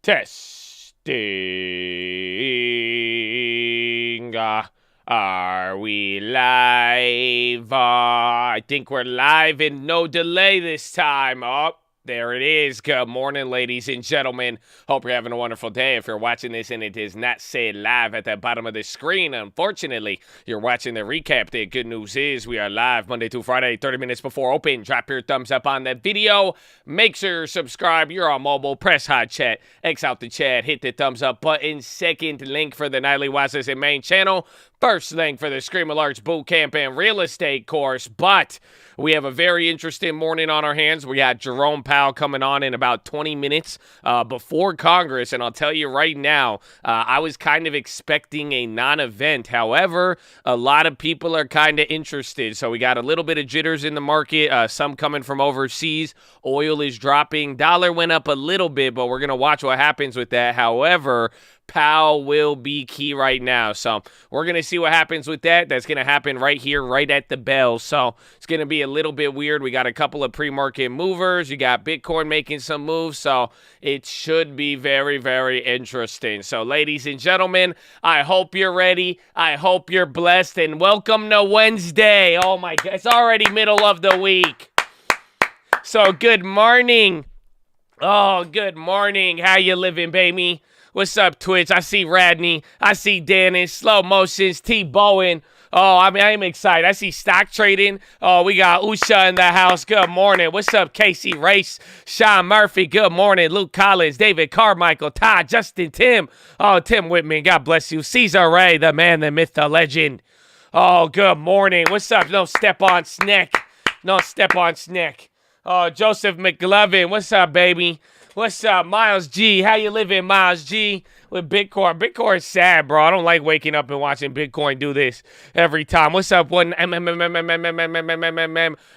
Testing. Are we live? I think we're live and no delay this time. Oh, there it is. Good morning, ladies and gentlemen. Hope you're having a wonderful day. If you're watching this and it does not say live at the bottom of the screen, unfortunately, you're watching the recap. The good news is we are live Monday through Friday, 30 minutes before open. Drop your thumbs up on that video. Make sure you subscribe. You're on mobile. Press hot chat. X out the chat. Hit the thumbs up button. Second link for the Nightly Watchlist and main channel. First link for the Scream Alerts boot camp and real estate course. But we have a very interesting morning on our hands. We got Jerome Powell coming on in about 20 minutes before Congress. And I'll tell you right now, I was kind of expecting a non-event. However, a lot of people are kind of interested. So we got a little bit of jitters in the market, some coming from overseas. Oil is dropping. Dollar went up a little bit, but we're going to watch what happens with that. However, Powell will be key right now. So we're going to see what happens with that. That's going to happen right here, right at the bell. So it's going to be a little bit weird. We got a couple of pre-market movers. You got Bitcoin making some moves. So it should be very, very interesting. So ladies and gentlemen, I hope you're ready. I hope you're blessed. And welcome to Wednesday. Oh my God. It's already middle of the week. So good morning. Oh, good morning. How you living, baby? What's up, Twitch? I see Radney. I see Dennis. Slow Motions. T. Bowen. Oh, I'm excited. I see stock trading. Oh, we got Usha in the house. Good morning. What's up, Casey Race? Sean Murphy. Good morning. Luke Collins. David Carmichael. Todd. Justin. Tim. Oh, Tim Whitman. God bless you. Caesar Ray, the man, the myth, the legend. Oh, good morning. What's up? No step on snack. No step on snack. Oh, Joseph McLovin. What's up, baby? What's up, Miles G? How you living, Miles G? With Bitcoin. Bitcoin is sad, bro. I don't like waking up and watching Bitcoin do this every time. What's up, one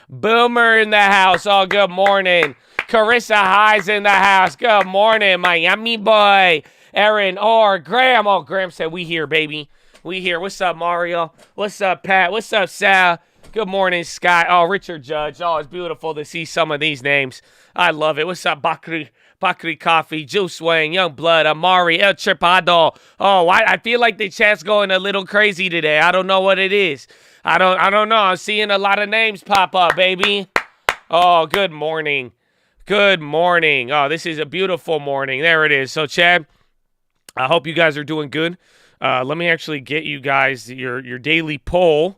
Boomer in the house? Oh, good morning. Carissa Highs in the house. Good morning, Miami boy. Aaron or Graham. Oh, Graham said we here, baby. We here. What's up, Mario? What's up, Pat? What's up, Sal? Good morning, Scott. Oh, Richard Judge. Oh, it's beautiful to see some of these names. I love it. What's up, Bakri Coffee, Juice Wayne, Young Blood, Amari, El Tripado. Oh, I feel like the chat's going a little crazy today. I don't know what it is. I don't know. I'm seeing a lot of names pop up, baby. Oh, good morning. Good morning. Oh, this is a beautiful morning. There it is. So, Chad, I hope you guys are doing good. Let me actually get you guys your daily poll.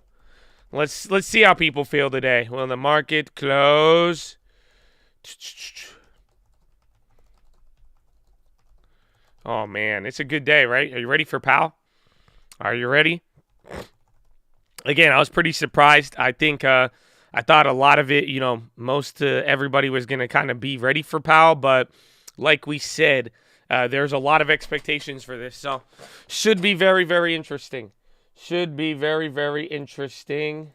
Let's see how people feel today. Will the market close? Oh, man. It's a good day, right? Are you ready for Powell? Are you ready? Again, I was pretty surprised. I think I thought a lot of it, most everybody was going to kind of be ready for Powell. But like we said, there's a lot of expectations for this. So should be very, very interesting. Should be very, very interesting.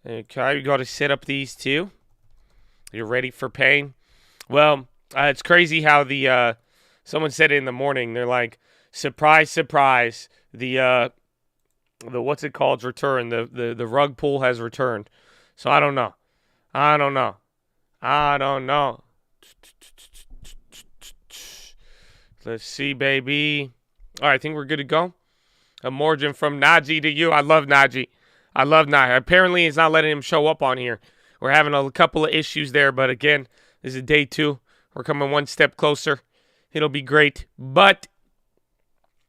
Okay, we got to set up these two. You're ready for pain? Well, it's crazy how the someone said it in the morning. They're like, surprise, surprise. The what's it called? Return. The rug pull has returned. So I don't know. I don't know. Let's see, baby. All right, I think we're good to go. A margin from Najee to you. I love Najee. Apparently, it's not letting him show up on here. We're having a couple of issues there, but again, this is day 2. We're coming one step closer. It'll be great. But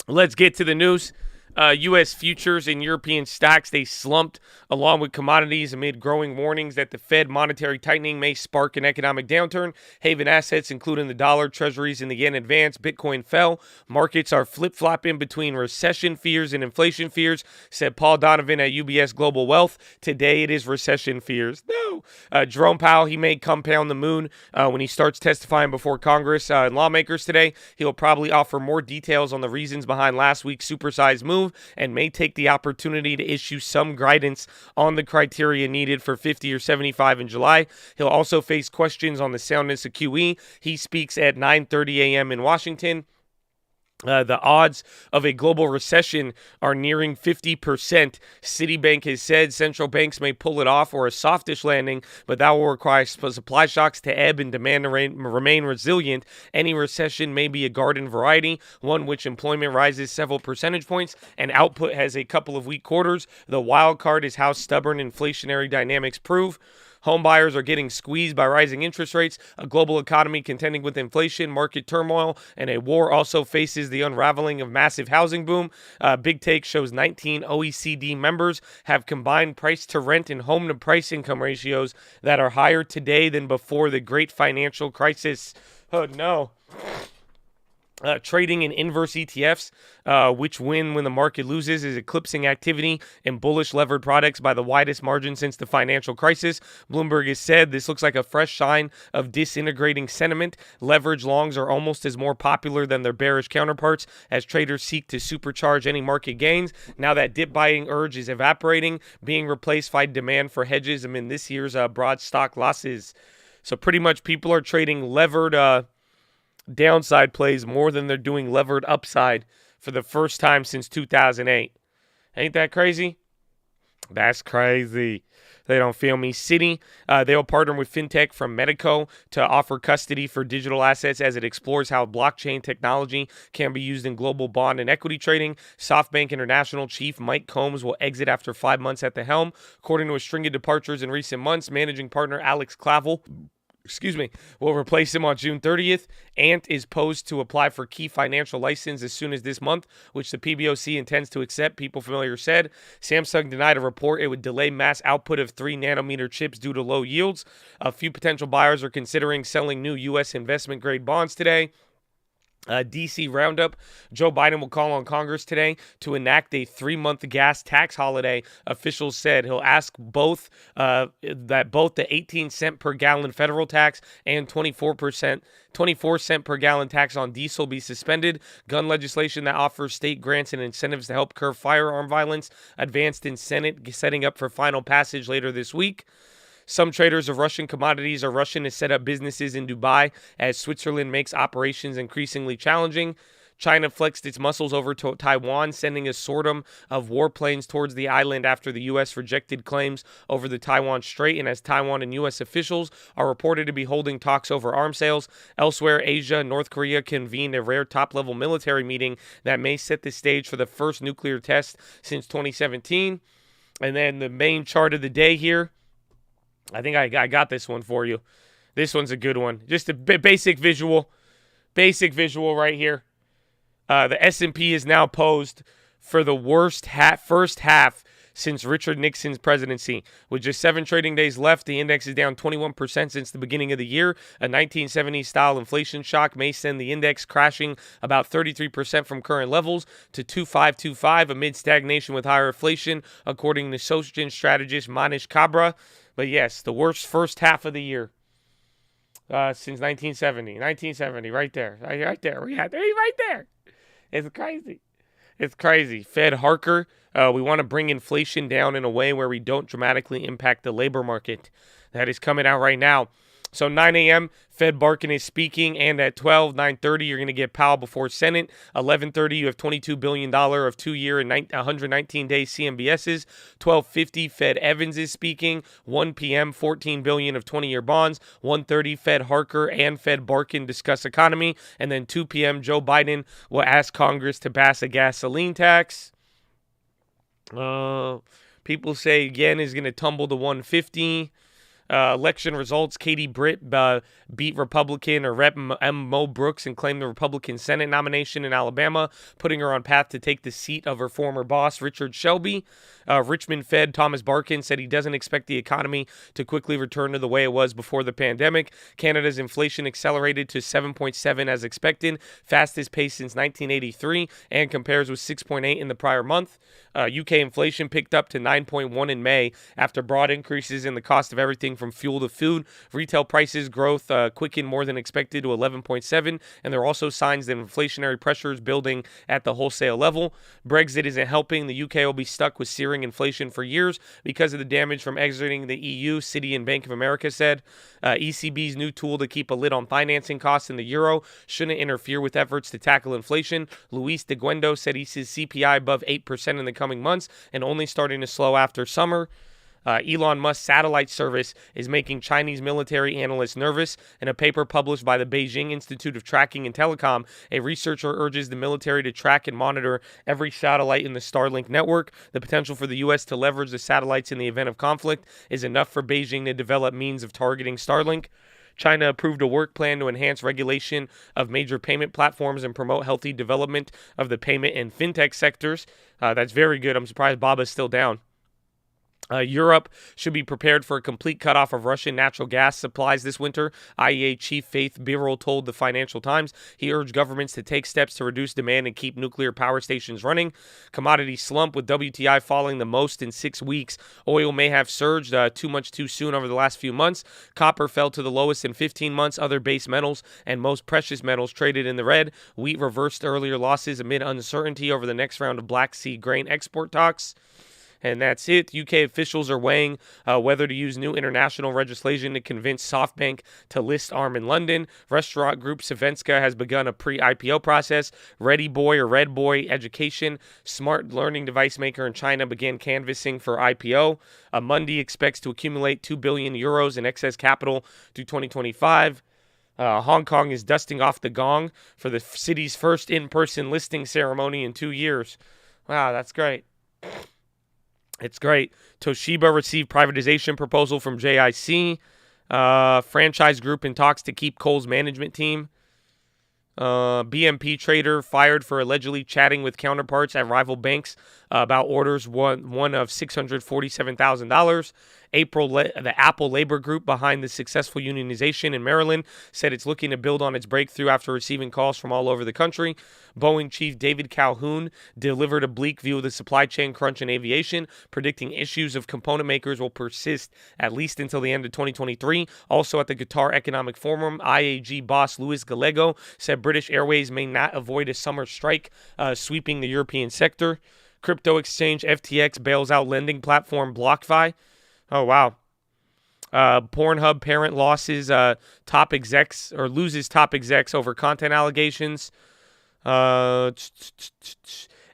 let's get to the news. U.S. futures and European stocks, they slumped along with commodities amid growing warnings that the Fed monetary tightening may spark an economic downturn. Haven assets, including the dollar, treasuries, and the yen advanced. Bitcoin fell. Markets are flip-flopping between recession fears and inflation fears, said Paul Donovan at UBS Global Wealth. Today it is recession fears. No. Jerome Powell, he may compound the moon when he starts testifying before Congress and lawmakers today. He'll probably offer more details on the reasons behind last week's supersized move and may take the opportunity to issue some guidance on the criteria needed for 50 or 75 in July. He'll also face questions on the soundness of QE. He speaks at 9:30 a.m. in Washington. The odds of a global recession are nearing 50%. Citibank has said central banks may pull it off or a softish landing, but that will require supply shocks to ebb and demand to remain resilient. Any recession may be a garden variety, one which employment rises several percentage points and output has a couple of weak quarters. The wild card is how stubborn inflationary dynamics prove. Home buyers are getting squeezed by rising interest rates, a global economy contending with inflation, market turmoil, and a war also faces the unraveling of massive housing boom. Big Take shows 19 OECD members have combined price-to-rent and home-to-price income ratios that are higher today than before the great financial crisis. Oh, no. Trading in inverse ETFs, which win when the market loses, is eclipsing activity in bullish levered products by the widest margin since the financial crisis. Bloomberg has said this looks like a fresh sign of disintegrating sentiment. Leverage longs are almost as more popular than their bearish counterparts as traders seek to supercharge any market gains. Now that dip buying urge is evaporating, being replaced by demand for hedges amid this year's broad stock losses. So pretty much people are trading levered downside plays more than they're doing levered upside for the first time since 2008. Ain't that crazy? That's crazy. They don't feel me. Citi, they'll partner with FinTech from Medico to offer custody for digital assets as it explores how blockchain technology can be used in global bond and equity trading. SoftBank International chief Mike Combs will exit after 5 months at the helm. According to a string of departures in recent months, managing partner Alex Clavel will replace him on June 30th. Ant is posed to apply for key financial license as soon as this month, which the PBOC intends to accept, People Familiar said. Samsung denied a report it would delay mass output of 3-nanometer chips due to low yields. A few potential buyers are considering selling new U.S. investment-grade bonds today. DC Roundup. Joe Biden will call on Congress today to enact a 3-month gas tax holiday. Officials said he'll ask that both the 18-cent per gallon federal tax and 24-cent per gallon tax on diesel be suspended. Gun legislation that offers state grants and incentives to help curb firearm violence advanced in Senate, setting up for final passage later this week. Some traders of Russian commodities are rushing to set up businesses in Dubai as Switzerland makes operations increasingly challenging. China flexed its muscles over to Taiwan, sending a sortum of warplanes towards the island after the U.S. rejected claims over the Taiwan Strait, and as Taiwan and U.S. officials are reported to be holding talks over arms sales. Elsewhere, Asia, North Korea convened a rare top-level military meeting that may set the stage for the first nuclear test since 2017. And then the main chart of the day here. I think I got this one for you. This one's a good one. Just a basic visual right here. The S&P is now posed for the worst first half since Richard Nixon's presidency. With just 7 trading days left, the index is down 21% since the beginning of the year. A 1970s-style inflation shock may send the index crashing about 33% from current levels to 2525 amid stagnation with higher inflation, according to Socian strategist Manish Kabra. But yes, the worst first half of the year since 1970. 1970, right there. Right there. We had right there. It's crazy. It's crazy. Fed Harker, we want to bring inflation down in a way where we don't dramatically impact the labor market. That is coming out right now. So 9 a.m., Fed Barkin is speaking, and at 12, 9:30, you're going to get Powell before Senate. 11:30, you have $22 billion of 2-year and 119-day CMBSs. 12:50, Fed Evans is speaking. 1 p.m., $14 billion of 20-year bonds. 1:30, Fed Harker and Fed Barkin discuss economy. And then 2 p.m., Joe Biden will ask Congress to pass a gasoline tax. People say yen is going to tumble to 150. Election results, Katie Britt beat Republican or Rep. Mo Brooks and claimed the Republican Senate nomination in Alabama, putting her on path to take the seat of her former boss, Richard Shelby. Richmond Fed Thomas Barkin said he doesn't expect the economy to quickly return to the way it was before the pandemic. Canada's inflation accelerated to 7.7 as expected, fastest pace since 1983, and compares with 6.8 in the prior month. UK inflation picked up to 9.1 in May after broad increases in the cost of everything from fuel to food. Retail prices growth quickened more than expected to 11.7, and there are also signs that inflationary pressure is building at the wholesale level. Brexit isn't helping. The UK will be stuck with searing inflation for years because of the damage from exiting the EU, Citi and Bank of America said. ECB's new tool to keep a lid on financing costs in the euro shouldn't interfere with efforts to tackle inflation. Luis de Guendo said he sees CPI above 8% in the coming months and only starting to slow after summer. Elon Musk's satellite service is making Chinese military analysts nervous. In a paper published by the Beijing Institute of Tracking and Telecom, a researcher urges the military to track and monitor every satellite in the Starlink network. The potential for the U.S. to leverage the satellites in the event of conflict is enough for Beijing to develop means of targeting Starlink. China approved a work plan to enhance regulation of major payment platforms and promote healthy development of the payment and fintech sectors. That's very good. I'm surprised Baba's still down. Europe should be prepared for a complete cutoff of Russian natural gas supplies this winter, IEA chief Faith Birol told the Financial Times. He urged governments to take steps to reduce demand and keep nuclear power stations running. Commodity slump with WTI falling the most in 6 weeks. Oil may have surged too much too soon over the last few months. Copper fell to the lowest in 15 months. Other base metals and most precious metals traded in the red. Wheat reversed earlier losses amid uncertainty over the next round of Black Sea grain export talks. And that's it. UK officials are weighing whether to use new international legislation to convince SoftBank to list ARM in London. Restaurant group Svenska has begun a pre-IPO process. Ready Boy or Red Boy Education, smart learning device maker in China, began canvassing for IPO. Mundi expects to accumulate 2 billion euros in excess capital through 2025. Hong Kong is dusting off the gong for the city's first in-person listing ceremony in 2 years. Wow, that's great. It's great. Toshiba received privatization proposal from JIC. Franchise group in talks to keep Kohl's management team. BNP trader fired for allegedly chatting with counterparts at rival banks about orders, one of $647,000. The Apple labor group behind the successful unionization in Maryland said it's looking to build on its breakthrough after receiving calls from all over the country. Boeing chief David Calhoun delivered a bleak view of the supply chain crunch in aviation, predicting issues of component makers will persist at least until the end of 2023. Also at the Qatar Economic Forum, IAG boss Luis Gallego said British Airways may not avoid a summer strike sweeping the European sector. Crypto exchange FTX bails out lending platform BlockFi. Oh, wow. Pornhub parent loses top execs over content allegations.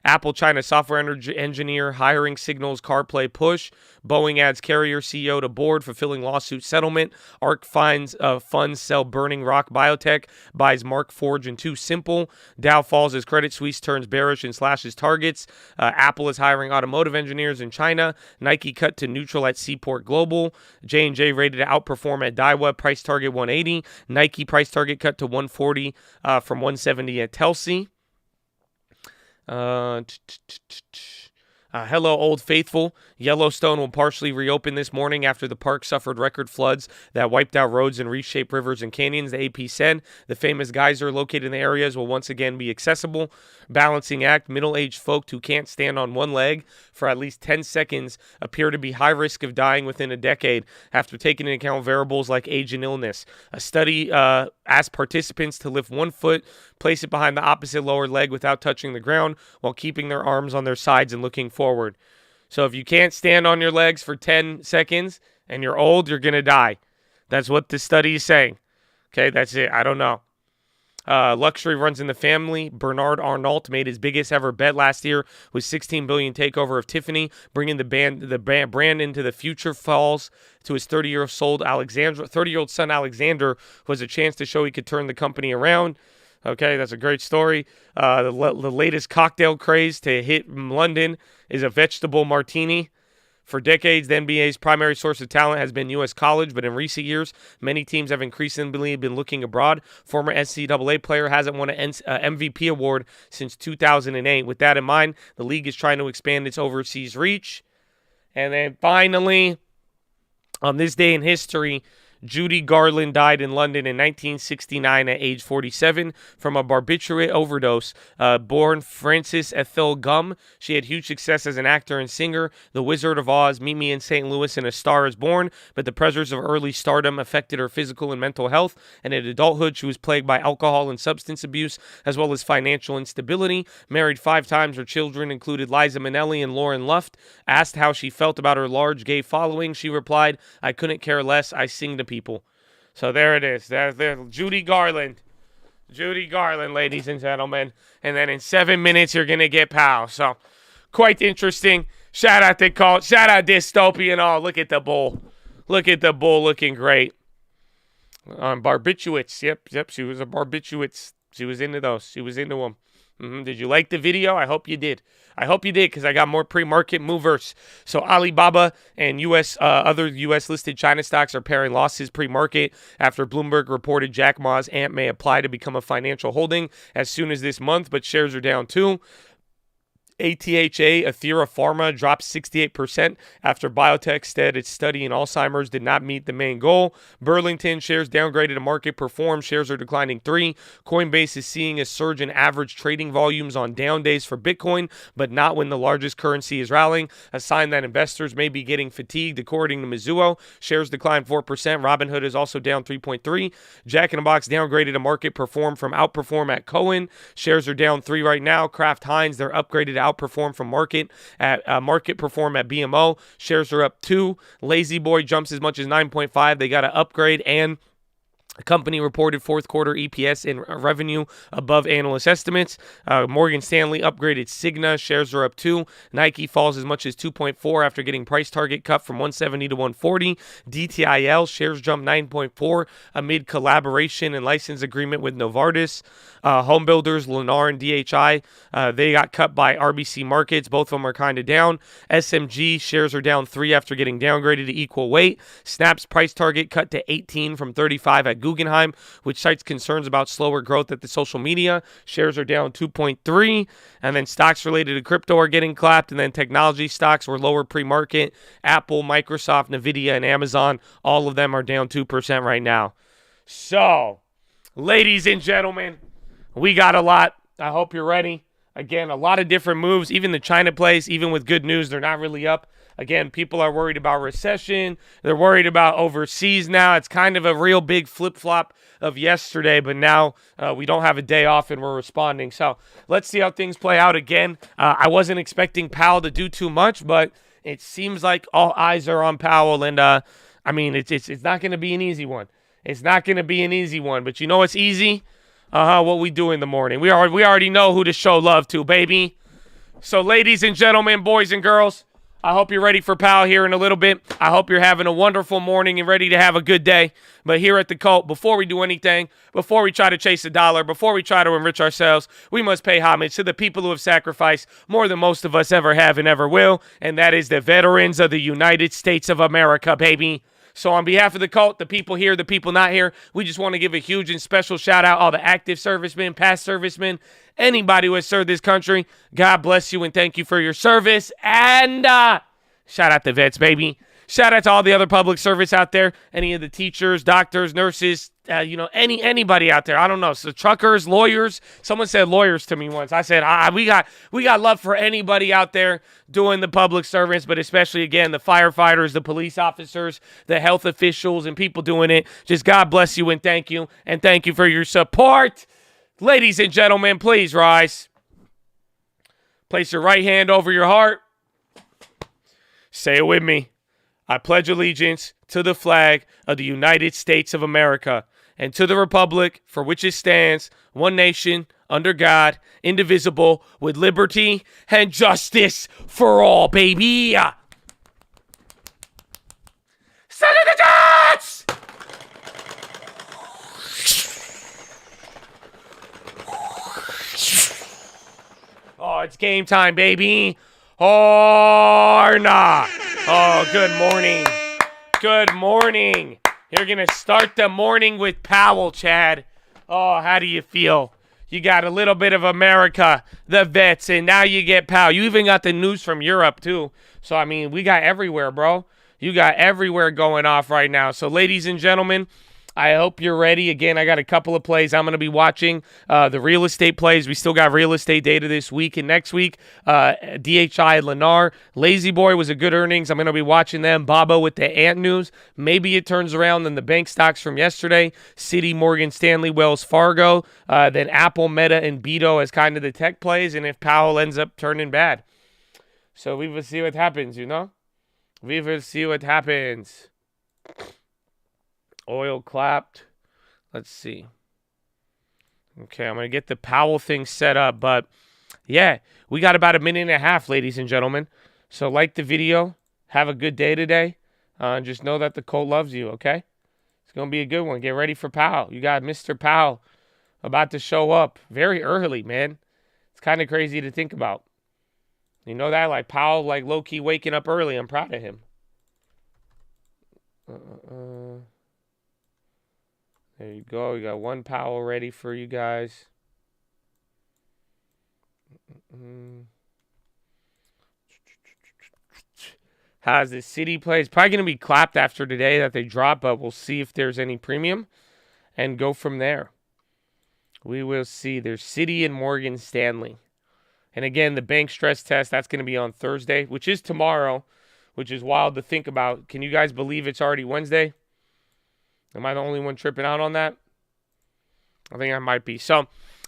Apple China software engineer hiring signals CarPlay push. Boeing adds carrier CEO to board fulfilling lawsuit settlement. ARK finds funds sell Burning Rock Biotech. Buys Mark Forge and Too Simple. Dow falls as Credit Suisse turns bearish and slashes targets. Apple is hiring automotive engineers in China. Nike cut to neutral at Seaport Global. J&J rated to outperform at Daiwa. Price target 180. Nike price target cut to 140 from 170 at Telsey. Hello, Old Faithful. Yellowstone will partially reopen this morning after the park suffered record floods that wiped out roads and reshaped rivers and canyons, the AP said. The famous geyser located in the areas will once again be accessible. Balancing act, middle-aged folk who can't stand on one leg for at least 10 seconds appear to be high risk of dying within a decade after taking into account variables like age and illness. A study asked participants to lift one foot, place it behind the opposite lower leg without touching the ground while keeping their arms on their sides and looking forward. So if you can't stand on your legs for 10 seconds and you're old, you're going to die. That's what the study is saying. Okay, that's it. I don't know. Luxury runs in the family. Bernard Arnault made his biggest ever bet last year with $16 billion takeover of Tiffany, bringing the brand into the future. Falls to his 30-year-old son Alexander, who has a chance to show he could turn the company around. Okay, that's a great story. The latest cocktail craze to hit London is a vegetable martini. For decades, the NBA's primary source of talent has been U.S. college, but in recent years, many teams have increasingly been looking abroad. Former NCAA player hasn't won an MVP award since 2008. With that in mind, the league is trying to expand its overseas reach. And then finally, on this day in history, Judy Garland died in London in 1969 at age 47 from a barbiturate overdose. Born Frances Ethel Gum, she had huge success as an actor and singer. The Wizard of Oz, Meet Me in St. Louis, and A Star is Born, but the pressures of early stardom affected her physical and mental health, and in adulthood she was plagued by alcohol and substance abuse, as well as financial instability. Married 5 times, her children included Liza Minnelli and Lauren Luft. Asked how she felt about her large gay following, she replied, "I couldn't care less. I sing to people." So there it is. There's Judy Garland. Judy Garland, ladies and gentlemen. And then in 7 minutes, you're going to get Powell. So quite interesting. Shout out to Cult. Shout out Dystopian. Oh, look at the bull. Look at the bull looking great. Barbiturates. Yep. She was a barbiturates. She was into those. She was into them. Did you like the video? I hope you did. I hope you did, because I got more pre-market movers. So Alibaba and other U.S. listed China stocks are pairing losses pre-market after Bloomberg reported Jack Ma's Ant may apply to become a financial holding as soon as this month, but shares are down too. ATHA, Athira Pharma, dropped 68% after biotech said its study in Alzheimer's did not meet the main goal. Burlington shares downgraded to market perform. Shares are declining 3. Coinbase is seeing a surge in average trading volumes on down days for Bitcoin, but not when the largest currency is rallying, a sign that investors may be getting fatigued, according to Mizuho. Shares declined 4%. Robinhood is also down 3.3. Jack in the Box downgraded to market perform from outperform at Cohen. Shares are down 3 right now. Kraft Heinz, they're upgraded to outperform from market perform at BMO. Shares are up 2. Lazy Boy jumps as much as 9.5. They got to upgrade, and the company reported fourth quarter EPS and revenue above analyst estimates. Morgan Stanley upgraded Cigna. Shares are up 2. Nike falls as much as 2.4 after getting price target cut from 170 to 140. DTIL shares jumped 9.4 amid collaboration and license agreement with Novartis. Home builders, Lennar and DHI, they got cut by RBC Markets. Both of them are kind of down. SMG shares are down 3 after getting downgraded to equal weight. Snap's price target cut to 18 from 35 at Guggenheim, which cites concerns about slower growth at the social media. Shares are down 2.3. And then stocks related to crypto are getting clapped. And then technology stocks were lower pre-market. Apple, Microsoft, Nvidia, and Amazon, all of them are down 2% right now. So, ladies and gentlemen, we got a lot. I hope you're ready. Again, a lot of different moves. Even the China plays, even with good news, they're not really up. Again, people are worried about recession. They're worried about overseas now. It's kind of a real big flip-flop of yesterday, but now we don't have a day off and we're responding. So let's see how things play out again. I wasn't expecting Powell to do too much, but it seems like all eyes are on Powell. And, it's not going to be an easy one. It's not going to be an easy one, but you know what's easy? What we do in the morning. We already know who to show love to, baby. So, ladies and gentlemen, boys and girls, I hope you're ready for Powell here in a little bit. I hope you're having a wonderful morning and ready to have a good day. But here at the Cult, before we do anything, before we try to chase a dollar, before we try to enrich ourselves, we must pay homage to the people who have sacrificed more than most of us ever have and ever will, and that is the veterans of the United States of America, baby. So on behalf of the Cult, the people here, the people not here, we just want to give a huge and special shout out all the active servicemen, past servicemen, anybody who has served this country. God bless you and thank you for your service. And shout out to vets, baby. Shout out to all the other public service out there, any of the teachers, doctors, nurses, anybody out there. I don't know. So truckers, lawyers. Someone said lawyers to me once. I said, we got love for anybody out there doing the public service, but especially, again, the firefighters, the police officers, the health officials, and people doing it. Just God bless you and thank you. And thank you for your support. Ladies and gentlemen, please rise. Place your right hand over your heart. Say it with me. I pledge allegiance to the flag of the United States of America and to the republic for which it stands, one nation, under God, indivisible, with liberty and justice for all, baby. Son of the Jets! Oh, it's game time, baby. Or not. Oh, good morning. Good morning. You're going to start the morning with Powell, Chad. Oh, how do you feel? You got a little bit of America, the vets, and now you get Powell. You even got the news from Europe, too. So, we got everywhere, bro. You got everywhere going off right now. So, ladies and gentlemen, I hope you're ready. Again, I got a couple of plays I'm going to be watching. The real estate plays. We still got real estate data this week and next week. DHI, Lennar. Lazy Boy was a good earnings. I'm going to be watching them. Baba with the Ant news. Maybe it turns around in the bank stocks from yesterday. Citi, Morgan Stanley, Wells Fargo. Then Apple, Meta, and Beto as kind of the tech plays. And if Powell ends up turning bad. So we will see what happens, you know? We will see what happens. Oil clapped. Let's see. Okay, I'm going to get the Powell thing set up. But, yeah, we got about a minute and a half, ladies and gentlemen. So, like the video. Have a good day today. Just know that the cult loves you, okay? It's going to be a good one. Get ready for Powell. You got Mr. Powell about to show up very early, man. It's kind of crazy to think about. You know that? Like, Powell, like, low-key waking up early. I'm proud of him. There you go. We got one Powell ready for you guys. How's the Citi play? It's probably going to be clapped after today that they drop, but we'll see if there's any premium and go from there. We will see. There's Citi and Morgan Stanley. And again, the bank stress test, that's going to be on Thursday, which is tomorrow, which is wild to think about. Can you guys believe it's already Wednesday? Am I the only one tripping out on that? I think I might be. So,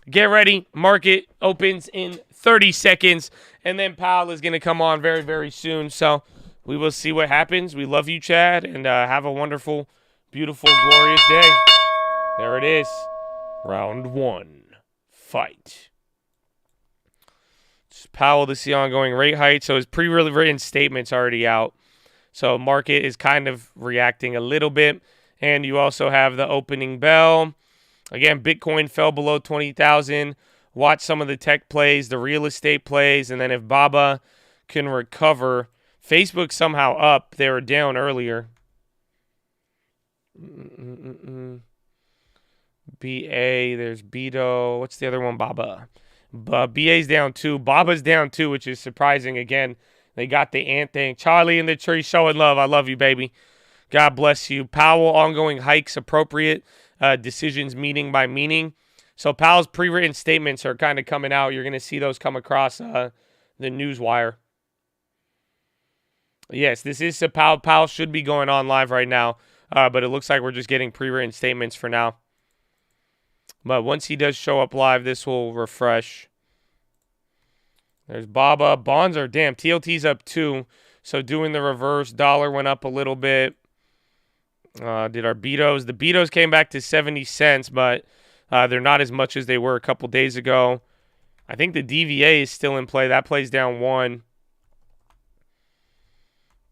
get ready. Market opens in 30 seconds. And then Powell is going to come on very, very soon. So, we will see what happens. We love you, Chad. And have a wonderful, beautiful, glorious day. There it is. Round one. Fight. It's Powell to see ongoing rate hike. So, his pre-written statement's already out. So, market is kind of reacting a little bit. And you also have the opening bell. Again, Bitcoin fell below 20,000. Watch some of the tech plays, the real estate plays, and then if Baba can recover. Facebook somehow up. They were down earlier. BA, there's Beto. What's the other one? Baba. BA's down 2. Baba's down 2, which is surprising. Again, they got the ant thing. Charlie in the tree showing love. I love you, baby. God bless you. Powell, ongoing hikes appropriate. Decisions meeting by meaning. So Powell's pre-written statements are kind of coming out. You're going to see those come across the news wire. Yes, this is Powell. Powell should be going on live right now. But it looks like we're just getting pre-written statements for now. But once he does show up live, this will refresh. There's Baba. Bonds are damn. TLT's up 2. So doing the reverse. Dollar went up a little bit. Did our Betos. The Betos came back to 70 cents, but they're not as much as they were a couple days ago. I think the DVA is still in play. That plays down 1.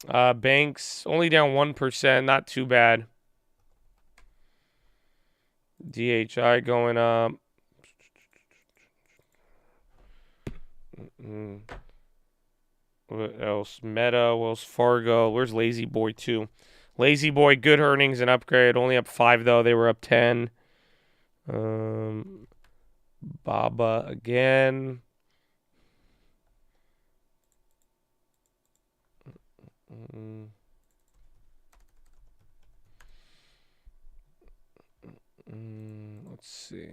Banks only down 1%. Not too bad. DHI going up. What else? Meta, Wells Fargo. Where's Lazy Boy 2? Lazy Boy, good earnings and upgrade. Only up 5, though. They were up 10. Baba again. Let's see.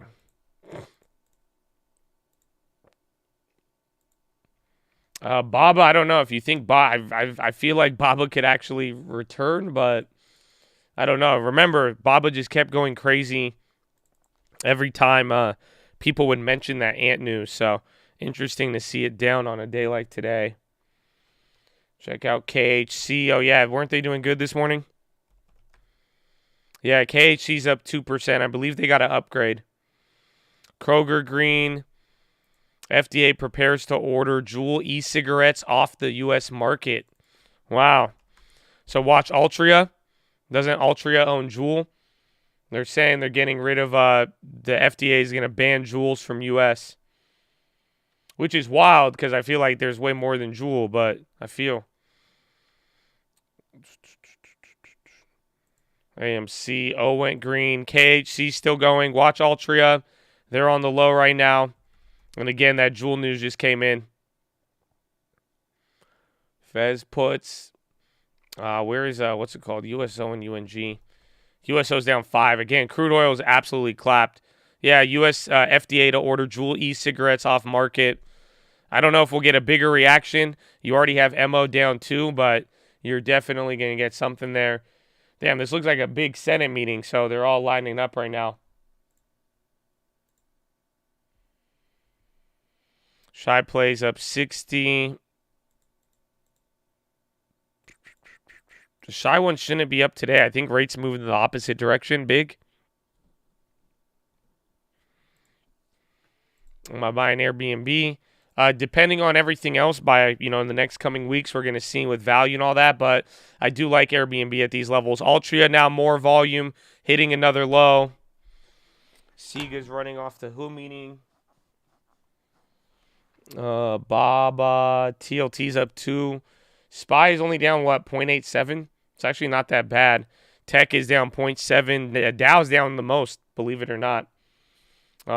Baba, I don't know if you think I feel like Baba could actually return, but I don't know. Remember, Baba just kept going crazy every time people would mention that ant news. So interesting to see it down on a day like today. Check out KHC. Oh yeah, weren't they doing good this morning? Yeah, KHC's up 2%. I believe they got an upgrade. Kroger green. FDA prepares to order Juul e-cigarettes off the U.S. market. Wow. So watch Altria. Doesn't Altria own Juul? They're saying they're getting rid of the FDA is going to ban Juuls from U.S. Which is wild because I feel like there's way more than Juul, but I feel. AMC, O went green. KHC still going. Watch Altria. They're on the low right now. And again, that Juul news just came in. Fez puts. Where is what's it called? USO and UNG. USO's down 5. Again, crude oil is absolutely clapped. Yeah, US FDA to order Juul e-cigarettes off market. I don't know if we'll get a bigger reaction. You already have MO down 2, but you're definitely going to get something there. Damn, this looks like a big Senate meeting, so they're all lining up right now. Shy plays up 60. The shy one shouldn't be up today. I think rates moving in the opposite direction. Big. Am I buying Airbnb? Depending on everything else, in the next coming weeks, we're going to see with value and all that. But I do like Airbnb at these levels. Altria now more volume, hitting another low. Sega's running off the WHO meeting. Baba, TLT's up 2. SPY is only down, 0.87? It's actually not that bad. Tech is down 0.7. Dow's down the most, believe it or not.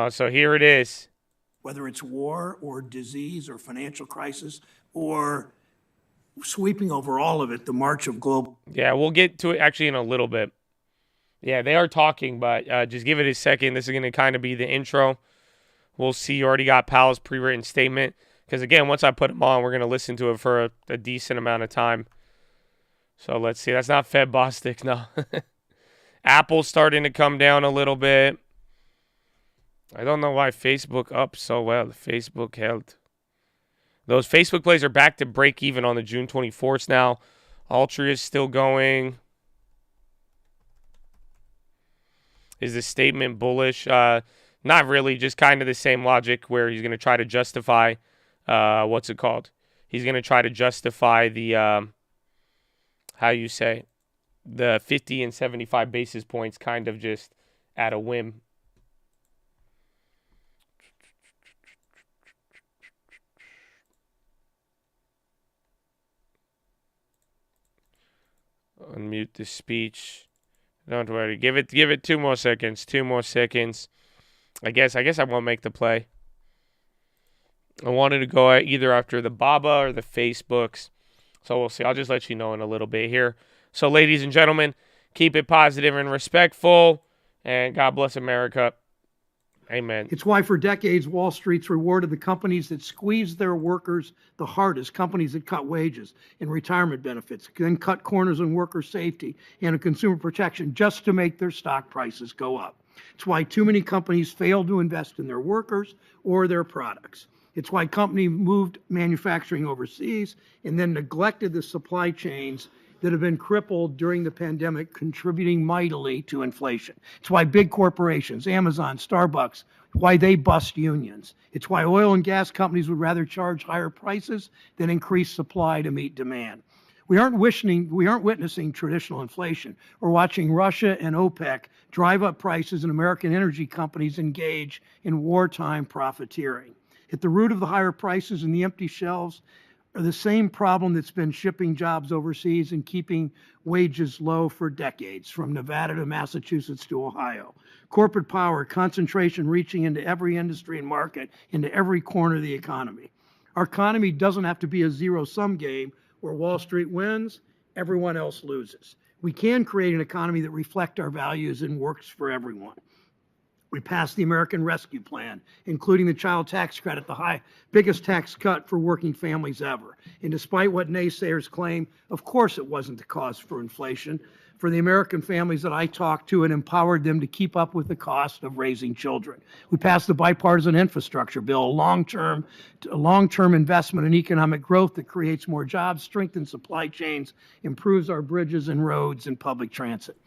So here it is. Whether it's war or disease or financial crisis or sweeping over all of it, the march of global. Yeah, we'll get to it actually in a little bit. Yeah, they are talking, but just give it a second. This is going to kind of be the intro. We'll see. You already got Powell's pre-written statement. Because, again, once I put him on, we're going to listen to it for a decent amount of time. So let's see. That's not Fed Bostic, no. Apple's starting to come down a little bit. I don't know why Facebook up so well. Facebook held. Those Facebook plays are back to break even on the June 24th now. Altria is still going. Is the statement bullish? Not really. Just kind of the same logic where he's going to try to justify, what's it called? He's going to try to justify the, the 50 and 75 basis points kind of just at a whim. Unmute the speech. Don't worry. Give it 2 more seconds. 2 more seconds. I guess I won't make the play. I wanted to go either after the Baba or the Facebooks. So we'll see. I'll just let you know in a little bit here. So ladies and gentlemen, keep it positive and respectful. And God bless America. Amen. It's why for decades, Wall Street's rewarded the companies that squeeze their workers the hardest, companies that cut wages and retirement benefits, then cut corners on worker safety and on consumer protection just to make their stock prices go up. It's why too many companies fail to invest in their workers or their products. It's why companies moved manufacturing overseas and then neglected the supply chains that have been crippled during the pandemic, contributing mightily to inflation. It's why big corporations, Amazon, Starbucks, why they bust unions. It's why oil and gas companies would rather charge higher prices than increase supply to meet demand. We aren't witnessing traditional inflation. We're watching Russia and OPEC drive up prices and American energy companies engage in wartime profiteering. At the root of the higher prices and the empty shelves are the same problem that's been shipping jobs overseas and keeping wages low for decades, from Nevada to Massachusetts to Ohio. Corporate power, concentration reaching into every industry and market, into every corner of the economy. Our economy doesn't have to be a zero-sum game where Wall Street wins, everyone else loses. We can create an economy that reflects our values and works for everyone. We passed the American Rescue Plan, including the child tax credit, the biggest tax cut for working families ever. And despite what naysayers claim, of course it wasn't the cause for inflation. For the American families that I talked to, it empowered them to keep up with the cost of raising children. We passed the bipartisan infrastructure bill, a long-term investment in economic growth that creates more jobs, strengthens supply chains, improves our bridges and roads and public transit.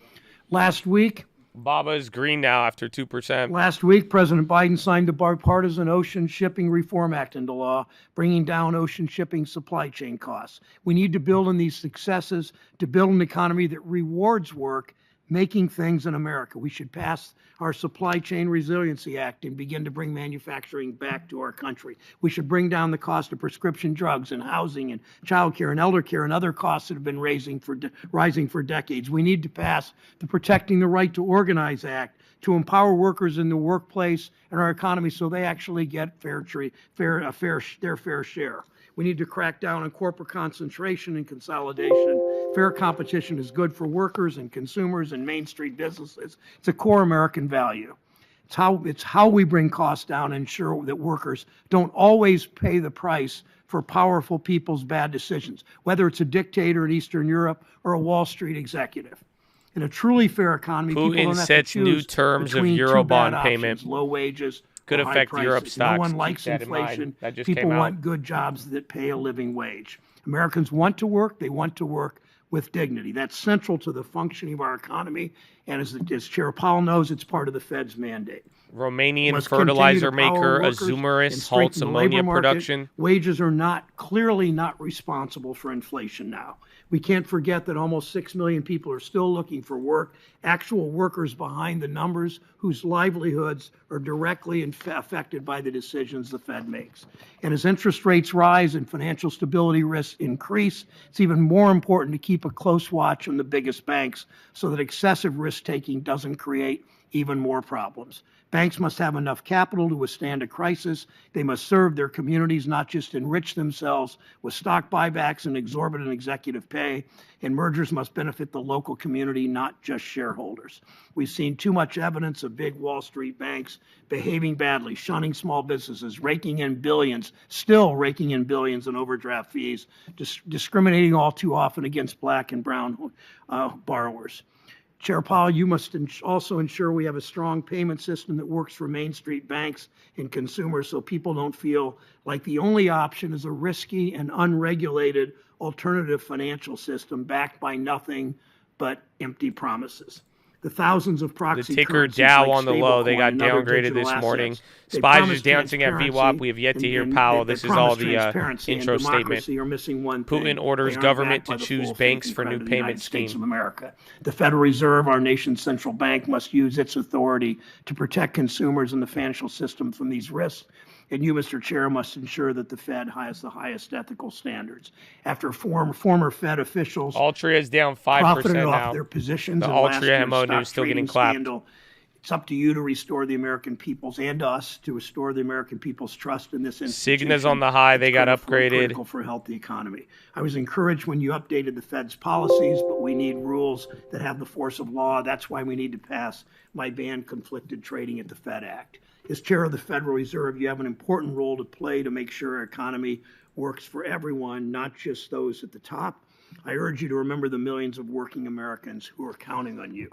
Last week, Baba is green now after 2%. Last week, President Biden signed the Bipartisan Ocean Shipping Reform Act into law, bringing down ocean shipping supply chain costs. We need to build on these successes to build an economy that rewards work, making things in America. We should pass our Supply Chain Resiliency Act and begin to bring manufacturing back to our country. We should bring down the cost of prescription drugs and housing and child care and elder care and other costs that have been rising for decades. We need to pass the Protecting the Right to Organize Act to empower workers in the workplace and our economy so they actually get their fair share. We need to crack down on corporate concentration and consolidation Fair competition is good for workers and consumers and Main Street businesses. It's a core American value. It's how we bring costs down and ensure that workers don't always pay the price for powerful people's bad decisions, whether it's a dictator in Eastern Europe or a Wall Street executive. In a truly fair economy, people Putin don't have to sets new choose terms of between two bad Eurobond payment. options, low wages Could or high affect Europe prices. No stocks. one Keep likes that in mind. inflation. That just People came out. want good jobs that pay a living wage. Americans want to work. They want to work with dignity. That's central to the functioning of our economy. And as Chair Powell knows, it's part of the Fed's mandate. Romanian Must fertilizer continue to maker power workers and Azumaris strengthen halts the ammonia labor market. production. Wages are clearly not responsible for inflation now. We can't forget that almost 6 million people are still looking for work, actual workers behind the numbers whose livelihoods are directly affected by the decisions the Fed makes. And as interest rates rise and financial stability risks increase, it's even more important to keep a close watch on the biggest banks so that excessive risk-taking doesn't create even more problems. Banks must have enough capital to withstand a crisis. They must serve their communities, not just enrich themselves with stock buybacks and exorbitant executive pay. And mergers must benefit the local community, not just shareholders. We've seen too much evidence of big Wall Street banks behaving badly, shunning small businesses, raking in billions in overdraft fees, discriminating all too often against black and brown borrowers. Chair Powell, you must also ensure we have a strong payment system that works for Main Street banks and consumers so people don't feel like the only option is a risky and unregulated alternative financial system backed by nothing but empty promises. The thousands of proxy The ticker currencies Dow like on the low, they got stablecoin and other downgraded digital this morning. assets, they Spies promise is dancing at VWAP. transparency We have yet to hear and Powell. they This is all promise the transparency intro and statement. democracy are missing one thing. Putin orders They aren't government backed by to the choose full banks faith for and new credit of the payment United States scheme. of America. The Federal Reserve, our nation's central bank, must use its authority to protect consumers and the financial system from these risks. And you, Mr. Chair, must ensure that the Fed has the highest ethical standards. After former Fed officials Altria is down 5% profited off now. their positions The in last Altria year's MO stock news still getting trading clapped. scandal, it's up to you to restore the American people's and us to restore the American people's trust in this institution. Cigna's on the high. They got upgraded. Critical for a healthy economy. I was encouraged when you updated the Fed's policies, but we need rules that have the force of law. That's why we need to pass my Ban Conflicted Trading at the Fed Act. As chair of the Federal Reserve, you have an important role to play to make sure our economy works for everyone, not just those at the top. I urge you to remember the millions of working Americans who are counting on you.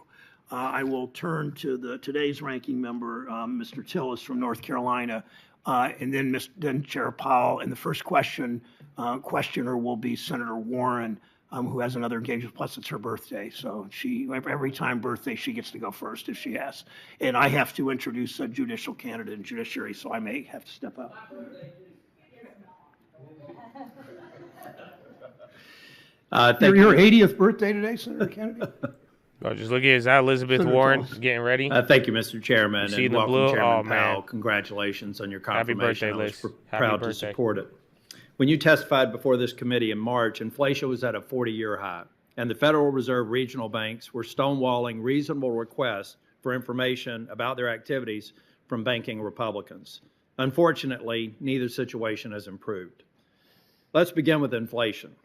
I will turn to today's ranking member, Mr. Tillis from North Carolina, and then Chair Powell. And the first questioner will be Senator Warren, who has another engagement. Plus, it's her birthday, so every time birthday she gets to go first if she has. And I have to introduce a judicial candidate in judiciary, so I may have to step up. Your 80th birthday today, Senator Kennedy? Oh, just look at is that Elizabeth Senator Warren Thomas. getting ready? Thank you, Mr. Chairman, See and the welcome, blue? Chairman Oh, man. Powell. Congratulations on your Happy confirmation. birthday, I was Liz. Happy proud to birthday. support it. When you testified before this committee in March, inflation was at a 40-year high, and the Federal Reserve regional banks were stonewalling reasonable requests for information about their activities from banking Republicans. Unfortunately, neither situation has improved. Let's begin with inflation.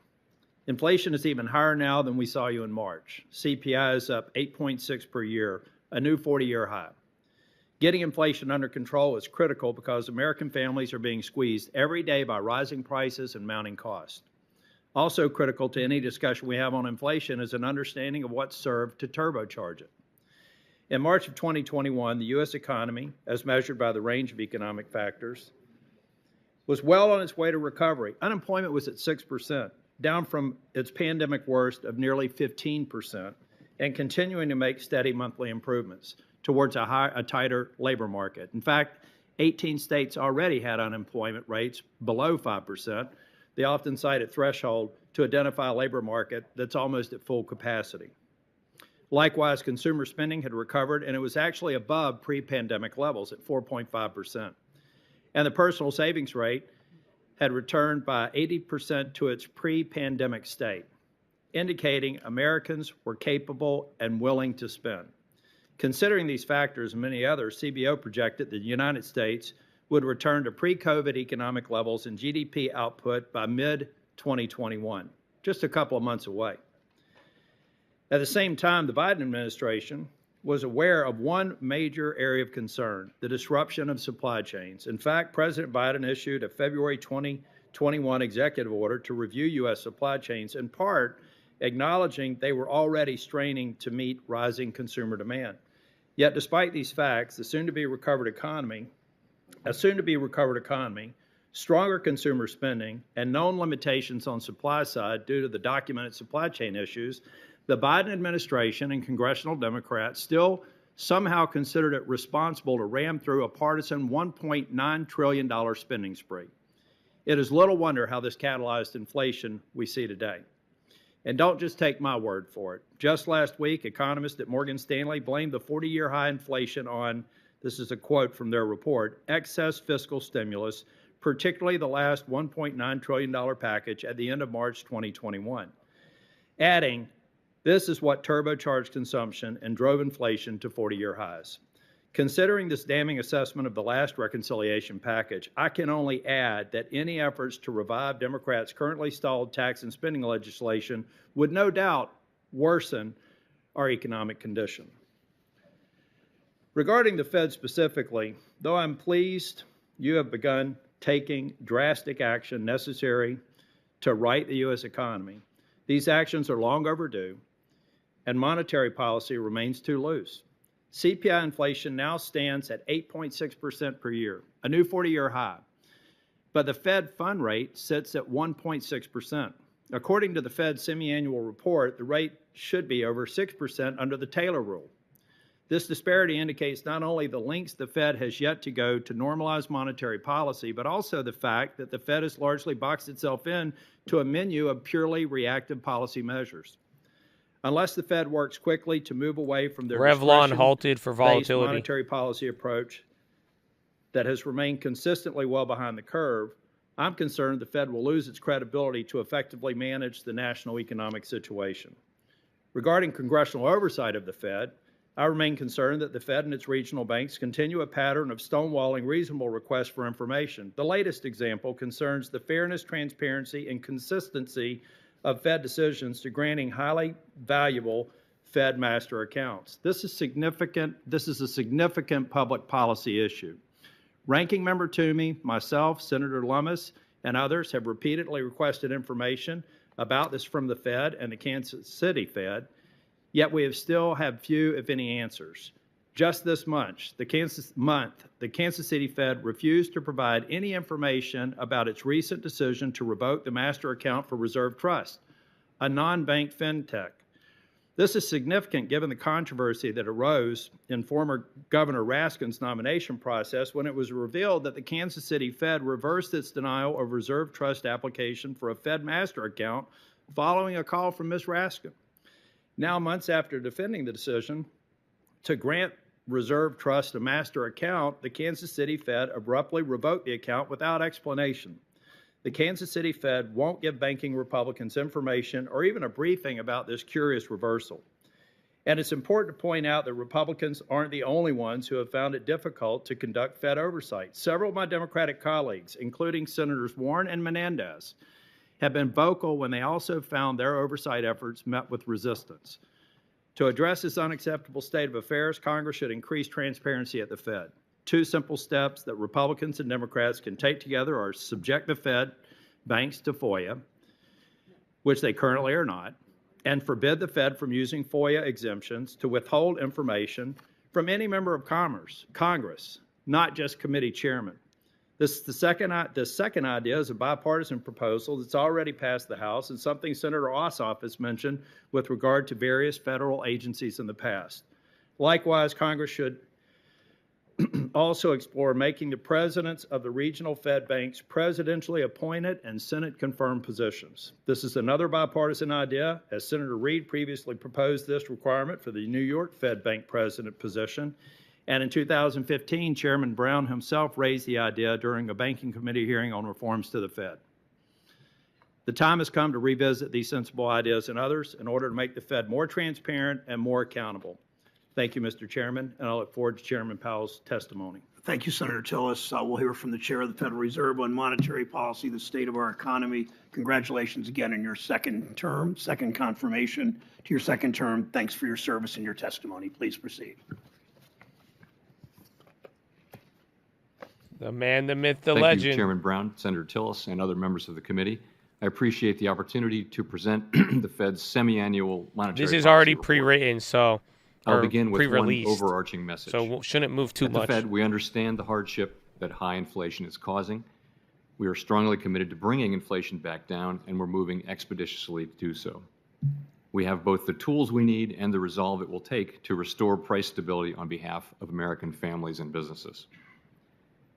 Inflation is even higher now than we saw you in March. CPI is up 8.6 per year, a new 40-year high. Getting inflation under control is critical because American families are being squeezed every day by rising prices and mounting costs. Also critical to any discussion we have on inflation is an understanding of what served to turbocharge it. In March of 2021, the U.S. economy, as measured by the range of economic factors, was well on its way to recovery. Unemployment was at 6%. Down from its pandemic worst of nearly 15%, and continuing to make steady monthly improvements towards a tighter labor market. In fact, 18 states already had unemployment rates below 5%. They often cite a threshold to identify a labor market that's almost at full capacity. Likewise, consumer spending had recovered, and it was actually above pre-pandemic levels at 4.5%. And the personal savings rate had returned by 80% to its pre-pandemic state, indicating Americans were capable and willing to spend. Considering these factors and many others, CBO projected that the United States would return to pre-COVID economic levels in GDP output by mid-2021, just a couple of months away. At the same time, the Biden administration was aware of one major area of concern, the disruption of supply chains. In fact, President Biden issued a February 2021 executive order to review U.S. supply chains, in part acknowledging they were already straining to meet rising consumer demand. Yet, despite these facts, a soon-to-be recovered economy, stronger consumer spending, and known limitations on supply side due to the documented supply chain issues, the Biden administration and congressional Democrats still somehow considered it responsible to ram through a partisan $1.9 trillion spending spree. It is little wonder how this catalyzed inflation we see today. And don't just take my word for it. Just last week, economists at Morgan Stanley blamed the 40-year high inflation on, this is a quote from their report, excess fiscal stimulus, particularly the last $1.9 trillion package at the end of March 2021, adding, this is what turbocharged consumption and drove inflation to 40-year highs. Considering this damning assessment of the last reconciliation package, I can only add that any efforts to revive Democrats' currently stalled tax and spending legislation would no doubt worsen our economic condition. Regarding the Fed specifically, though I'm pleased you have begun taking drastic action necessary to right the U.S. economy, these actions are long overdue, and monetary policy remains too loose. CPI inflation now stands at 8.6% per year, a new 40-year high. But the Fed fund rate sits at 1.6%. According to the Fed's semi-annual report, the rate should be over 6% under the Taylor rule. This disparity indicates not only the lengths the Fed has yet to go to normalize monetary policy, but also the fact that the Fed has largely boxed itself in to a menu of purely reactive policy measures. Unless the Fed works quickly to move away from their Revlon halted for volatility monetary policy approach that has remained consistently well behind the curve, I'm concerned the Fed will lose its credibility to effectively manage the national economic situation. Regarding congressional oversight of the Fed, I remain concerned that the Fed and its regional banks continue a pattern of stonewalling reasonable requests for information. The latest example concerns the fairness, transparency, and consistency of Fed decisions to granting highly valuable Fed master accounts. This is a significant public policy issue. Ranking Member Toomey, myself, Senator Lummis, and others have repeatedly requested information about this from the Fed and the Kansas City Fed, yet we have still had few, if any, answers. Just this month, the Kansas City Fed refused to provide any information about its recent decision to revoke the master account for Reserve Trust, a non-bank fintech. This is significant given the controversy that arose in former Governor Raskin's nomination process when it was revealed that the Kansas City Fed reversed its denial of Reserve Trust application for a Fed master account following a call from Ms. Raskin. Now, months after defending the decision to grant Reserve Trust a master account, the Kansas City Fed abruptly revoked the account without explanation. The Kansas City Fed won't give banking Republicans information or even a briefing about this curious reversal. And it's important to point out that Republicans aren't the only ones who have found it difficult to conduct Fed oversight. Several of my Democratic colleagues, including Senators Warren and Menendez, have been vocal when they also found their oversight efforts met with resistance. To address this unacceptable state of affairs, Congress should increase transparency at the Fed. Two simple steps that Republicans and Democrats can take together are subject the Fed banks to FOIA, which they currently are not, and forbid the Fed from using FOIA exemptions to withhold information from any member of Congress, not just committee chairmen. The second idea is a bipartisan proposal that's already passed the House and something Senator Ossoff has mentioned with regard to various federal agencies in the past. Likewise, Congress should also explore making the presidents of the regional Fed banks presidentially appointed and Senate-confirmed positions. This is another bipartisan idea, as Senator Reid previously proposed this requirement for the New York Fed bank president position. And in 2015, Chairman Brown himself raised the idea during a banking committee hearing on reforms to the Fed. The time has come to revisit these sensible ideas and others in order to make the Fed more transparent and more accountable. Thank you, Mr. Chairman, and I look forward to Chairman Powell's testimony. Thank you, Senator Tillis. We'll hear from the Chair of the Federal Reserve on monetary policy, the state of our economy. Congratulations again on your second term, second confirmation to your second term. Thanks for your service and your testimony. Please proceed. The man, the myth, the Thank legend. you, Chairman Brown, Senator Tillis, and other members of the committee. I appreciate the opportunity to present the Fed's semi-annual monetary This is policy already report. pre-written, so I'll begin with one pre-released. overarching message. So shouldn't move too At much. the Fed, we understand the hardship that high inflation is causing. We are strongly committed to bringing inflation back down, and we're moving expeditiously to do so. We have both the tools we need and the resolve it will take to restore price stability on behalf of American families and businesses.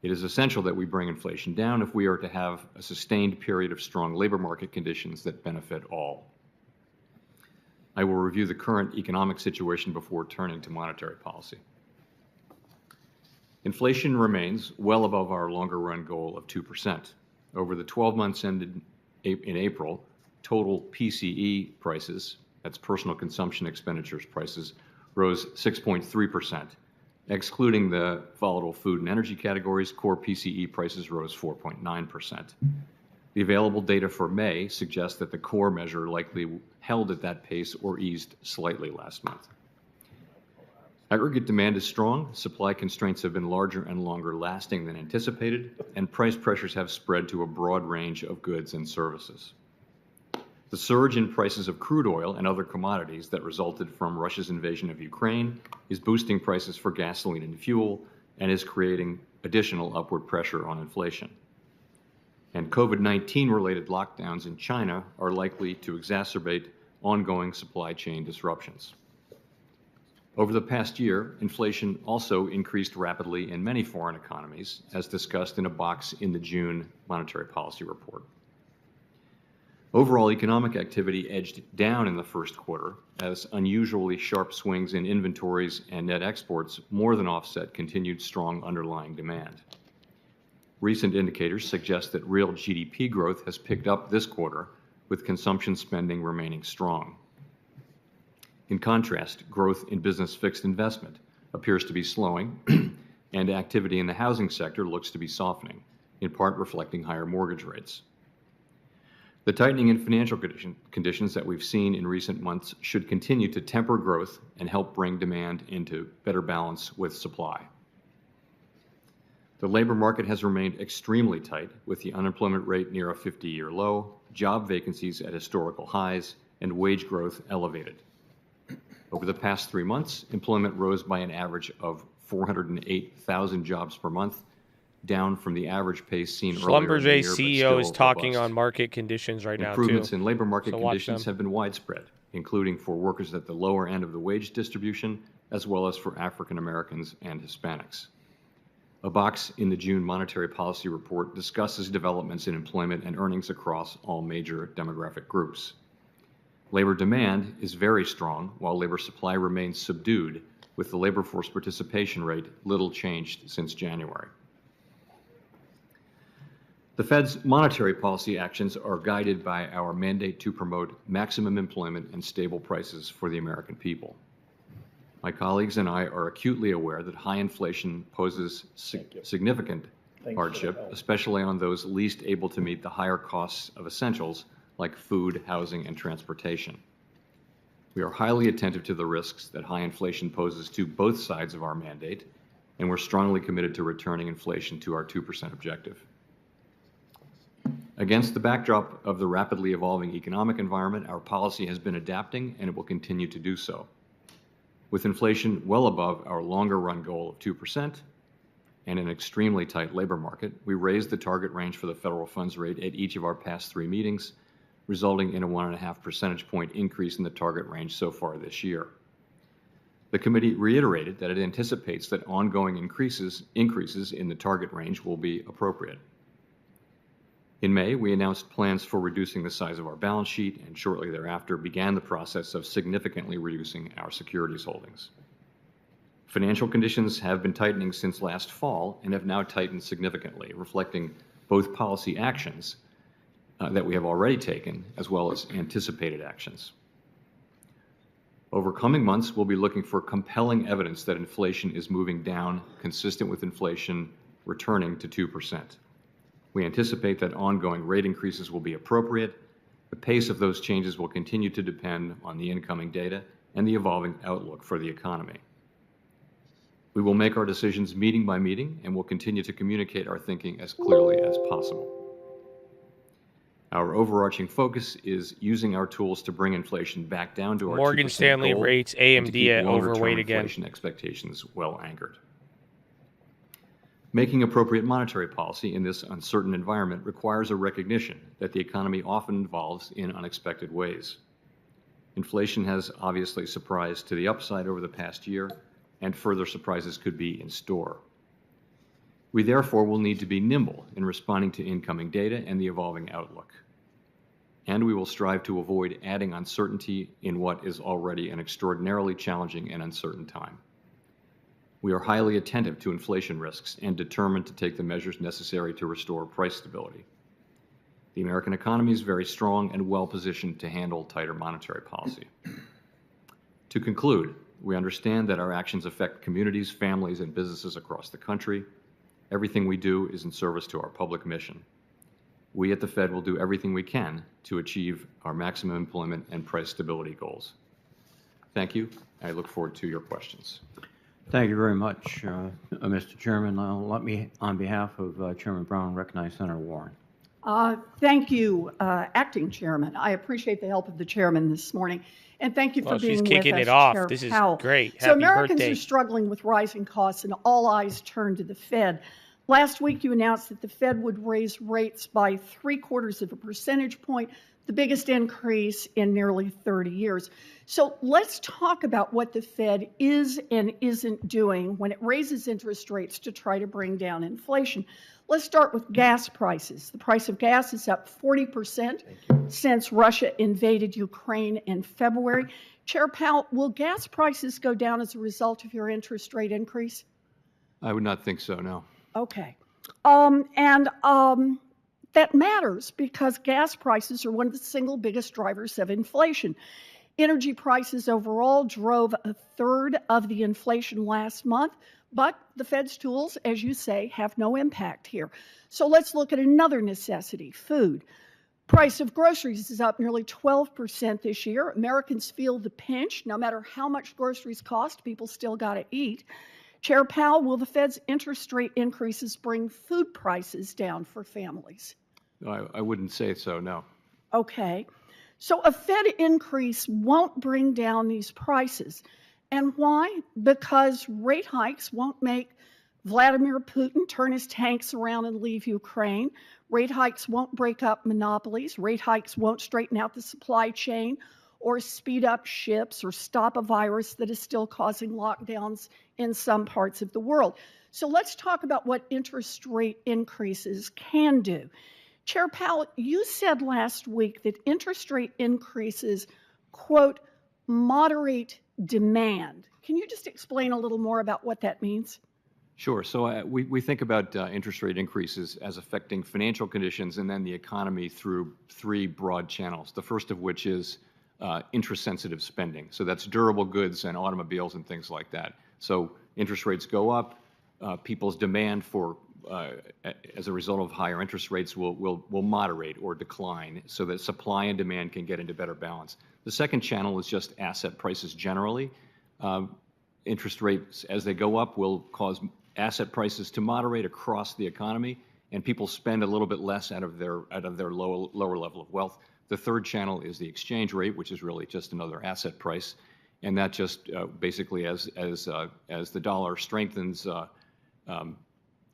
It is essential that we bring inflation down if we are to have a sustained period of strong labor market conditions that benefit all. I will review the current economic situation before turning to monetary policy. Inflation remains well above our longer-run goal of 2%. Over the 12 months ended in April, total PCE prices, that's personal consumption expenditures prices, rose 6.3%. Excluding the volatile food and energy categories, core PCE prices rose 4.9%. The available data for May suggests that the core measure likely held at that pace or eased slightly last month. Aggregate demand is strong, supply constraints have been larger and longer lasting than anticipated, and price pressures have spread to a broad range of goods and services. The surge in prices of crude oil and other commodities that resulted from Russia's invasion of Ukraine is boosting prices for gasoline and fuel and is creating additional upward pressure on inflation. And COVID-19 related lockdowns in China are likely to exacerbate ongoing supply chain disruptions. Over the past year, inflation also increased rapidly in many foreign economies, as discussed in a box in the June monetary policy report. Overall economic activity edged down in the first quarter as unusually sharp swings in inventories and net exports more than offset continued strong underlying demand. Recent indicators suggest that real GDP growth has picked up this quarter, with consumption spending remaining strong. In contrast, growth in business fixed investment appears to be slowing, and activity in the housing sector looks to be softening, in part reflecting higher mortgage rates. The tightening in financial conditions that we've seen in recent months should continue to temper growth and help bring demand into better balance with supply. The labor market has remained extremely tight, with the unemployment rate near a 50-year low, job vacancies at historical highs, and wage growth elevated. Over the past 3 months, employment rose by an average of 408,000 jobs per month, down from the average pace seen earlier in the year, Schlumberger but CEO is still talking robust. on market conditions right now, too. Improvements in labor market So watch conditions them. have been widespread, including for workers at the lower end of the wage distribution, as well as for African Americans and Hispanics. A box in the June monetary policy report discusses developments in employment and earnings across all major demographic groups. Labor demand is very strong, while labor supply remains subdued, with the labor force participation rate little changed since January. The Fed's monetary policy actions are guided by our mandate to promote maximum employment and stable prices for the American people. My colleagues and I are acutely aware that high inflation poses significant hardship, especially on those least able to meet the higher costs of essentials like food, housing, and transportation. We are highly attentive to the risks that high inflation poses to both sides of our mandate, and we're strongly committed to returning inflation to our 2% objective. Against the backdrop of the rapidly evolving economic environment, our policy has been adapting, and it will continue to do so. With inflation well above our longer-run goal of 2% and an extremely tight labor market, we raised the target range for the federal funds rate at each of our past 3 meetings, resulting in a 1.5 percentage point increase in the target range so far this year. The committee reiterated that it anticipates that ongoing increases in the target range will be appropriate. In May, we announced plans for reducing the size of our balance sheet, and shortly thereafter began the process of significantly reducing our securities holdings. Financial conditions have been tightening since last fall and have now tightened significantly, reflecting both policy actions that we have already taken, as well as anticipated actions. Over coming months, we'll be looking for compelling evidence that inflation is moving down, consistent with inflation returning to 2%. We anticipate that ongoing rate increases will be appropriate. The pace of those changes will continue to depend on the incoming data and the evolving outlook for the economy. We will make our decisions meeting by meeting, and will continue to communicate our thinking as clearly as possible. Our overarching focus is using our tools to bring inflation back down to our Morgan 2% Stanley goal rates and to AMD keep at longer-term overweight again. inflation expectations well anchored. Making appropriate monetary policy in this uncertain environment requires a recognition that the economy often evolves in unexpected ways. Inflation has obviously surprised to the upside over the past year, and further surprises could be in store. We therefore will need to be nimble in responding to incoming data and the evolving outlook. And we will strive to avoid adding uncertainty in what is already an extraordinarily challenging and uncertain time. We are highly attentive to inflation risks and determined to take the measures necessary to restore price stability. The American economy is very strong and well positioned to handle tighter monetary policy. To conclude, we understand that our actions affect communities, families, and businesses across the country. Everything we do is in service to our public mission. We at the Fed will do everything we can to achieve our maximum employment and price stability goals. Thank you. I look forward to your questions. Thank you very much, Mr. Chairman. Let me, on behalf of Chairman Brown, recognize Senator Warren. Thank you, Acting Chairman. I appreciate the help of the Chairman this morning. And thank you for being She's with kicking us, it off. Chair This is Powell. great. So Happy Americans birthday. are struggling with rising costs, and all eyes turn to the Fed. Last week, you announced that the Fed would raise rates by 0.75 of a percentage point, the biggest increase in nearly 30 years. So let's talk about what the Fed is and isn't doing when it raises interest rates to try to bring down inflation. Let's start with gas prices. The price of gas is up 40% since Russia invaded Ukraine in February. Chair Powell, will gas prices go down as a result of your interest rate increase? I would not think so, no. Okay. That matters because gas prices are one of the single biggest drivers of inflation. Energy prices overall drove a third of the inflation last month, but the Fed's tools, as you say, have no impact here. So let's look at another necessity, food. Price of groceries is up nearly 12% this year. Americans feel the pinch. No matter how much groceries cost, people still got to eat. Chair Powell, will the Fed's interest rate increases bring food prices down for families? I wouldn't say so, no. Okay. So a Fed increase won't bring down these prices. And why? Because rate hikes won't make Vladimir Putin turn his tanks around and leave Ukraine. Rate hikes won't break up monopolies. Rate hikes won't straighten out the supply chain or speed up ships or stop a virus that is still causing lockdowns in some parts of the world. So let's talk about what interest rate increases can do. Chair Powell, you said last week that interest rate increases, quote, moderate demand. Can you just explain a little more about what that means? Sure. So we think about interest rate increases as affecting financial conditions and then the economy through three broad channels, the first of which is interest-sensitive spending. So that's durable goods and automobiles and things like that. So interest rates go up, people's demand for as a result of higher interest rates will moderate or decline so that supply and demand can get into better balance. The second channel is just asset prices generally. Interest rates, as they go up, will cause asset prices to moderate across the economy, and people spend a little bit less out of their lower level of wealth. The third channel is the exchange rate, which is really just another asset price, and that just basically as the dollar strengthens.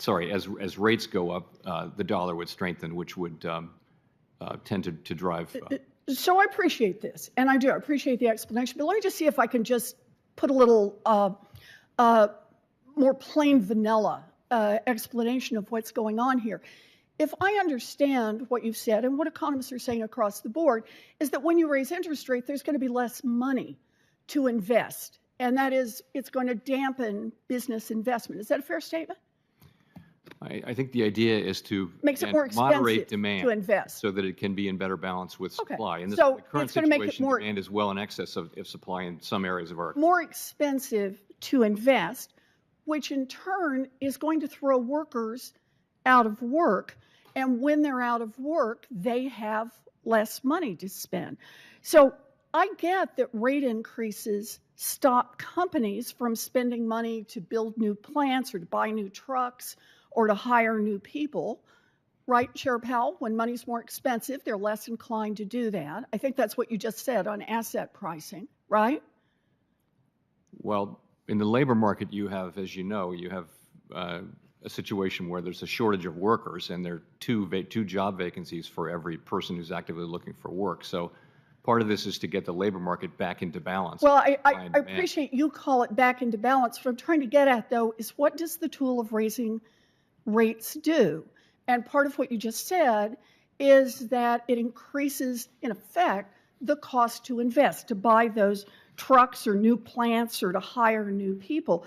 As rates go up, the dollar would strengthen, which would tend to drive. So I appreciate this, and I do appreciate the explanation, but let me just see if I can just put a little more plain vanilla explanation of what's going on here. If I understand what you've said and what economists are saying across the board is that when you raise interest rate, there's going to be less money to invest, and that is, it's going to dampen business investment. Is that a fair statement? I think the idea is to Makes it again, more moderate expensive demand to invest. so that it can be in better balance with Okay, supply. In so the current it's gonna make it situation, more- demand is well in excess of supply in some areas of our. More expensive to invest, which in turn is going to throw workers out of work. And when they're out of work, they have less money to spend. So I get that rate increases stop companies from spending money to build new plants or to buy new trucks or to hire new people. Right, Chair Powell? When money's more expensive, they're less inclined to do that. I think that's what you just said on asset pricing, right? Well, in the labor market, you have, as you know, you have a situation where there's a shortage of workers, and there are two job vacancies for every person who's actively looking for work. So part of this is to get the labor market back into balance. Well, I appreciate you call it back into balance. What I'm trying to get at, though, is what does the tool of raising rates do? And part of what you just said is that it increases, in effect, the cost to invest, to buy those trucks or new plants or to hire new people.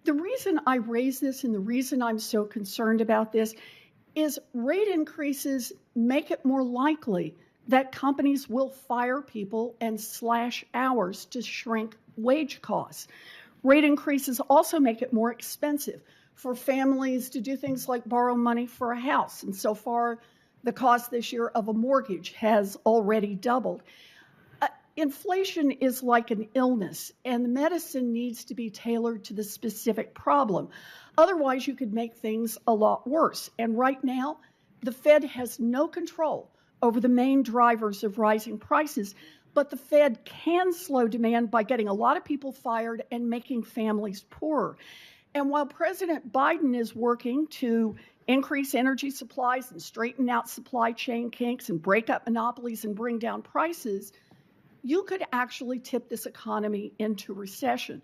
The reason I raise this and the reason I'm so concerned about this is rate increases make it more likely that companies will fire people and slash hours to shrink wage costs. Rate increases also make it more expensive for families to do things like borrow money for a house. And so far, the cost this year of a mortgage has already doubled. Inflation is like an illness, and the medicine needs to be tailored to the specific problem. Otherwise, you could make things a lot worse. And right now, the Fed has no control over the main drivers of rising prices, but the Fed can slow demand by getting a lot of people fired and making families poorer. And while President Biden is working to increase energy supplies and straighten out supply chain kinks and break up monopolies and bring down prices, you could actually tip this economy into recession.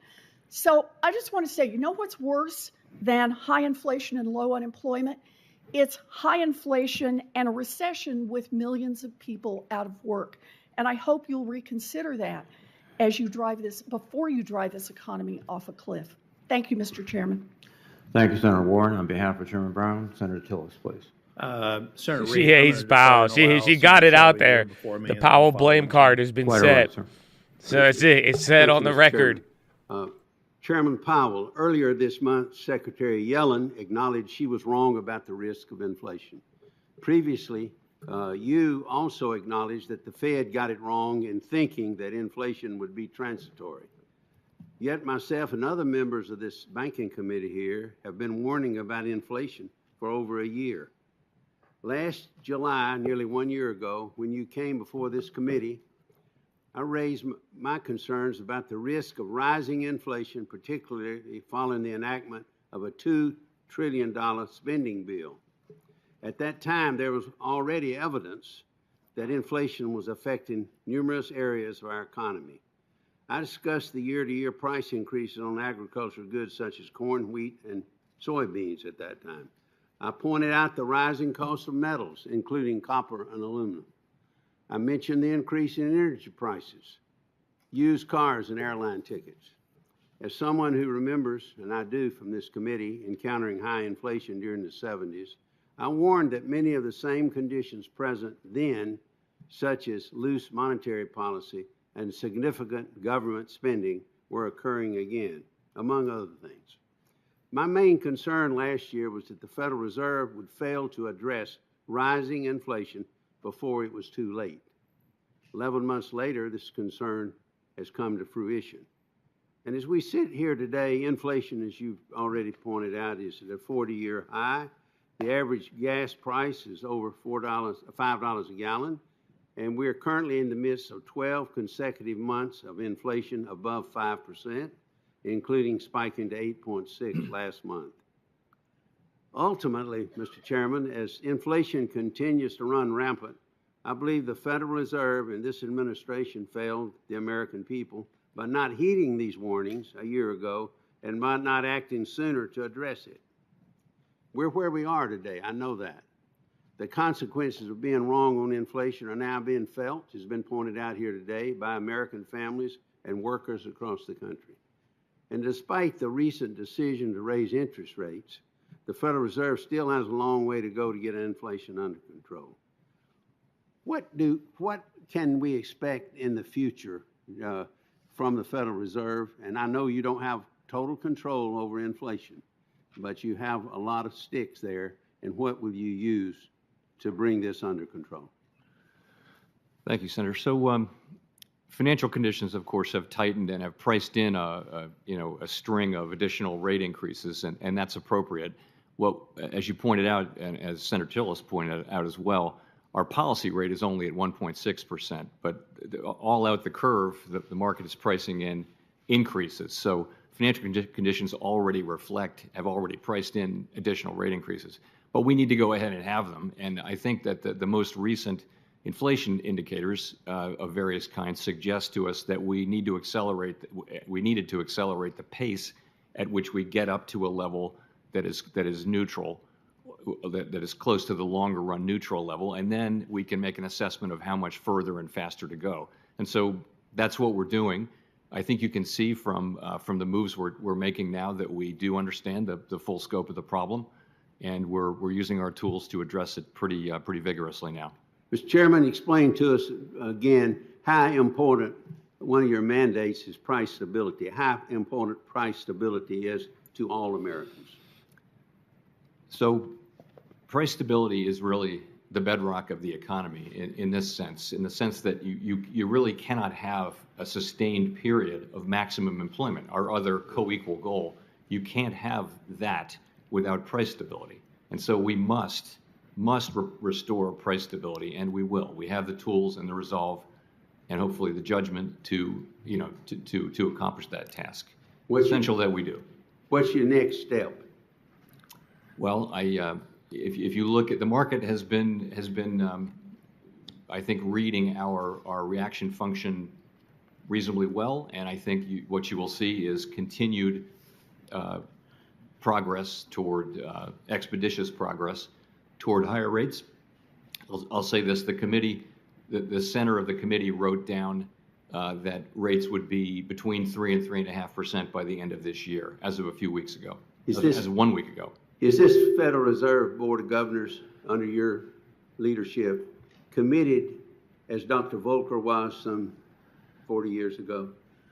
So I just want to say, you know what's worse than high inflation and low unemployment? It's high inflation and a recession with millions of people out of work. And I hope you'll reconsider that as you drive this, before you drive this economy off a cliff. Thank you, Mr. Chairman. Thank you, Senator Warren. On behalf of Chairman Brown, Senator Tillis, please. Senator She Reed, I'm hates gonna Powell. defer and allow She got it Senator out Shelby there. before me The and then Powell follow blame him. card has been Quite all right, set. sir. So that's it. It's set on the Mr. record. Chairman. Chairman Powell, earlier this month, Secretary Yellen acknowledged she was wrong about the risk of inflation. Previously, you also acknowledged that the Fed got it wrong in thinking that inflation would be transitory. Yet myself and other members of this banking committee here have been warning about inflation for over a year. Last July, nearly 1 year ago, when you came before this committee, I raised my concerns about the risk of rising inflation, particularly following the enactment of a $2 trillion spending bill. At that time, there was already evidence that inflation was affecting numerous areas of our economy. I discussed the year-to-year price increases on agricultural goods such as corn, wheat, and soybeans at that time. I pointed out the rising cost of metals, including copper and aluminum. I mentioned the increase in energy prices, used cars, and airline tickets. As someone who remembers, and I do from this committee, encountering high inflation during the 70s, I warned that many of the same conditions present then, such as loose monetary policy and significant government spending, were occurring again, among other things. My main concern last year was that the Federal Reserve would fail to address rising inflation before it was too late. 11 months later, this concern has come to fruition. And as we sit here today, inflation, as you've already pointed out, is at a 40-year high. The average gas price is over $5 a gallon, and we're currently in the midst of 12 consecutive months of inflation above 5%, including spiking to 8.6 last month. Ultimately, Mr. Chairman, as inflation continues to run rampant, I believe the Federal Reserve and this administration failed the American people by not heeding these warnings a year ago and by not acting sooner to address it. We're where we are today, I know that. The consequences of being wrong on inflation are now being felt, as has been pointed out here today, by American families and workers across the country. And despite the recent decision to raise interest rates, the Federal Reserve still has a long way to go to get inflation under control. What can we expect in the future from the Federal Reserve? And I know you don't have total control over inflation, but you have a lot of sticks there. And what will you use to bring this under control? Thank you, Senator. So financial conditions, of course, have tightened and have priced in a string of additional rate increases, and that's appropriate. Well, as you pointed out, and as Senator Tillis pointed out as well, our policy rate is only at 1.6%, but all out the curve, the market is pricing in increases. So financial conditions have already priced in additional rate increases. But we need to go ahead and have them. And I think that the most recent inflation indicators of various kinds suggest to us that we needed to accelerate the pace at which we get up to a level that is neutral, that is close to the longer run neutral level, and then we can make an assessment of how much further and faster to go. And so that's what we're doing. I think you can see from the moves we're making now that we do understand the full scope of the problem, and we're using our tools to address it pretty vigorously now. Mr. Chairman, explain to us again how important one of your mandates is price stability, how important price stability is to all Americans. So price stability is really the bedrock of the economy in the sense that you really cannot have a sustained period of maximum employment, our other co-equal goal. You can't have that without price stability. And so we must restore price stability, and we will. We have the tools and the resolve and hopefully the judgment to accomplish that task. It's essential that we do. What's your next step? Well, if you look at the market has been I think reading our reaction function reasonably well, and I think what you will see is continued progress toward expeditious progress toward higher rates. I'll say this: the center of the committee wrote down that rates would be between 3 and 3.5% by the end of this year, as of a few weeks ago, as of 1 week ago. Is this Federal Reserve Board of Governors, under your leadership, committed, as Dr. Volcker was some 40 years ago,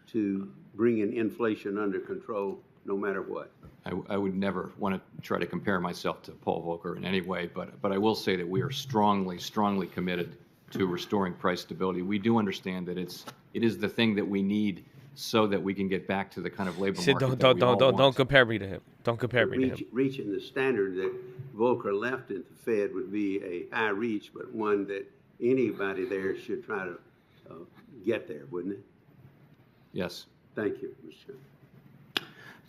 to bringing inflation under control no matter what? I would never want to try to compare myself to Paul Volcker in any way, but I will say that we are strongly committed to restoring price stability. We do understand that it is the thing that we need so that we can get back to the kind of labor market that we all want. Don't compare me to him. Don't compare me to him. Reaching the standard that Volcker left at the Fed would be a high reach, but one that anybody there should try to get there, wouldn't it? Yes. Thank you, Mr. Chairman.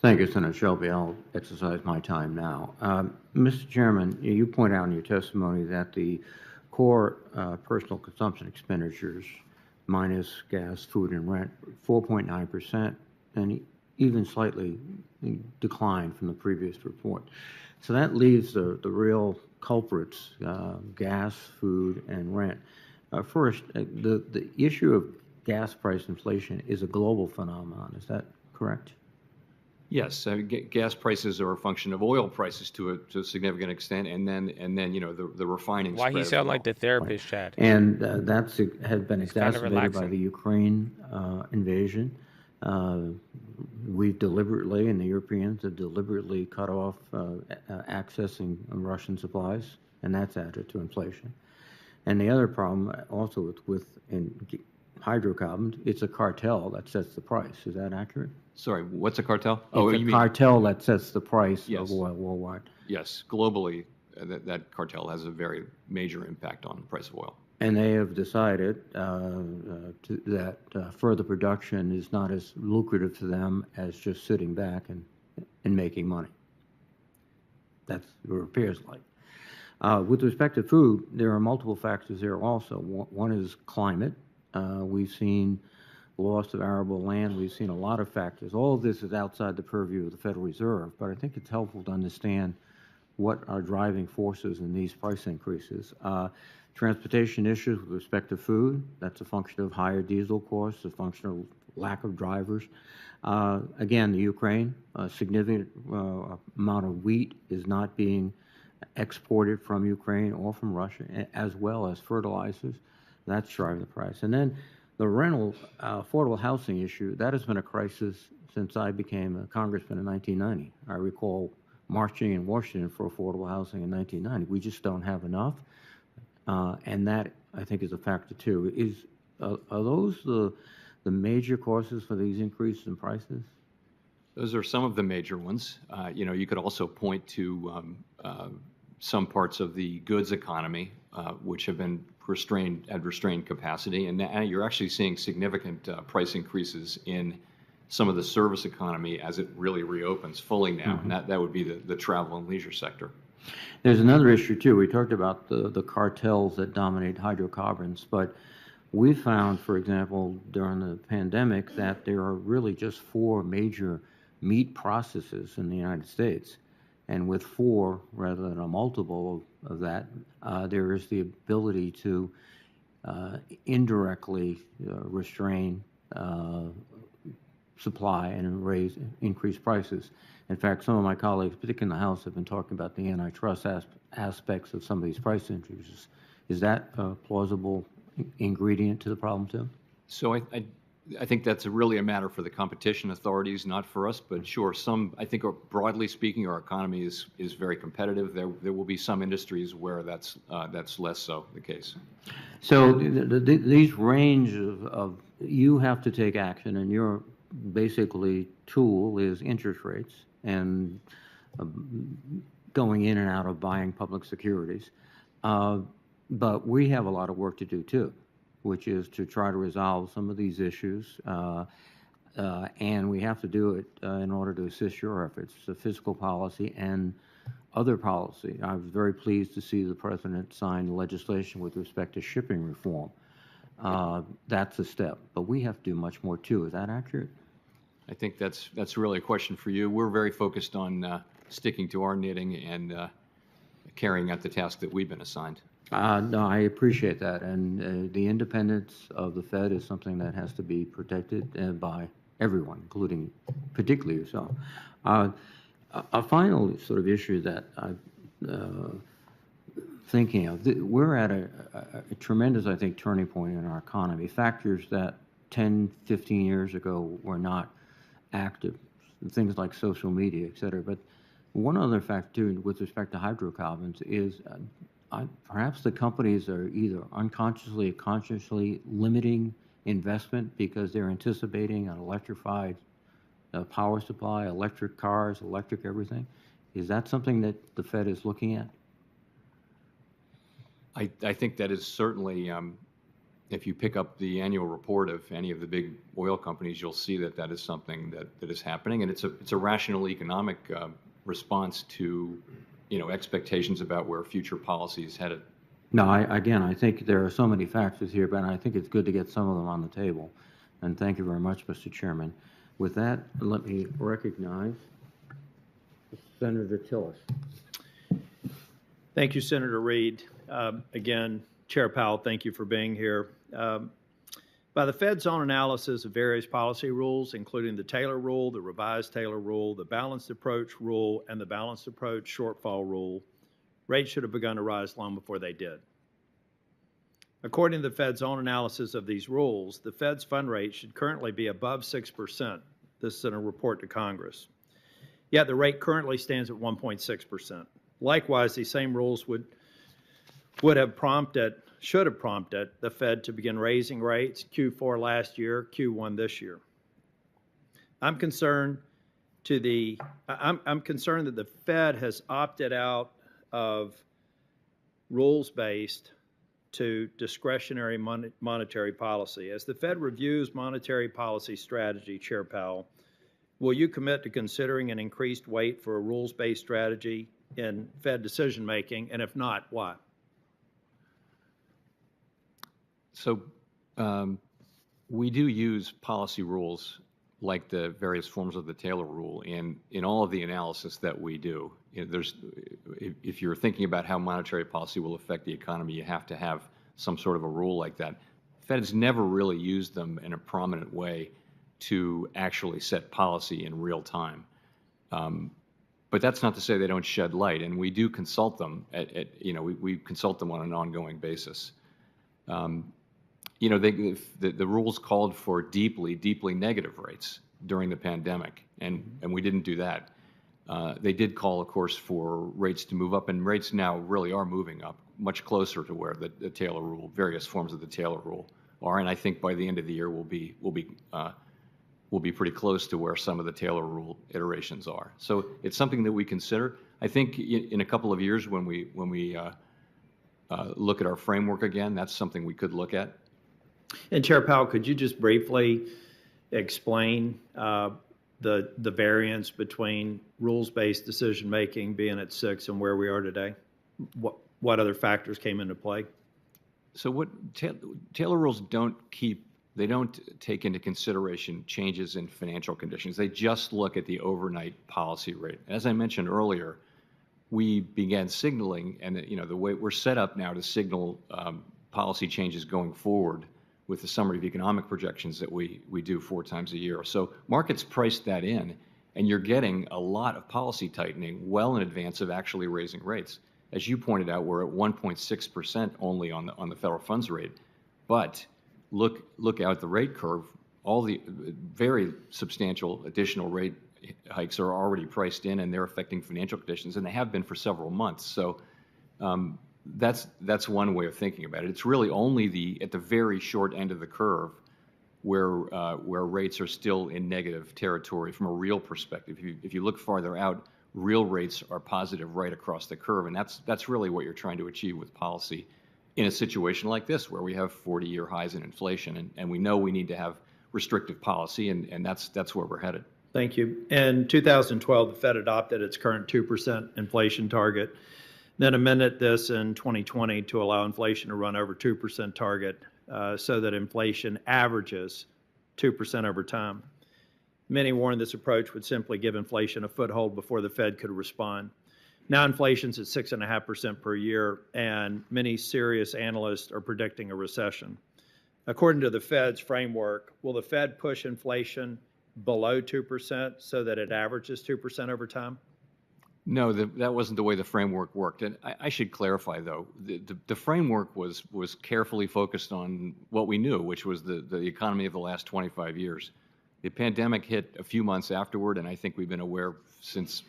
Thank you, Senator Shelby. I'll exercise my time now. Mr. Chairman, you point out in your testimony that the core personal consumption expenditures minus gas, food, and rent, 4.9%, and even slightly declined from the previous report. So that leaves the real culprits, gas, food, and rent. First, the issue of gas price inflation is a global phenomenon. Is that correct? Yes, gas prices are a function of oil prices to a significant extent, and then the refining. Why he sound like the therapist, Chad? And that's has been exacerbated by relaxing. the Ukraine invasion. We've deliberately, and the Europeans have deliberately cut off accessing Russian supplies, and that's added to inflation. And the other problem also with hydrocarbons, it's a cartel that sets the price. Is that accurate? Sorry, what's a cartel? It's a cartel that sets the price Yes. of oil worldwide. Yes, globally, that cartel has a very major impact on the price of oil. And they have decided that further production is not as lucrative to them as just sitting back and making money. That's what it appears like. With respect to food, there are multiple factors there also. One is climate. We've seen loss of arable land. We've seen a lot of factors. All of this is outside the purview of the Federal Reserve, but I think it's helpful to understand what are driving forces in these price increases. Transportation issues with respect to food, that's a function of higher diesel costs, a function of lack of drivers. Again, the Ukraine, a significant amount of wheat is not being exported from Ukraine or from Russia, as well as fertilizers. That's driving the price. And then the rental, affordable housing issue, that has been a crisis since I became a congressman in 1990. I recall marching in Washington for affordable housing in 1990. We just don't have enough. And that, I think, is a factor too. Are those the major causes for these increases in prices? Those are some of the major ones. You could also point to some parts of the goods economy, which have been restrained capacity, and now you're actually seeing significant price increases in some of the service economy as it really reopens fully now, and that would be the travel and leisure sector. There's another issue too. We talked about the cartels that dominate hydrocarbons, but we found, for example, during the pandemic, that there are really just 4 major meat processors in the United States. And with 4, rather than a multiple of that, there is the ability to indirectly restrain supply and increase prices. In fact, some of my colleagues, particularly in the House, have been talking about the antitrust aspects of some of these price increases. Is that a plausible ingredient to the problem too? So I think that's really a matter for the competition authorities, not for us. But sure, I think broadly speaking, our economy is very competitive. There will be some industries where that's less so the case. So these range of you have to take action, and your basically tool is interest rates and going in and out of buying public securities. But we have a lot of work to do too, which is to try to resolve some of these issues, and we have to do it in order to assist your efforts, the fiscal policy and other policy. I was very pleased to see the President sign legislation with respect to shipping reform. That's a step, but we have to do much more too. Is that accurate? I think that's really a question for you. We're very focused on sticking to our knitting and carrying out the task that we've been assigned. No, I appreciate that, and the independence of the Fed is something that has to be protected by everyone, including particularly yourself. A final sort of issue that I'm thinking of, we're at a tremendous, I think, turning point in our economy. Factors that 10, 15 years ago were not active, things like social media, et cetera. But one other factor too, with respect to hydrocarbons is perhaps the companies are either unconsciously or consciously limiting investment because they're anticipating an electrified power supply, electric cars, electric everything. Is that something that the Fed is looking at? I think that is certainly, if you pick up the annual report of any of the big oil companies, you'll see that is something that is happening, and it's a rational economic response to expectations about where future policy is headed. No, I think there are so many factors here, but I think it's good to get some of them on the table. And thank you very much, Mr. Chairman. With that, let me recognize Senator Tillis. Thank you, Senator Reid. Again, Chair Powell, thank you for being here. By the Fed's own analysis of various policy rules, including the Taylor Rule, the revised Taylor Rule, the Balanced Approach Rule, and the Balanced Approach Shortfall Rule, rates should have begun to rise long before they did. According to the Fed's own analysis of these rules, the Fed's fund rate should currently be above 6%. This is in a report to Congress. Yet the rate currently stands at 1.6%. Likewise, these same rules should have prompted the Fed to begin raising rates Q4 last year, Q1 this year. I'm concerned that the Fed has opted out of rules-based to discretionary monetary policy. As the Fed reviews monetary policy strategy, Chair Powell, will you commit to considering an increased weight for a rules-based strategy in Fed decision-making, and if not, why? So we do use policy rules like the various forms of the Taylor Rule in all of the analysis that we do. If you're thinking about how monetary policy will affect the economy, you have to have some sort of a rule like that. The Fed has never really used them in a prominent way to actually set policy in real time. But that's not to say they don't shed light, and we do consult them we consult them on an ongoing basis. The rules called for deeply negative rates during the pandemic, and we didn't do that. They did call, of course, for rates to move up, and rates now really are moving up much closer to where the Taylor rule, various forms of the Taylor rule are, and I think by the end of the year we'll be pretty close to where some of the Taylor rule iterations are. So it's something that we consider. I think in a couple of years when we look at our framework again, that's something we could look at. And Chair Powell, could you just briefly explain the variance between rules-based decision-making being at 6 and where we are today? What other factors came into play? So what Taylor rules don't take into consideration changes in financial conditions. They just look at the overnight policy rate. As I mentioned earlier, we began signaling, and the way we're set up now to signal policy changes going forward with the summary of economic projections that we do 4 times a year. So markets priced that in, and you're getting a lot of policy tightening well in advance of actually raising rates. As you pointed out, we're at 1.6% only on the federal funds rate, but look out the rate curve. All the very substantial additional rate hikes are already priced in, and they're affecting financial conditions, and they have been for several months. So that's one way of thinking about it. It's really only at the very short end of the curve where rates are still in negative territory from a real perspective. If you look farther out, real rates are positive right across the curve, and that's really what you're trying to achieve with policy in a situation like this where we have 40-year highs in inflation, and we know we need to have restrictive policy, and that's where we're headed. Thank you. In 2012, the Fed adopted its current 2% inflation target, then amended this in 2020 to allow inflation to run over 2% target so that inflation averages 2% over time. Many warned this approach would simply give inflation a foothold before the Fed could respond. Now inflation's at 6.5% per year, and many serious analysts are predicting a recession. According to the Fed's framework, will the Fed push inflation below 2% so that it averages 2% over time? No, that wasn't the way the framework worked. And I should clarify, though, the framework was carefully focused on what we knew, which was the economy of the last 25 years. The pandemic hit a few months afterward, and I think we've been aware since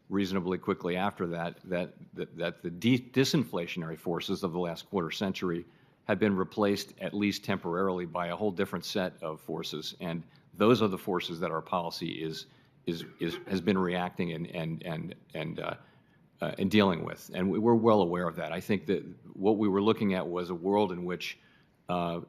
reasonably quickly after that the disinflationary forces of the last quarter century had been replaced, at least temporarily, by a whole different set of forces. And those are the forces that our policy has been reacting and dealing with, and we're well aware of that. I think that what we were looking at was a world in which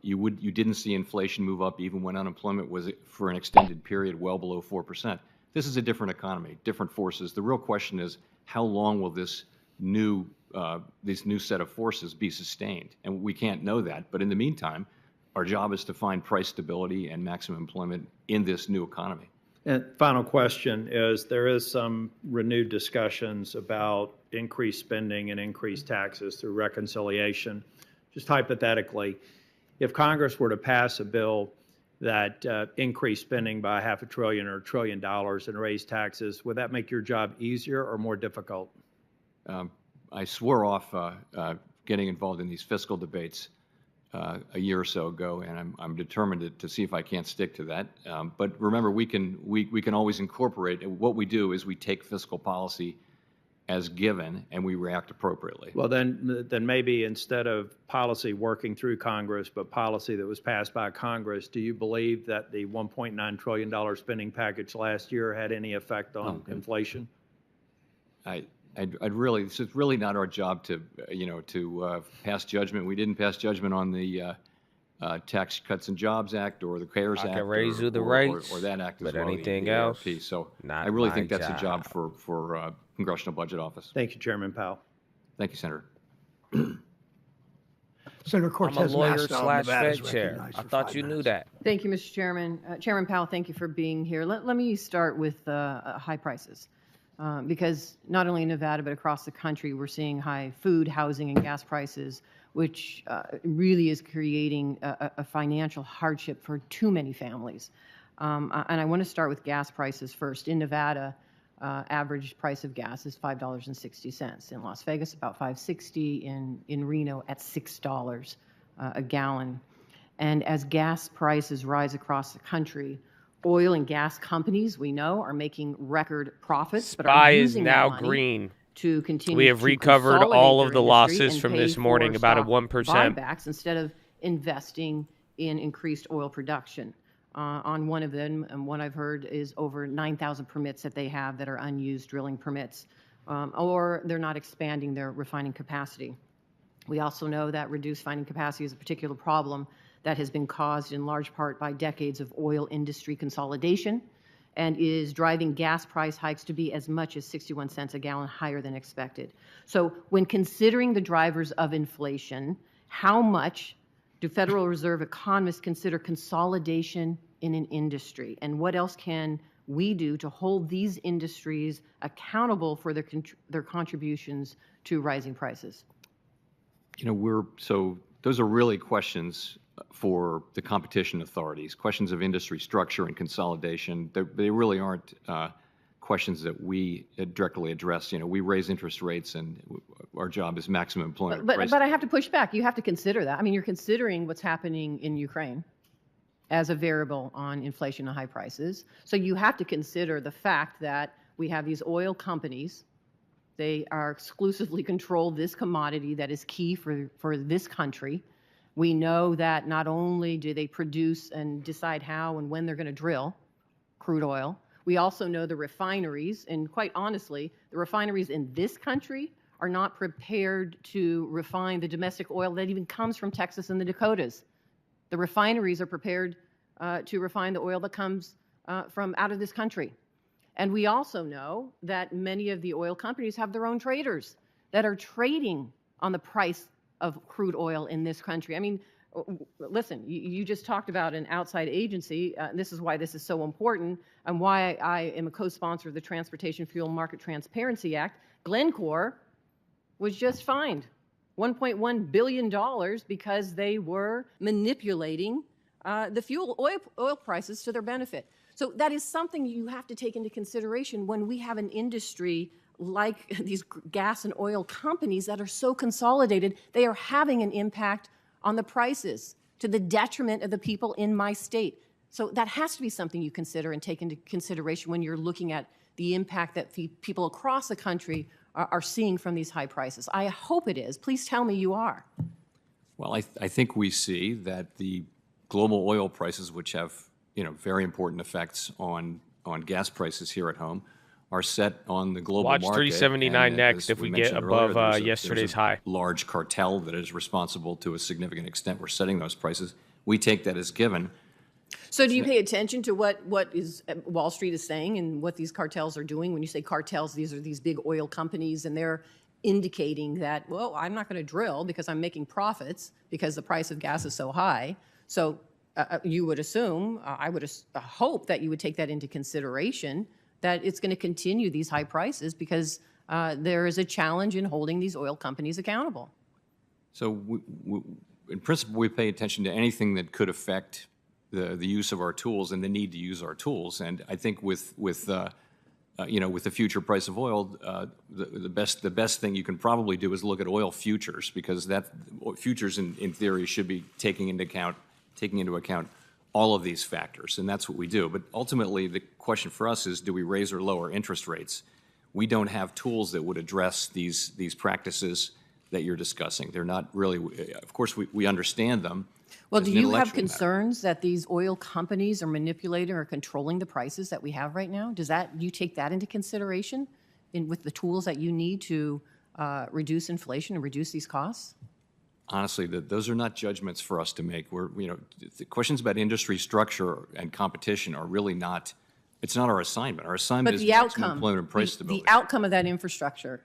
you didn't see inflation move up even when unemployment was for an extended period well below 4%. This is a different economy, different forces. The real question is how long will this new set of forces be sustained, and we can't know that. But in the meantime, our job is to find price stability and maximum employment in this new economy. And final question is, there is some renewed discussions about increased spending and increased taxes through reconciliation. Just hypothetically, if Congress were to pass a bill that increased spending by $500 billion or $1 trillion and raise taxes, would that make your job easier or more difficult? I swore off getting involved in these fiscal debates a year or so ago, and I'm determined to see if I can't stick to that. But remember, we can always incorporate. What we do is we take fiscal policy as given, and we react appropriately. Well, then maybe instead of policy working through Congress, but policy that was passed by Congress, do you believe that the $1.9 trillion spending package last year had any effect on inflation? This is really not our job to pass judgment. We didn't pass judgment on the Tax Cuts and Jobs Act or the CARES Act, can raise you the rates, or that act as but well. anything else, So not I really my think that's job. a job for Congressional Budget Office. Thank you, Chairman Powell. Thank you, Senator. Senator I'm a Cortez lawyer Masto of slash Nevada is Fed chair. recognized I for thought 5 you knew minutes. that. Thank you, Mr. Chairman. Chairman Powell, thank you for being here. Let me start with high prices. Because not only in Nevada, but across the country, we're seeing high food, housing, and gas prices, which really is creating a financial hardship for too many families. And I want to start with gas prices first. In Nevada, average price of gas is $5.60. In Las Vegas, about $5.60. In Reno, at $6 a gallon. And as gas prices rise across the country, oil and gas companies, we know, are making record profits, but are SPY is using now that money green. to continue We have to recovered consolidate all their of the industry losses and from pay this morning, for about a stock 1%. buybacks instead of investing in increased oil production. On one of them, and one I've heard, is over 9,000 permits that they have that are unused drilling permits, or they're not expanding their refining capacity. We also know that reduced refining capacity is a particular problem that has been caused in large part by decades of oil industry consolidation and is driving gas price hikes to be as much as 61 cents a gallon higher than expected. So when considering the drivers of inflation, how much do Federal Reserve economists consider consolidation in an industry? And what else can we do to hold these industries accountable for their contributions to rising prices? You know, so those are really questions for the competition authorities, questions of industry structure and consolidation. They really aren't questions that we directly address. You know, we raise interest rates, and our job is maximum employment. But I have to push back. You have to consider that. I mean, you're considering what's happening in Ukraine as a variable on inflation and high prices. So you have to consider the fact that we have these oil companies. They are exclusively control this commodity that is key for this country. We know that not only do they produce and decide how and when they're going to drill crude oil, we also know the refineries, and quite honestly, the refineries in this country are not prepared to refine the domestic oil that even comes from Texas and the Dakotas. The refineries are prepared to refine the oil that comes from out of this country. And we also know that many of the oil companies have their own traders that are trading on the price of crude oil in this country. I mean, listen, you just talked about an outside agency. This is why this is so important and why I am a co-sponsor of the Transportation Fuel Market Transparency Act. Glencore was just fined $1.1 billion because they were manipulating the fuel oil prices to their benefit. So that is something you have to take into consideration when we have an industry like these gas and oil companies that are so consolidated. They are having an impact on the prices to the detriment of the people in my state. So that has to be something you consider and take into consideration when you're looking at the impact that people across the country are seeing from these high prices. I hope it is. Please tell me you are. Well, I think we see that the global oil prices, which have, you know, very important effects on gas prices here at home, are set on the global Watch market. 379 And next if we get above yesterday's high. Large cartel that is responsible to a significant extent for setting those prices. We take that as given. So do you pay attention to what Wall Street is saying and what these cartels are doing? When you say cartels, these are these big oil companies, and they're indicating that, well, I'm not going to drill because I'm making profits because the price of gas is so high. So you would assume, I would hope that you would take that into consideration, that it's going to continue these high prices because there is a challenge in holding these oil companies accountable. So in principle, we pay attention to anything that could affect the use of our tools and the need to use our tools. And I think with the future price of oil, the best thing you can probably do is look at oil futures, because that futures in theory should be taking into account all of these factors, and that's what we do. But ultimately, the question for us is, do we raise or lower interest rates? We don't have tools that would address these practices that you're discussing. They're not really, of course, we understand them. Well, do you have concerns that these oil companies are manipulating or controlling the prices that we have right now? Do you take that into consideration with the tools that you need to reduce inflation and reduce these costs? Honestly, those are not judgments for us to make. The questions about industry structure and competition are really not, it's not our assignment. Our assignment is maximum employment and price stability. The outcome of that infrastructure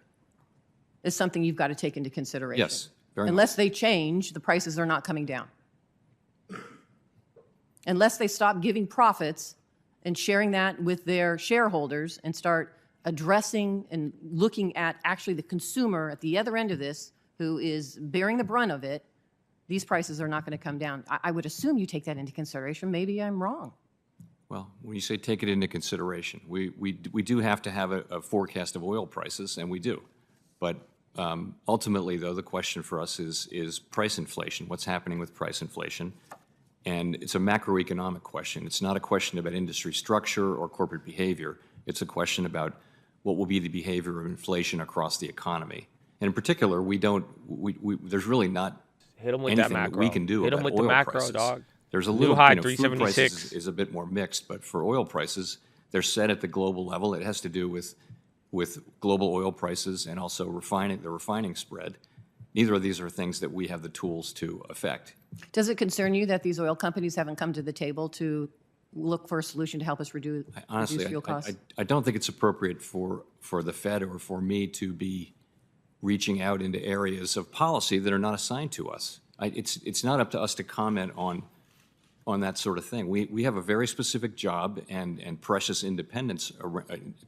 is something you've got to take into consideration. Yes, very much. Unless they change, the prices are not coming down. Unless they stop giving profits and sharing that with their shareholders and start addressing and looking at actually the consumer at the other end of this, who is bearing the brunt of it, these prices are not going to come down. I would assume you take that into consideration. Maybe I'm wrong. Well, when you say take it into consideration, we do have to have a forecast of oil prices, and we do. But ultimately, though, the question for us is price inflation. What's happening with price inflation? And it's a macroeconomic question. It's not a question about industry structure or corporate behavior. It's a question about what will be the behavior of inflation across the economy. And in particular, there's really not Hit them with anything that that we macro. can do Hit 'em about with the oil macro, prices. dog. There's a New little, high, food 376. prices is a bit more mixed, but for oil prices, they're set at the global level. It has to do with global oil prices and also the refining spread. Neither of these are things that we have the tools to affect. Does it concern you that these oil companies haven't come to the table to look for a solution to help us reduce fuel costs? I don't think it's appropriate for the Fed or for me to be reaching out into areas of policy that are not assigned to us. It's not up to us to comment on that sort of thing. We have a very specific job and precious independence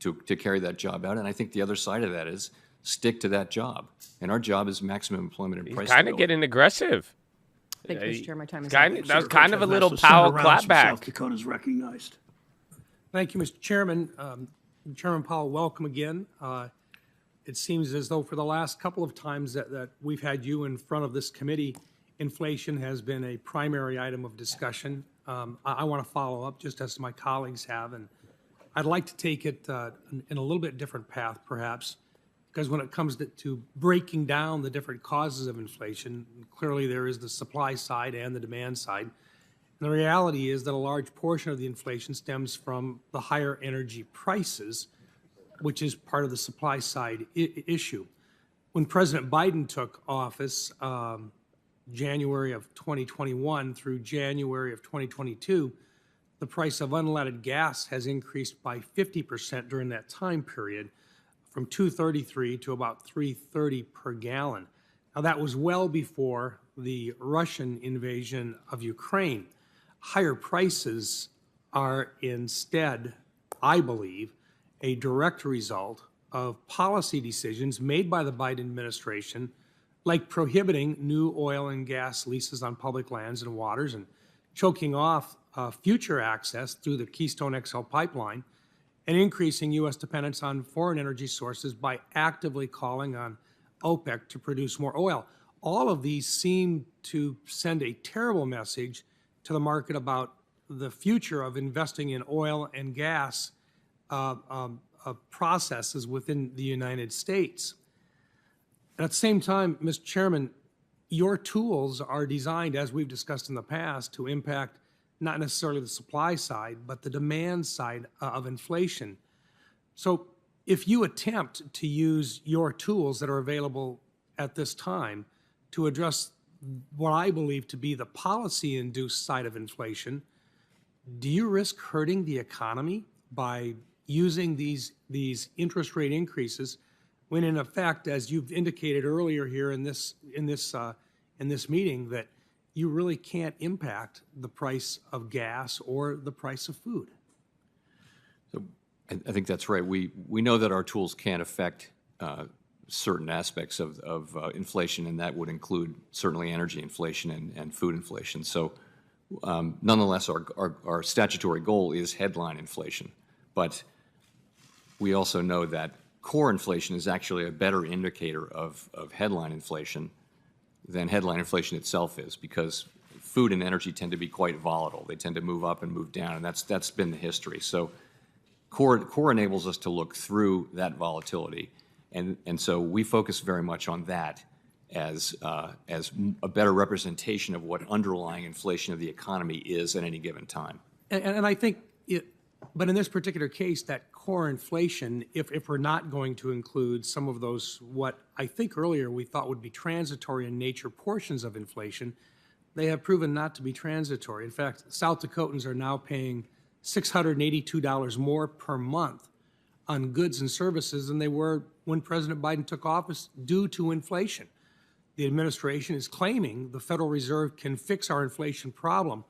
to carry that job out, and I think the other side of that is stick to that job. And our job is maximum employment and price Kind of stability. getting aggressive. Thank you, Mr. Chair. My time is That up. was kind of a little Senator Powell Rouse from South clapback. Dakota is recognized. Thank you, Mr. Chairman. Chairman Powell, welcome again. It seems as though for the last couple of times that we've had you in front of this committee, inflation has been a primary item of discussion. I want to follow up, just as my colleagues have, and I'd like to take it in a little bit different path, perhaps, because when it comes to breaking down the different causes of inflation, clearly there is the supply side and the demand side. And the reality is that a large portion of the inflation stems from the higher energy prices, which is part of the supply side issue. When President Biden took office, January of 2021 through January of 2022, the price of unleaded gas has increased by 50% during that time period, from $2.33 to about $3.30 per gallon. Now, that was well before the Russian invasion of Ukraine. Higher prices are instead, I believe, a direct result of policy decisions made by the Biden administration, like prohibiting new oil and gas leases on public lands and waters and choking off future access through the Keystone XL pipeline, and increasing U.S. dependence on foreign energy sources by actively calling on OPEC to produce more oil. All of these seem to send a terrible message to the market about the future of investing in oil and gas processes within the United States. And at the same time, Mr. Chairman, your tools are designed, as we've discussed in the past, to impact not necessarily the supply side, but the demand side of inflation. So if you attempt to use your tools that are available at this time to address what I believe to be the policy-induced side of inflation, do you risk hurting the economy by using these interest rate increases when, in effect, as you've indicated earlier here in this meeting, that you really can't impact the price of gas or the price of food? So I think that's right. We know that our tools can affect certain aspects of inflation, and that would include certainly energy inflation and food inflation. So nonetheless, our statutory goal is headline inflation. But we also know that core inflation is actually a better indicator of headline inflation than headline inflation itself is, because food and energy tend to be quite volatile. They tend to move up and move down, and that's been the history. So core enables us to look through that volatility, and so we focus very much on that as a better representation of what underlying inflation of the economy is at any given time. And I think but in this particular case, that core inflation, if we're not going to include some of those, what I think earlier we thought would be transitory in nature portions of inflation, they have proven not to be transitory. In fact, South Dakotans are now paying $682 more per month on goods and services than they were when President Biden took office due to inflation. The administration is claiming the Federal Reserve can fix our inflation problem.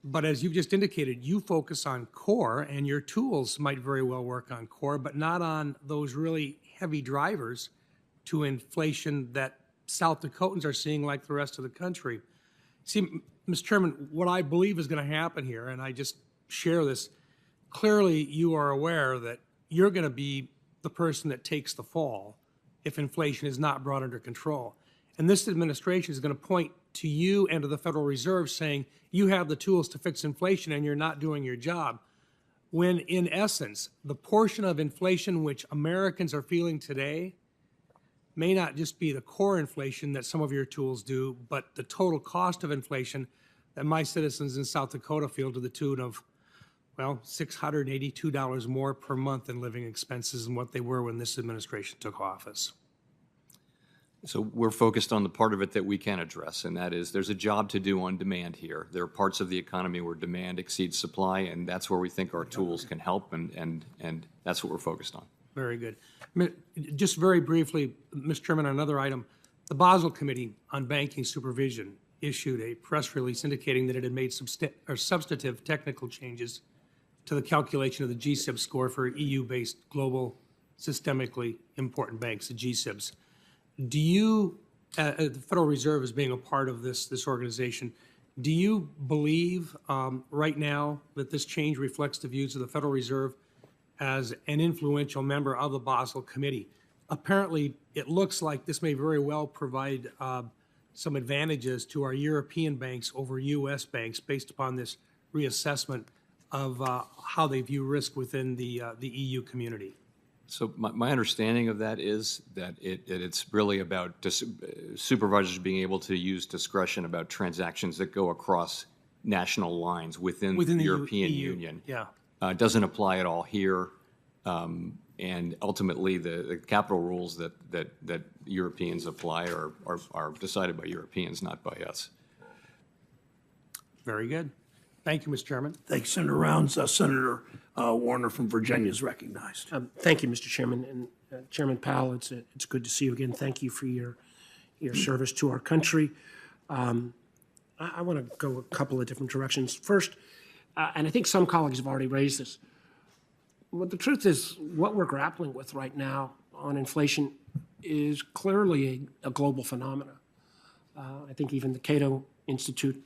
But as you've just indicated, you focus on core, and your tools might very well work on core, but not on those really heavy drivers to inflation that South Dakotans are seeing like the rest of the country. See, Mr. Chairman, what I believe is going to happen here, and I just share this. Clearly, you are aware that you're going to be the person that takes the fall if inflation is not brought under control. And this administration is going to point to you and to the Federal Reserve saying, you have the tools to fix inflation and you're not doing your job. When in essence, the portion of inflation which Americans are feeling today may not just be the core inflation that some of your tools do, but the total cost of inflation that my citizens in South Dakota feel to the tune of, well, $682 more per month in living expenses than what they were when this administration took office. So we're focused on the part of it that we can address, and that is there's a job to do on demand here. There are parts of the economy where demand exceeds supply, and that's where we think our tools can help, and that's what we're focused on. Very good. Just very briefly, Mr. Chairman, on another item, the Basel Committee on Banking Supervision issued a press release indicating that it had made substantive technical changes to the calculation of the GSIB score for EU-based global systemically important banks, the GSIBs. Do you, the Federal Reserve as being a part of this organization, do you believe right now that this change reflects the views of the Federal Reserve as an influential member of the Basel Committee? Apparently, it looks like this may very well provide some advantages to our European banks over U.S. banks based upon this reassessment of how they view risk within the EU community. So my understanding of that is that it's really about supervisors being able to use discretion about transactions that go across national lines within the European Union. Yeah. It doesn't apply at all here. And ultimately, the capital rules that Europeans apply are decided by Europeans, not by us. Very good. Thank you, Mr. Chairman. Thank you, Senator Rounds. Senator Warner from Virginia is recognized. Thank you, Mr. Chairman. And Chairman Powell, it's good to see you again. Thank you for your service to our country. I want to go a couple of different directions. First, and I think some colleagues have already raised this, but the truth is what we're grappling with right now on inflation is clearly a global phenomenon. I think even the Cato Institute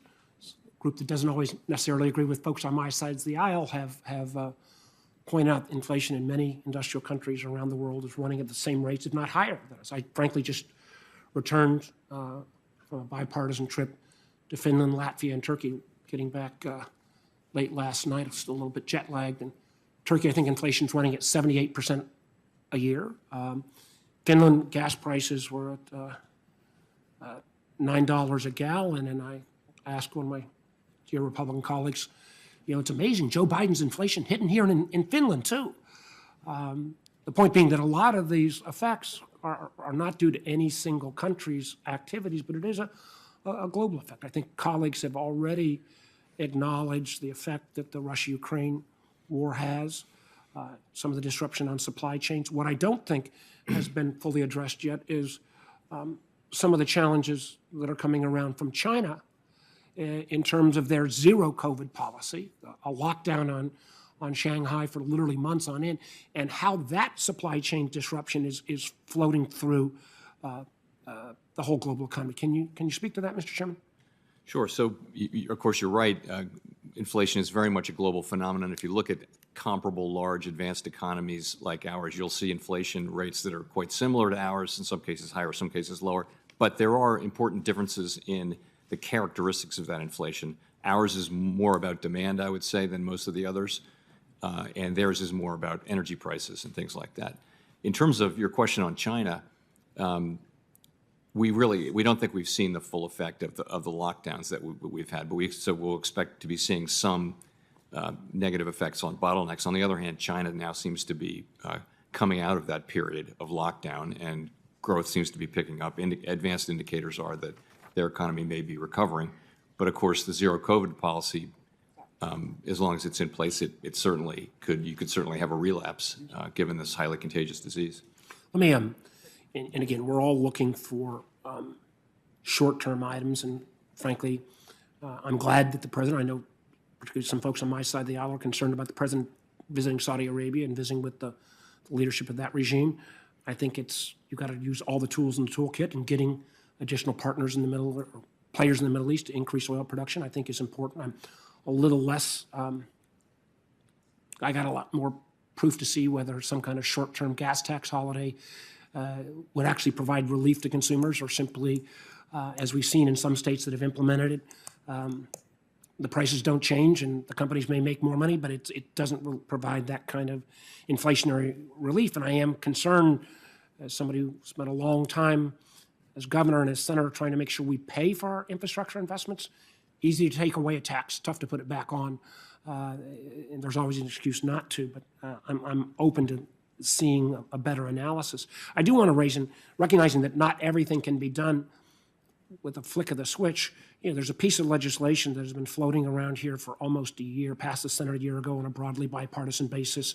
group that doesn't always necessarily agree with folks on my sides of the aisle have pointed out inflation in many industrial countries around the world is running at the same rates, if not higher than us. I frankly just returned from a bipartisan trip to Finland, Latvia, and Turkey, getting back late last night. I'm still a little bit jet lagged. And Turkey, I think inflation's running at 78% a year. Finland gas prices were at $9 a gallon, and I asked one of my dear Republican colleagues, it's amazing. Joe Biden's inflation hitting here in Finland, too. The point being that a lot of these effects are not due to any single country's activities, but it is a global effect. I think colleagues have already acknowledged the effect that the Russia-Ukraine war has, some of the disruption on supply chains. What I don't think has been fully addressed yet is some of the challenges that are coming around from China in terms of their zero COVID policy, a lockdown on Shanghai for literally months on end, and how that supply chain disruption is floating through the whole global economy. Can you speak to that, Mr. Chairman? Sure. So, of course, you're right. Inflation is very much a global phenomenon. If you look at comparable large advanced economies like ours, you'll see inflation rates that are quite similar to ours, in some cases higher, some cases lower. But there are important differences in the characteristics of that inflation. Ours is more about demand, I would say, than most of the others, and theirs is more about energy prices and things like that. In terms of your question on China, we don't think we've seen the full effect of the lockdowns that we've had, but so we'll expect to be seeing some negative effects on bottlenecks. On the other hand, China now seems to be coming out of that period of lockdown, and growth seems to be picking up. Advanced indicators are that their economy may be recovering, but of course the zero COVID policy, as long as it's in place, it certainly could. You could certainly have a relapse given this highly contagious disease. Let me and again, we're all looking for short-term items, and frankly, I'm glad that the president, I know particularly some folks on my side of the aisle are concerned about the president visiting Saudi Arabia and visiting with the leadership of that regime. I think you've got to use all the tools in the toolkit, and getting additional partners in the middle, or players in the Middle East to increase oil production, I think is important. I'm a little less I got a lot more proof to see whether some kind of short-term gas tax holiday would actually provide relief to consumers, or simply, as we've seen in some states that have implemented it, the prices don't change and the companies may make more money, but it doesn't provide that kind of inflationary relief. And I am concerned, as somebody who spent a long time as governor and as senator trying to make sure we pay for our infrastructure investments. Easy to take away a tax, tough to put it back on. And there's always an excuse not to, but I'm open to seeing a better analysis. I do want to raise, and recognizing that not everything can be done with a flick of the switch. You know, there's a piece of legislation that has been floating around here for almost a year, passed the Senate a year ago on a broadly bipartisan basis,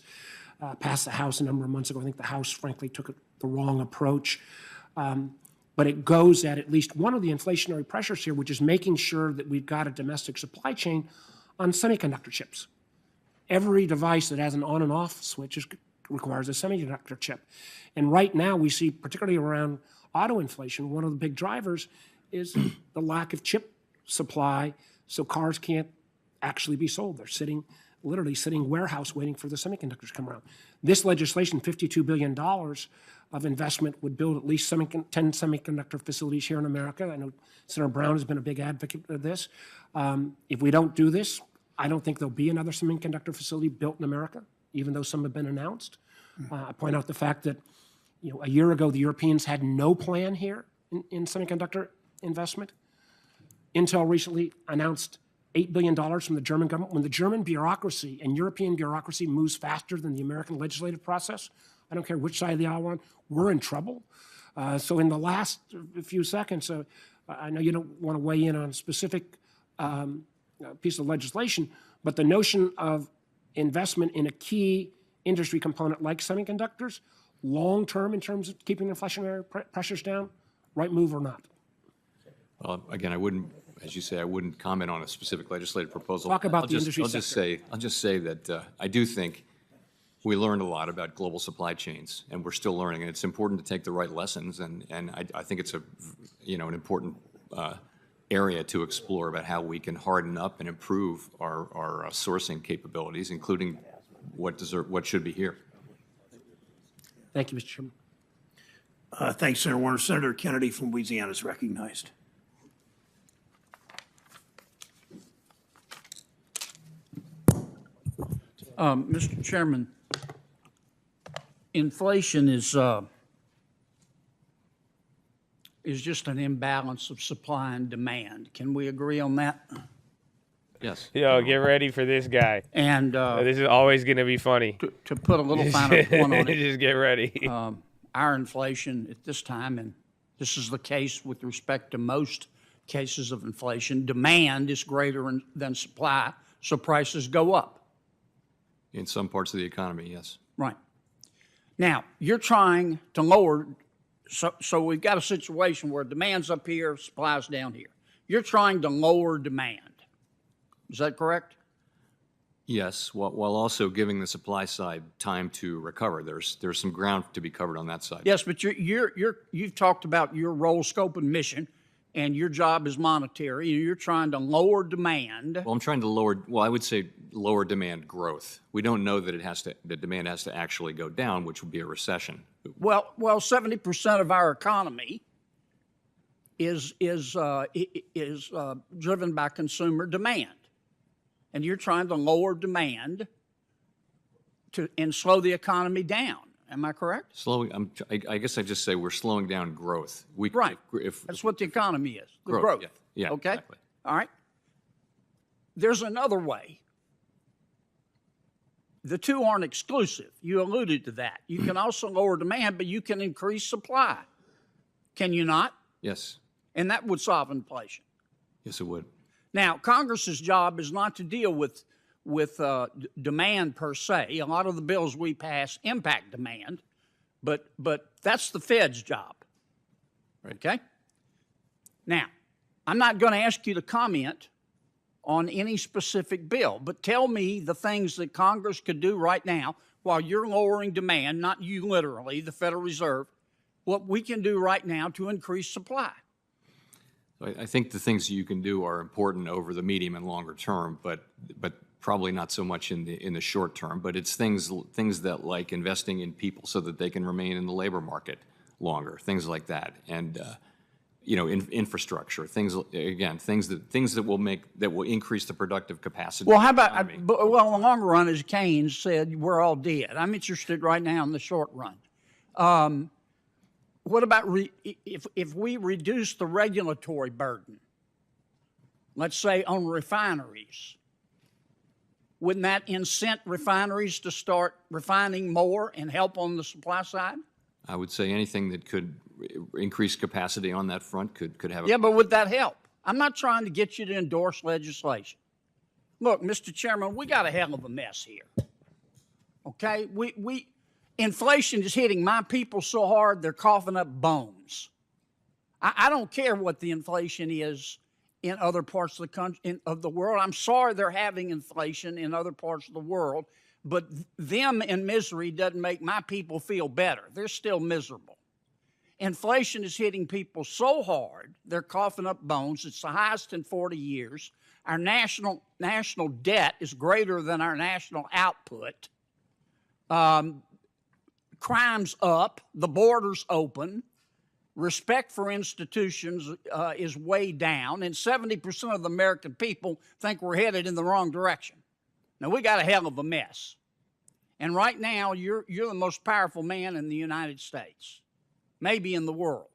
passed the House a number of months ago. I think the House, frankly, took the wrong approach. But it goes at least one of the inflationary pressures here, which is making sure that we've got a domestic supply chain on semiconductor chips. Every device that has an on and off switch requires a semiconductor chip. And right now we see, particularly around auto inflation, one of the big drivers is the lack of chip supply, so cars can't actually be sold. They're literally sitting warehouse waiting for the semiconductors to come around. This legislation, $52 billion of investment, would build at least 10 semiconductor facilities here in America. I know Senator Brown has been a big advocate of this. If we don't do this, I don't think there'll be another semiconductor facility built in America, even though some have been announced. I point out the fact that, you know, a year ago the Europeans had no plan here in semiconductor investment. Intel recently announced $8 billion from the German government. When the German bureaucracy and European bureaucracy moves faster than the American legislative process, I don't care which side of the aisle we're on, we're in trouble. So in the last few seconds, I know you don't want to weigh in on a specific piece of legislation, but the notion of investment in a key industry component like semiconductors, long-term in terms of keeping inflationary pressures down, right move or not? Well, again, I wouldn't, as you say, I wouldn't comment on a specific legislative proposal. Talk about the industry sector. I'll just say that I do think we learned a lot about global supply chains, and we're still learning. And it's important to take the right lessons, and I think it's an important area to explore about how we can harden up and improve our sourcing capabilities, including what should be here. Thank you, Mr. Chairman. Thanks, Senator Warner. Senator Kennedy from Louisiana is recognized. Mr. Chairman, inflation is just an imbalance of supply and demand. Can we agree on that? Yes. Yo, get ready for this guy. And this is always going to be funny. To put a little finer point on it, Just get ready. our inflation at this time, and this is the case with respect to most cases of inflation, demand is greater than supply, so prices go up. In some parts of the economy, yes. Right. Now, you're trying to lower, so we've got a situation where demand's up here, supply's down here. You're trying to lower demand. Is that correct? Yes, while also giving the supply side time to recover. There's some ground to be covered on that side. Yes, but you've talked about your role, scope, and mission, and your job is monetary. You're trying to lower demand. Well, I'm trying to I would say lower demand growth. We don't know that the demand has to actually go down, which would be a recession. Well, 70% of our economy is driven by consumer demand. And you're trying to lower demand and slow the economy down. Am I correct? I guess I just say we're slowing down growth. Right. That's what the economy is. The growth. Yeah, okay. Exactly. All right. There's another way. The two aren't exclusive. You alluded to that. You can also lower demand, but you can increase supply. Can you not? Yes. And that would solve inflation. Yes, it would. Now, Congress's job is not to deal with demand per se. A lot of the bills we pass impact demand, but that's the Fed's job. Right. Okay? Now, I'm not going to ask you to comment on any specific bill, but tell me the things that Congress could do right now while you're lowering demand, not you literally, the Federal Reserve, what we can do right now to increase supply. I think the things you can do are important over the medium and longer term, but probably not so much in the short term, but it's things that like investing in people so that they can remain in the labor market longer, things like that, and infrastructure, things that will increase the productive capacity. Well, how of the about, economy. well, in the long run, as Keynes said, we're all dead. I'm interested right now in the short run. What about if we reduce the regulatory burden, let's say on refineries, wouldn't that incent refineries to start refining more and help on the supply side? I would say anything that could increase capacity on that front could have a... Yeah, but would that help? I'm not trying to get you to endorse legislation. Look, Mr. Chairman, we got a hell of a mess here. Okay? Inflation is hitting my people so hard they're coughing up bones. I don't care what the inflation is in other parts of the country, of the world. I'm sorry they're having inflation in other parts of the world, but them in misery doesn't make my people feel better. They're still miserable. Inflation is hitting people so hard, they're coughing up bones. It's the highest in 40 years. Our national debt is greater than our national output. Crime's up, the border's open, respect for institutions is way down, and 70% of the American people think we're headed in the wrong direction. Now, we got a hell of a mess. And right now, you're the most powerful man in the United States, maybe in the world.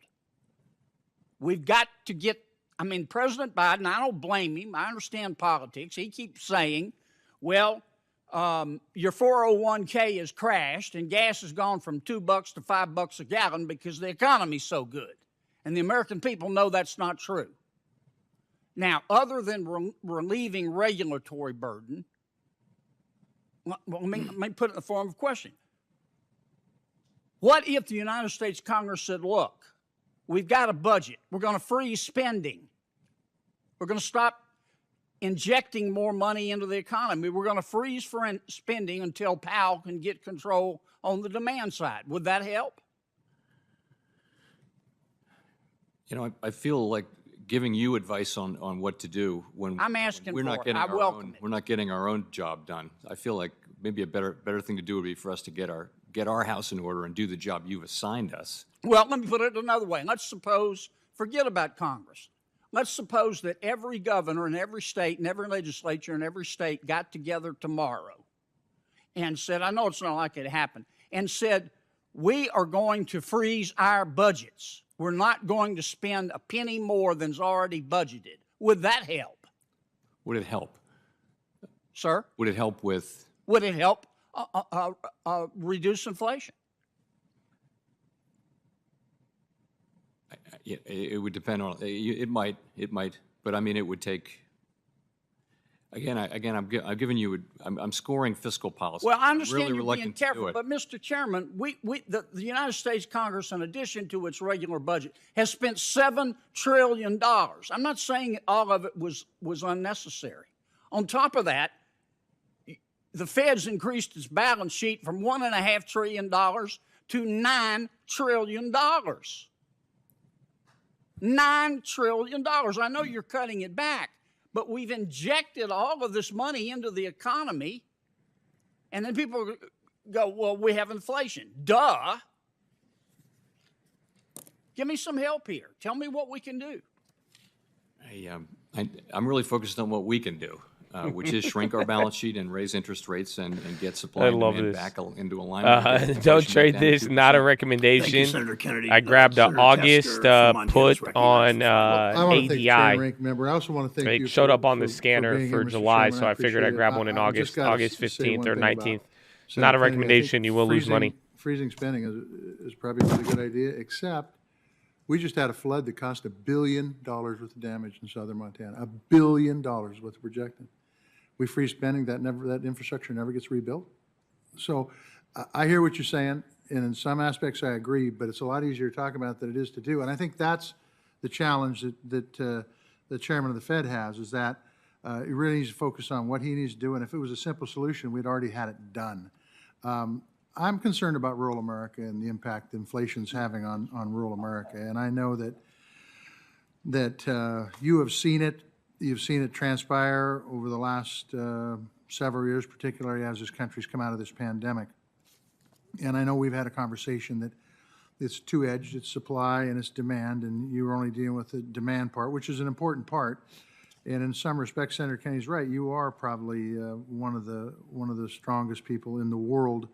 We've got to get, President Biden, I don't blame him. I understand politics. He keeps saying, well, your 401k has crashed and gas has gone from $2 to $5 a gallon because the economy's so good. And the American people know that's not true. Now, other than relieving regulatory burden, let me put it in the form of a question. What if the United States Congress said, look, we've got a budget. We're going to freeze spending. We're going to stop injecting more money into the economy. We're going to freeze spending until Powell can get control on the demand side. Would that help? I feel like giving you advice on what to do when I'm asking we're not for it. getting I welcome it. we're not getting our own job done. I feel like maybe a better thing to do would be for us to get our house in order and do the job you've assigned us. Well, let me put it another way. Let's suppose, forget about Congress. Let's suppose that every governor in every state and every legislature in every state got together tomorrow and said, I know it's not likely to happen, and said, we are going to freeze our budgets. We're not going to spend a penny more than's already budgeted. Would that help? Would it help? Sir? Would it help with? Would it help reduce inflation? It would depend on, it might, but it would take, I'm giving you, I'm scoring fiscal policy. Well, I understand really you're being careful, to do it. but Mr. Chairman, the United States Congress, in addition to its regular budget, has spent $7 trillion. I'm not saying all of it was unnecessary. On top of that, the Fed's increased its balance sheet from $1.5 trillion to $9 trillion. $9 trillion. I know you're cutting it back, but we've injected all of this money into the economy, and then people go, well, we have inflation. Duh. Give me some help here. Tell me what we can do. I'm really focused on what we can do, which is shrink our balance sheet and raise interest rates and get supply and demand back into alignment. Don't trade this. Not a recommendation. Thank you, Senator Kennedy. I grabbed an Senator August Tester from Montana's put on I want to thank the chair and ADI. ranking member. I also want to thank you. It showed up on the for scanner being for here, Mr. July, Chairman. so I figured appreciate I'd it. grab one in I just August, gotta August say 15th one or thing 19th. about Not a Senator Kennedy. I recommendation. think You will lose money. Freezing spending is probably a really good idea, except we just had a flood that cost $1 billion worth of damage in southern Montana. $1 billion what's projected. We freeze spending, that infrastructure never gets rebuilt. So I hear what you're saying, and in some aspects I agree, but it's a lot easier to talk about than it is to do. And I think that's the challenge that the chairman of the Fed has, is that he really needs to focus on what he needs to do. And if it was a simple solution, we'd already had it done. I'm concerned about rural America and the impact inflation's having on rural America. And I know that you have seen it You've seen it transpire over the last several years, particularly as this country's come out of this pandemic. And I know we've had a conversation that it's two-edged, it's supply and it's demand, and you're only dealing with the demand part, which is an important part. And in some respects, Senator Kennedy's right. You are probably one of the strongest people in the world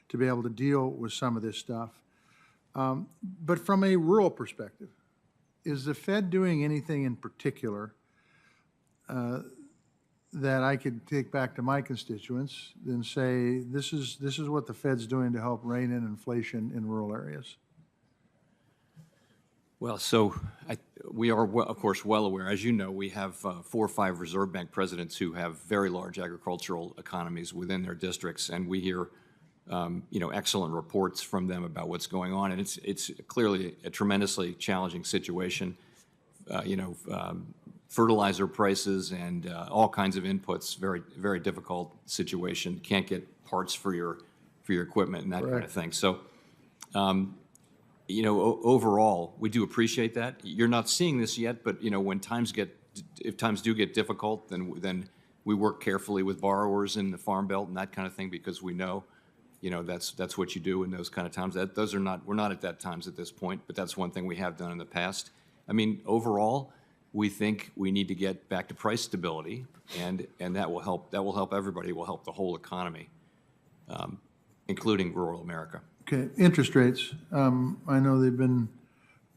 to be able to deal with some of this stuff. But from a rural perspective, is the Fed doing anything in particular that I could take back to my constituents and say, this is what the Fed's doing to help rein in inflation in rural areas? Well, so we are, of course, well aware. As you know, we have 4 or 5 Reserve Bank presidents who have very large agricultural economies within their districts, and we hear, excellent reports from them about what's going on. And it's clearly a tremendously challenging situation. Fertilizer prices and all kinds of inputs, very, very difficult situation. Can't get parts for your equipment and that kind of thing. So, overall, we do appreciate that. You're not seeing this yet, but when if times do get difficult, then we work carefully with borrowers in the Farm Belt and that kind of thing, because we know, that's what you do in those kind of times. We're not at that times at this point, but that's one thing we have done in the past. I mean, overall, we think we need to get back to price stability, and that will help. That will help everybody. It will help the whole economy, including rural America. Okay, interest rates. I know they've been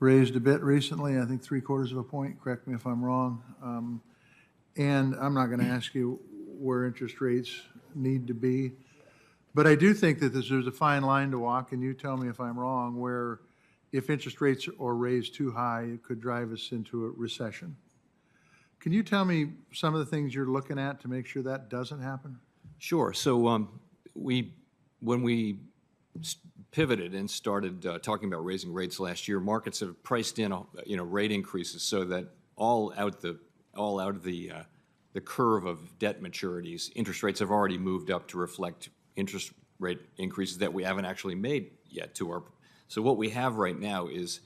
raised a bit recently, I think 3/4 of a point, correct me if I'm wrong. And I'm not going to ask you where interest rates need to be, but I do think that there's a fine line to walk, and you tell me if I'm wrong, where if interest rates are raised too high, it could drive us into a recession. Can you tell me some of the things you're looking at to make sure that doesn't happen? Sure. So when we pivoted and started talking about raising rates last year, markets have priced in rate increases so that all out of the curve of debt maturities, interest rates have already moved up to reflect interest rate increases that we haven't actually made yet to our. So what we have right now is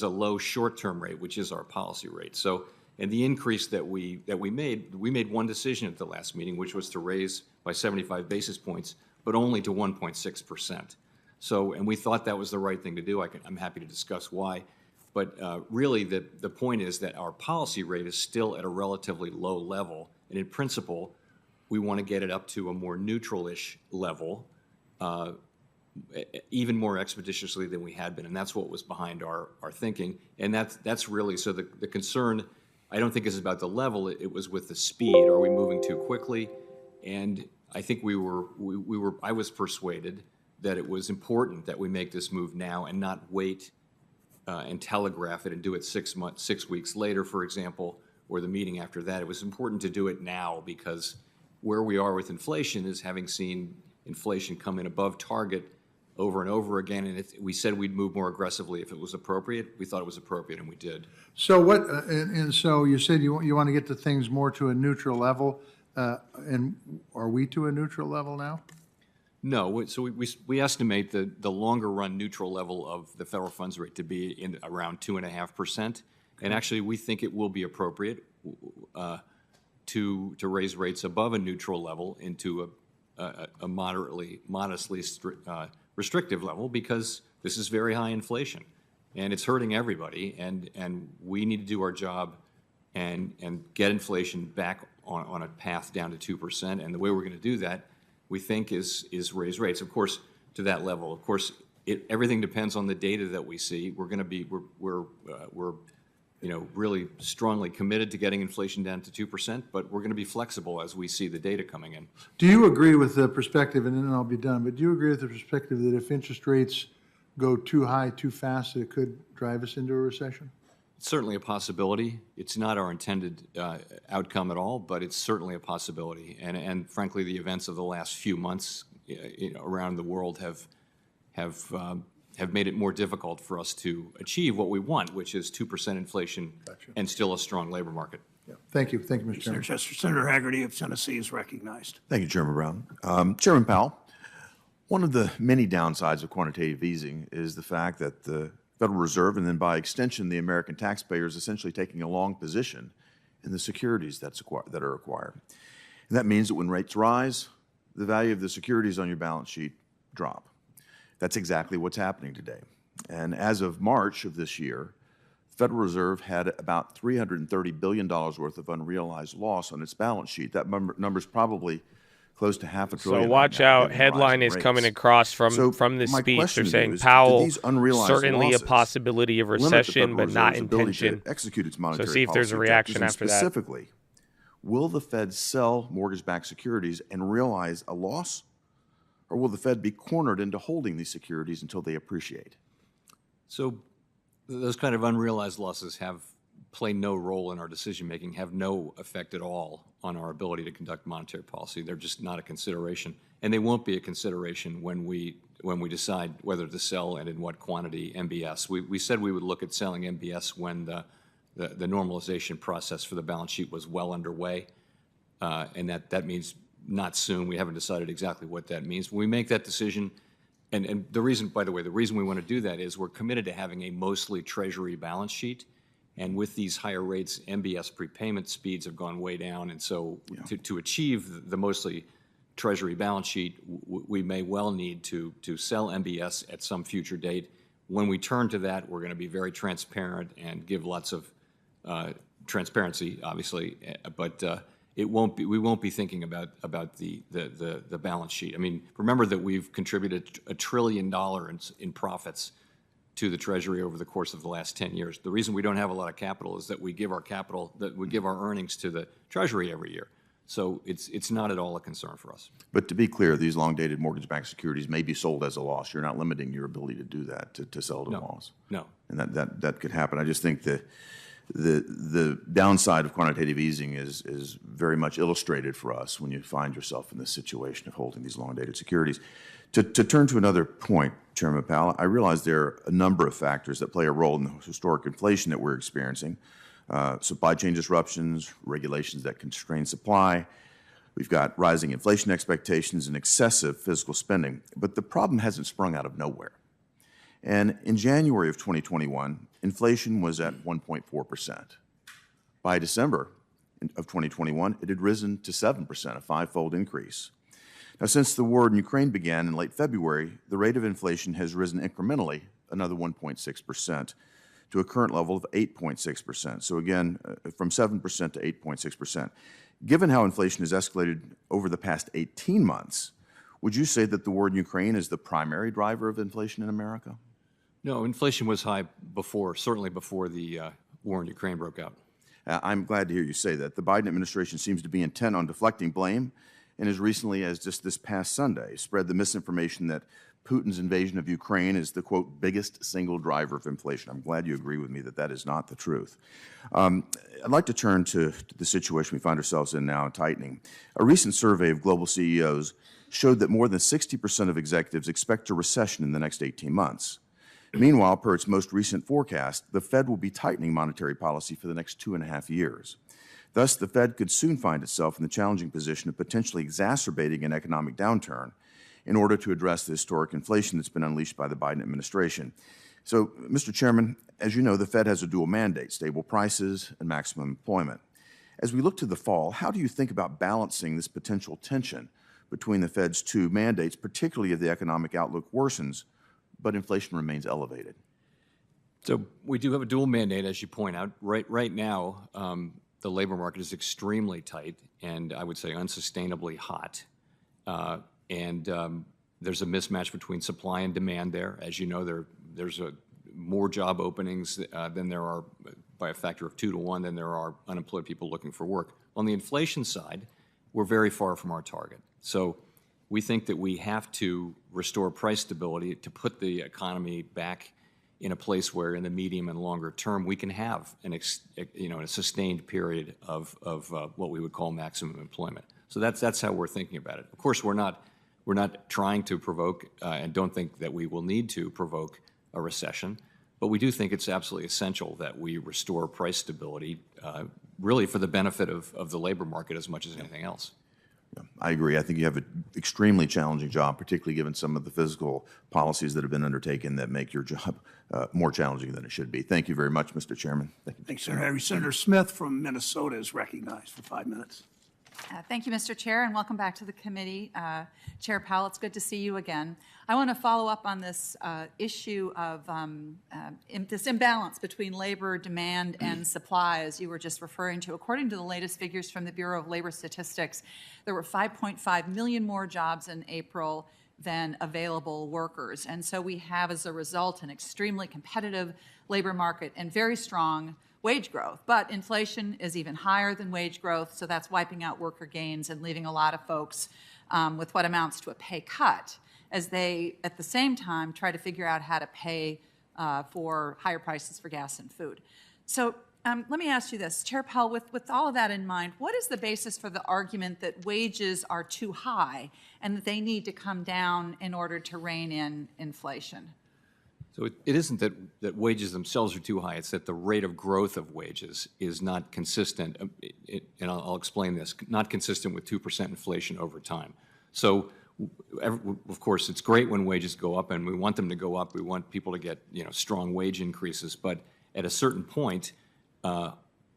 a low short-term rate, which is our policy rate. So, and the increase that we made one decision at the last meeting, which was to raise by 75 basis points, but only to 1.6%. So, and we thought that was the right thing to do. I'm happy to discuss why. But really, the point is that our policy rate is still at a relatively low level. And in principle, we want to get it up to a more neutral-ish level, even more expeditiously than we had been. And that's what was behind our thinking. And that's really, so the concern, I don't think is about the level, it was with the speed. Are we moving too quickly? And I think I was persuaded that it was important that we make this move now and not wait and telegraph it and do it 6 weeks later, for example, or the meeting after that. It was important to do it now because where we are with inflation is having seen inflation come in above target over and over again, and we said we'd move more aggressively if it was appropriate. We thought it was appropriate, and we did. So what? And so you said you want to get the things more to a neutral level, and are we to a neutral level now? No. So we estimate the longer run neutral level of the federal funds rate to be in around 2.5%, and actually we think it will be appropriate to raise rates above a neutral level into a modestly restrictive level, because this is very high inflation and it's hurting everybody, and we need to do our job and get inflation back on a path down to 2%. And the way we're going to do that, we think, is raise rates, of course, to that level. Of course, everything depends on the data that we see. We're going to be we're really strongly committed to getting inflation down to 2%, but we're going to be flexible as we see the data coming in. Do you agree with the perspective, and then I'll be done, but do you agree with the perspective that if interest rates go too high, too fast, that it could drive us into a recession? It's certainly a possibility. It's not our intended outcome at all, but it's certainly a possibility. And frankly, the events of the last few months around the world have made it more difficult for us to achieve what we want, which is 2% inflation and still a strong labor market. Yeah. Thank you, Mr. Chairman. Senator Hagerty of Tennessee is recognized. Thank you, Chairman Brown. Chairman Powell, one of the many downsides of quantitative easing is the fact that the Federal Reserve, and then by extension the American taxpayer, is essentially taking a long position in the securities that are acquired. And that means that when rates rise, the value of the securities on your balance sheet drop. That's exactly what's happening today. And as of March of this year, the Federal Reserve had about $330 billion worth of unrealized loss on its balance sheet. That number is probably close to half a trillion. So watch out. Headline is coming across from this speech. They're saying Powell, certainly a possibility of recession, but not intention. Execute its monetary so see if there's a reaction after that. Specifically, will the Fed sell mortgage-backed securities and realize a loss? Or will the Fed be cornered into holding these securities until they appreciate? So those kind of unrealized losses play no role in our decision-making, have no effect at all on our ability to conduct monetary policy. They're just not a consideration. And they won't be a consideration when we decide whether to sell and in what quantity MBS. We said we would look at selling MBS when the normalization process for the balance sheet was well underway. And that means not soon. We haven't decided exactly what that means. When we make that decision, and the reason, by the way, the reason we want to do that is we're committed to having a mostly Treasury balance sheet. And with these higher rates, MBS prepayment speeds have gone way down. And so to achieve the mostly Treasury balance sheet, we may well need to sell MBS at some future date. When we turn to that, we're going to be very transparent and give lots of transparency, obviously, but we won't be thinking about the balance sheet. I mean, remember that we've contributed $1 trillion in profits to the Treasury over the course of the last 10 years. The reason we don't have a lot of capital is that we give our earnings to the Treasury every year. So it's not at all a concern for us. But to be clear, these long-dated mortgage-backed securities may be sold as a loss. You're not limiting your ability to do that, to sell at a loss. No. And that could happen. I just think that the downside of quantitative easing is very much illustrated for us when you find yourself in this situation of holding these long-dated securities. To turn to another point, Chairman Powell, I realize there are a number of factors that play a role in the historic inflation that we're experiencing. Supply chain disruptions, regulations that constrain supply. We've got rising inflation expectations and excessive fiscal spending. But the problem hasn't sprung out of nowhere. And in January of 2021, inflation was at 1.4%. By December of 2021, it had risen to 7%, a five-fold increase. Now, since the war in Ukraine began in late February, the rate of inflation has risen incrementally, another 1.6%, to a current level of 8.6%. So again, from 7% to 8.6%. Given how inflation has escalated over the past 18 months, would you say that the war in Ukraine is the primary driver of inflation in America? No, inflation was high before, certainly before the war in Ukraine broke out. I'm glad to hear you say that. The Biden administration seems to be intent on deflecting blame, and as recently as just this past Sunday, spread the misinformation that Putin's invasion of Ukraine is the, quote, biggest single driver of inflation. I'm glad you agree with me that that is not the truth. I'd like to turn to the situation we find ourselves in now, tightening. A recent survey of global CEOs showed that more than 60% of executives expect a recession in the next 18 months. Meanwhile, per its most recent forecast, the Fed will be tightening monetary policy for the next 2.5 years. Thus, the Fed could soon find itself in the challenging position of potentially exacerbating an economic downturn in order to address the historic inflation that's been unleashed by the Biden administration. So, Mr. Chairman, as you know, the Fed has a dual mandate, stable prices and maximum employment. As we look to the fall, how do you think about balancing this potential tension between the Fed's two mandates, particularly if the economic outlook worsens, but inflation remains elevated? So we do have a dual mandate, as you point out. Right now, the labor market is extremely tight and I would say unsustainably hot. There's a mismatch between supply and demand there. As you know, there's more job openings than there are, by a factor of 2 to 1, than there are unemployed people looking for work. On the inflation side, we're very far from our target. So we think that we have to restore price stability to put the economy back in a place where in the medium and longer term we can have a sustained period of what we would call maximum employment. So that's how we're thinking about it. Of course, we're not trying to provoke and don't think that we will need to provoke a recession, but we do think it's absolutely essential that we restore price stability really for the benefit of the labor market as much as anything else. I agree. I think you have an extremely challenging job, particularly given some of the fiscal policies that have been undertaken that make your job more challenging than it should be. Thank you very much, Mr. Chairman. Thank you. Thanks, Senator Henry. Senator Smith from Minnesota is recognized for 5 minutes. Thank you, Mr. Chair, and welcome back to the committee. Chair Powell, it's good to see you again. I want to follow up on this issue of this imbalance between labor demand and supply, as you were just referring to. According to the latest figures from the Bureau of Labor Statistics, there were 5.5 million more jobs in April than available workers. And so we have, as a result, an extremely competitive labor market and very strong wage growth. But inflation is even higher than wage growth, so that's wiping out worker gains and leaving a lot of folks with what amounts to a pay cut as they, at the same time, try to figure out how to pay for higher prices for gas and food. So let me ask you this, Chair Powell, with all of that in mind, what is the basis for the argument that wages are too high and that they need to come down in order to rein in inflation? So it isn't that wages themselves are too high, it's that the rate of growth of wages is not consistent, and I'll explain this, not consistent with 2% inflation over time. So, of course, it's great when wages go up, and we want them to go up. We want people to get, strong wage increases, but at a certain point,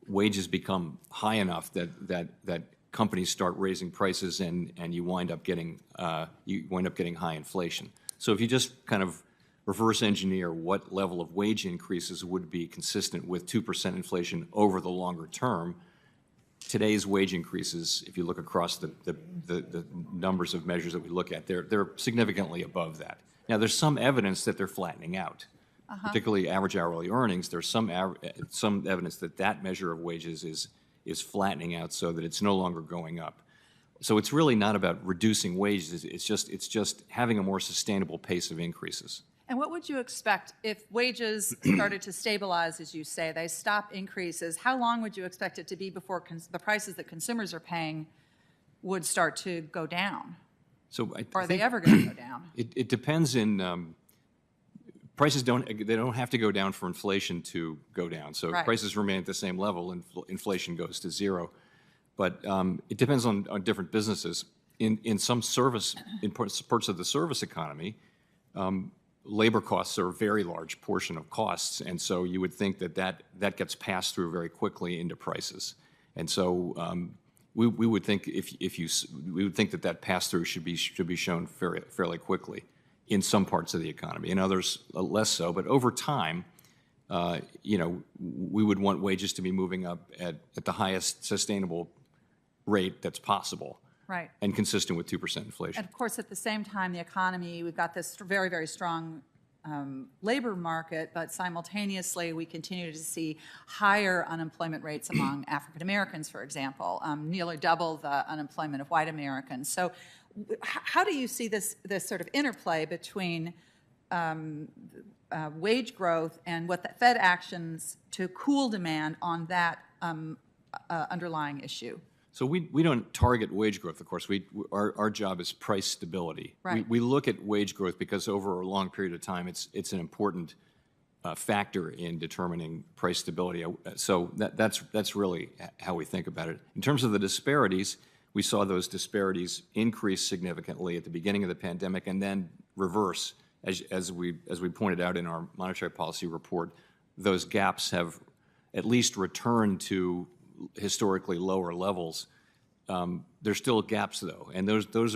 wages become high enough that companies start raising prices, and you wind up getting high inflation. So if you just kind of reverse engineer what level of wage increases would be consistent with 2% inflation over the longer term, today's wage increases, if you look across the numbers of measures that we look at, they're significantly above that. Now, there's some evidence that they're flattening out, particularly average hourly earnings. There's some evidence that that measure of wages is flattening out so that it's no longer going up. So it's really not about reducing wages. It's just having a more sustainable pace of increases. And what would you expect if wages started to stabilize, as you say, they stop increases? How long would you expect it to be before the prices that consumers are paying would start to go down? So are they ever going to go down? It depends in prices don't have to go down for inflation to go down. So if prices remain at the same level, inflation goes to zero. But it depends on different businesses. In some service, in parts of the service economy, labor costs are a very large portion of costs, and so you would think that gets passed through very quickly into prices. And so we would think we would think that pass-through should be shown fairly quickly in some parts of the economy, in others less so. But over time, we would want wages to be moving up at the highest sustainable rate that's possible. Right. And consistent with 2% inflation. And of course, at the same time, the economy, we've got this very, very strong labor market, but simultaneously, we continue to see higher unemployment rates among African Americans, for example, nearly double the unemployment of white Americans. So how do you see this sort of interplay between wage growth and what the Fed actions to cool demand on that underlying issue? So we don't target wage growth, of course. Our job is price stability. Right. We look at wage growth because over a long period of time, it's an important factor in determining price stability. So that's really how we think about it. In terms of the disparities, we saw those disparities increase significantly at the beginning of the pandemic and then reverse. As we pointed out in our monetary policy report, those gaps have at least returned to historically lower levels. There's still gaps, though, and those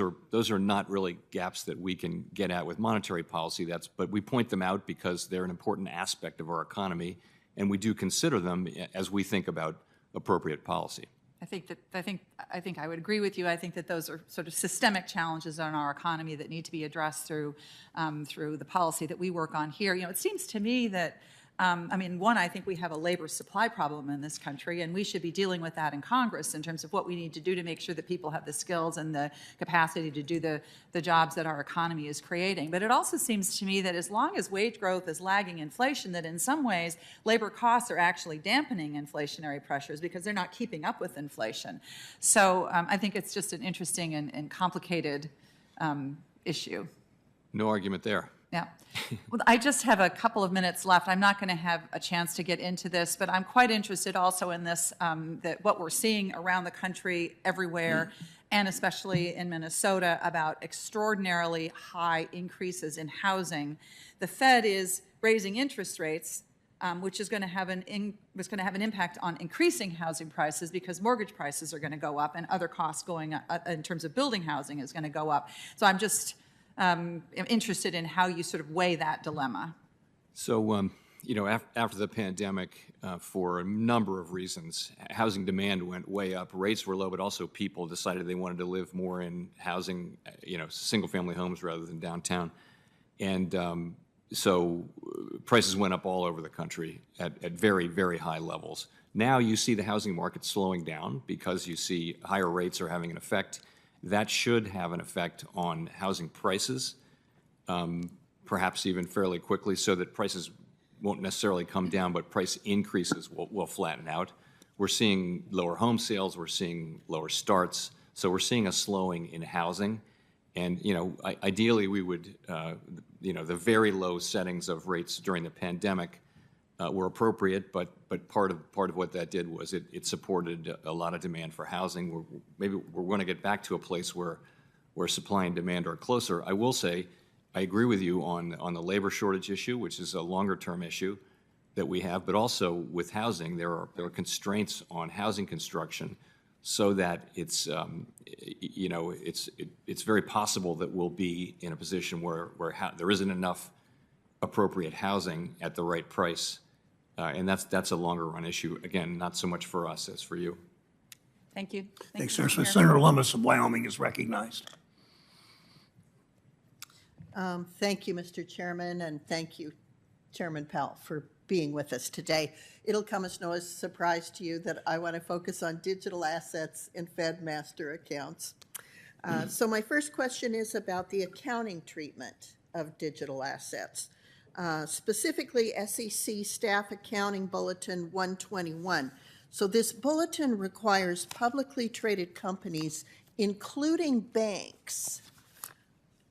are not really gaps that we can get at with monetary policy. But we point them out because they're an important aspect of our economy, and we do consider them as we think about appropriate policy. I think I would agree with you. I think that those are sort of systemic challenges in our economy that need to be addressed through the policy that we work on here. It seems to me that I think we have a labor supply problem in this country, and we should be dealing with that in Congress in terms of what we need to do to make sure that people have the skills and the capacity to do the jobs that our economy is creating. But it also seems to me that as long as wage growth is lagging inflation, that in some ways labor costs are actually dampening inflationary pressures because they're not keeping up with inflation. So I think it's just an interesting and complicated issue. No argument there. Yeah. Well, I just have a couple of minutes left. I'm not going to have a chance to get into this, but I'm quite interested also in this, that what we're seeing around the country everywhere, and especially in Minnesota, about extraordinarily high increases in housing. The Fed is raising interest rates, which is going to have an impact on increasing housing prices because mortgage prices are going to go up and other costs going up in terms of building housing is going to go up. So I'm just am interested in how you sort of weigh that dilemma. So, after the pandemic, for a number of reasons, housing demand went way up. Rates were low, but also people decided they wanted to live more in housing, single-family homes rather than downtown. And so prices went up all over the country at very, very high levels. Now you see the housing market slowing down because you see higher rates are having an effect. That should have an effect on housing prices, perhaps even fairly quickly, so that prices won't necessarily come down, but price increases will flatten out. We're seeing lower home sales, we're seeing lower starts, so we're seeing a slowing in housing. And, ideally we would, the very low settings of rates during the pandemic were appropriate, but part of what that did was it supported a lot of demand for housing. Maybe we're going to get back to a place where supply and demand are closer. I will say, I agree with you on the labor shortage issue, which is a longer term issue that we have, but also with housing, there are constraints on housing construction, so that it's it's very possible that we'll be in a position where there isn't enough appropriate housing at the right price. And that's a longer run issue. Again, not so much for us as for you. Thank you. Thanks, sir. So Senator Lummis of Wyoming is recognized. Thank you, Mr. Chairman, and thank you, Chairman Powell, for being with us today. It'll come as no surprise to you that I want to focus on digital assets and Fed master accounts. So my first question is about the accounting treatment of digital assets. Specifically SEC Staff Accounting Bulletin 121. So this bulletin requires publicly traded companies, including banks,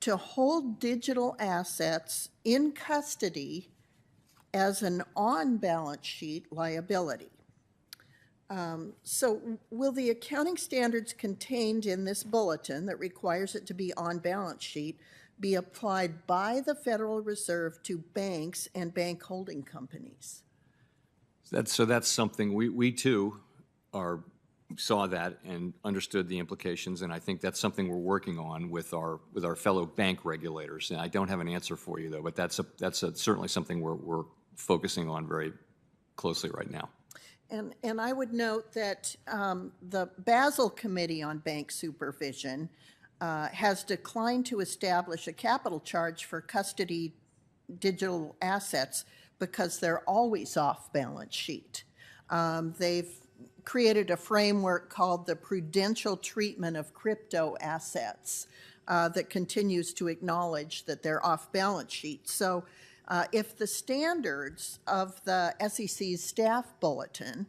to hold digital assets in custody as an on-balance sheet liability. So will the accounting standards contained in this bulletin that requires it to be on balance sheet be applied by the Federal Reserve to banks and bank holding companies? That's something we too saw that and understood the implications, and I think that's something we're working on with our fellow bank regulators. And I don't have an answer for you though, but that's certainly something we're focusing on very closely right now. And I would note that the Basel Committee on Bank Supervision has declined to establish a capital charge for custody digital assets because they're always off balance sheet. They've created a framework called the Prudential Treatment of Crypto Assets that continues to acknowledge that they're off balance sheet. So if the standards of the SEC's staff bulletin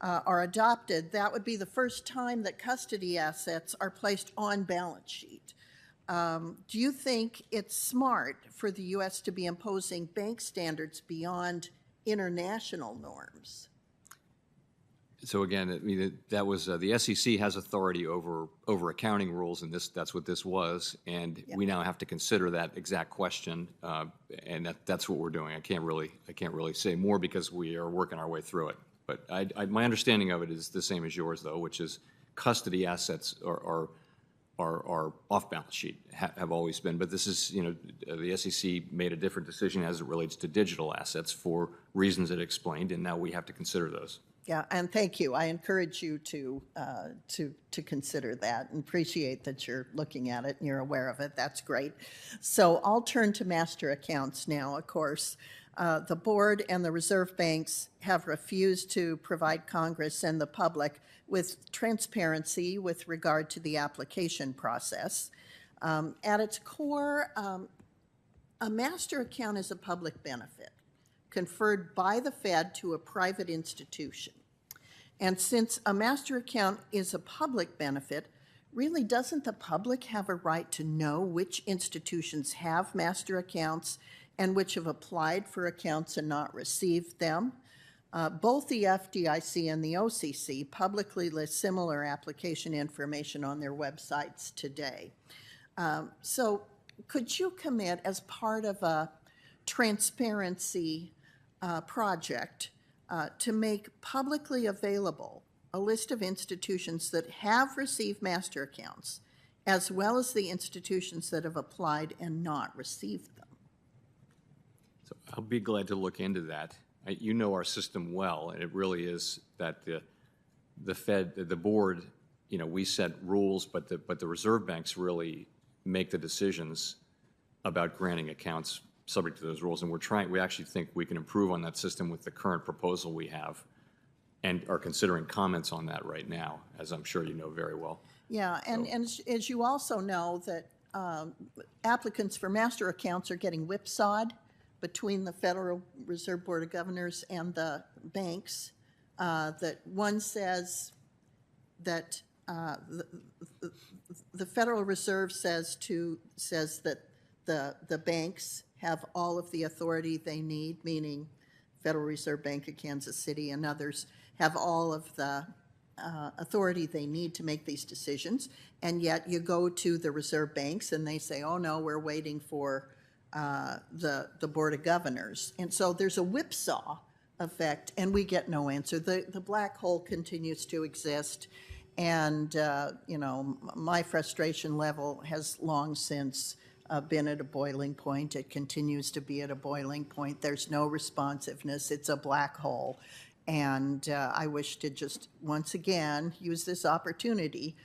are adopted, that would be the first time that custody assets are placed on balance sheet. Do you think it's smart for the U.S. to be imposing bank standards beyond international norms? So again, I mean, that was the SEC has authority over accounting rules, and that's what this was. And we now have to consider that exact question, and that's what we're doing. I can't really say more because we are working our way through it. But my understanding of it is the same as yours, though, which is custody assets are off balance sheet, have always been. But this is, the SEC made a different decision as it relates to digital assets for reasons it explained, and now we have to consider those. Yeah, and thank you. I encourage you to consider that and appreciate that you're looking at it and you're aware of it. That's great. So I'll turn to master accounts now, of course. The board and the reserve banks have refused to provide Congress and the public with transparency with regard to the application process. At its core, a master account is a public benefit conferred by the Fed to a private institution. And since a master account is a public benefit, really, doesn't the public have a right to know which institutions have master accounts and which have applied for accounts and not received them? Both the FDIC and the OCC publicly list similar application information on their websites today. So could you commit, as part of a transparency project, to make publicly available a list of institutions that have received master accounts, as well as the institutions that have applied and not received them? So I'll be glad to look into that. You know our system well, and it really is that the Fed, the board, you know, we set rules, but the reserve banks really make the decisions about granting accounts subject to those rules. And we actually think we can improve on that system with the current proposal we have, and are considering comments on that right now, as I'm sure you know very well. Yeah, and as you also know, that applicants for master accounts are getting whipsawed between the Federal Reserve Board of Governors and the banks. That one says that the Federal Reserve says that the banks have all of the authority they need, meaning Federal Reserve Bank of Kansas City and others have all of the authority they need to make these decisions, and yet you go to the reserve banks and they say, oh no, we're waiting for the Board of Governors. And so there's a whipsaw effect, and we get no answer. The black hole continues to exist, and you know, my frustration level has long since been at a boiling point. It continues to be at a boiling point. There's no responsiveness. It's a black hole. And I wish to just once again use this opportunity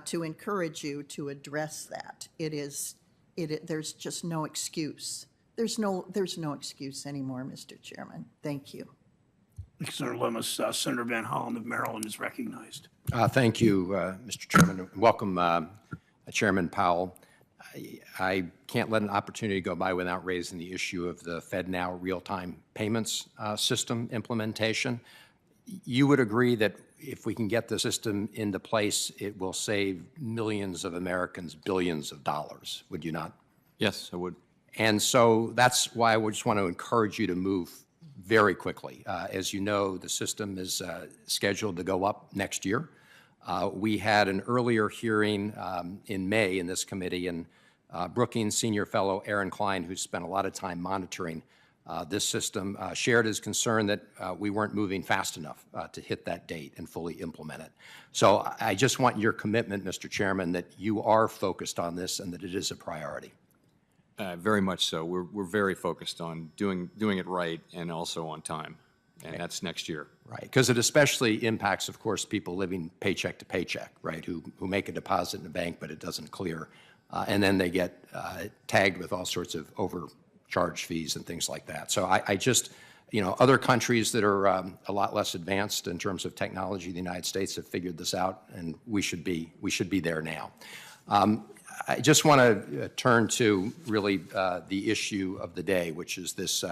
to encourage you to address that. There's just no excuse. There's no excuse anymore, Mr. Chairman. Thank you. Thank you, Senator Lummis. Senator Van Hollen of Maryland is recognized. Thank you, Mr. Chairman. Welcome, Chairman Powell. I can't let an opportunity go by without raising the issue of the FedNow real-time payments system implementation. You would agree that if we can get the system into place, it will save millions of Americans billions of dollars, would you not? Yes, I would. And so that's why I just want to encourage you to move very quickly. As you know, the system is scheduled to go up next year. We had an earlier hearing in May in this committee, and Brookings Senior Fellow Aaron Klein, who spent a lot of time monitoring this system, shared his concern that we weren't moving fast enough to hit that date and fully implement it. So I just want your commitment, Mr. Chairman, that you are focused on this and that it is a priority. Very much so. We're very focused on doing it right and also on time, and that's next year. Right, because it especially impacts, of course, people living paycheck to paycheck, right, who make a deposit in a bank but it doesn't clear, and then they get tagged with all sorts of overcharge fees and things like that. So I just, you know, other countries that are a lot less advanced in terms of technology, the United States have figured this out, and we should be there now. I just want to turn to really the issue of the day, which is this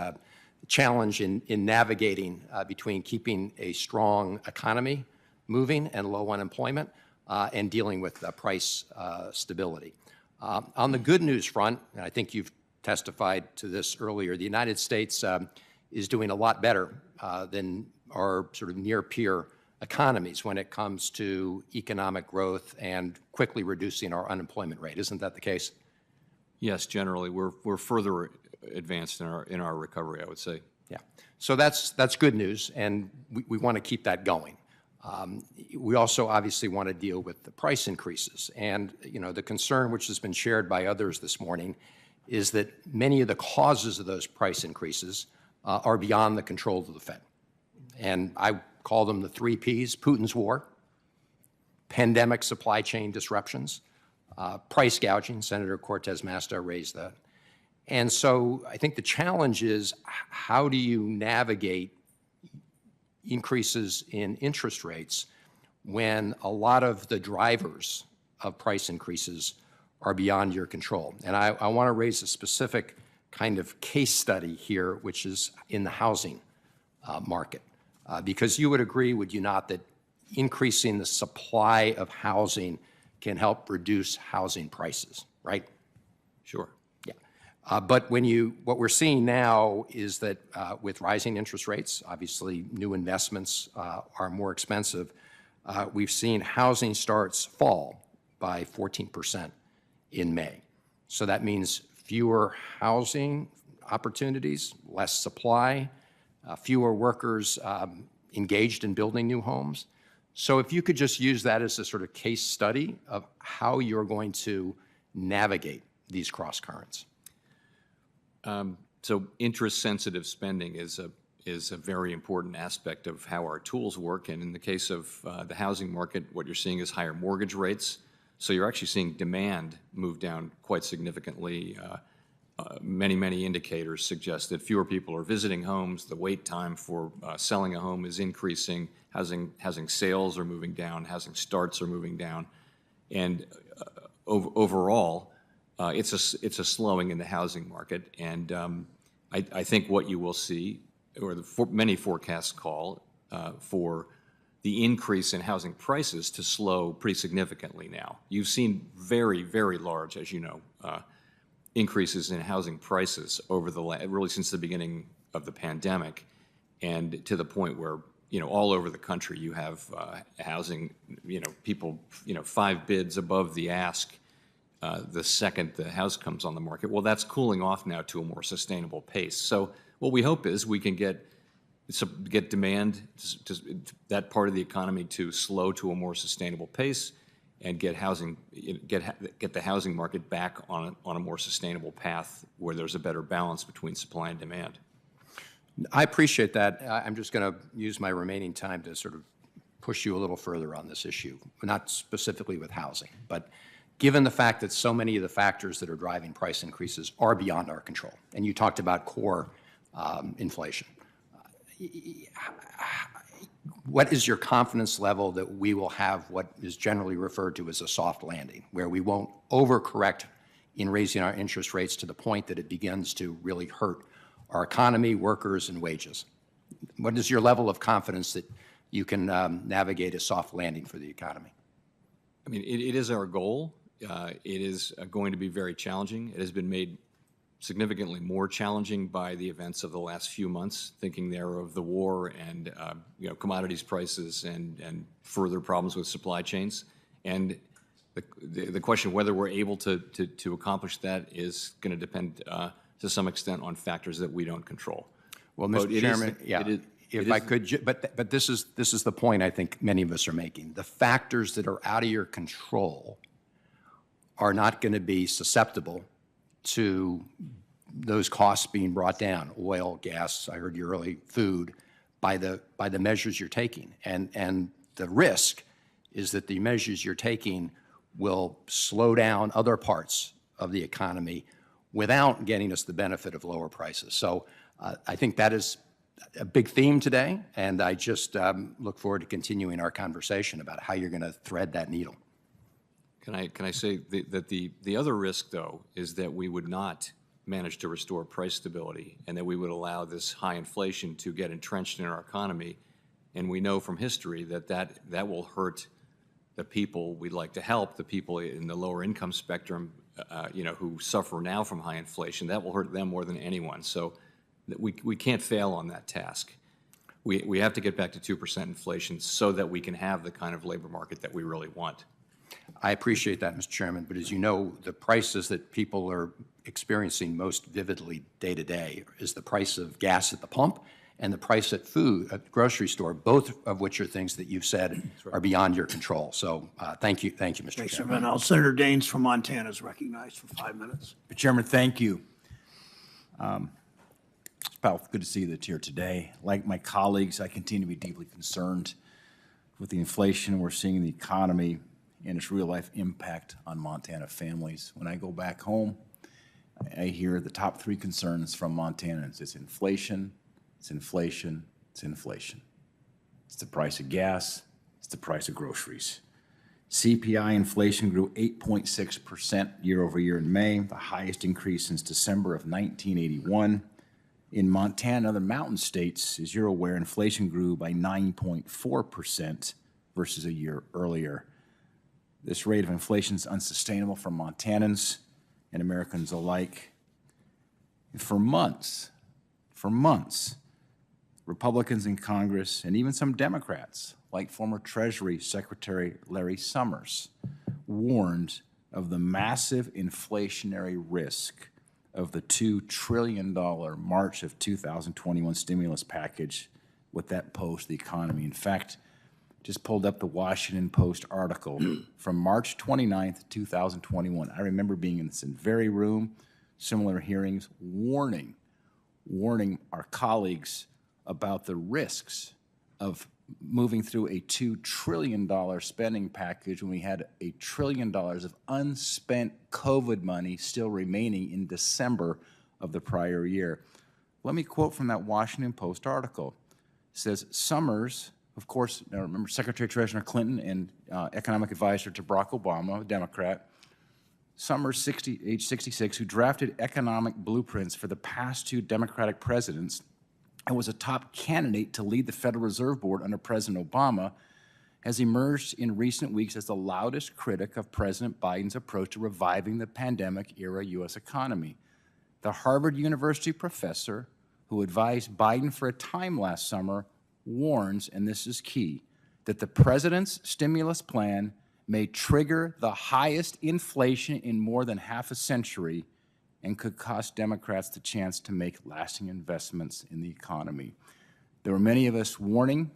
challenge in navigating between keeping a strong economy moving and low unemployment and dealing with price stability. On the good news front, and I think you've testified to this earlier, the United States is doing a lot better than our sort of near-peer economies when it comes to economic growth and quickly reducing our unemployment rate. Isn't that the case? Yes, generally. We're further advanced in our recovery, I would say. Yeah. So that's good news, and we want to keep that going. We also obviously want to deal with the price increases. And, you know, the concern which has been shared by others this morning is that many of the causes of those price increases are beyond the control of the Fed. And I call them the 3 Ps: Putin's war, pandemic supply chain disruptions, price gouging. Senator Cortez Masto raised that. And so I think the challenge is, how do you navigate increases in interest rates when a lot of the drivers of price increases are beyond your control? And I want to raise a specific kind of case study here, which is in the housing market. Because you would agree, would you not, that increasing the supply of housing can help reduce housing prices, right? Sure. Yeah. But what we're seeing now is that with rising interest rates, obviously new investments are more expensive. We've seen housing starts fall by 14% in May. So that means fewer housing opportunities, less supply, fewer workers engaged in building new homes. So if you could just use that as a sort of case study of how you're going to navigate these cross currents. So interest-sensitive spending is a very important aspect of how our tools work. And in the case of the housing market, what you're seeing is higher mortgage rates. So you're actually seeing demand move down quite significantly. Many indicators suggest that fewer people are visiting homes. The wait time for selling a home is increasing. Housing sales are moving down. Housing starts are moving down. And overall, it's a slowing in the housing market. And I think what you will see, or many forecasts call for the increase in housing prices to slow pretty significantly now. You've seen very large, as you know, increases in housing prices over really since the beginning of the pandemic, and to the point where, all over the country you have housing, people, 5 bids above the ask the second the house comes on the market. Well, that's cooling off now to a more sustainable pace. So what we hope is we can get demand, that part of the economy, to slow to a more sustainable pace, and get the housing market back on a more sustainable path where there's a better balance between supply and demand. I appreciate that. I'm just going to use my remaining time to sort of push you a little further on this issue, not specifically with housing, but given the fact that so many of the factors that are driving price increases are beyond our control, and you talked about core inflation. What is your confidence level that we will have what is generally referred to as a soft landing, where we won't overcorrect in raising our interest rates to the point that it begins to really hurt our economy, workers, and wages? What is your level of confidence that you can navigate a soft landing for the economy? I mean, it is our goal. It is going to be very challenging. It has been made significantly more challenging by the events of the last few months, thinking there of the war and commodities prices and further problems with supply chains. And the question of whether we're able to accomplish that is going to depend to some extent on factors that we don't control. Well, Mr. Chairman, if I could, but this is the point I think many of us are making. The factors that are out of your control are not going to be susceptible to those costs being brought down, oil, gas, I heard you earlier, food, by the measures you're taking. And the risk is that the measures you're taking will slow down other parts of the economy without getting us the benefit of lower prices. So I think that is a big theme today, and I just look forward to continuing our conversation about how you're going to thread that needle. Can I say that the other risk, though, is that we would not manage to restore price stability, and that we would allow this high inflation to get entrenched in our economy. And we know from history that will hurt the people we'd like to help, the people in the lower income spectrum, who suffer now from high inflation. That will hurt them more than anyone. So we can't fail on that task. We have to get back to 2% inflation so that we can have the kind of labor market that we really want. I appreciate that, Mr. Chairman, but as you know, the prices that people are experiencing most vividly day to day is the price of gas at the pump and the price at food at the grocery store, both of which are things that you've said are beyond your control. So thank you, Mr. Chairman. Senator Daines from Montana is recognized for 5 minutes. Mr. Chairman, thank you. Mr. Powell, good to see you that's here today. Like my colleagues, I continue to be deeply concerned with the inflation we're seeing in the economy and its real-life impact on Montana families. When I go back home, I hear the top 3 concerns from Montanans. It's inflation, it's inflation, it's inflation. It's the price of gas, it's the price of groceries. CPI inflation grew 8.6% year over year in May, the highest increase since December of 1981. In Montana and other mountain states, as you're aware, inflation grew by 9.4% versus a year earlier. This rate of inflation is unsustainable for Montanans and Americans alike. For months, Republicans in Congress and even some Democrats, like former Treasury Secretary Larry Summers, warned of the massive inflationary risk of the $2 trillion March of 2021 stimulus package with that post the economy. In fact, just pulled up the Washington Post article from March 29th, 2021. I remember being in this very room, similar hearings, warning our colleagues about the risks of moving through a $2 trillion spending package when we had $1 trillion of unspent COVID money still remaining in December of the prior year. Let me quote from that Washington Post article. It says, Summers, of course, now remember Secretary Treasurer Clinton and economic advisor to Barack Obama, a Democrat, Summers, age 66, who drafted economic blueprints for the past two Democratic presidents and was a top candidate to lead the Federal Reserve Board under President Obama, has emerged in recent weeks as the loudest critic of President Biden's approach to reviving the pandemic-era U.S. economy. The Harvard University professor who advised Biden for a time last summer warns, and this is key, that the president's stimulus plan may trigger the highest inflation in more than half a century and could cost Democrats the chance to make lasting investments in the economy. There were many of us warning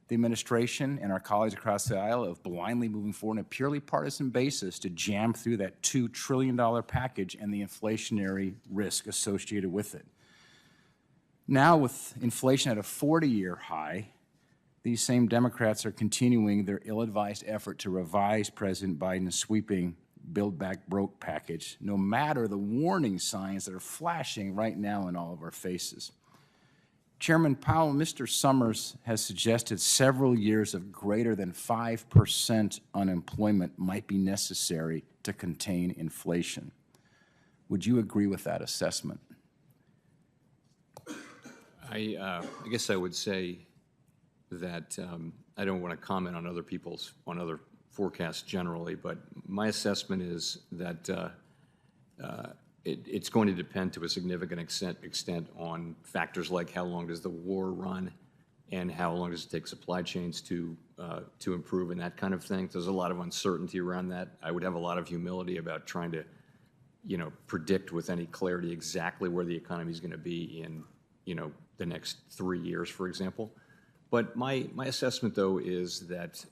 the administration and our colleagues across the aisle of blindly moving forward on a purely partisan basis to jam through that $2 trillion package and the inflationary risk associated with it. Now, with inflation at a 40-year high, these same Democrats are continuing their ill-advised effort to revise President Biden's sweeping Build Back Broke package, no matter the warning signs that are flashing right now in all of our faces. Chairman Powell, Mr. Summers has suggested several years of greater than 5% unemployment might be necessary to contain inflation. Would you agree with that assessment? I guess I would say that I don't want to comment on other forecasts generally, but my assessment is that it's going to depend to a significant extent on factors like how long does the war run and how long does it take supply chains to improve and that kind of thing. There's a lot of uncertainty around that. I would have a lot of humility about trying to, predict with any clarity exactly where the economy is going to be in, the next 3 years, for example. But my assessment, though, is that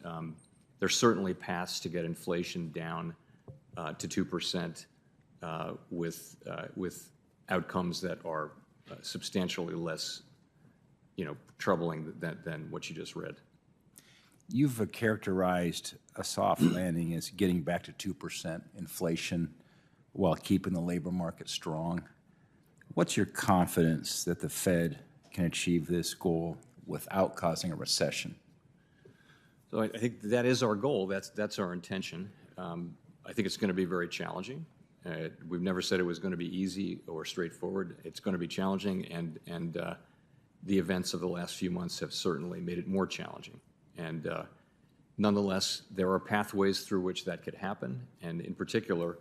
there's certainly paths to get inflation down to 2% with outcomes that are substantially less, troubling than what you just read. You've characterized a soft landing as getting back to 2% inflation while keeping the labor market strong. What's your confidence that the Fed can achieve this goal without causing a recession? So I think that is our goal. That's our intention. I think it's going to be very challenging. We've never said it was going to be easy or straightforward. It's going to be challenging, and the events of the last few months have certainly made it more challenging. And nonetheless, there are pathways through which that could happen. And in particular,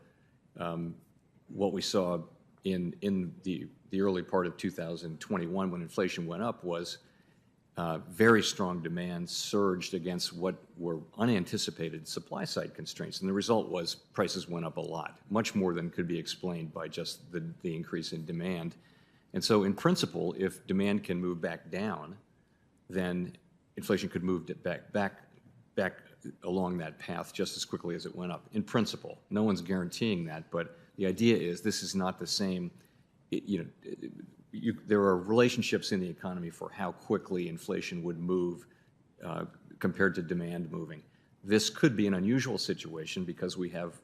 what we saw in the early part of 2021 when inflation went up was very strong demand surged against what were unanticipated supply-side constraints. And the result was prices went up a lot, much more than could be explained by just the increase in demand. And so in principle, if demand can move back down, then inflation could move back along that path just as quickly as it went up. In principle, no one's guaranteeing that, but the idea is this is not the same. There are relationships in the economy for how quickly inflation would move compared to demand moving. This could be an unusual situation because we have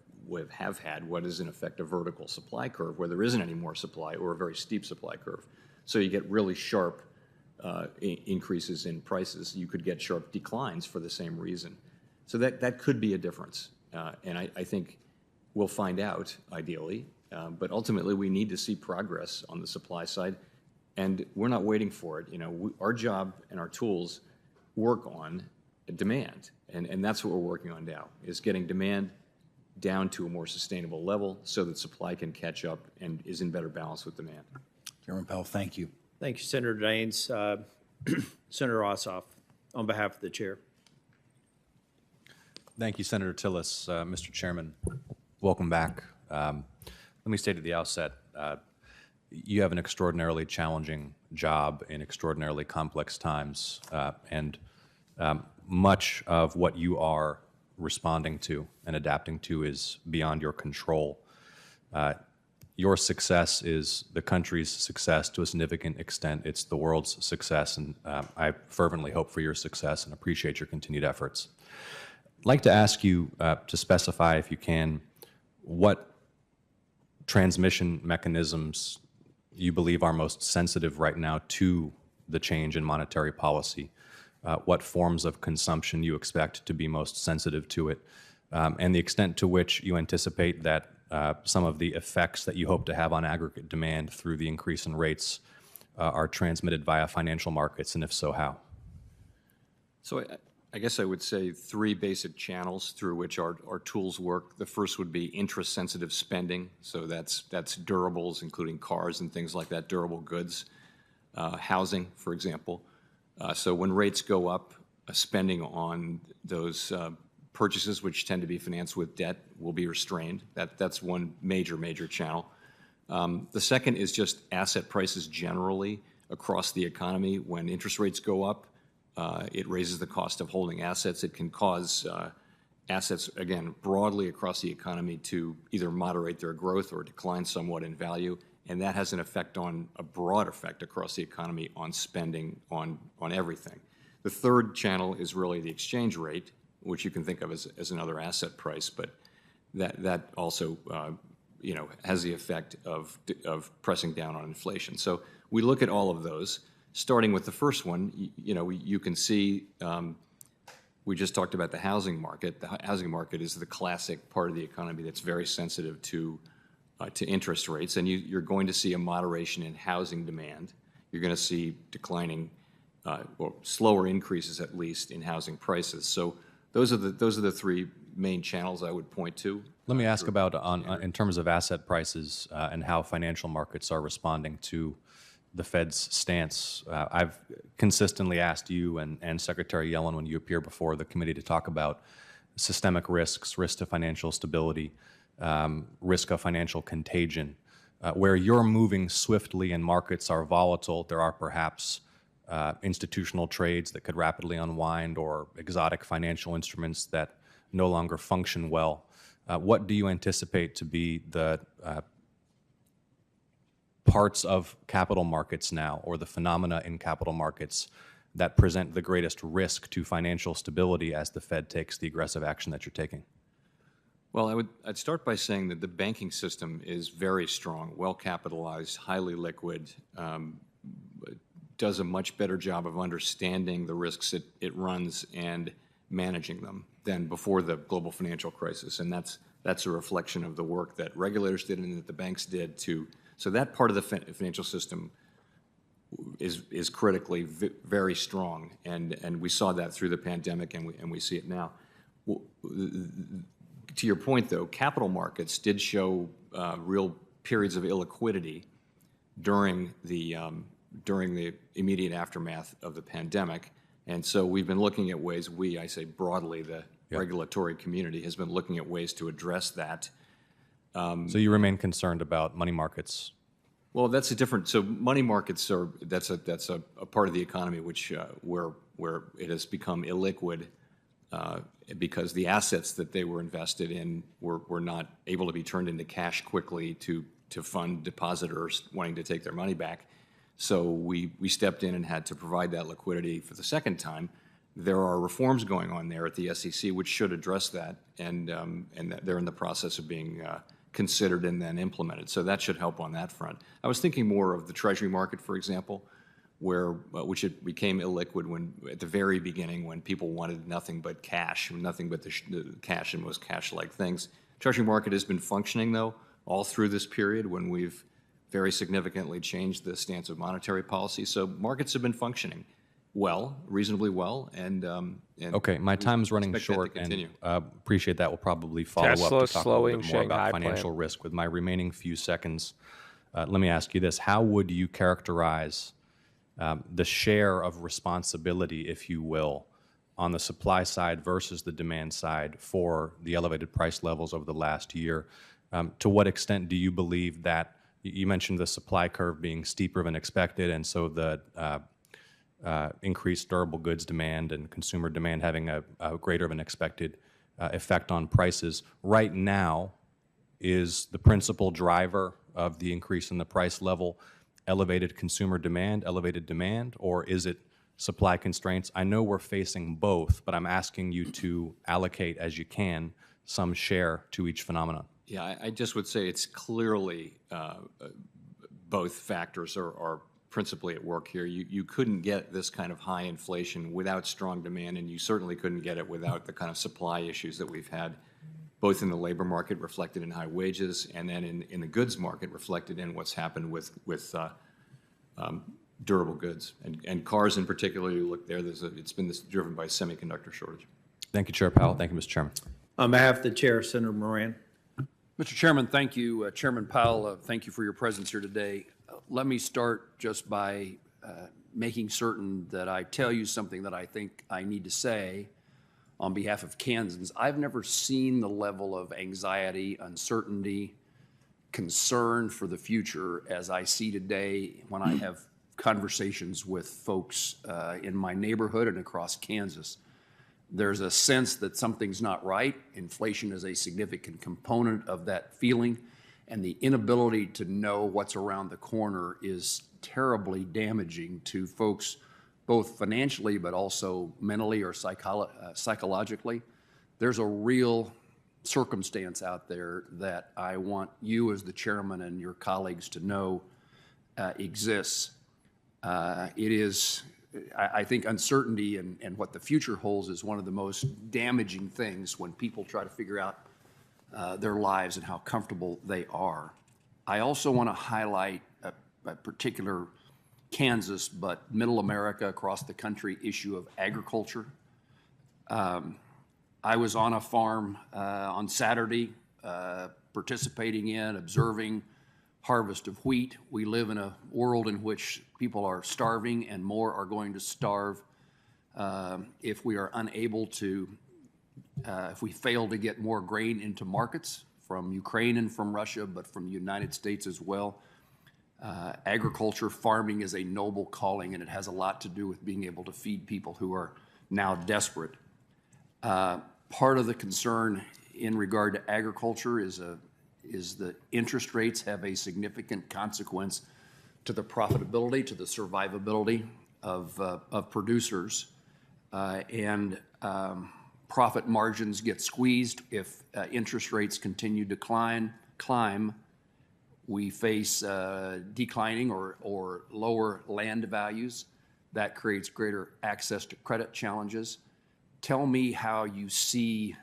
had what is in effect a vertical supply curve where there isn't any more supply or a very steep supply curve. So you get really sharp increases in prices. You could get sharp declines for the same reason. So that could be a difference. And I think we'll find out, ideally. But ultimately, we need to see progress on the supply side. And we're not waiting for it. Our job and our tools work on demand. And that's what we're working on now, is getting demand down to a more sustainable level so that supply can catch up and is in better balance with demand. Chairman Powell, thank you. Thank you, Senator Daines. Senator Ossoff, on behalf of the chair. Thank you, Senator Tillis. Mr. Chairman, welcome back. Let me state at the outset, you have an extraordinarily challenging job in extraordinarily complex times, and much of what you are responding to and adapting to is beyond your control. Your success is the country's success to a significant extent. It's the world's success, and I fervently hope for your success and appreciate your continued efforts. I'd like to ask you to specify, if you can, what transmission mechanisms you believe are most sensitive right now to the change in monetary policy, what forms of consumption you expect to be most sensitive to it, and the extent to which you anticipate that some of the effects that you hope to have on aggregate demand through the increase in rates are transmitted via financial markets, and if so, how? So I guess I would say three basic channels through which our tools work. The first would be interest-sensitive spending. So that's durables, including cars and things like that, durable goods, housing, for example. So when rates go up, spending on those purchases, which tend to be financed with debt, will be restrained. That's one major channel. The second is just asset prices generally across the economy. When interest rates go up, it raises the cost of holding assets. It can cause assets, again, broadly across the economy to either moderate their growth or decline somewhat in value. And that has an effect on, a broad effect across the economy on spending on everything. The third channel is really the exchange rate, which you can think of as another asset price, but that also has the effect of pressing down on inflation. So we look at all of those. Starting with the first one, you can see, we just talked about the housing market. The housing market is the classic part of the economy that's very sensitive to interest rates, and you're going to see a moderation in housing demand. You're going to see declining, or slower increases at least, in housing prices. So those are the three main channels I would point to. Let me ask about, in terms of asset prices and how financial markets are responding to the Fed's stance. I've consistently asked you and Secretary Yellen, when you appear before the committee, to talk about systemic risks, risk to financial stability, risk of financial contagion. Where you're moving swiftly and markets are volatile, there are perhaps institutional trades that could rapidly unwind or exotic financial instruments that no longer function well. What do you anticipate to be the parts of capital markets now, or the phenomena in capital markets, that present the greatest risk to financial stability as the Fed takes the aggressive action that you're taking? Well, I'd start by saying that the banking system is very strong, well-capitalized, highly liquid, does a much better job of understanding the risks it runs and managing them than before the global financial crisis. And that's a reflection of the work that regulators did and that the banks did too. So that part of the financial system is critically very strong, and we saw that through the pandemic, and we see it now. To your point, though, capital markets did show real periods of illiquidity during the immediate aftermath of the pandemic, and so we've been looking at ways. I say broadly, the regulatory community has been looking at ways to address that. So you remain concerned about money markets? Well, that's a different. So money markets that's a part of the economy which where it has become illiquid because the assets that they were invested in were not able to be turned into cash quickly to fund depositors wanting to take their money back. So we stepped in and had to provide that liquidity for the second time. There are reforms going on there at the SEC which should address that, and they're in the process of being considered and then implemented. So that should help on that front. I was thinking more of the Treasury market, for example, which it became illiquid when at the very beginning, when people wanted nothing but cash, nothing but the cash and most cash-like things. Treasury market has been functioning, though, all through this period when we've very significantly changed the stance of monetary policy. So markets have been functioning. reasonably well, and Okay, my time's running expect that to short, and continue. appreciate that. We'll probably follow up Tesla to talk a little slowing bit more Shanghai about financial plant. risk. With my remaining few seconds, let me ask you this. How would you characterize the share of responsibility, if you will, on the supply side versus the demand side for the elevated price levels over the last year? To what extent do you believe that, you mentioned the supply curve being steeper than expected, and so the increased durable goods demand and consumer demand having a greater than expected effect on prices. Right now, is the principal driver of the increase in the price level elevated consumer demand, elevated demand, or is it supply constraints? I know we're facing both, but I'm asking you to allocate, as you can, some share to each phenomenon. Yeah, I just would say it's clearly both factors are principally at work here. You couldn't get this kind of high inflation without strong demand, and you certainly couldn't get it without the kind of supply issues that we've had, both in the labor market reflected in high wages, and then in the goods market reflected in what's happened with durable goods. And cars in particular, you look there, it's been driven by semiconductor shortage. Thank you, Chair Powell. Thank you, Mr. Chairman. On behalf of the chair, Senator Moran. Mr. Chairman, thank you. Chairman Powell, thank you for your presence here today. Let me start just by making certain that I tell you something that I think I need to say on behalf of Kansans. I've never seen the level of anxiety, uncertainty, concern for the future as I see today when I have conversations with folks in my neighborhood and across Kansas. There's a sense that something's not right. Inflation is a significant component of that feeling, and the inability to know what's around the corner is terribly damaging to folks, both financially but also mentally or psychologically. There's a real circumstance out there that I want you as the chairman and your colleagues to know exists. It is, I think uncertainty and what the future holds is one of the most damaging things when people try to figure out their lives and how comfortable they are. I also want to highlight a particular Kansas, but middle America across the country issue of agriculture. I was on a farm on Saturday participating in, observing harvest of wheat. We live in a world in which people are starving and more are going to starve if we are unable to, if we fail to get more grain into markets from Ukraine and from Russia, but from the United States as well. Agriculture, farming is a noble calling, and it has a lot to do with being able to feed people who are now desperate. Part of the concern in regard to agriculture is the interest rates have a significant consequence to the profitability, to the survivability of producers, and profit margins get squeezed if interest rates continue to climb. We face declining or lower land values. That creates greater access to credit challenges. Tell me how you see,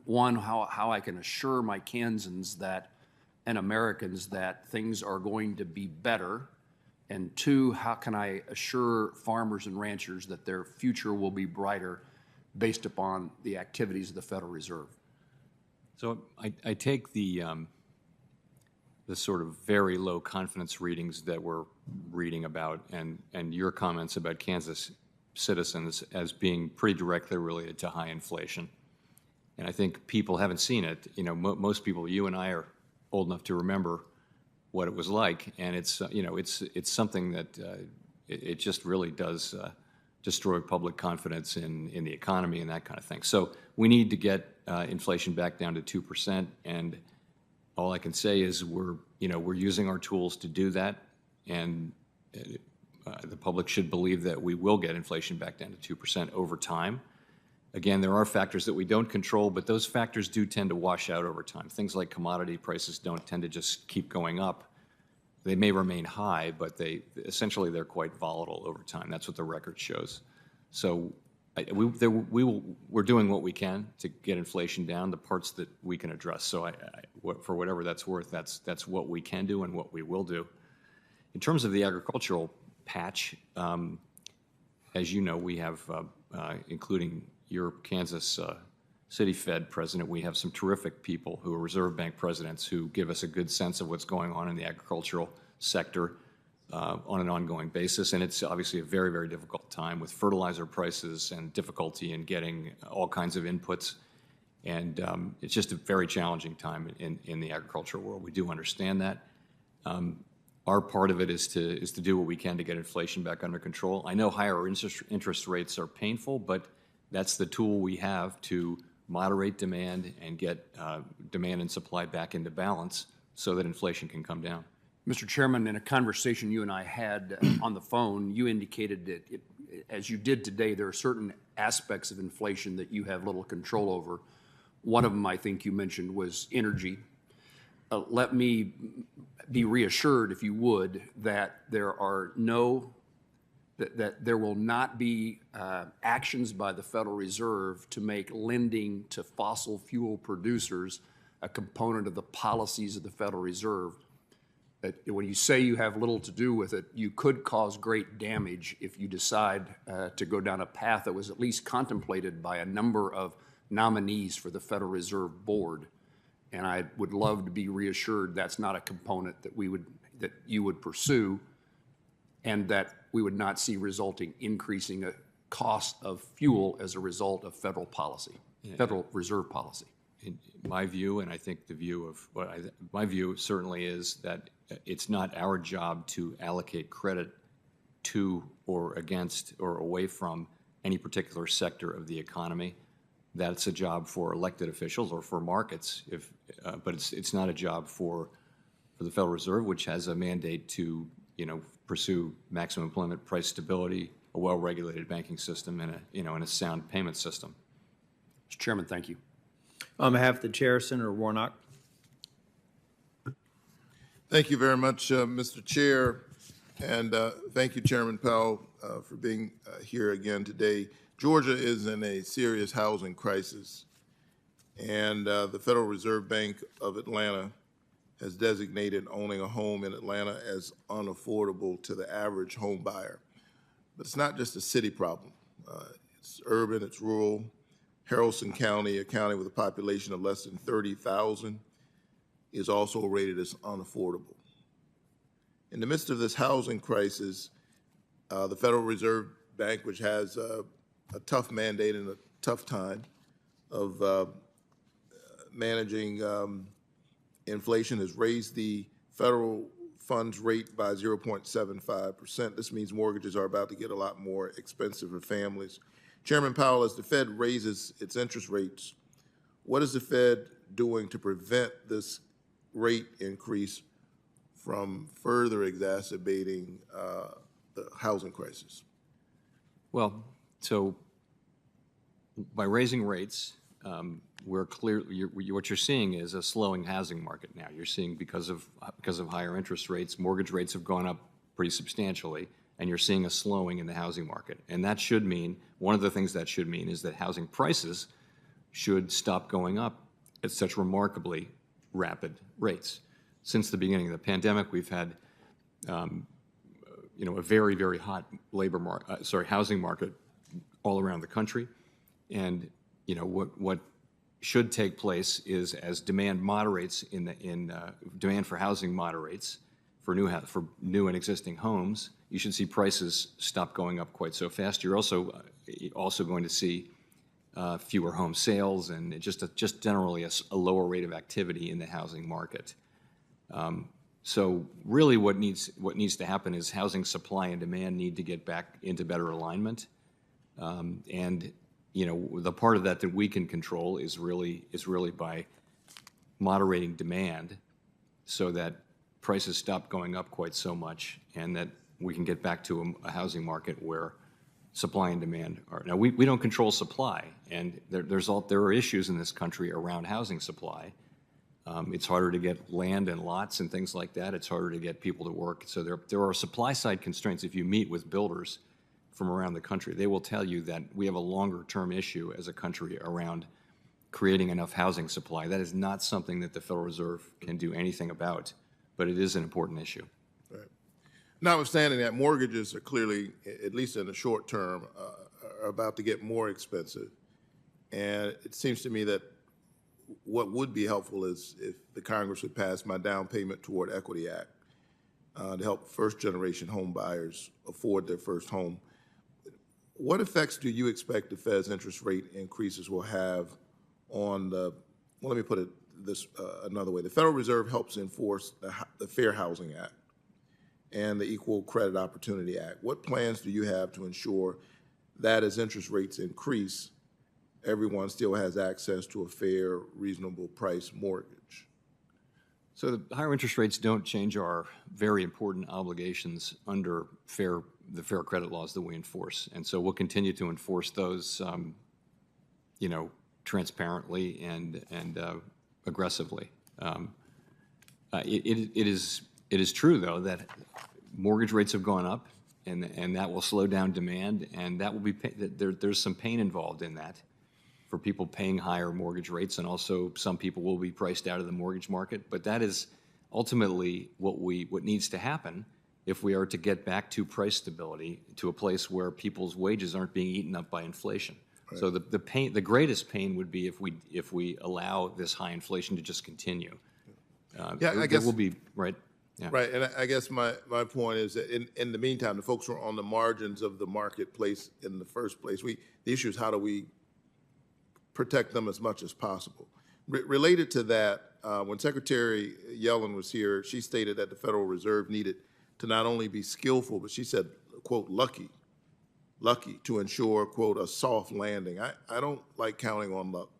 one, how I can assure my Kansans that and Americans that things are going to be better, and two, how can I assure farmers and ranchers that their future will be brighter based upon the activities of the Federal Reserve? So I take the sort of very low confidence readings that we're reading about and your comments about Kansas citizens as being pretty directly related to high inflation. And I think people haven't seen it. You know, most people, you and I, are old enough to remember what it was like, and it's it's something that it just really does destroy public confidence in the economy and that kind of thing. So we need to get inflation back down to 2%, and all I can say is we're using our tools to do that, and the public should believe that we will get inflation back down to 2% over time. Again, there are factors that we don't control, but those factors do tend to wash out over time. Things like commodity prices don't tend to just keep going up. They may remain high, but they're quite volatile over time. That's what the record shows. So we're doing what we can to get inflation down, the parts that we can address. So for whatever that's worth, that's what we can do and what we will do. In terms of the agricultural patch, as you know, we have, including your Kansas City Fed president, we have some terrific people who are Reserve Bank presidents who give us a good sense of what's going on in the agricultural sector on an ongoing basis. And it's obviously a very, very difficult time with fertilizer prices and difficulty in getting all kinds of inputs. And it's just a very challenging time in the agricultural world. We do understand that. Our part of it is to do what we can to get inflation back under control. I know higher interest rates are painful, but that's the tool we have to moderate demand and get demand and supply back into balance so that inflation can come down. Mr. Chairman, in a conversation you and I had on the phone, you indicated that, as you did today, there are certain aspects of inflation that you have little control over. One of them, I think you mentioned, was energy. Let me be reassured, if you would, that there will not be actions by the Federal Reserve to make lending to fossil fuel producers a component of the policies of the Federal Reserve. When you say you have little to do with it, you could cause great damage if you decide to go down a path that was at least contemplated by a number of nominees for the Federal Reserve Board. And I would love to be reassured that's not a component that you would pursue, and that we would not see resulting increasing a cost of fuel as a result of federal policy, Federal Reserve policy. In my view, and I think the view of my view certainly is that it's not our job to allocate credit to or against or away from any particular sector of the economy. That's a job for elected officials or for markets, but it's not a job for the Federal Reserve, which has a mandate to pursue maximum employment, price stability, a well-regulated banking system, and a sound payment system. Mr. Chairman, thank you. On behalf of the chair, Senator Warnock. Thank you very much, Mr. Chair, and thank you, Chairman Powell, for being here again today. Georgia is in a serious housing crisis, and the Federal Reserve Bank of Atlanta has designated owning a home in Atlanta as unaffordable to the average home buyer. But it's not just a city problem. It's urban, it's rural. Haralson County, a county with a population of less than 30,000, is also rated as unaffordable. In the midst of this housing crisis, the Federal Reserve Bank, which has a tough mandate and a tough time of managing inflation, has raised the federal funds rate by 0.75%. This means mortgages are about to get a lot more expensive for families. Chairman Powell, as the Fed raises its interest rates, what is the Fed doing to prevent this rate increase from further exacerbating the housing crisis? Well, so by raising rates, what you're seeing is a slowing housing market now. You're seeing because of higher interest rates, mortgage rates have gone up pretty substantially, and you're seeing a slowing in the housing market. And that should mean, one of the things that should mean is that housing prices should stop going up at such remarkably rapid rates. Since the beginning of the pandemic, we've had a very, very hot housing market all around the country. And what should take place is, as demand moderates demand for housing moderates for new and existing homes, you should see prices stop going up quite so fast. You're also going to see fewer home sales and just generally a lower rate of activity in the housing market. So really, what needs to happen is housing supply and demand need to get back into better alignment, and the part of that we can control is really by moderating demand, so that prices stop going up quite so much, and that we can get back to a housing market where supply and demand are. Now, we don't control supply, and there are issues in this country around housing supply. It's harder to get land and lots and things like that. It's harder to get people to work. So there are supply side constraints. If you meet with builders from around the country, they will tell you that we have a longer term issue as a country around creating enough housing supply. That is not something that the Federal Reserve can do anything about, but it is an important issue. Right. Notwithstanding that, mortgages are clearly, at least in the short term, are about to get more expensive. And it seems to me that what would be helpful is if the Congress would pass my Down Payment Toward Equity Act to help first-generation home buyers afford their first home. What effects do you expect the Fed's interest rate increases will have on the, well, let me put it this another way. The Federal Reserve helps enforce the Fair Housing Act and the Equal Credit Opportunity Act. What plans do you have to ensure that as interest rates increase, everyone still has access to a fair, reasonable price mortgage? So the higher interest rates don't change our very important obligations under the fair credit laws that we enforce. And so we'll continue to enforce those, you know, transparently and aggressively. It is true, though, that mortgage rates have gone up, and that will slow down demand, and that will be there's some pain involved in that for people paying higher mortgage rates, and also some people will be priced out of the mortgage market. But that is ultimately what needs to happen if we are to get back to price stability, to a place where people's wages aren't being eaten up by inflation. Right. So the greatest pain would be if we allow this high inflation to just continue. I guess it will be right. Yeah. Right, and I guess my point is that in the meantime, the folks who are on the margins of the marketplace in the first place, the issue is how do we protect them as much as possible. Related to that, when Secretary Yellen was here, she stated that the Federal Reserve needed to not only be skillful, but she said, quote, lucky to ensure, quote, a soft landing. I don't like counting on luck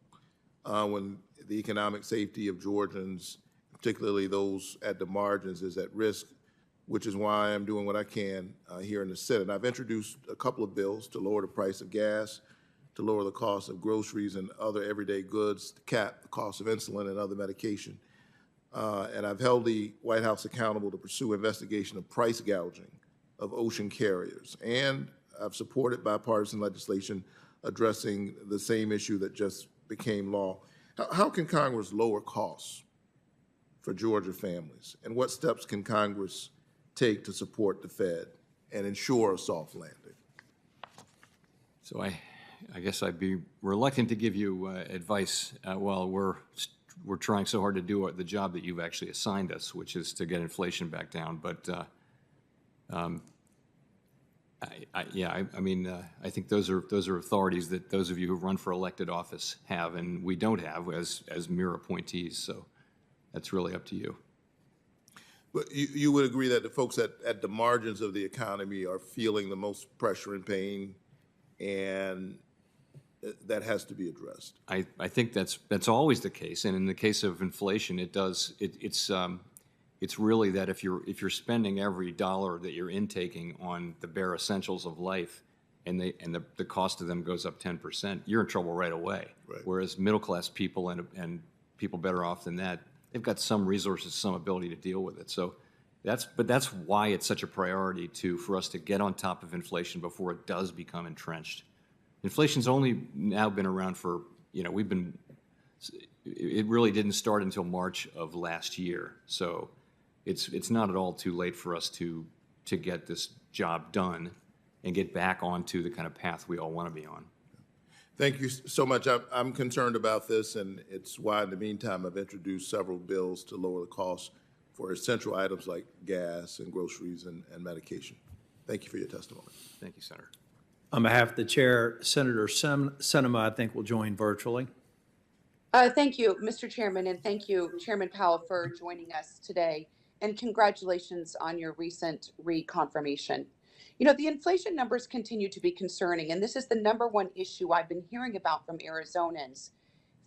when the economic safety of Georgians, particularly those at the margins, is at risk, which is why I'm doing what I can here in the Senate. I've introduced a couple of bills to lower the price of gas, to lower the cost of groceries and other everyday goods, to cap the cost of insulin and other medication. And I've held the White House accountable to pursue investigation of price gouging of ocean carriers. And I've supported bipartisan legislation addressing the same issue that just became law. How can Congress lower costs for Georgia families? And what steps can Congress take to support the Fed and ensure a soft landing? So I guess I'd be reluctant to give you advice while we're trying so hard to do the job that you've actually assigned us, which is to get inflation back down. But I think those are authorities that those of you who run for elected office have, and we don't have as mere appointees. So that's really up to you. But you would agree that the folks at the margins of the economy are feeling the most pressure and pain, and that has to be addressed. I think that's always the case, and in the case of inflation, it's really that if you're spending every dollar that you're intaking on the bare essentials of life, and the cost of them goes up 10%, you're in trouble right away. Right. Whereas middle class people and people better off than that, they've got some resources, some ability to deal with it. So that's why it's such a priority for us to get on top of inflation before it does become entrenched. Inflation's only now been around for, it really didn't start until March of last year. So it's not at all too late for us to get this job done and get back onto the kind of path we all want to be on. Thank you so much. I'm concerned about this, and it's why in the meantime I've introduced several bills to lower the cost for essential items like gas and groceries and medication. Thank you for your testimony. Thank you, Senator. On behalf of the chair, Senator Sinema, I think, will join virtually. Thank you, Mr. Chairman, and thank you, Chairman Powell, for joining us today. And congratulations on your recent reconfirmation. The inflation numbers continue to be concerning, and this is the #1 issue I've been hearing about from Arizonans.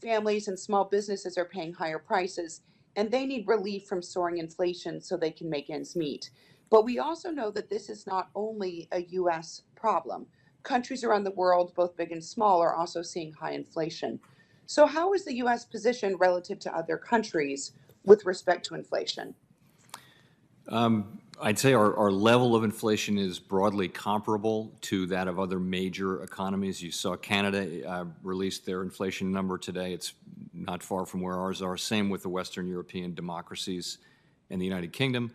Families and small businesses are paying higher prices, and they need relief from soaring inflation so they can make ends meet. But we also know that this is not only a U.S. problem. Countries around the world, both big and small, are also seeing high inflation. So how is the U.S. positioned relative to other countries with respect to inflation? I'd say our level of inflation is broadly comparable to that of other major economies. You saw Canada release their inflation number today. It's not far from where ours are. Same with the Western European democracies and the United Kingdom.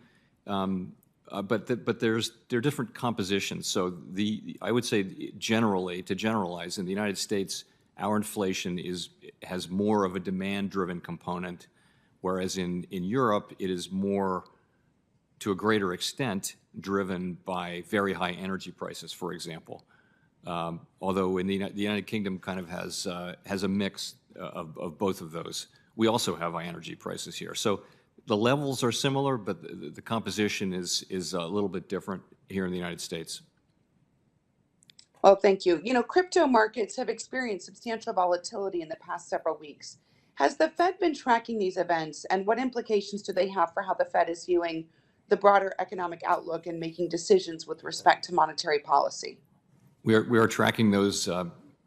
but there are different compositions. So I would say generally, to generalize, in the United States, our inflation has more of a demand-driven component, whereas in Europe, it is more, to a greater extent, driven by very high energy prices, for example. Although in the United Kingdom kind of has a mix of both of those. We also have high energy prices here. So the levels are similar, but the composition is a little bit different here in the United States. Well, thank you. You know, crypto markets have experienced substantial volatility in the past several weeks. Has the Fed been tracking these events, and what implications do they have for how the Fed is viewing the broader economic outlook and making decisions with respect to monetary policy? We are tracking those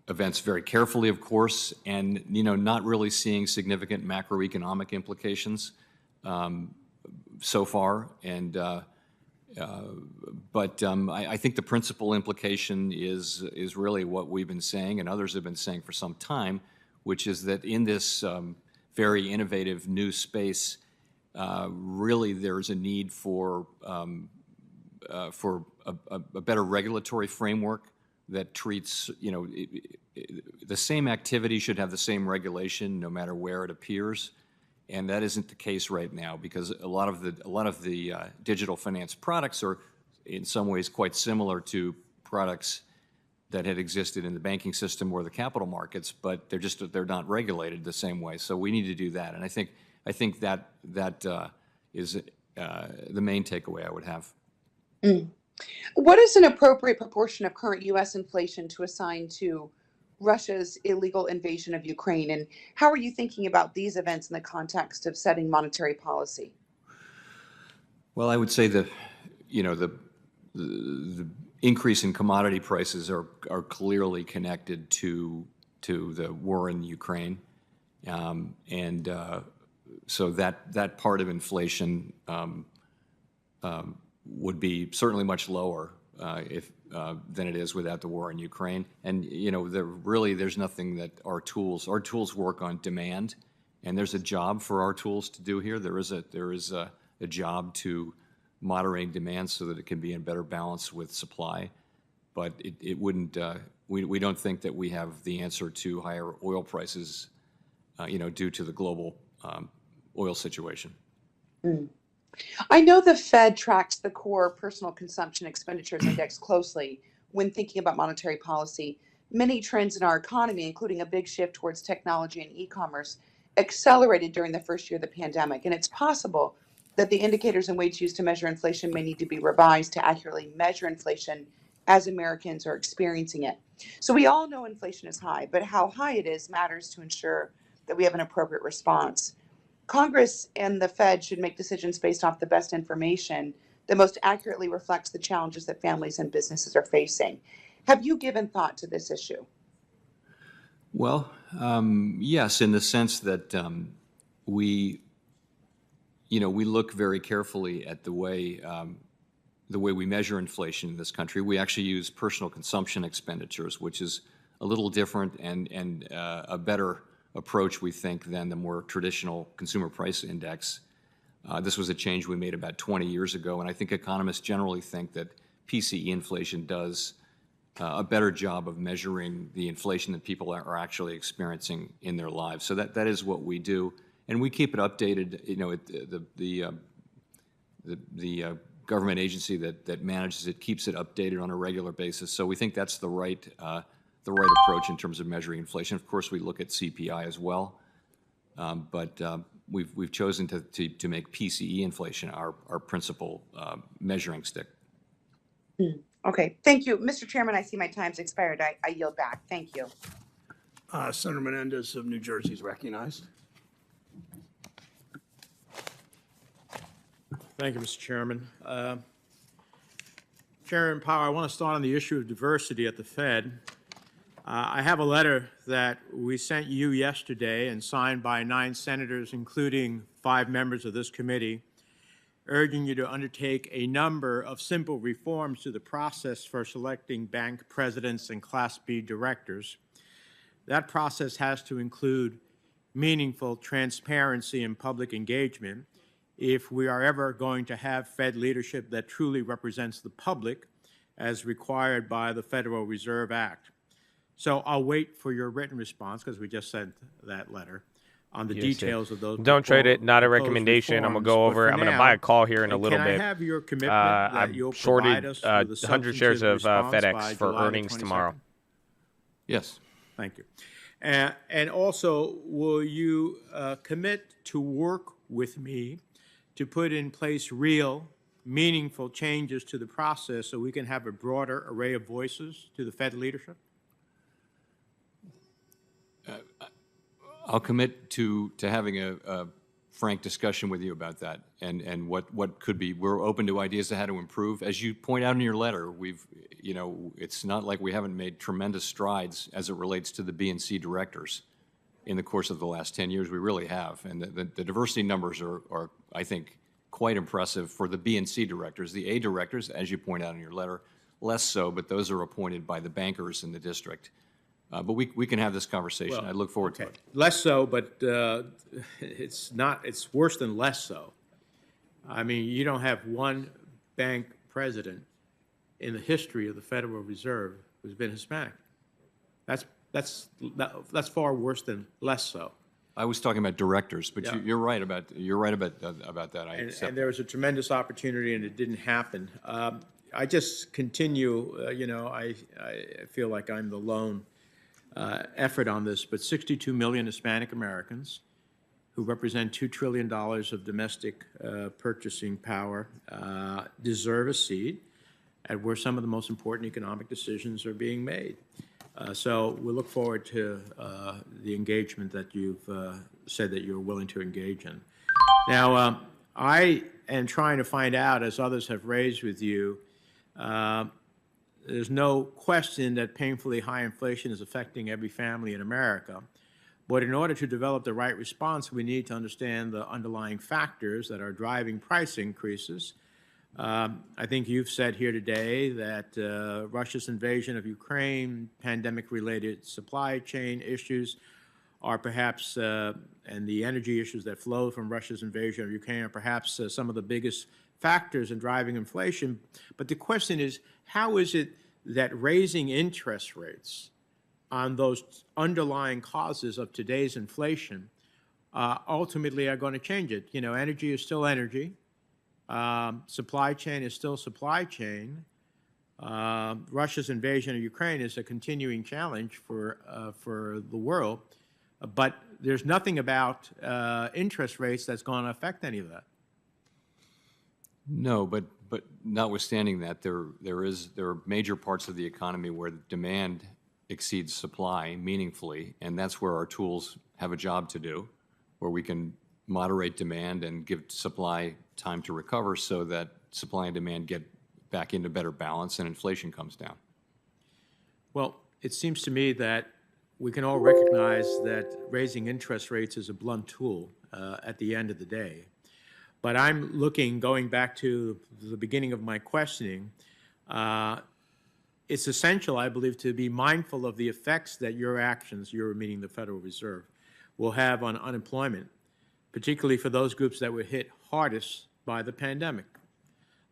events very carefully, of course, and not really seeing significant macroeconomic implications so far. And but I think the principal implication is really what we've been saying and others have been saying for some time, which is that in this very innovative new space, really there's a need for a better regulatory framework that treats, the same activity should have the same regulation no matter where it appears. And that isn't the case right now, because a lot of the digital finance products are in some ways quite similar to products that had existed in the banking system or the capital markets, but they're not regulated the same way. So we need to do that. And I think that is the main takeaway I would have. Mm. What is an appropriate proportion of current U.S. inflation to assign to Russia's illegal invasion of Ukraine? And how are you thinking about these events in the context of setting monetary policy? Well, I would say that, the increase in commodity prices are clearly connected to the war in Ukraine. So that part of inflation would be certainly much lower than it is without the war in Ukraine. And there's nothing that our tools work on demand, and there's a job for our tools to do here. There is a job to moderating demand so that it can be in better balance with supply, but it wouldn't. We don't think that we have the answer to higher oil prices, due to the global oil situation. Mm. I know the Fed tracks the core personal consumption expenditures index closely when thinking about monetary policy. Many trends in our economy, including a big shift towards technology and e-commerce, accelerated during the first year of the pandemic. And it's possible that the indicators and weights used to measure inflation may need to be revised to accurately measure inflation as Americans are experiencing it. So we all know inflation is high, but how high it is matters to ensure that we have an appropriate response. Congress and the Fed should make decisions based off the best information that most accurately reflects the challenges that families and businesses are facing. Have you given thought to this issue? Well, yes, in the sense that we look very carefully at the way we measure inflation in this country. We actually use personal consumption expenditures, which is a little different and a better approach, we think, than the more traditional consumer price index. This was a change we made about 20 years ago, and I think economists generally think that PCE inflation does a better job of measuring the inflation that people are actually experiencing in their lives. So that is what we do, and we keep it updated. The government agency that manages it keeps it updated on a regular basis. So we think that's the right approach in terms of measuring inflation. Of course, we look at CPI as well, but we've chosen to make PCE inflation our principal measuring stick. Okay, thank you. Mr. Chairman, I see my time's expired. I yield back. Thank you. Senator Menendez of New Jersey is recognized. Thank you, Mr. Chairman. Chairman Powell, I want to start on the issue of diversity at the Fed. I have a letter that we sent you yesterday and signed by 9 senators, including 5 members of this committee, urging you to undertake a number of simple reforms to the process for selecting bank presidents and Class B directors. That process has to include meaningful transparency and public engagement, if we are ever going to have Fed leadership that truly represents the public as required by the Federal Reserve Act. So I'll wait for your written response, because we just sent that letter, on the details of those. Don't trade it. Not a recommendation. I'm going to go over. I'm going to buy a call here in a little bit. Can I have your commitment that you'll provide us with a 100 shares of substantive response FedEx by for July earnings 22nd? tomorrow. Yes. Thank you. And also, will you commit to work with me to put in place real, meaningful changes to the process so we can have a broader array of voices to the Fed leadership? I'll commit to having a frank discussion with you about that and what could be. We're open to ideas of how to improve. As you point out in your letter, it's not like we haven't made tremendous strides as it relates to the B and C directors in the course of the last 10 years. We really have. And the diversity numbers are, I think, quite impressive for the B and C directors. The A directors, as you point out in your letter, less so, but those are appointed by the bankers in the district. But we can have this conversation. I look forward to it. Less so, but it's worse than less so. I mean, you don't have one bank president in the history of the Federal Reserve who's been Hispanic. That's far worse than less so. I was talking about directors, but yeah. You're right about that. And there was a tremendous opportunity, and it didn't happen. I just continue. I feel like I'm the lone effort on this, but 62 million Hispanic Americans who represent $2 trillion of domestic purchasing power deserve a seat at where some of the most important economic decisions are being made. So we look forward to the engagement that you've said that you're willing to engage in. Now, I am trying to find out, as others have raised with you, there's no question that painfully high inflation is affecting every family in America. But in order to develop the right response, we need to understand the underlying factors that are driving price increases. I think you've said here today that Russia's invasion of Ukraine, pandemic-related supply chain issues are perhaps, and the energy issues that flow from Russia's invasion of Ukraine are perhaps some of the biggest factors in driving inflation. But the question is, how is it that raising interest rates on those underlying causes of today's inflation ultimately are going to change it? You know, energy is still energy. Supply chain is still supply chain. Russia's invasion of Ukraine is a continuing challenge for the world. But there's nothing about interest rates that's going to affect any of that. No, but notwithstanding that, there are major parts of the economy where demand exceeds supply meaningfully, and that's where our tools have a job to do, where we can moderate demand and give supply time to recover so that supply and demand get back into better balance and inflation comes down. Well, it seems to me that we can all recognize that raising interest rates is a blunt tool at the end of the day. But I'm looking, going back to the beginning of my questioning, it's essential, I believe, to be mindful of the effects that your actions, your meaning the Federal Reserve, will have on unemployment, particularly for those groups that were hit hardest by the pandemic.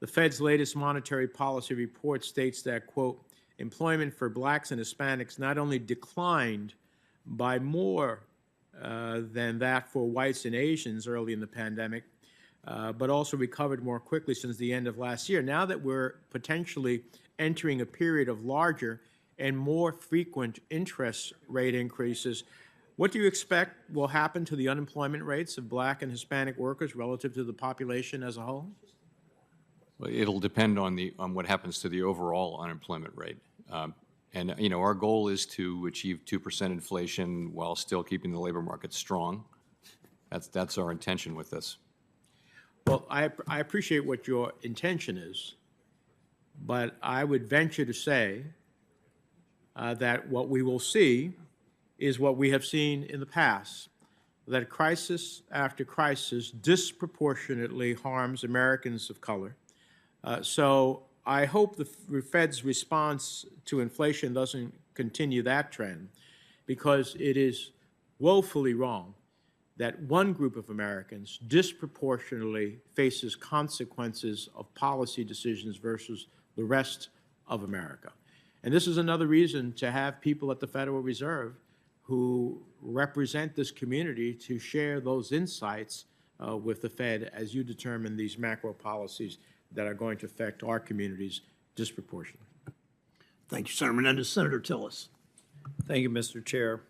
The Fed's latest monetary policy report states that, quote, employment for blacks and Hispanics not only declined by more than that for whites and Asians early in the pandemic, but also recovered more quickly since the end of last year. Now that we're potentially entering a period of larger and more frequent interest rate increases, what do you expect will happen to the unemployment rates of black and Hispanic workers relative to the population as a whole? Well, it'll depend on what happens to the overall unemployment rate. And you know, our goal is to achieve 2% inflation while still keeping the labor market strong. That's our intention with this. Well, I appreciate what your intention is, but I would venture to say that what we will see is what we have seen in the past, that crisis after crisis disproportionately harms Americans of color. So I hope the Fed's response to inflation doesn't continue that trend, because it is woefully wrong that one group of Americans disproportionately faces consequences of policy decisions versus the rest of America. And this is another reason to have people at the Federal Reserve who represent this community to share those insights with the Fed as you determine these macro policies that are going to affect our communities disproportionately. Thank you, Senator Menendez. Senator Tillis. Thank you, Mr. Chair.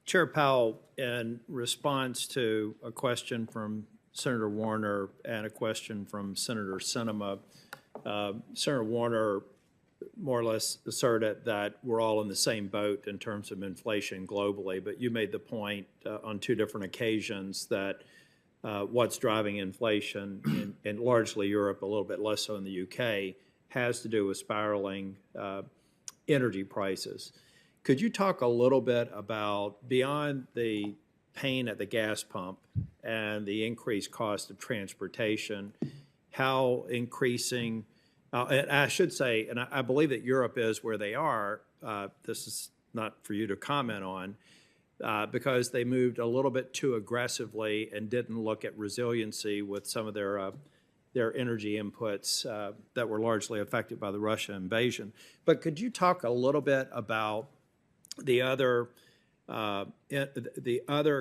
Chair Powell, in response to a question from Senator Warner and a question from Senator Sinema, Senator Warner more or less asserted that we're all in the same boat in terms of inflation globally, but you made the point on two different occasions that what's driving inflation in largely Europe, a little bit less so in the UK, has to do with spiraling energy prices. Could you talk a little bit about, beyond the pain at the gas pump and the increased cost of transportation, how increasing, and I should say, and I believe that Europe is where they are, this is not for you to comment on, because they moved a little bit too aggressively and didn't look at resiliency with some of their energy inputs that were largely affected by the Russia invasion. But could you talk a little bit about the other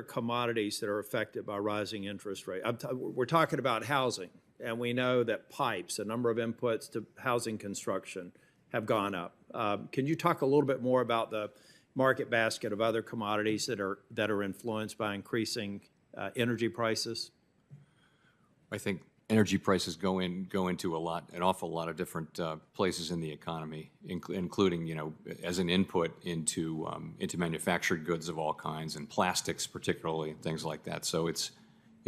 commodities that are affected by rising interest rates? We're talking about housing, and we know that pipes, a number of inputs to housing construction, have gone up. Can you talk a little bit more about the market basket of other commodities that are influenced by increasing energy prices? I think energy prices go into an awful lot of different places in the economy, including, you know, as an input into manufactured goods of all kinds, and plastics particularly, and things like that. So it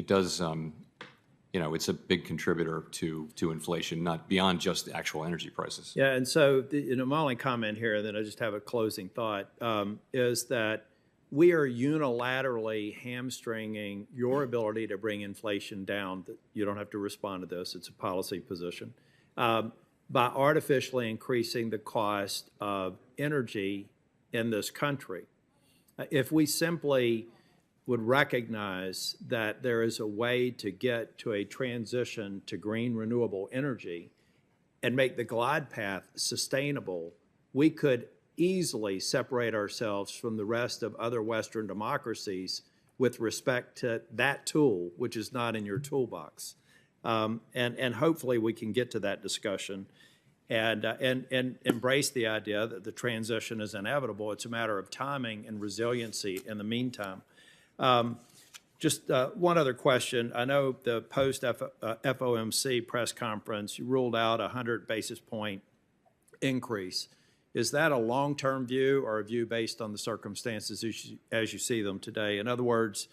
does, you know, it's a big contributor to inflation, not beyond just the actual energy prices. Yeah, and so my only comment here, and then I just have a closing thought, is that we are unilaterally hamstringing your ability to bring inflation down. You don't have to respond to this, it's a policy position, by artificially increasing the cost of energy in this country. If we simply would recognize that there is a way to get to a transition to green renewable energy and make the glide path sustainable, we could easily separate ourselves from the rest of other Western democracies with respect to that tool, which is not in your toolbox. And hopefully we can get to that discussion and embrace the idea that the transition is inevitable. It's a matter of timing and resiliency in the meantime. Just one other question. I know the post-FOMC press conference, you ruled out a 100 basis point increase. Is that a long-term view or a view based on the circumstances as you see them today? In other words,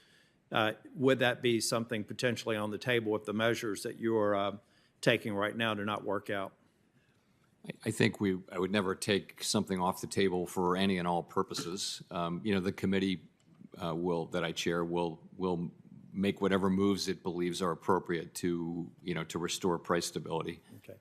would that be something potentially on the table if the measures that you're taking right now do not work out? I think I would never take something off the table for any and all purposes. You know, the committee that I chair will make whatever moves it believes are appropriate to, you know, to restore price stability. Okay.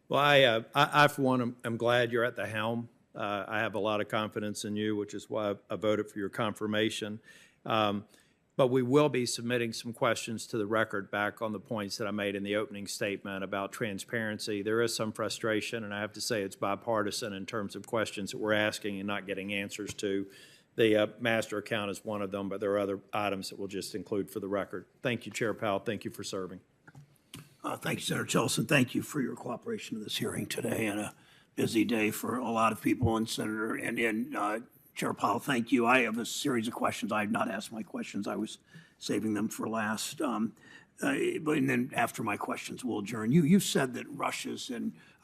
Well, I for one, am glad you're at the helm. I have a lot of confidence in you, which is why I voted for your confirmation. But we will be submitting some questions to the record back on the points that I made in the opening statement about transparency. There is some frustration, and I have to say it's bipartisan in terms of questions that we're asking and not getting answers to. The master account is one of them, but there are other items that we'll just include for the record. Thank you, Chair Powell. Thank you for serving. Thank you, Senator Tillis. Thank you for your cooperation in this hearing today, and a busy day for a lot of people. And Senator and Chair Powell, thank you. I have a series of questions. I have not asked my questions. I was saving them for last. But and then after my questions, we'll adjourn. You said that Russia's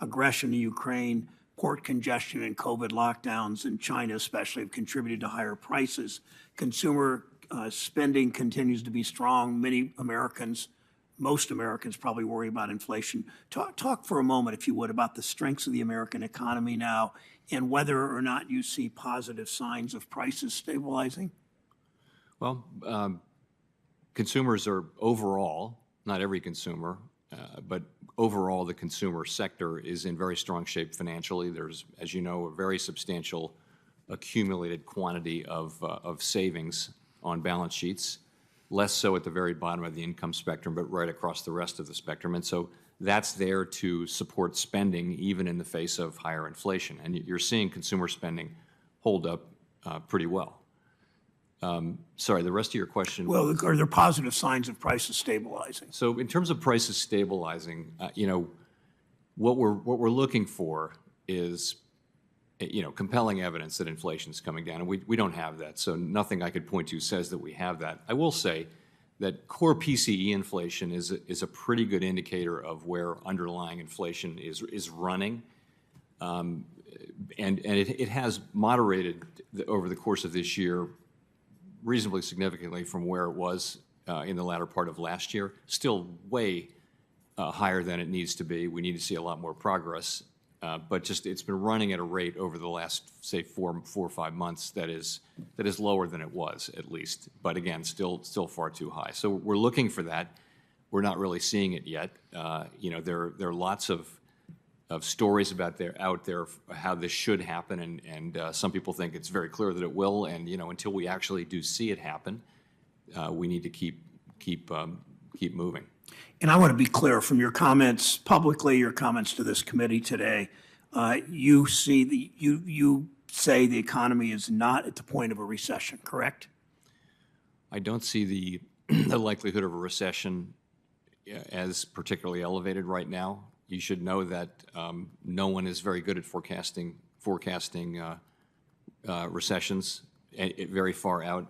aggression in Ukraine, port congestion, and COVID lockdowns in China especially have contributed to higher prices. Consumer spending continues to be strong. Most Americans probably worry about inflation. Talk for a moment, if you would, about the strengths of the American economy now and whether or not you see positive signs of prices stabilizing. Well, consumers are overall, not every consumer, but overall the consumer sector is in very strong shape financially. There's, as you know, a very substantial accumulated quantity of savings on balance sheets. less so at the very bottom of the income spectrum, but right across the rest of the spectrum. And so that's there to support spending even in the face of higher inflation. And you're seeing consumer spending hold up pretty well. Sorry, the rest of your question. Well, are there positive signs of prices stabilizing? So in terms of prices stabilizing, you know, what we're looking for is, you know, compelling evidence that inflation is coming down, and we don't have that. So nothing I could point to says that we have that. I will say that core PCE inflation is a pretty good indicator of where underlying inflation is running, and it has moderated over the course of this year reasonably significantly from where it was in the latter part of last year. Still way higher than it needs to be. We need to see a lot more progress. But just it's been running at a rate over the last, say, four or 5 months that is lower than it was, at least. But again, still far too high. So we're looking for that. We're not really seeing it yet. You know, there are lots of stories out there how this should happen, and some people think it's very clear that it will. And you know, until we actually do see it happen, we need to keep moving. And I want to be clear from your comments publicly, your comments to this committee today. You say the economy is not at the point of a recession, correct? I don't see the likelihood of a recession as particularly elevated right now. You should know that no one is very good at forecasting recessions very far out.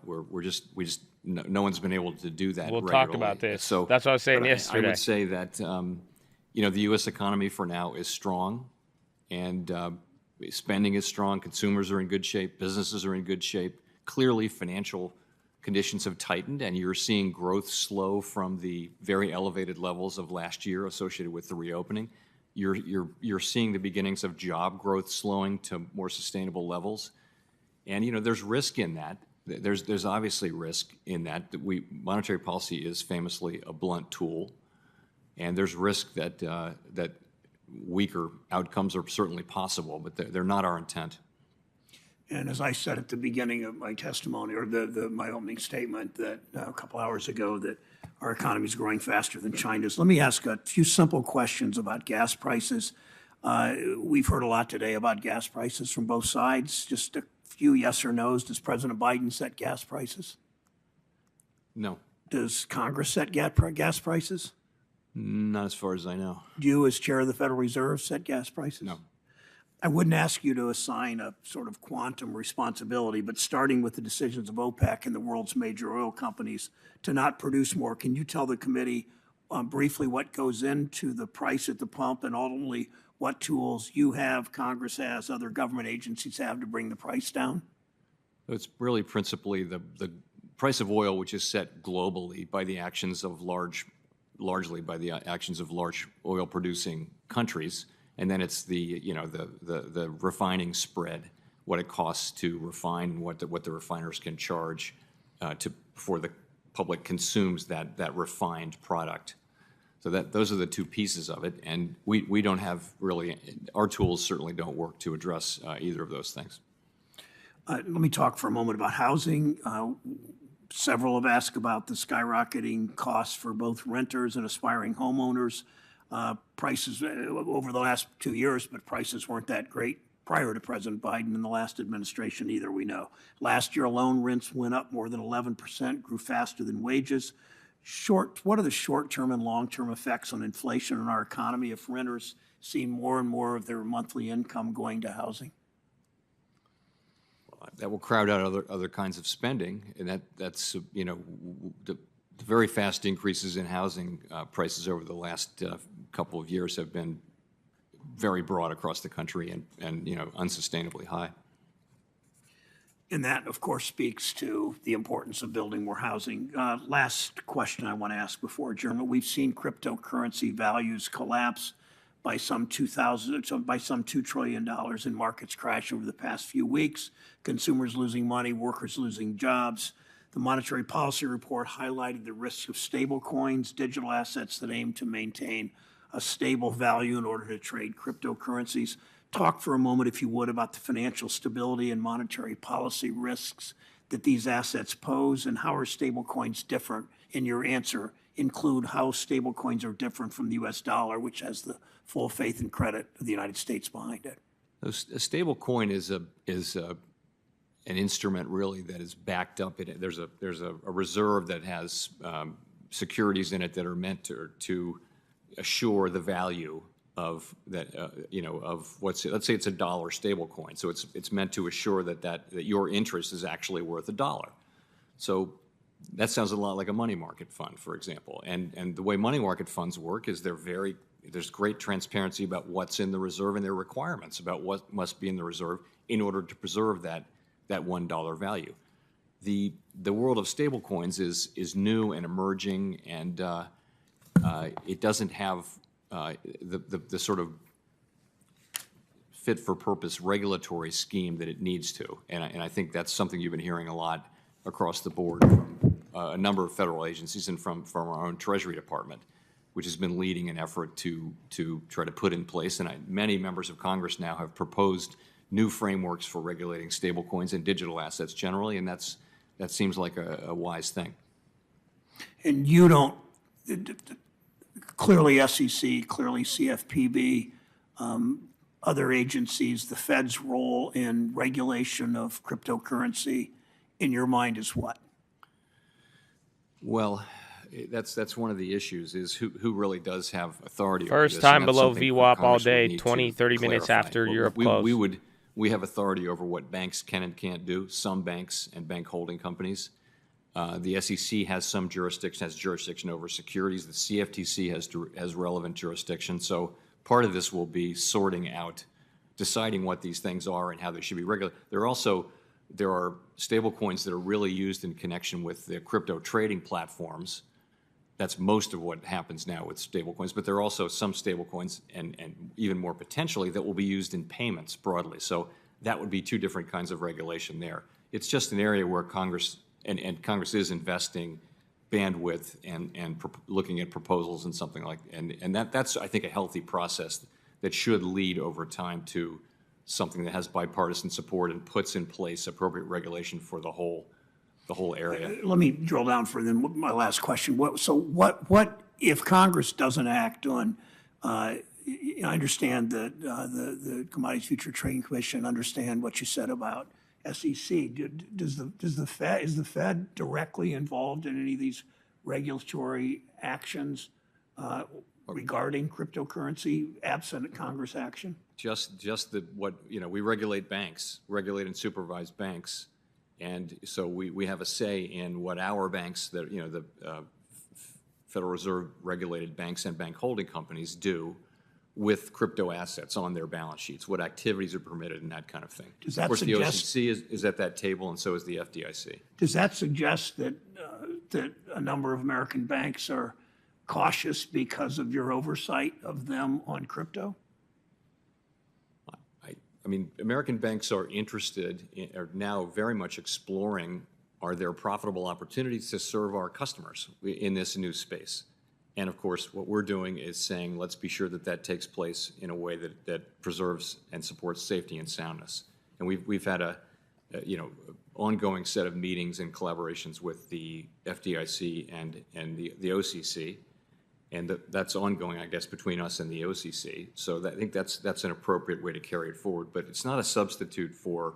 No one's been able to do that. We'll regularly. talk about this. So that's what I was saying yesterday. I would say that you know, the U.S. economy for now is strong, and spending is strong. Consumers are in good shape. Businesses are in good shape. Clearly, financial conditions have tightened, and you're seeing growth slow from the very elevated levels of last year associated with the reopening. You're seeing the beginnings of job growth slowing to more sustainable levels, and you know, there's risk in that. There's obviously risk in that. Monetary policy is famously a blunt tool, and there's risk that weaker outcomes are certainly possible, but they're not our intent. And as I said at the beginning of my testimony, or my opening statement, that a couple hours ago, that our economy is growing faster than China's. Let me ask a few simple questions about gas prices. We've heard a lot today about gas prices from both sides. Just a few yes or no's. Does President Biden set gas prices? No. Does Congress set gas prices? Not as far as I know. Do you, as chair of the Federal Reserve, set gas prices? No. I wouldn't ask you to assign a sort of quantum responsibility, but starting with the decisions of OPEC and the world's major oil companies to not produce more, can you tell the committee briefly what goes into the price at the pump, and ultimately what tools you have, Congress has, other government agencies have to bring the price down? It's really principally the price of oil, which is set globally by the actions of largely by the actions of large oil-producing countries, and then it's the refining spread, what it costs to refine, and what the refiners can charge before the public consumes that refined product. So those are the two pieces of it, and we don't have really, our tools certainly don't work to address either of those things. Let me talk for a moment about housing. Several have asked about the skyrocketing costs for both renters and aspiring homeowners. Prices over the last 2 years, but prices weren't that great prior to President Biden and the last administration either, we know. Last year alone, rents went up more than 11%, grew faster than wages. What are the short-term and long-term effects on inflation in our economy if renters see more and more of their monthly income going to housing? That will crowd out other kinds of spending, and that's you know, the very fast increases in housing prices over the last couple of years have been very broad across the country and you know, unsustainably high. And that, of course, speaks to the importance of building more housing. Last question I want to ask before adjournment. We've seen cryptocurrency values collapse by some $2 trillion, and markets crash over the past few weeks. Consumers losing money, workers losing jobs. The Monetary Policy Report highlighted the risks of stable coins, digital assets that aim to maintain a stable value in order to trade cryptocurrencies. Talk for a moment, if you would, about the financial stability and monetary policy risks that these assets pose, and how are stablecoins different? In your answer, include how stablecoins are different from the U.S. dollar, which has the full faith and credit of the United States behind it. A stable coin is an instrument really that is backed up. There's a reserve that has securities in it that are meant to assure the value of that, of let's say it's $1 stable coin. So it's meant to assure that your interest is actually worth $1. So that sounds a lot like a money market fund, for example. And the way money market funds work is there's great transparency about what's in the reserve and their requirements about what must be in the reserve in order to preserve that $1 value. The world of stable coins is new and emerging, and it doesn't have the sort of fit for purpose regulatory scheme that it needs to. And I think that's something you've been hearing a lot across the board from a number of federal agencies and from our own Treasury Department, which has been leading an effort to try to put in place. And many members of Congress now have proposed new frameworks for regulating stablecoins and digital assets generally, and that seems like a wise thing. And you don't, clearly SEC, clearly CFPB, other agencies, the Fed's role in regulation of cryptocurrency, in your mind, is what? Well, that's one of the issues, is who really does have authority over this. First time and that's below something VWAP all Congress would day, need 20, to 30 minutes clarify. after Europe closed. We have authority over what banks can and can't do, some banks and bank holding companies. The SEC has some jurisdiction over securities. The CFTC has relevant jurisdiction. So part of this will be sorting out, deciding what these things are and how they should be regulated. There are stable coins that are really used in connection with the crypto trading platforms. That's most of what happens now with stablecoins, but there are also some stablecoins and even more potentially that will be used in payments broadly. So that would be two different kinds of regulation there. It's just an area where Congress and Congress is investing bandwidth and looking at proposals and something like, and that's I think a healthy process that should lead over time to something that has bipartisan support and puts in place appropriate regulation for the whole area. Let me drill down for then my last question. What if Congress doesn't act on, I understand that the Commodities Future Trading Commission understand what you said about SEC. Is the Fed directly involved in any of these regulatory actions regarding cryptocurrency absent Congress action? We regulate banks, regulate and supervise banks. And so we have a say in what our banks, the Federal Reserve regulated banks and bank holding companies do with crypto assets on their balance sheets, what activities are permitted and that kind of thing. Does that of course, suggest, the OCC is at that table, and so is the FDIC. Does that suggest that a number of American banks are cautious because of your oversight of them on crypto? I mean, American banks are are now very much exploring, are there profitable opportunities to serve our customers in this new space? And of course, what we're doing is saying, let's be sure that takes place in a way that preserves and supports safety and soundness. And we've had a ongoing set of meetings and collaborations with the FDIC and the OCC. And that's ongoing, I guess, between us and the OCC. So I think that's an appropriate way to carry it forward. But it's not a substitute for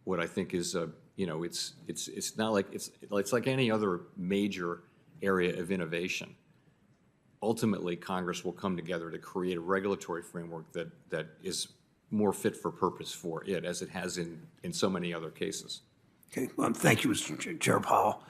what I think is it's not like it's like any other major area of innovation. Ultimately, Congress will come together to create a regulatory framework that is more fit for purpose for it, as it has in so many other cases. Okay, thank you, Mr. Chair Powell.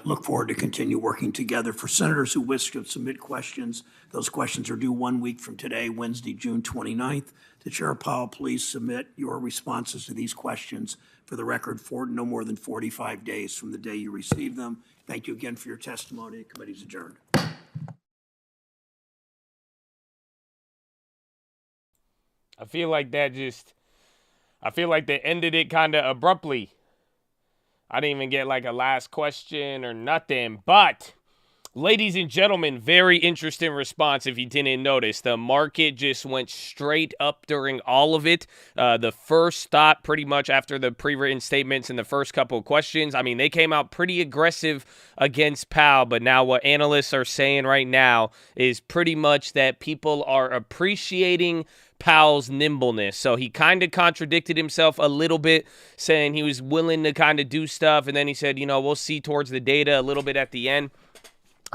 Look forward to continue working together. For senators who wish to submit questions, those questions are due 1 week from today, Wednesday, June 29th. To Chair Powell, please submit your responses to these questions for the record for no more than 45 days from the day you receive them. Thank you again for your testimony. The committee is adjourned. I feel like they ended it kind of abruptly. I didn't even get like a last question or nothing, but Ladies and gentlemen, very interesting response if you didn't notice. The market just went straight up during all of it. The first thought pretty much after the pre-written statements and the first couple of questions, I mean, they came out pretty aggressive against Powell, but now what analysts are saying right now is pretty much that people are appreciating Powell's nimbleness. So he kind of contradicted himself a little bit, saying he was willing to kind of do stuff, and then he said, we'll see towards the data a little bit at the end.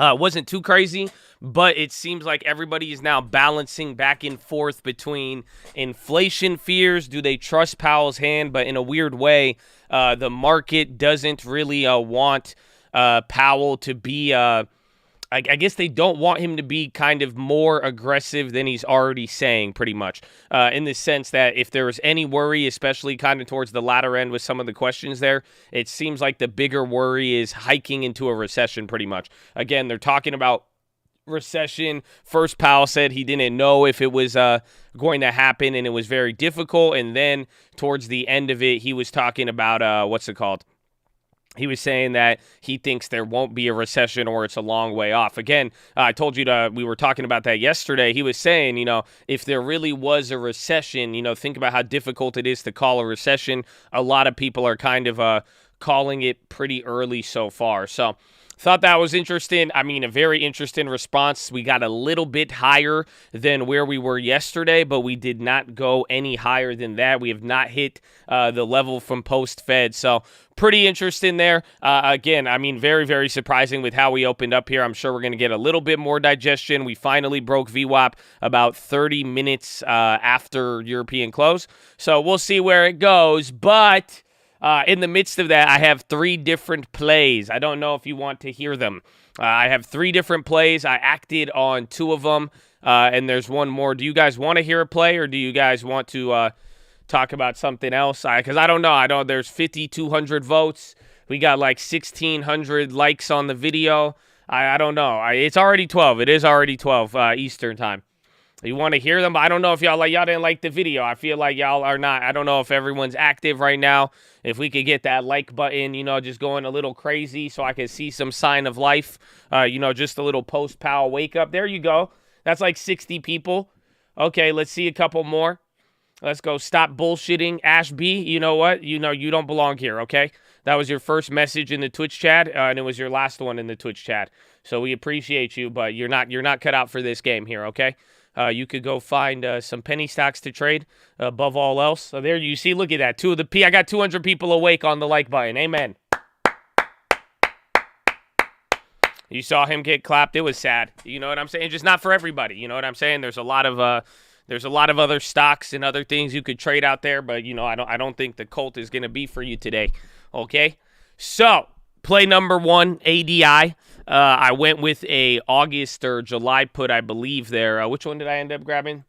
It wasn't too crazy, but it seems like everybody is now balancing back and forth between inflation fears. Do they trust Powell's hand? But in a weird way, the market doesn't really want Powell to be, I guess they don't want him to be kind of more aggressive than he's already saying, pretty much, in the sense that if there was any worry, especially kind of towards the latter end with some of the questions there, it seems like the bigger worry is hiking into a recession, pretty much. Again, they're talking about recession. First, Powell said he didn't know if it was going to happen, and it was very difficult. And then towards the end of it, he was talking about, what's it called? He was saying that he thinks there won't be a recession or it's a long way off. Again, I told you we were talking about that yesterday. He was saying, if there really was a recession, think about how difficult it is to call a recession. A lot of people are kind of calling it pretty early so far. So thought that was interesting. I mean, a very interesting response. We got a little bit higher than where we were yesterday, but we did not go any higher than that. We have not hit the level from post-Fed. So pretty interesting there. Again, I mean, very, very surprising with how we opened up here. I'm sure we're going to get a little bit more digestion. We finally broke VWAP about 30 minutes after European close. So we'll see where it goes. But in the midst of that, I have 3 different plays. I don't know if you want to hear them. I have 3 different plays. I acted on 2 of them, and there's one more. Do you guys want to hear a play, or do you guys want to talk about something else? Because I don't know. There's 5,200 votes. We got like 1,600 likes on the video. I don't know. It's already 12. It is already 12 Eastern time. You want to hear them? I don't know if y'all didn't like the video. I feel like y'all are not. I don't know if everyone's active right now. If we could get that like button, just going a little crazy so I can see some sign of life, just a little post-Powell wake up. There you go. That's like 60 people. Okay, let's see a couple more. Let's go. Stop bullshitting, Ash B. You know what? You don't belong here, okay? That was your first message in the Twitch chat, and it was your last one in the Twitch chat. So we appreciate you, but you're not cut out for this game here, okay? You could go find some penny stocks to trade above all else. So there you see, look at that. I got 200 people awake on the like button. Amen. You saw him get clapped. It was sad. You know what I'm saying? Just not for everybody. You know what I'm saying? There's a lot of other stocks and other things you could trade out there, but I don't think the Colt is going to be for you today. Okay? So, play number 1, ADI. I went with a August or July put, I believe there. Which one did I end up grabbing?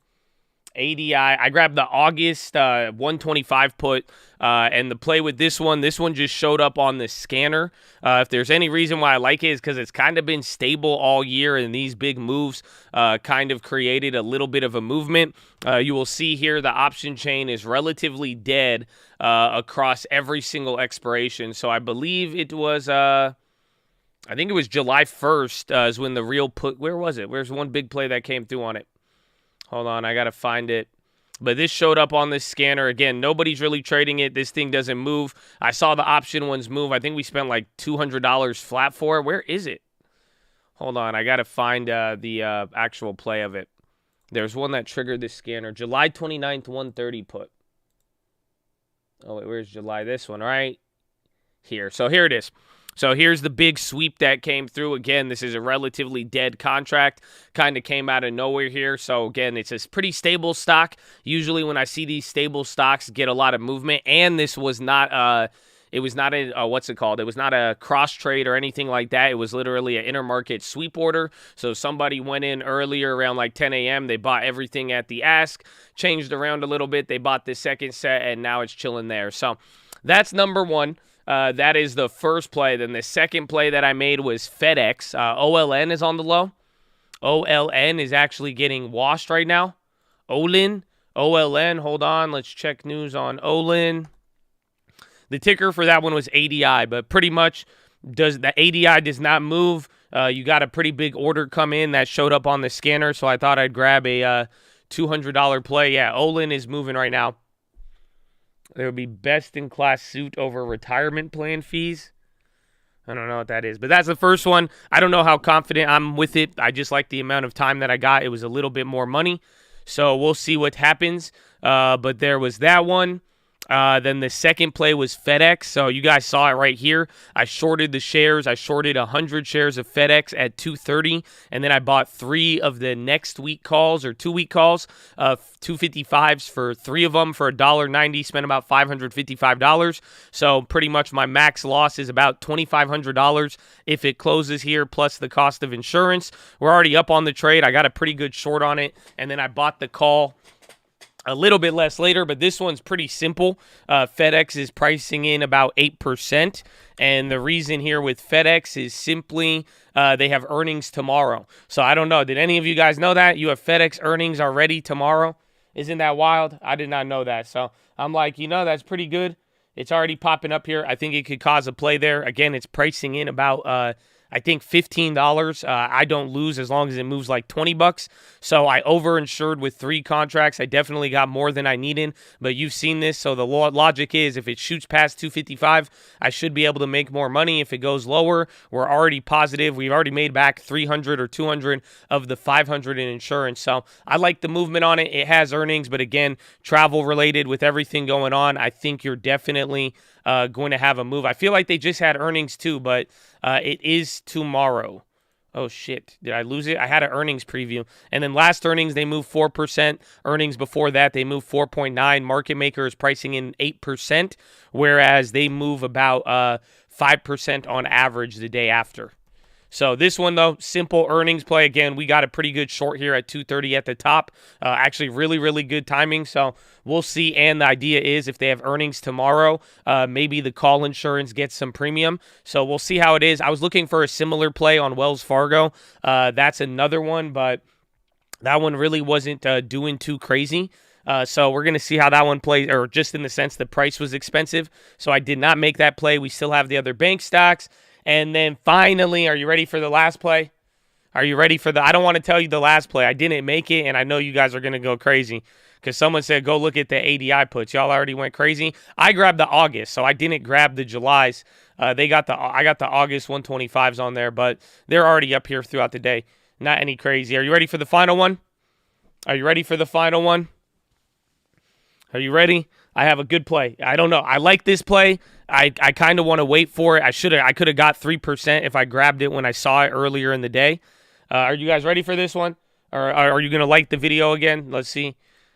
ADI. I grabbed the August 125 put, and the play with this one just showed up on the scanner. If there's any reason why I like it, is because it's kind of been stable all year, and these big moves kind of created a little bit of a movement. You will see here the option chain is relatively dead across every single expiration. So I believe it was... I think it was July 1st is when the real put... Where was it? Where's one big play that came through on it? Hold on, I got to find it. But this showed up on this scanner. Again, nobody's really trading it. This thing doesn't move. I saw the option ones move. I think we spent like $200 flat for it. Where is it? Hold on, I got to find the actual play of it. There's one that triggered this scanner. July 29th, 130 put. Oh, wait, where's July? This one, right? Here. So here it is. So here's the big sweep that came through. Again, this is a relatively dead contract. Kind of came out of nowhere here. So again, it's a pretty stable stock. Usually when I see these stable stocks get a lot of movement, and this was not it was not a what's it called? It was not a cross trade or anything like that. It was literally an intermarket sweep order. So somebody went in earlier around like 10 a.m. They bought everything at the ask, changed around a little bit. They bought the second set, and now it's chilling there. So that's number 1. That is the first play. Then the second play that I made was FedEx. OLN is on the low. OLN is actually getting washed right now. OLN. Hold on. Let's check news on OLN. The ticker for that one was ADI, but pretty much the ADI does not move. You got a pretty big order come in that showed up on the scanner, so I thought I'd grab a $200 play. Yeah, Olin is moving right now. There would be best-in-class suit over retirement plan fees. I don't know what that is, but that's the first one. I don't know how confident I'm with it. I just like the amount of time that I got. It was a little bit more money, so we'll see what happens. But there was that one. Then the second play was FedEx. So you guys saw it right here. I shorted the shares. I shorted 100 shares of FedEx at 230, and then I bought 3 of the next week calls or 2-week calls, 255s for 3 of them for $1.90. Spent about $555. So pretty much my max loss is about $2,500 if it closes here, plus the cost of insurance. We're already up on the trade. I got a pretty good short on it, and then I bought the call a little bit less later, but this one's pretty simple. FedEx is pricing in about 8%, and the reason here with FedEx is simply they have earnings tomorrow. So I don't know. Did any of you guys know that? You have FedEx earnings already tomorrow? Isn't that wild? I did not know that. So I'm like, that's pretty good. It's already popping up here. I think it could cause a play there. Again, it's pricing in about I think $15. I don't lose as long as it moves like $20. So I overinsured with 3 contracts. I definitely got more than I needed, but you've seen this. So the logic is if it shoots past 255, I should be able to make more money. If it goes lower, we're already positive. We've already made back 300 or 200 of the 500 in insurance. So I like the movement on it. It has earnings, but again, travel related with everything going on, I think you're definitely going to have a move. I feel like they just had earnings too, but it is tomorrow. Oh, shit. Did I lose it? I had an earnings preview. And then last earnings, they moved 4%. Earnings before that, they moved 4.9. Market maker is pricing in 8%, whereas they move about 5% on average the day after. So this one, though, simple earnings play. Again, we got a pretty good short here at 230 at the top. Actually, really, really good timing. So we'll see. And the idea is if they have earnings tomorrow, maybe the call insurance gets some premium. So we'll see how it is. I was looking for a similar play on Wells Fargo. That's another one, but that one really wasn't doing too crazy. So we're going to see how that one plays, or just in the sense the price was expensive. So I did not make that play. We still have the other bank stocks. And then finally, are you ready for the last play? Are you ready for I don't want to tell you the last play. I didn't make it, and I know you guys are going to go crazy because someone said go look at the ADI puts. Y'all already went crazy. I grabbed the August, so I didn't grab the Julys. I got the August 125s on there, but they're already up here throughout the day. Not any crazy. Are you ready for the final one? Are you ready for the final one? Are you ready? I have a good play. I don't know. I like this play. I kind of want to wait for it. I could have got 3% if I grabbed it when I saw it earlier in the day. Are you guys ready for this one? Or are you going to like the video again? Let's see.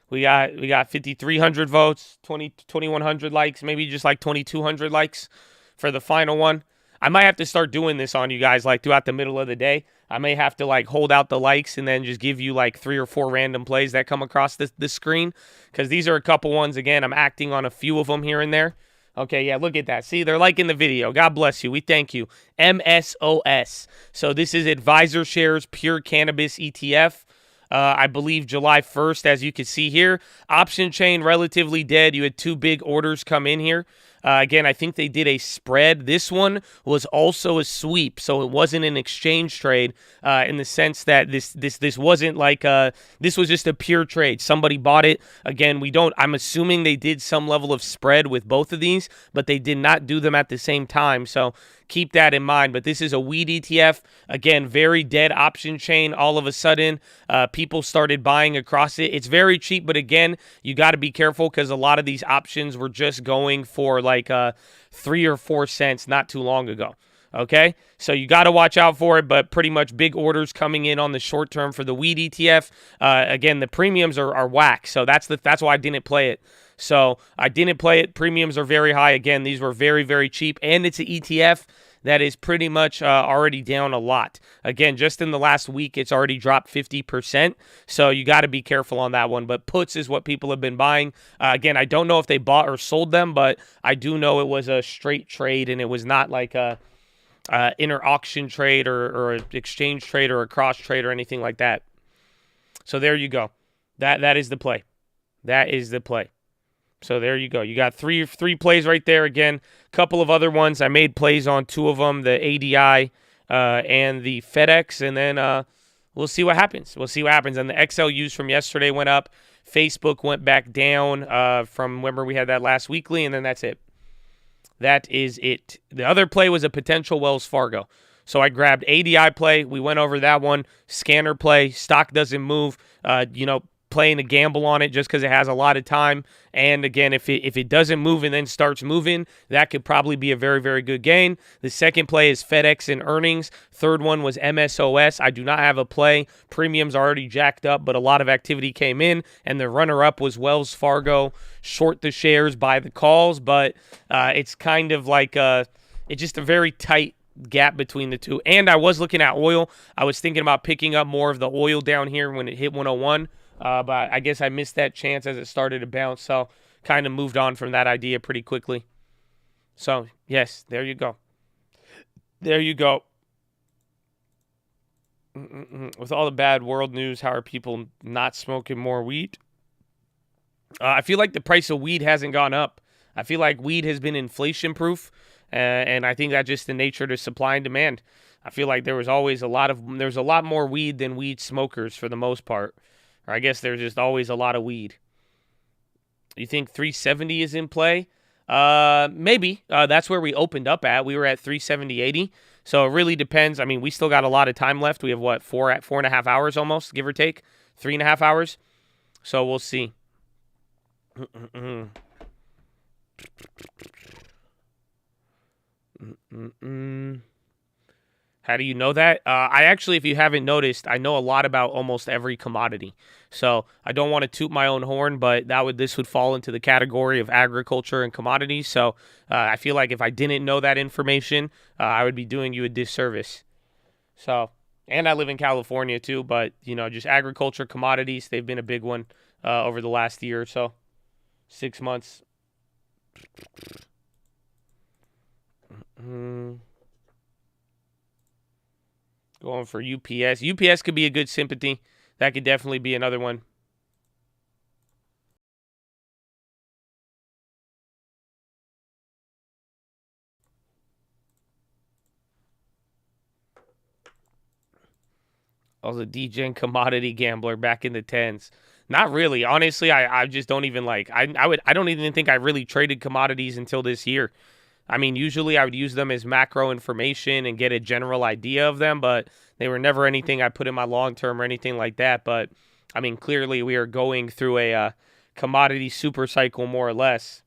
We got 5,300 votes, 2,100 likes, maybe just like 2,200 likes for the final one. I might have to start doing this on you guys like throughout the middle of the day. I may have to like hold out the likes and then just give you like 3 or 4 random plays that come across this screen, because these are a couple ones. Again, I'm acting on a few of them here and there. Okay, yeah, look at that. See, they're liking the video. God bless you. We thank you. MSOS. So this is Advisor Shares Pure Cannabis ETF. I believe July 1st, as you can see here. Option chain relatively dead. You had 2 big orders come in here. Again, I think they did a spread. This one was also a sweep, so it wasn't an exchange trade in the sense that this wasn't like this was just a pure trade. Somebody bought it. Again, I'm assuming they did some level of spread with both of these, but they did not do them at the same time. So keep that in mind. But this is a weed ETF. Again, very dead option chain. All of a sudden, people started buying across it. It's very cheap, but again, you got to be careful because a lot of these options were just going for like 3 or 4 cents not too long ago. Okay, so you got to watch out for it, but pretty much big orders coming in on the short term for the weed ETF. Again, the premiums are whack, so that's why I didn't play it. So I didn't play it. Premiums are very high. Again, these were very, very cheap, and it's an ETF that is pretty much already down a lot. Again, just in the last week, it's already dropped 50%, so you got to be careful on that one. But puts is what people have been buying. Again, I don't know if they bought or sold them, but I do know it was a straight trade, and it was not like a inter-auction trade or an exchange trade or a cross trade or anything like that. So there you go. That is the play. That is the play. So there you go. You got three plays right there. Again, a couple of other ones. I made plays on 2 of them, the ADI and the FedEx, and then we'll see what happens. We'll see what happens. And the XLUs from yesterday went up. Facebook went back down from remember we had that last weekly, and then that's it. That is it. The other play was a potential Wells Fargo. So I grabbed ADI play. We went over that one. Scanner play. Stock doesn't move. Playing a gamble on it just because it has a lot of time. And again, if it doesn't move and then starts moving, that could probably be a very, very good gain. The second play is FedEx and earnings. Third one was MSOS. I do not have a play. Premiums are already jacked up, but a lot of activity came in. And the runner-up was Wells Fargo. Short the shares, buy the calls. But it's kind of like it's just a very tight gap between the two. And I was looking at oil. I was thinking about picking up more of the oil down here when it hit 101. But I guess I missed that chance as it started to bounce, so kind of moved on from that idea pretty quickly. So, yes, there you go. There you go. With all the bad world news, how are people not smoking more weed? I feel like the price of weed hasn't gone up. I feel like weed has been inflation-proof, and I think that's just the nature of the supply and demand. I feel like there's a lot more weed than weed smokers for the most part. Or I guess there's just always a lot of weed. You think 370 is in play? Maybe. That's where we opened up at. We were at 370.80. So it really depends. I mean, we still got a lot of time left. We have, what, 4.5 hours almost, give or take? 3.5 hours? So we'll see. How do you know that? I actually, if you haven't noticed, I know a lot about almost every commodity. So I don't want to toot my own horn, but this would fall into the category of agriculture and commodities. So I feel like if I didn't know that information, I would be doing you a disservice. So, and I live in California too, but just agriculture, commodities, they've been a big one over the last year or so, 6 months. Going for UPS. UPS could be a good sympathy. That could definitely be another one. Also, DJ commodity gambler back in the 10s. Not really. Honestly, I just don't even like. I don't even think I really traded commodities until this year. I mean, usually I would use them as macro information and get a general idea of them, but they were never anything I put in my long term or anything like that. But, I mean, clearly we are going through a commodity super cycle more or less.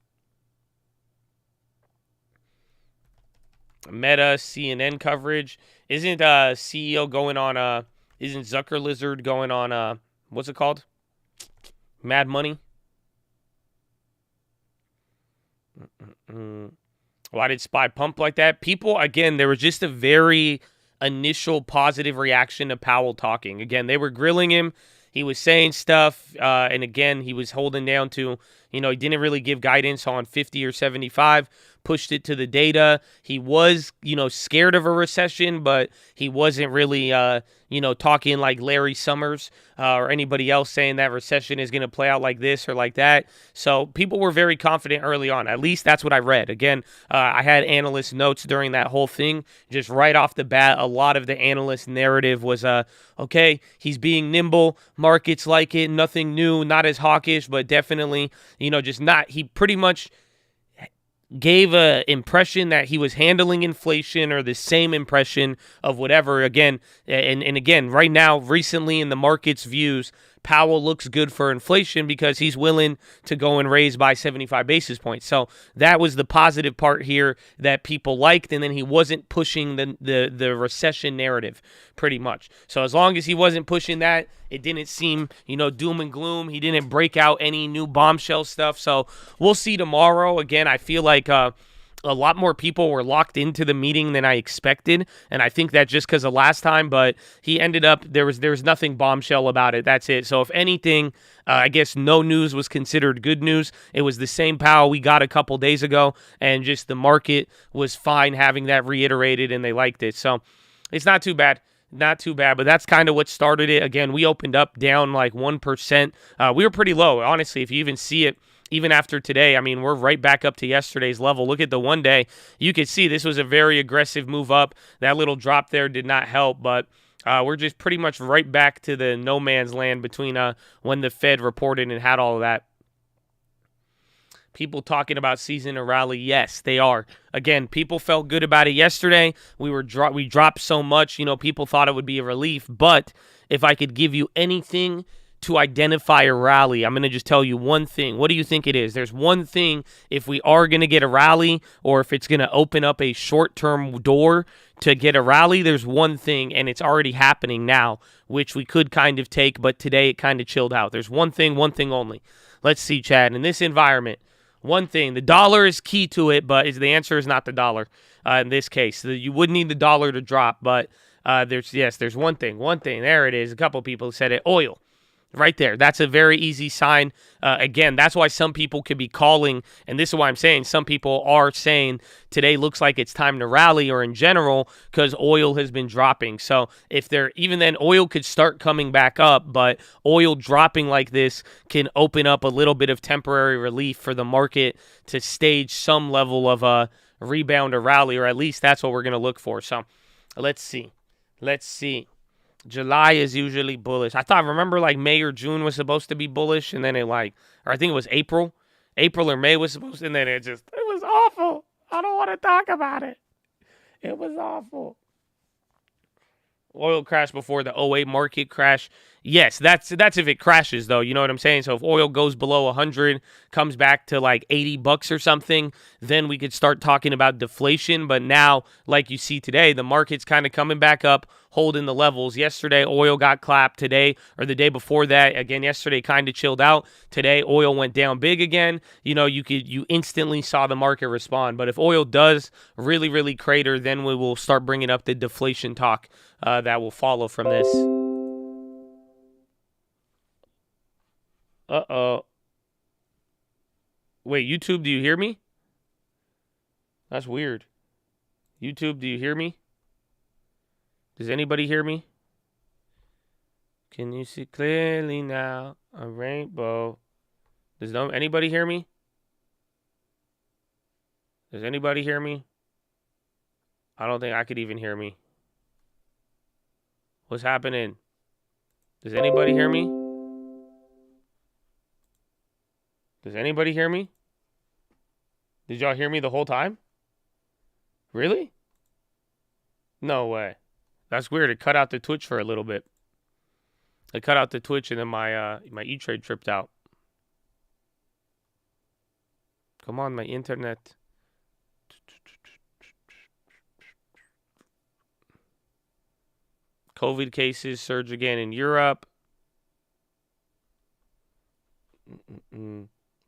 Meta, CNN coverage. Isn't CEO going on, isn't Zucker Lizard going on, what's it called? Mad Money? Why did SPY pump like that? People, again, there was just a very initial positive reaction to Powell talking. Again, they were grilling him. He was saying stuff, and again, he was holding down to, he didn't really give guidance on 50 or 75, pushed it to the data. He was, scared of a recession, but he wasn't really, talking like Larry Summers or anybody else saying that recession is going to play out like this or like that. So people were very confident early on. At least that's what I read. Again, I had analyst notes during that whole thing. Just right off the bat, a lot of the analyst narrative was, okay, he's being nimble. Markets like it. Nothing new. Not as hawkish, but definitely, just not. He pretty much gave a impression that he was handling inflation or the same impression of whatever. Again, and again, right now, recently in the market's views, Powell looks good for inflation because he's willing to go and raise by 75 basis points. So that was the positive part here that people liked, and then he wasn't pushing the recession narrative pretty much. So as long as he wasn't pushing that, it didn't seem, doom and gloom. He didn't break out any new bombshell stuff. So we'll see tomorrow. Again, I feel like a lot more people were locked into the meeting than I expected, and I think that just because of last time, but he ended up, there was nothing bombshell about it. That's it. So if anything, I guess no news was considered good news. It was the same Powell we got a couple days ago, and just the market was fine having that reiterated, and they liked it. So it's not too bad. Not too bad, but that's kind of what started it. Again, we opened up down like 1%. We were pretty low, honestly. If you even see it, even after today, I mean, we're right back up to yesterday's level. Look at the 1 day. You could see this was a very aggressive move up. That little drop there did not help, but we're just pretty much right back to the no man's land between when the Fed reported and had all of that. People talking about season a rally, yes, they are. Again, people felt good about it yesterday. We dropped so much, people thought it would be a relief. But if I could give you anything to identify a rally, I'm going to just tell you one thing. What do you think it is? There's one thing, if we are going to get a rally or if it's going to open up a short-term door to get a rally, there's one thing, and it's already happening now, which we could kind of take, but today it kind of chilled out. There's one thing only. Let's see, Chad. In this environment, one thing, the dollar is key to it, but the answer is not the dollar in this case. You would need the dollar to drop, but there's one thing. There it is. A couple people said it. Oil. Right there. That's a very easy sign. Again, that's why some people could be calling, and this is why I'm saying some people are saying today looks like it's time to rally, or in general, because oil has been dropping. So even then, oil could start coming back up, but oil dropping like this can open up a little bit of temporary relief for the market to stage some level of a rebound or rally, or at least that's what we're going to look for. So let's see. July is usually bullish. Remember like May or June was supposed to be bullish, and then or I think it was April or May was supposed to, and then it was awful. I don't want to talk about it. It was awful. Oil crash before the 08 market crash. Yes, that's if it crashes, though. You know what I'm saying? So if oil goes below 100, comes back to like $80 or something, then we could start talking about deflation. But now, like you see today, the market's kind of coming back up, holding the levels. Yesterday, oil got clapped. Today, or the day before that, again, yesterday kind of chilled out. Today, oil went down big again. You instantly saw the market respond. But if oil does really, really crater, then we will start bringing up the deflation talk that will follow from this. Uh-oh. Wait, YouTube, do you hear me? That's weird. YouTube, do you hear me? Does anybody hear me? Can you see clearly now a rainbow? Does anybody hear me? Does anybody hear me? I don't think I could even hear me. What's happening? Does anybody hear me? Does anybody hear me? Did y'all hear me the whole time? Really? No way. That's weird. It cut out the Twitch for a little bit. It cut out the Twitch, and then my E-Trade tripped out. Come on, my internet. COVID cases surge again in Europe.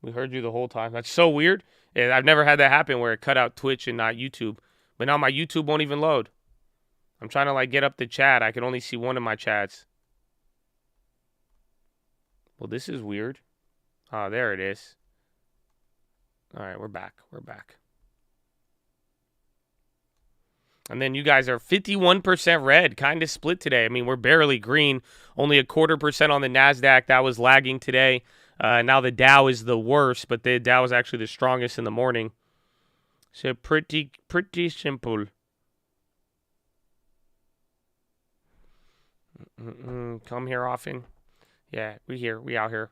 We heard you the whole time. That's so weird. Yeah, I've never had that happen where it cut out Twitch and not YouTube. But now my YouTube won't even load. I'm trying to get up the chat. I can only see one of my chats. Well, this is weird. Oh, there it is. All right, we're back. And then you guys are 51% red, kind of split today. I mean, we're barely green. Only 0.25% on the NASDAQ. That was lagging today. Now the Dow is the worst, but the Dow is actually the strongest in the morning. So pretty simple. Come here often. Yeah, we out here.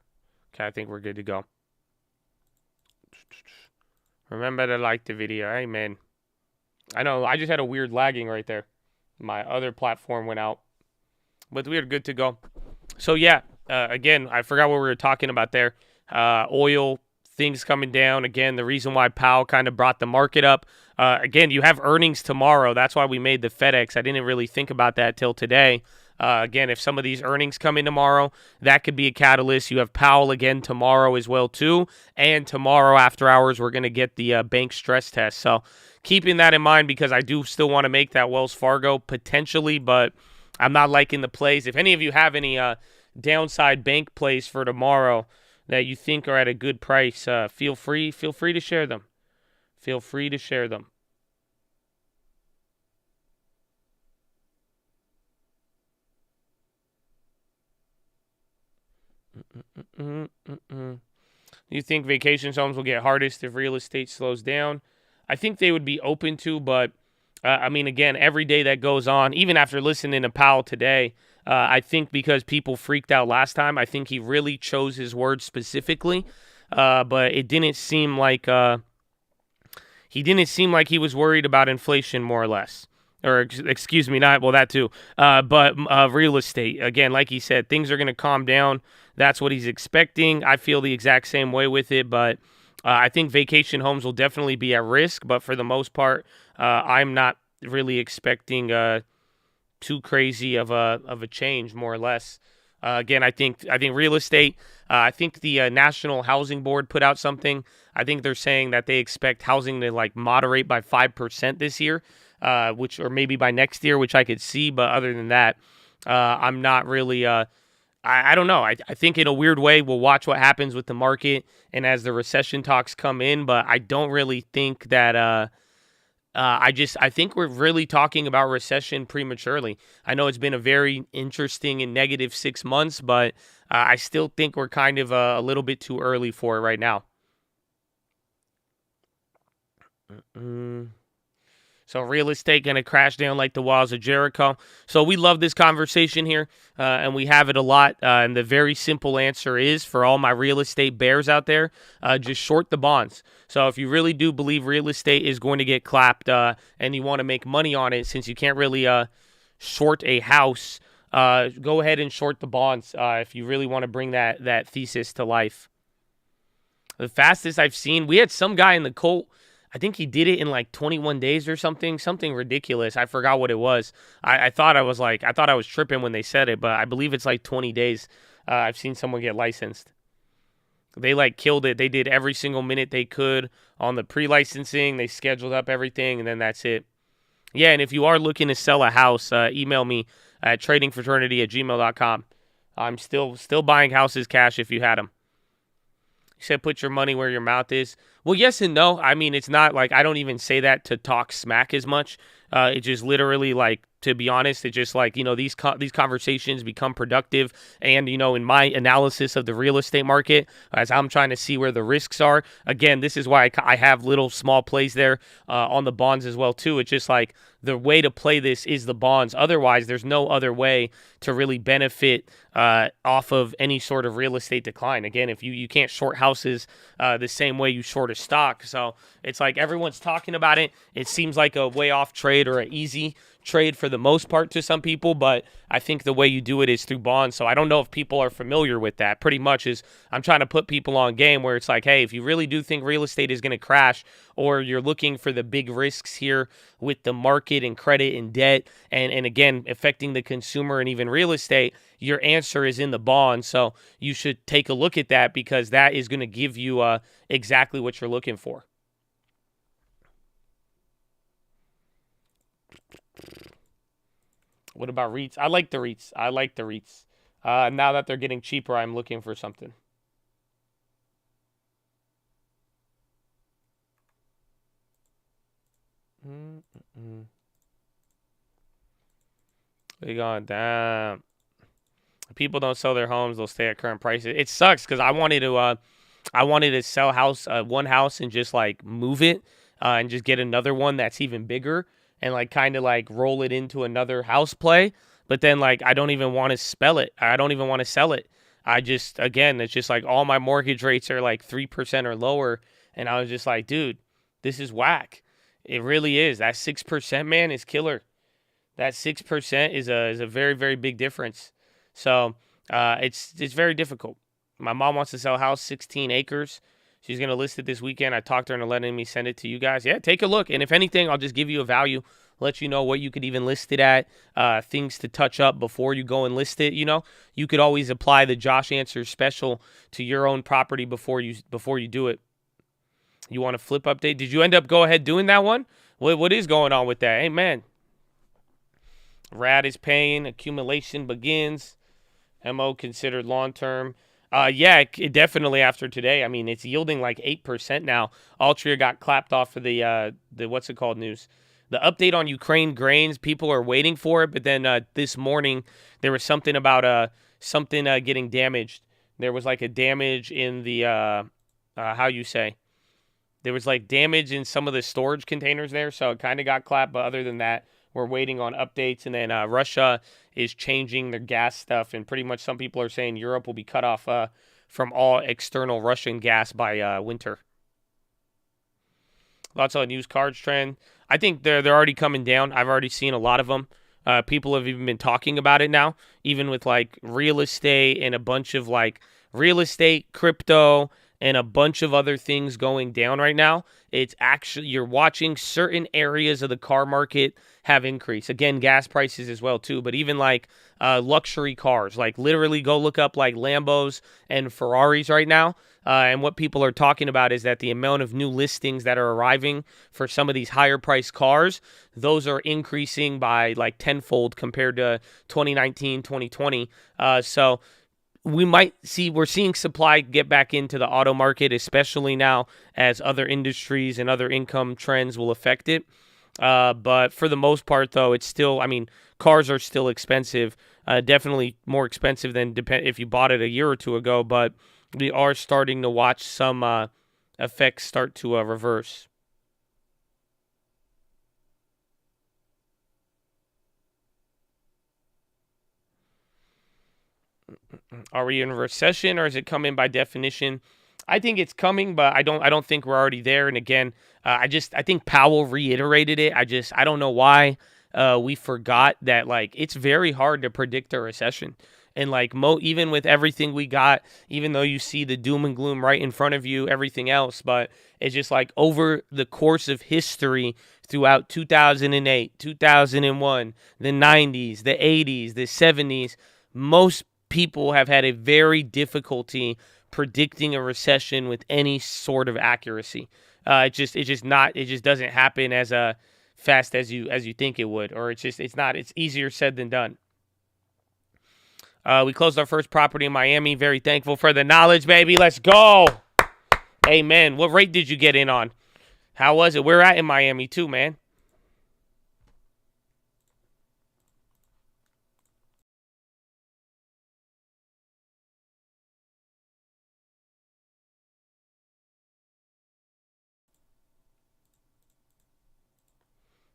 Okay, I think we're good to go. Remember to like the video. Amen. I know, I just had a weird lagging right there. My other platform went out. But we are good to go. So yeah, again, I forgot what we were talking about there. Oil, things coming down. Again, the reason why Powell kind of brought the market up. Again, you have earnings tomorrow. That's why we made the FedEx. I didn't really think about that till today. Again, if some of these earnings come in tomorrow, that could be a catalyst. You have Powell again tomorrow as well, too. And tomorrow after hours, we're going to get the bank stress test. So keeping that in mind, because I do still want to make that Wells Fargo potentially, but I'm not liking the plays. If any of you have any downside bank plays for tomorrow that you think are at a good price, feel free to share them. Feel free to share them. You think vacation homes will get hardest if real estate slows down? I think they would be open to, but I mean, again, every day that goes on, even after listening to Powell today, I think because people freaked out last time, I think he really chose his words specifically. But it didn't seem like he was worried about inflation, more or less. Or excuse me, not well that too. But real estate, again, like he said, things are going to calm down. That's what he's expecting. I feel the exact same way with it, but I think vacation homes will definitely be at risk. But for the most part, I'm not really expecting too crazy of a change, more or less. Again, I think real estate. I think the National Housing Board put out something. I think they're saying that they expect housing to like moderate by 5% this year, or maybe by next year, which I could see. But other than that, I'm not really. I don't know. I think in a weird way, we'll watch what happens with the market and as the recession talks come in. But I don't really think that. I think we're really talking about recession prematurely. I know it's been a very interesting and negative 6 months, but I still think we're kind of a little bit too early for it right now. So real estate going to crash down like the walls of Jericho. So we love this conversation here, and we have it a lot. And the very simple answer is, for all my real estate bears out there, just short the bonds. So if you really do believe real estate is going to get clapped and you want to make money on it, since you can't really short a house, go ahead and short the bonds if you really want to bring that thesis to life. The fastest I've seen, we had some guy in the Colt. I think he did it in like 21 days or something ridiculous. I forgot what it was. I thought I was tripping when they said it, but I believe it's like 20 days. I've seen someone get licensed. They like killed it. They did every single minute they could on the pre-licensing. They scheduled up everything, and then that's it. Yeah, and if you are looking to sell a house, email me at tradingfraternity@gmail.com. I'm still buying houses cash if you had them. You said put your money where your mouth is. Well, yes and no. I mean, it's not like I don't even say that to talk smack as much. It just literally, like, to be honest, it's just like, these conversations become productive. And, in my analysis of the real estate market, as I'm trying to see where the risks are, again, this is why I have little small plays there on the bonds as well, too. It's just like the way to play this is the bonds. Otherwise, there's no other way to really benefit off of any sort of real estate decline. Again, if you can't short houses the same way you short a stock. So it's like everyone's talking about it. It seems like a way off trade or an easy trade for the most part to some people, but I think the way you do it is through bonds. So I don't know if people are familiar with that. Pretty much is I'm trying to put people on game where it's like, hey, if you really do think real estate is going to crash, or you're looking for the big risks here with the market and credit and debt and again affecting the consumer and even real estate, your answer is in the bonds. So you should take a look at that, because that is going to give you exactly what you're looking for. What about REITs? I like the REITs. Now that they're getting cheaper, I'm looking for something. They going down. People don't sell their homes; they'll stay at current prices. It sucks because I wanted to sell one house and just like move it and just get another one that's even bigger and like kind of like roll it into another house play. But then like I don't even want to sell it. It's just like all my mortgage rates are like 3% or lower, and I was just like, dude, this is whack. It really is. That 6%, man, is killer. That 6% is a very, very big difference. So it's very difficult. My mom wants to sell a house, 16 acres. She's going to list it this weekend. I talked her into letting me send it to you guys. Yeah, take a look. And if anything, I'll just give you a value, let you know what you could even list it at, things to touch up before you go and list it. You could always apply the Josh Answers special to your own property before you do it. You want a flip update? Did you end up go ahead doing that one? What is going on with that? Hey, man. RAD is paying. Accumulation begins. MO considered long-term. Yeah, it definitely after today. I mean, it's yielding like 8% now. Altria got clapped off for the what's it called news. The update on Ukraine grains, people are waiting for it. But then this morning, there was something about something getting damaged. There was like a damage in the how you say. There was like damage in some of the storage containers there, so it kind of got clapped. But other than that, we're waiting on updates. And then Russia is changing their gas stuff, and pretty much some people are saying Europe will be cut off from all external Russian gas by winter. Lots of used cars trend. I think they're already coming down. I've already seen a lot of them. People have even been talking about it now, even with like real estate and a bunch of like real estate, crypto, and a bunch of other things going down right now. It's actually, you're watching certain areas of the car market have increased. Again, gas prices as well too, but even like luxury cars, like literally go look up like Lambos and Ferraris right now. And what people are talking about is that the amount of new listings that are arriving for some of these higher priced cars, those are increasing by like tenfold compared to 2019, 2020. So we're seeing supply get back into the auto market, especially now as other industries and other income trends will affect it. But for the most part, though, it's still, I mean, cars are still expensive, definitely more expensive than if you bought it a year or two ago. But we are starting to watch some effects start to reverse. Are we in a recession, or is it coming by definition? I think it's coming, but I don't think we're already there. And again, I think Powell reiterated it. I don't know why we forgot that. Like, it's very hard to predict a recession. And like even with everything we got, even though you see the doom and gloom right in front of you, everything else, but it's just like over the course of history throughout 2008, 2001, the 90s, the 80s, the 70s, most people have had a very difficulty predicting a recession with any sort of accuracy. It just doesn't happen as fast as you think it would, or it's easier said than done. We closed our first property in Miami. Very thankful for the knowledge, baby. Let's go. Amen. What rate did you get in on? How was it? We're at in Miami too, man.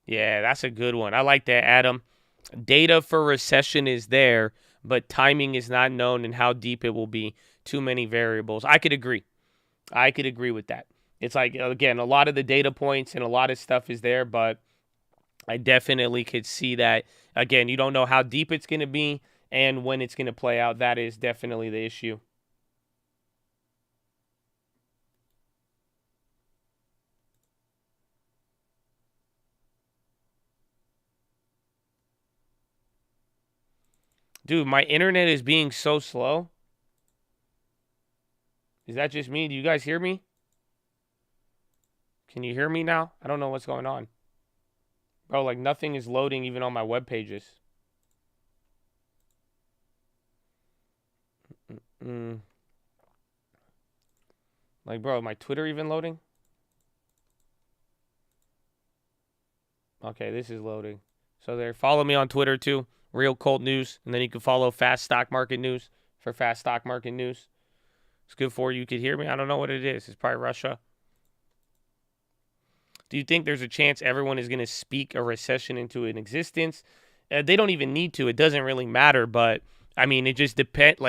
Yeah, that's a good one. I like that, Adam. Data for recession is there, but timing is not known and how deep it will be. Too many variables. I could agree. With that. It's like, again, a lot of the data points and a lot of stuff is there, but I definitely could see that. Again, you don't know how deep it's going to be and when it's going to play out. That is definitely the issue. Dude, my internet is being so slow. Is that just me? Do you guys hear me? Can you hear me now? I don't know what's going on. Bro, like nothing is loading even on my web pages. Like, bro, my Twitter even loading? Okay, this is loading. So there, follow me on Twitter too. Real Cold News. And then you can follow Fast Stock Market News for Fast Stock Market News. It's good for you. You could hear me. I don't know what it is. It's probably Russia. Do you think there's a chance everyone is going to speak a recession into an existence? They don't even need to. It doesn't really matter. But I mean, it just depends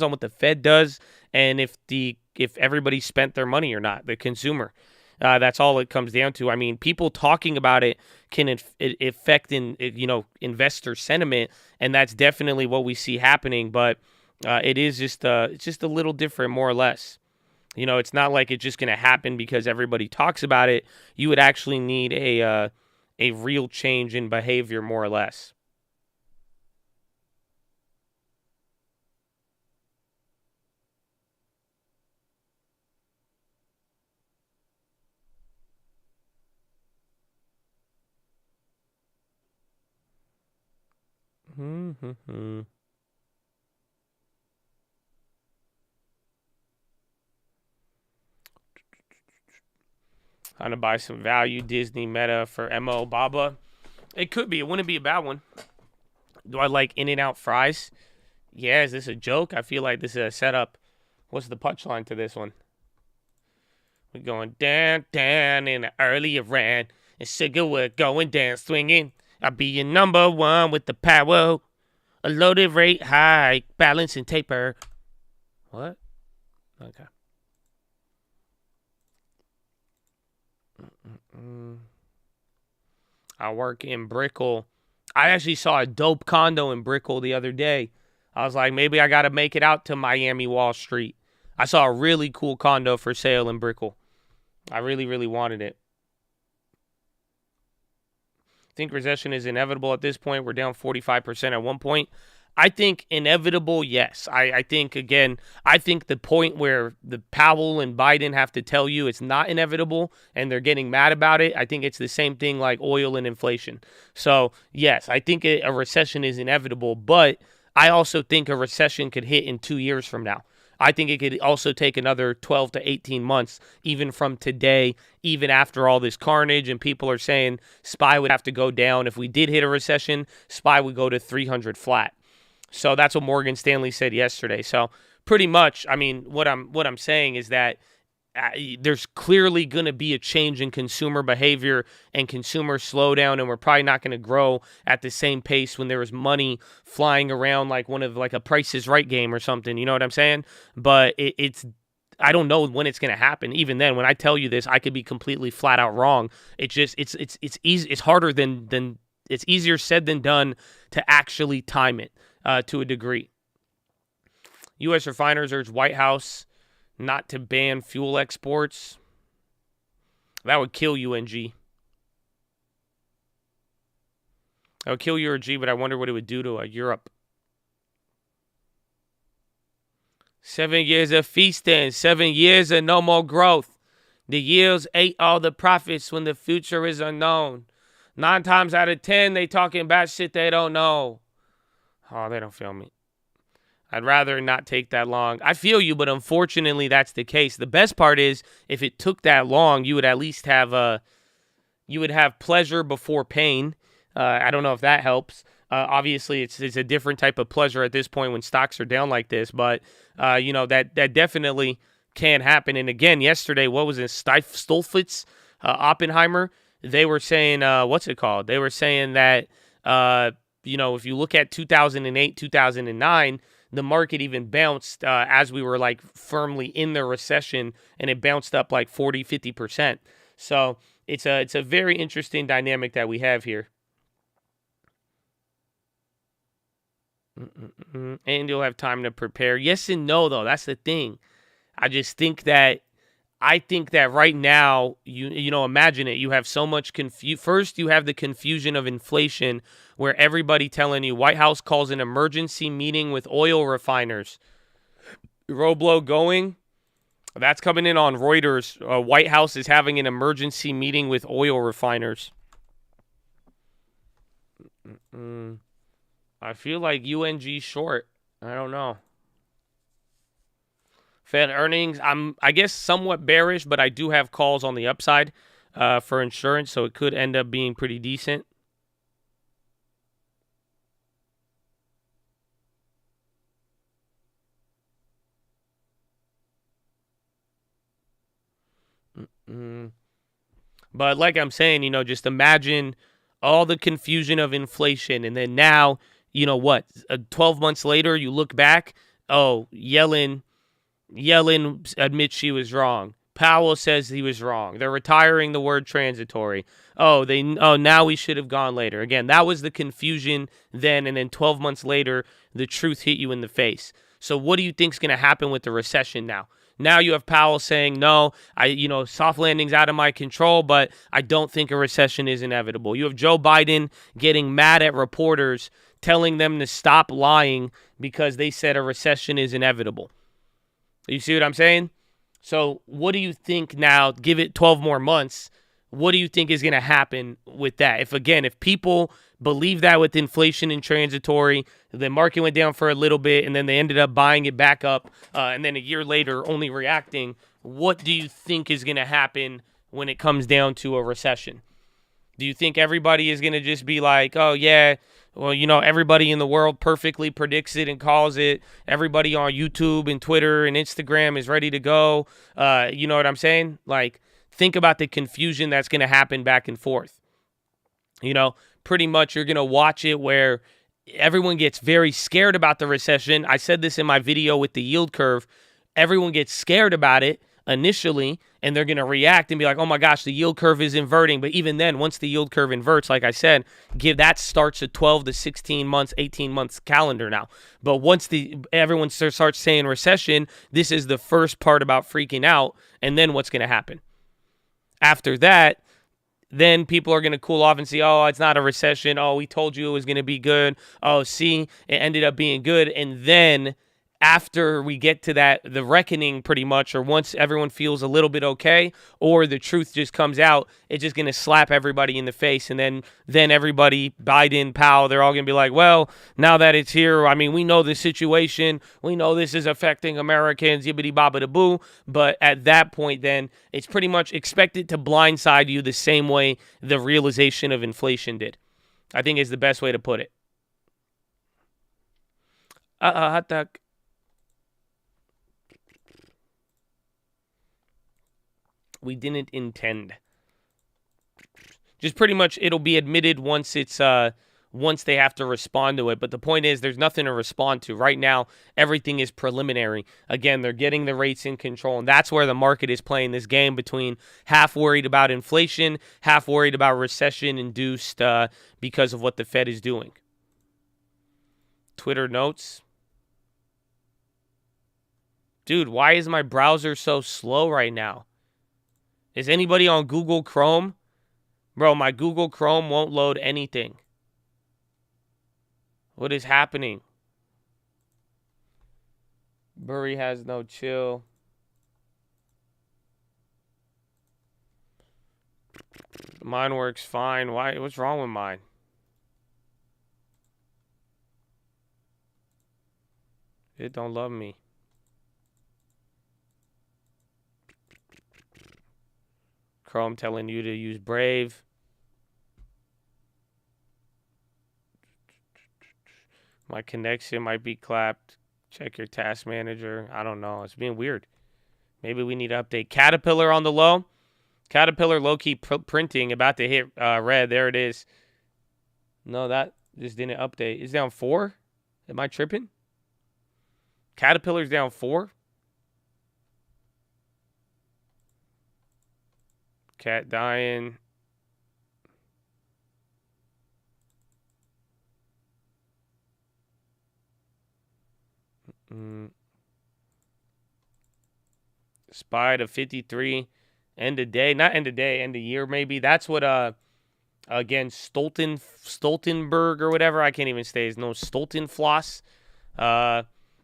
on what the Fed does and if everybody spent their money or not, the consumer. That's all it comes down to. I mean, people talking about it can affect investor sentiment, and that's definitely what we see happening. But it's just a little different, more or less. You know, it's not like it's just going to happen because everybody talks about it. You would actually need a real change in behavior, more or less. Trying to buy some value Disney Meta for MO Baba. It could be. It wouldn't be a bad one. Do I like In-N-Out fries? Yeah, is this a joke? I feel like this is a setup. What's the punchline to this one? We're going down, down in the early Iran. And sugar, we're going down swinging. I'll be your number one with the power. A loaded rate high, balance and taper. What? Okay. I work in Brickell. I actually saw a dope condo in Brickell the other day. I was like, maybe I got to make it out to Miami Wall Street. I saw a really cool condo for sale in Brickell. I really, really wanted it. I think recession is inevitable at this point. We're down 45% at one point. I think inevitable, yes. I think, again, I think the point where the Powell and Biden have to tell you it's not inevitable and they're getting mad about it, I think it's the same thing like oil and inflation. So, yes, I think a recession is inevitable, but I also think a recession could hit in 2 years from now. I think it could also take another 12 to 18 months, even from today, even after all this carnage. And people are saying SPY would have to go down. If we did hit a recession, SPY would go to 300 flat. So that's what Morgan Stanley said yesterday. So pretty much, I mean, what I'm saying is that there's clearly going to be a change in consumer behavior and consumer slowdown, and we're probably not going to grow at the same pace when there was money flying around like a Price is Right game or something. You know what I'm saying? But it's I don't know when it's going to happen. Even then, when I tell you this, I could be completely flat out wrong. It's just it's easy. It's harder than it's easier said than done to actually time it to a degree. U.S. refiners urge White House not to ban fuel exports. That would kill UNG. That would kill UNG, but I wonder what it would do to Europe. 7 years of feasting, 7 years of no more growth. The yields ate all the profits when the future is unknown. 9 times out of 10, they talking about shit they don't know. Oh, they don't feel me. I'd rather not take that long. I feel you, but unfortunately, that's the case. The best part is, if it took that long, you would at least have pleasure before pain. I don't know if that helps. Obviously, it's a different type of pleasure at this point when stocks are down like this, but that definitely can happen. And again, yesterday, what was it? Stolfitz, Oppenheimer. They were saying, what's it called? They were saying that if you look at 2008, 2009. The market even bounced as we were like firmly in the recession, and it bounced up like 40, 50%. So it's a very interesting dynamic that we have here. And you'll have time to prepare. Yes and no, though. That's the thing. I think that right now, imagine it. You have so much First, you have the confusion of inflation, where everybody telling you White House calls an emergency meeting with oil refiners. Roblo going. That's coming in on Reuters. White House is having an emergency meeting with oil refiners. I feel like UNG short. I don't know. Fed earnings, I guess somewhat bearish, but I do have calls on the upside for insurance, so it could end up being pretty decent. But like I'm saying, just imagine all the confusion of inflation, and then now, 12 months later, you look back, Yellen admits she was wrong. Powell says he was wrong. They're retiring the word transitory. Now we should have gone later. Again, that was the confusion then, and then 12 months later, the truth hit you in the face. So what do you think is going to happen with the recession now? Now you have Powell saying, no, soft landing's out of my control, but I don't think a recession is inevitable. You have Joe Biden getting mad at reporters, telling them to stop lying because they said a recession is inevitable. You see what I'm saying? So what do you think now? Give it 12 more months. What do you think is going to happen with that? If people believe that with inflation and transitory, the market went down for a little bit and then they ended up buying it back up, and then a year later only reacting, what do you think is going to happen when it comes down to a recession? Do you think everybody is going to just be like, oh, yeah, well, you know, everybody in the world perfectly predicts it and calls it. Everybody on YouTube and Twitter and Instagram is ready to go. You know what I'm saying? Like, think about the confusion that's going to happen back and forth. You know, pretty much you're going to watch it where everyone gets very scared about the recession. I said this in my video with the yield curve. Everyone gets scared about it initially, and they're going to react and be like, oh my gosh, the yield curve is inverting. But even then, once the yield curve inverts, like I said, that starts a 12 to 16 months, 18 months calendar now. But once everyone starts saying recession, this is the first part about freaking out. And then what's going to happen? After that, then people are going to cool off and say, oh, it's not a recession. Oh, we told you it was going to be good. Oh, see, it ended up being good. And then after we get to the reckoning pretty much, or once everyone feels a little bit okay, or the truth just comes out, it's just going to slap everybody in the face. And then everybody, Biden, Powell, they're all going to be like, well, now that it's here, I mean, we know the situation. We know this is affecting Americans, yibbity-bobbity-boo. But at that point, then, it's pretty much expected to blindside you the same way the realization of inflation did. I think is the best way to put it. Hot dog. We didn't intend. Just pretty much it'll be admitted once it's once they have to respond to it. But the point is there's nothing to respond to. Right now, everything is preliminary. Again, they're getting the rates in control. And that's where the market is playing this game between half worried about inflation, half worried about recession induced because of what the Fed is doing. Twitter notes. Dude, why is my browser so slow right now? Is anybody on Google Chrome? Bro, my Google Chrome won't load anything. What is happening? Burry has no chill. Mine works fine. Why? What's wrong with mine? It don't love me. Chrome telling you to use Brave. My connection might be clapped. Check your task manager. I don't know. It's being weird. Maybe we need to update. Caterpillar on the low. Caterpillar low-key printing about to hit red. There it is. No, that just didn't update. It's down 4? Am I tripping? Caterpillar's down 4? Cat dying. SPY to 53. End of day. Not end of day, end of year maybe. That's what, again, Stoltenberg or whatever. I can't even say his name. Stoltenfloss.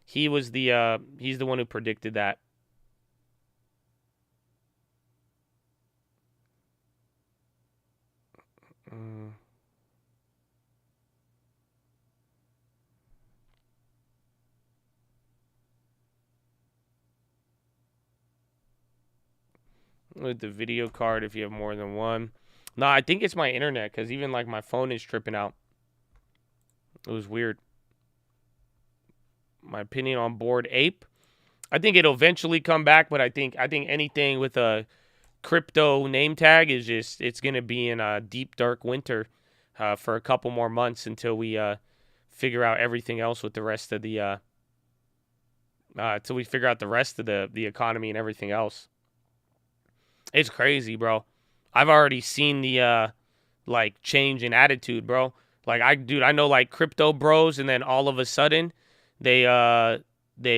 He was he's the one who predicted that. With the video card if you have more than one. No, I think it's my internet because even like my phone is tripping out. It was weird. My opinion on Bored Ape. I think it'll eventually come back, but I think anything with a crypto name tag is just, it's going to be in a deep, dark winter for a couple more months until we figure out everything else with the rest of the, until we figure out the rest of the economy and everything else. It's crazy, bro. I've already seen the, like, change in attitude, bro. Like, I know, like, crypto bros, and then all of a sudden, they,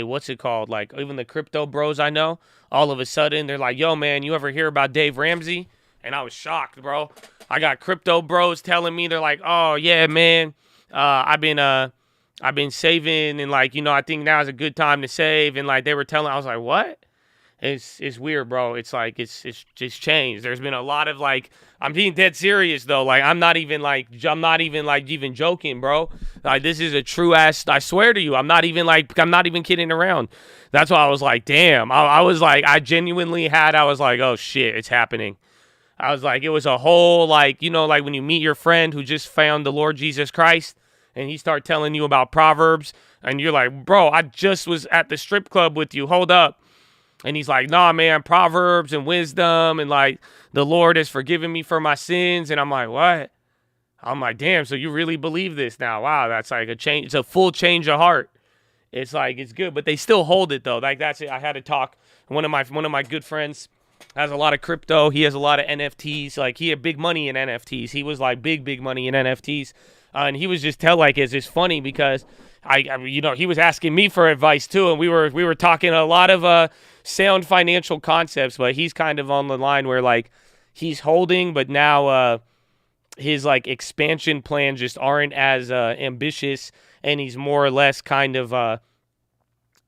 what's it called? Like, even the crypto bros I know, all of a sudden, they're like, yo, man, you ever hear about Dave Ramsey? And I was shocked, bro. I got crypto bros telling me, they're like, oh, yeah, man, I've been saving, and, like, you know, I think now is a good time to save, and, like, they were telling, I was like, what? It's weird, bro. It's like, it's just changed. There's been a lot of, like, I'm being dead serious, though. Like, I'm not even even joking, bro. Like, this is a true ass, I swear to you, I'm not even kidding around. That's why I was like, damn. I was like, I was like, oh shit, it's happening. I was like, it was a whole, like, you know, like when you meet your friend who just found the Lord Jesus Christ and he start telling you about Proverbs and you're like, bro, I just was at the strip club with you. Hold up. And he's like, nah, man, Proverbs and wisdom and like the Lord has forgiven me for my sins. And I'm like, what? I'm like, damn, so you really believe this now? Wow, that's like a change. It's a full change of heart. It's like, it's good, but they still hold it though. Like that's it. I had to talk. One of my good friends has a lot of crypto. He has a lot of NFTs. Like he had big money in NFTs. He was like big money in NFTs. And he was just it's just funny because he was asking me for advice too. And we were talking a lot of sound financial concepts, but he's kind of on the line where like he's holding, but now his like expansion plans just aren't as ambitious, and he's more or less kind of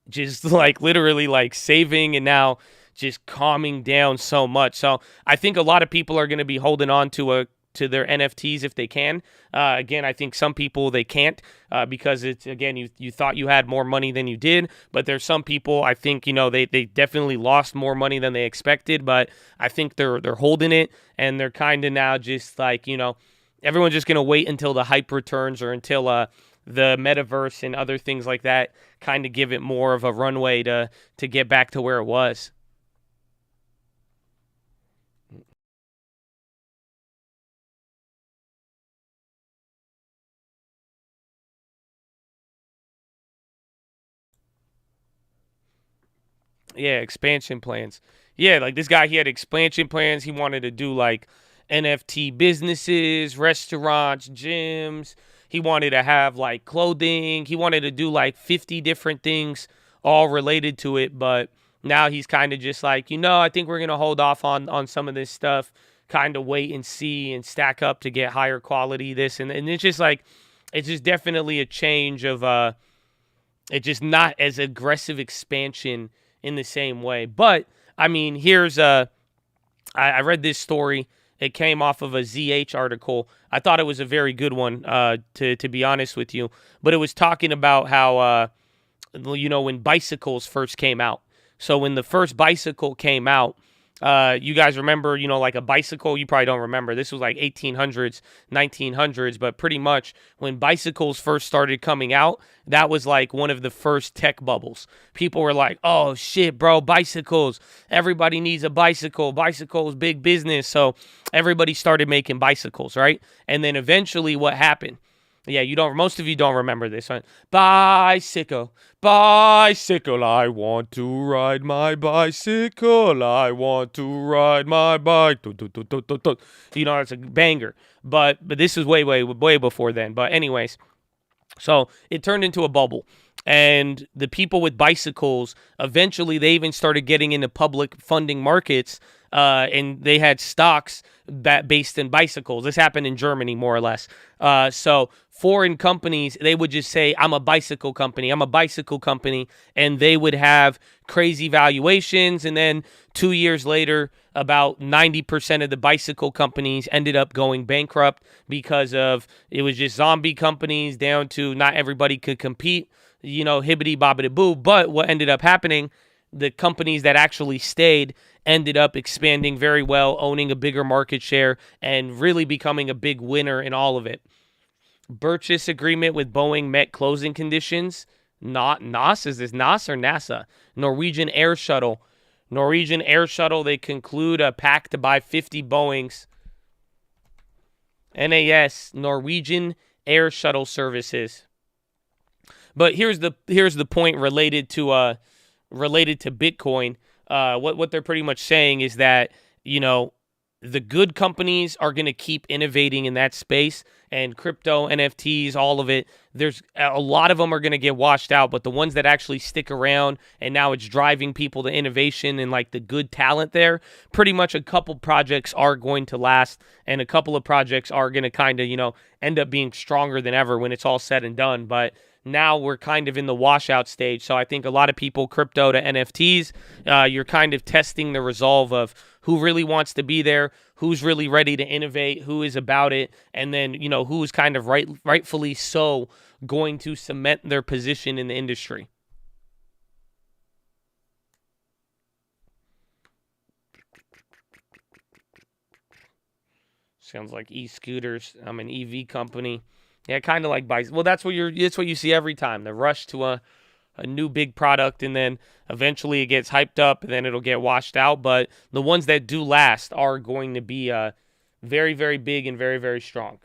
just like literally like saving and now just calming down so much. So I think a lot of people are going to be holding on to their NFTs if they can. Again, I think some people they can't because it's, again, you thought you had more money than you did, but there's some people, I think, you know, they definitely lost more money than they expected, but I think they're holding it, and they're kind of now just like, you know, everyone's just going to wait until the hype returns or until the metaverse and other things like that kind of give it more of a runway to get back to where it was. Yeah, expansion plans. Yeah, like this guy, he had expansion plans. He wanted to do like NFT businesses, restaurants, gyms. He wanted to have like clothing. He wanted to do like 50 different things all related to it. But now he's kind of just like, you know, I think we're going to hold off on some of this stuff, kind of wait and see and stack up to get higher quality this. And it's just like, it's just definitely a change of, it's just not as aggressive expansion in the same way. But I mean, here's I read this story. It came off of a ZH article. I thought it was a very good one, to be honest with you. But it was talking about how, you know, when bicycles first came out. So when the first bicycle came out, you guys remember, you know, like a bicycle, you probably don't remember. This was like 1800s, 1900s, but pretty much when bicycles first started coming out, that was like one of the first tech bubbles. People were like, oh shit, bro, bicycles. Everybody needs a bicycle. Bicycles, big business. So everybody started making bicycles, right? And then eventually what happened? Yeah, most of you don't remember this, right? Bicycle, bicycle, I want to ride my bicycle. I want to ride my bike. You know, it's a banger. But this is way before then. But anyways, so it turned into a bubble. And the people with bicycles, eventually they even started getting into public funding markets, and they had stocks that based in bicycles. This happened in Germany, more or less. So foreign companies, they would just say, I'm a bicycle company, and they would have crazy valuations. And then 2 years later, about 90% of the bicycle companies ended up going bankrupt because of, it was just zombie companies down to not everybody could compete, you know, hibbity bobbity boo. But what ended up happening, the companies that actually stayed ended up expanding very well, owning a bigger market share, and really becoming a big winner in all of it. Purchase agreement with Boeing met closing conditions. Not NAS, is this NAS or NASA? Norwegian Air Shuttle. They conclude a pact to buy 50 Boeings. NAS, Norwegian Air Shuttle Services. But here's the point related to Bitcoin. What they're pretty much saying is that, you know, the good companies are going to keep innovating in that space, and crypto, NFTs, all of it. There's a lot of them are going to get washed out, but the ones that actually stick around and now it's driving people to innovation and like the good talent there, pretty much a couple projects are going to last, and a couple of projects are going to kind of, you know, end up being stronger than ever when it's all said and done. But now we're kind of in the washout stage. So I think a lot of people, crypto to NFTs, you're kind of testing the resolve of who really wants to be there, who's really ready to innovate, who is about it, and then, you know, who's kind of rightfully so going to cement their position in the industry. Sounds like e-scooters. I'm an EV company. Yeah, kind of like bikes. Well, that's what you see every time. The rush to a new big product, and then eventually it gets hyped up, and then it'll get washed out. But the ones that do last are going to be very, very big and very, very strong.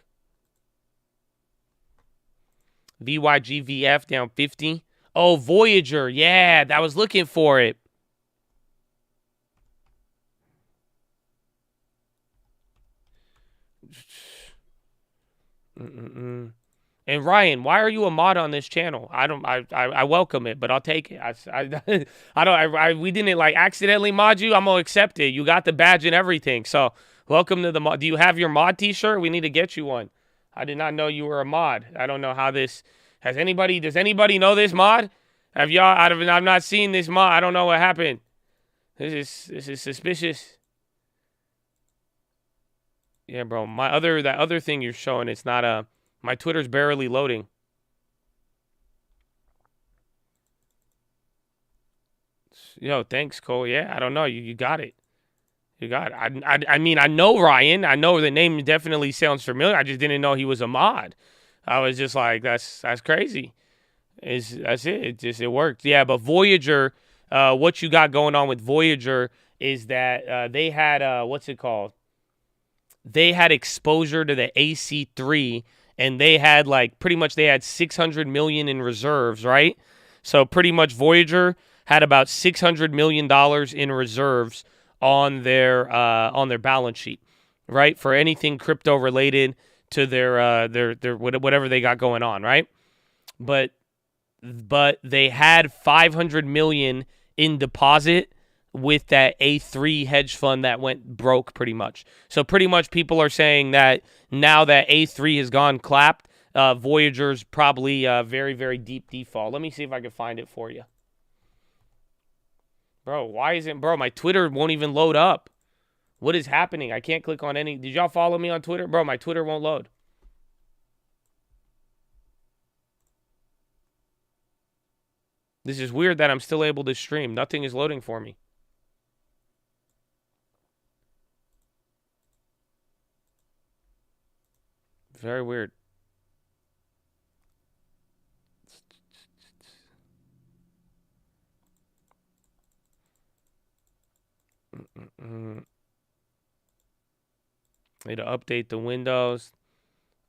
VYGVF down 50. Oh, Voyager. Yeah, I was looking for it. And Ryan, why are you a mod on this channel? I welcome it, but I'll take it. We didn't like accidentally mod you. I'm gonna accept it. You got the badge and everything. So welcome to the mod. Do you have your mod t-shirt? We need to get you one. I did not know you were a mod. I don't know how this does anybody know this mod? Have y'all I've not seen this mod. I don't know what happened. This is suspicious. Yeah, bro. That other thing you're showing, it's not my Twitter's barely loading. Yo, thanks, Cole. Yeah, I don't know. You got it. You got it. I mean, I know Ryan. I know the name definitely sounds familiar. I just didn't know he was a mod. I was just like, that's crazy. That's it. It worked. Yeah, but Voyager, what you got going on with Voyager is that they had what's it called? They had exposure to the AC3, and they had pretty much they had 600 million in reserves, right? So pretty much Voyager had about $600 million in reserves on their balance sheet, right? For anything crypto related to their whatever they got going on, right? But they had 500 million in deposit with that A3 hedge fund that went broke pretty much. So pretty much people are saying that now that A3 has gone clapped, Voyager's probably a very, very deep default. Let me see if I can find it for you. Bro, my Twitter won't even load up. What is happening? I can't click on any. Did y'all follow me on Twitter? Bro, my Twitter won't load. This is weird that I'm still able to stream. Nothing is loading for me. Very weird. Need to update the Windows.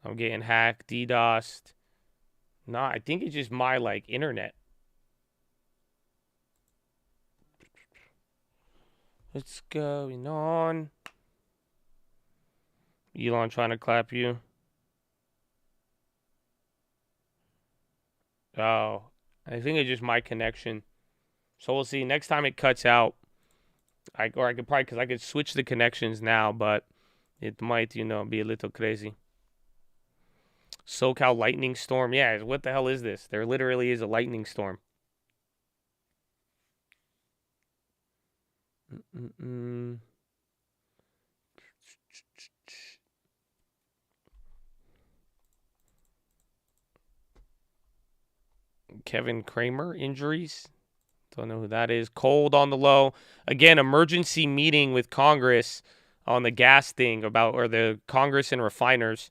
I'm getting hacked, DDoSed. Nah, I think it's just my internet. What's going on? Elon trying to clap you. Oh, I think it's just my connection. So we'll see. Next time it cuts out, I could probably, because I could switch the connections now, but it might, be a little crazy. SoCal lightning storm. Yeah, what the hell is this? There literally is a lightning storm. Kevin Kramer injuries. Don't know who that is. Cold on the low. Again, emergency meeting with Congress on the gas thing or the Congress and refiners.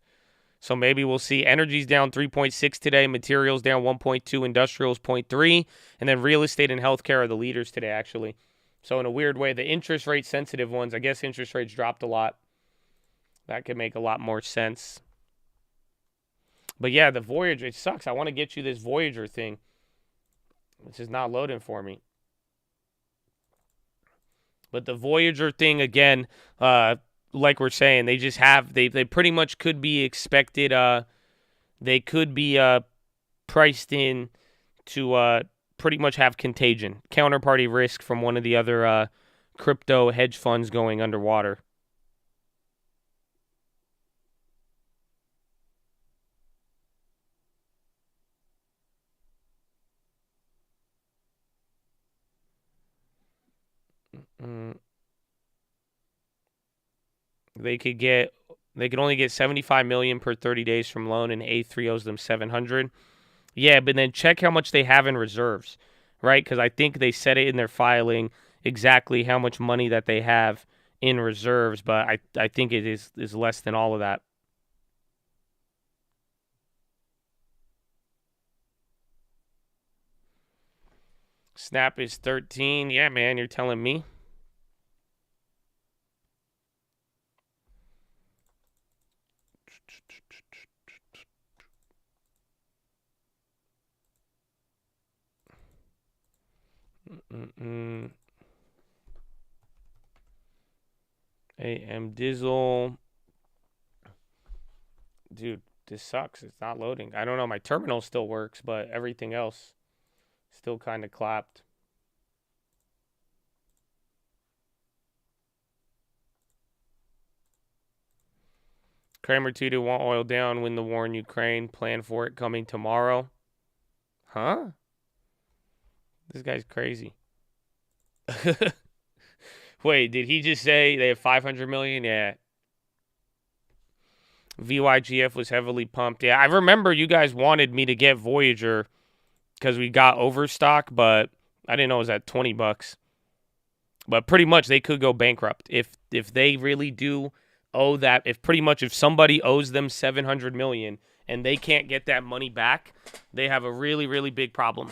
So maybe we'll see. Energy's down 3.6 today. Materials down 1.2. Industrials 0.3. And then real estate and healthcare are the leaders today, actually. So in a weird way, the interest rate sensitive ones, I guess interest rates dropped a lot. That could make a lot more sense. But yeah, the Voyager, it sucks. I want to get you this Voyager thing. It's just not loading for me. But the Voyager thing, again, like we're saying, they just have, they pretty much could be expected, they could be priced in to pretty much have contagion. Counterparty risk from one of the other crypto hedge funds going underwater. They could only get 75 million per 30 days from loan, and A3 owes them 700. Yeah, but then check how much they have in reserves, right? Because I think they said it in their filing exactly how much money that they have in reserves, but I think it is less than all of that. Snap is 13. Yeah, man, you're telling me. AM Dizzle. Dude, this sucks. It's not loading. I don't know. My terminal still works, but everything else still kind of clapped. Kramer 2 to want oil down, win the war in Ukraine, plan for it coming tomorrow. Huh? This guy's crazy. Wait, did he just say they have 500 million? Yeah. VYGF was heavily pumped. Yeah, I remember you guys wanted me to get Voyager because we got overstock, but I didn't know it was at $20. But pretty much they could go bankrupt if they really do owe that. If somebody owes them 700 million and they can't get that money back, they have a really, really big problem.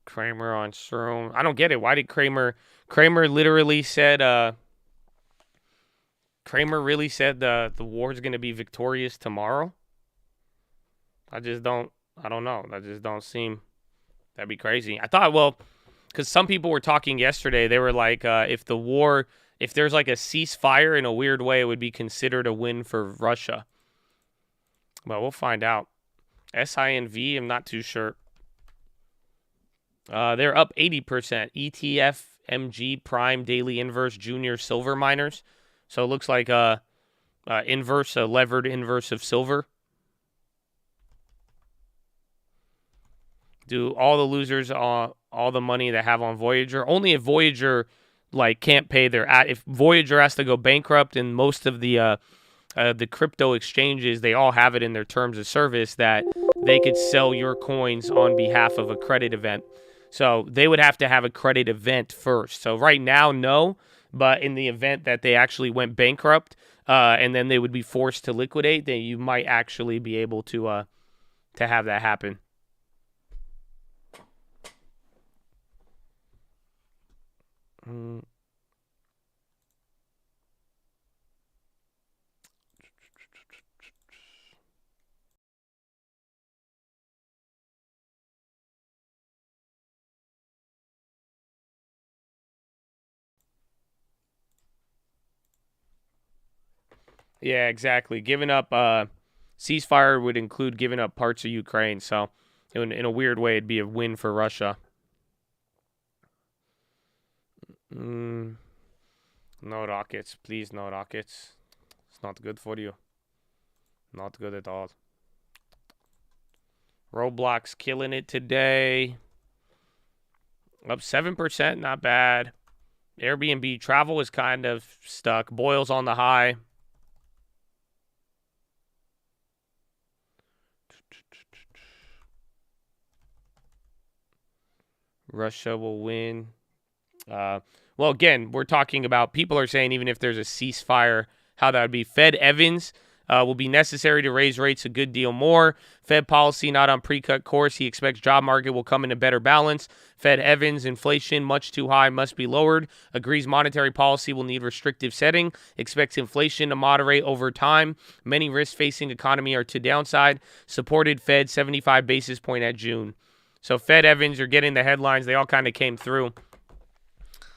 Kramer on Shroom. I don't get it. Why did Kramer literally said the war is going to be victorious tomorrow? I don't know. That just don't seem, that'd be crazy. I thought, well, because some people were talking yesterday, they were like, if there's like a ceasefire in a weird way, it would be considered a win for Russia. But we'll find out. SINV, I'm not too sure. They're up 80%. ETF, MG, Prime, Daily Inverse, Junior, Silver miners. So it looks like a levered inverse of silver. Do all the losers all the money they have on Voyager? Only if Voyager can't pay if Voyager has to go bankrupt, and most of the crypto exchanges, they all have it in their terms of service that they could sell your coins on behalf of a credit event. So they would have to have a credit event first. So right now, no. But in the event that they actually went bankrupt, and then they would be forced to liquidate, then you might actually be able to have that happen. Yeah, exactly. Giving up ceasefire would include giving up parts of Ukraine. So in a weird way, it'd be a win for Russia. No rockets. Please, no rockets. It's not good for you. Not good at all. Roblox killing it today. Up 7%, not bad. Airbnb travel is kind of stuck. Boyle's on the high. Russia will win. Well, again, we're talking about, people are saying even if there's a ceasefire, how that would be. Fed Evans will be necessary to raise rates a good deal more. Fed policy not on pre-cut course. He expects job market will come into better balance. Fed Evans, inflation much too high, must be lowered. Agrees monetary policy will need restrictive setting. Expects inflation to moderate over time. Many risks-facing economy are to downside. Supported Fed 75 basis point at June. So Fed Evans, you're getting the headlines. They all kind of came through.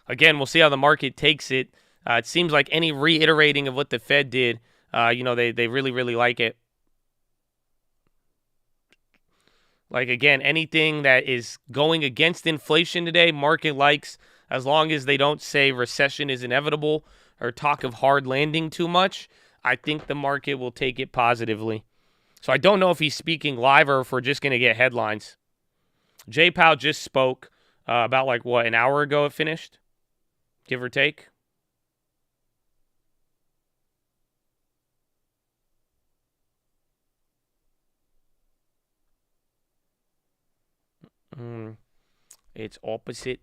Again, we'll see how the market takes it. It seems like any reiterating of what the Fed did, they really, really like it. Like, again, anything that is going against inflation today, market likes, as long as they don't say recession is inevitable or talk of hard landing too much. I think the market will take it positively. So I don't know if he's speaking live or if we're just going to get headlines. Jay Powell just spoke about, an hour ago it finished? Give or take. It's opposite.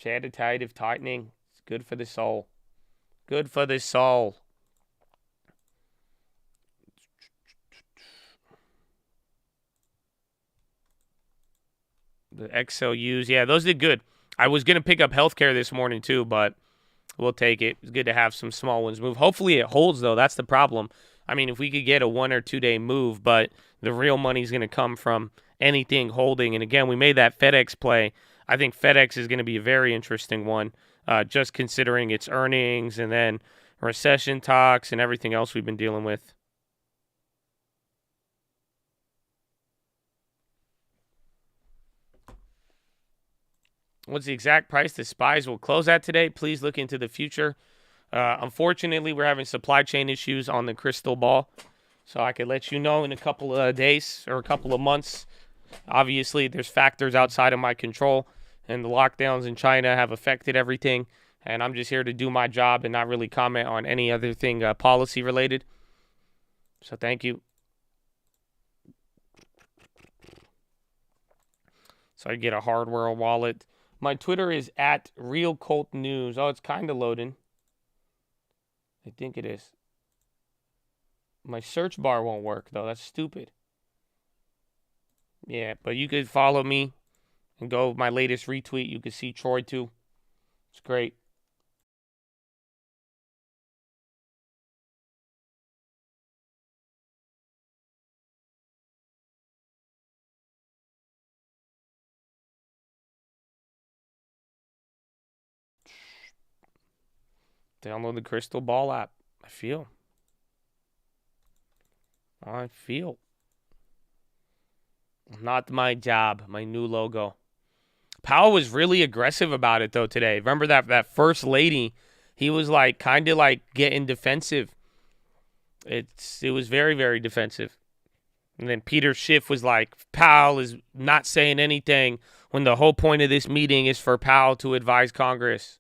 Quantitative tightening. It's good for the soul. Good for the soul. The XLUs, yeah, those did good. I was going to pick up healthcare this morning too, but we'll take it. It's good to have some small ones move. Hopefully it holds, though. That's the problem. I mean, if we could get a 1 or 2 day move, but the real money's going to come from anything holding. And again, we made that FedEx play. I think FedEx is going to be a very interesting one, just considering its earnings and then recession talks and everything else we've been dealing with. What's the exact price the SPYs will close at today? Please look into the future. Unfortunately, we're having supply chain issues on the crystal ball, so I could let you know in a couple of days or a couple of months. Obviously, there's factors outside of my control, and the lockdowns in China have affected everything, and I'm just here to do my job and not really comment on any other thing policy related. So thank you. So I get a hardware wallet. My Twitter is at Real Cult News. Oh, it's kind of loading. I think it is. My search bar won't work, though. That's stupid. Yeah, but you could follow me and go my latest retweet. You can see Troy, too. It's great. Download the Crystal Ball app. I feel. Not my job. My new logo. Powell was really aggressive about it, though, today. Remember that first lady? He was like kind of like getting defensive. It was very, very defensive. And then Peter Schiff was like, Powell is not saying anything when the whole point of this meeting is for Powell to advise Congress.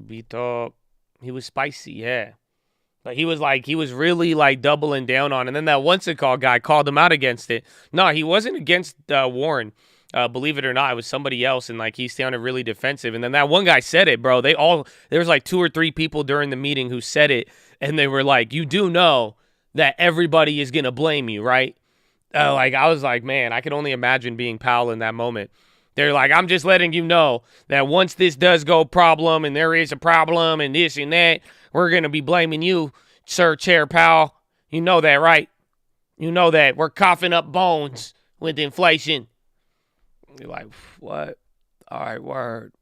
He was spicy, yeah. But he was really like doubling down on it. And then that what's it called guy called him out against it. No, he wasn't against Warren. Believe it or not, it was somebody else, and like he sounded really defensive. And then that one guy said it, bro. There was like 2 or 3 people during the meeting who said it, and they were like, "You do know that everybody is gonna blame you, right?" Like I was like, man, I could only imagine being Powell in that moment. They're like, I'm just letting you know that once this does go problem and there is a problem and this and that, we're going to be blaming you, Sir Chair Powell. You know that, right? You know that. We're coughing up bones with inflation. You're like, what? All right, word.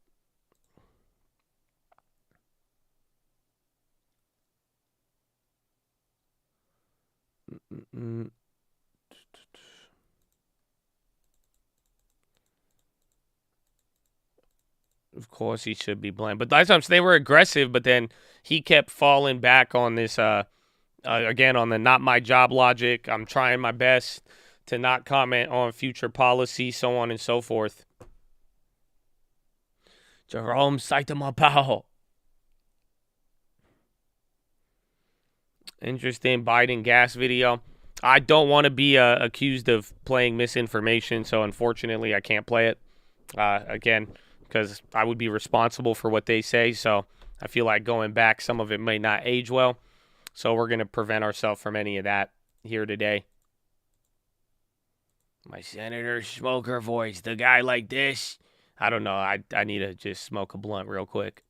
Of course, he should be blamed. But sometimes they were aggressive, but then he kept falling back on this, again, on the not my job logic. I'm trying my best to not comment on future policy, so on and so forth. Jerome Powell. Interesting Biden gas video. I don't want to be accused of playing misinformation, so unfortunately I can't play it. Again, because I would be responsible for what they say, so I feel like going back, some of it may not age well. So we're going to prevent ourselves from any of that here today. My Senator Smoker voice, the guy like this. I don't know. I need to just smoke a blunt real quick.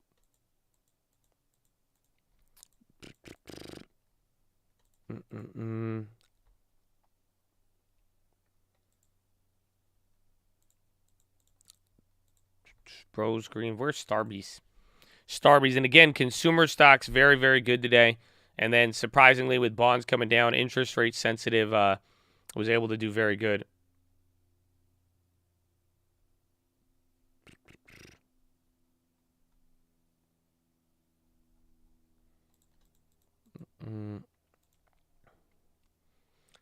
Bros Green. Where's Starbucks? Starbucks. And again, consumer stocks very, very good today. And then surprisingly, with bonds coming down, interest rate sensitive was able to do very good.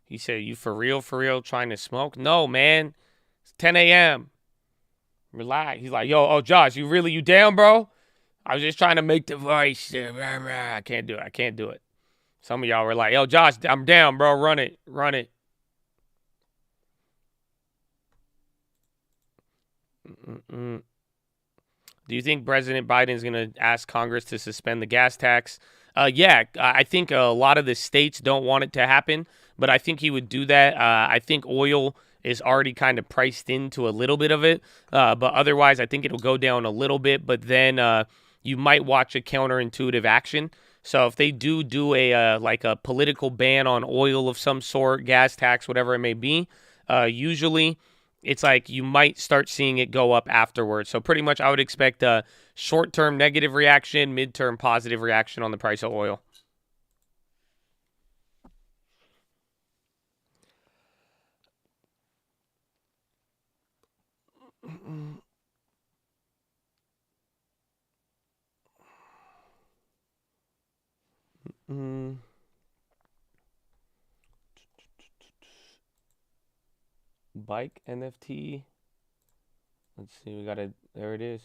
He said, you for real trying to smoke? No, man. It's 10 a.m. Relax. He's like, yo, Josh, you down, bro? I was just trying to make the voice. I can't do it. Some of y'all were like, yo, Josh, I'm down, bro. Run it. Do you think President Biden is going to ask Congress to suspend the gas tax? Yeah, I think a lot of the states don't want it to happen, but I think he would do that. I think oil is already kind of priced into a little bit of it, but otherwise I think it'll go down a little bit, but then you might watch a counterintuitive action. So if they do a like a political ban on oil of some sort, gas tax, whatever it may be, usually it's like you might start seeing it go up afterwards. So pretty much I would expect a short-term negative reaction, mid-term positive reaction on the price of oil. Bike NFT. Let's see, we got it. There it is.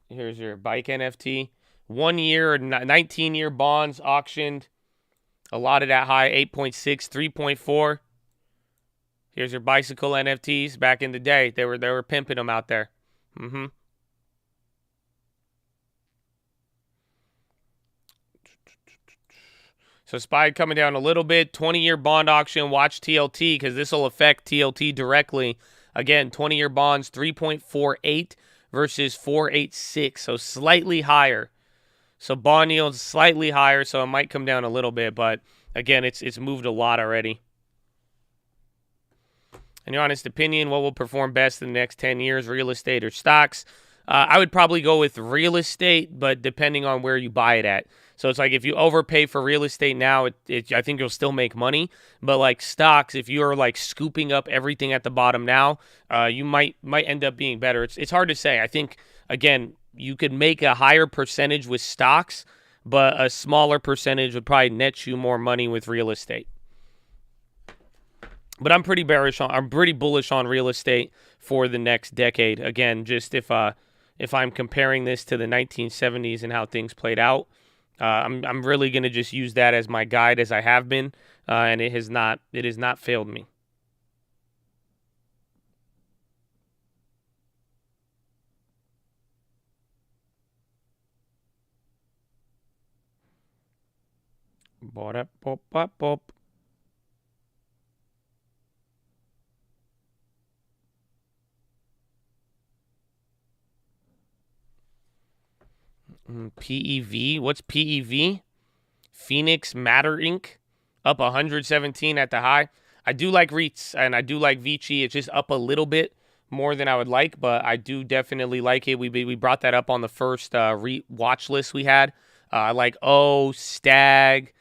Here's your bike NFT. 1 year, 19-year bonds auctioned. Allotted at high 8.6, 3.4. Here's your bicycle NFTs. Back in the day, they were pimping them out there. So SPY coming down a little bit. 20-year bond auction. Watch TLT because this will affect TLT directly. Again, 20-year bonds 3.48 versus 4.86, so slightly higher. So bond yields slightly higher, so it might come down a little bit, but again, it's moved a lot already. In your honest opinion, what will perform best in the next 10 years, real estate or stocks? I would probably go with real estate, but depending on where you buy it at. So it's like if you overpay for real estate now, I think you'll still make money. But like stocks, if you're like scooping up everything at the bottom now, you might end up being better. It's hard to say. I think, again, you could make a higher percentage with stocks, but a smaller percentage would probably net you more money with real estate. But I'm pretty bullish on real estate for the next decade. Again, just if I'm comparing this to the 1970s and how things played out, I'm really going to just use that as my guide as I have been, and it has not failed me. Pop. PEV. What's PEV? Phoenix Matter Inc. Up 117 at the high. I do like REITs and I do like Vici. It's just up a little bit more than I would like, but I do definitely like it. We brought that up on the first REIT watch list we had. I like Stag,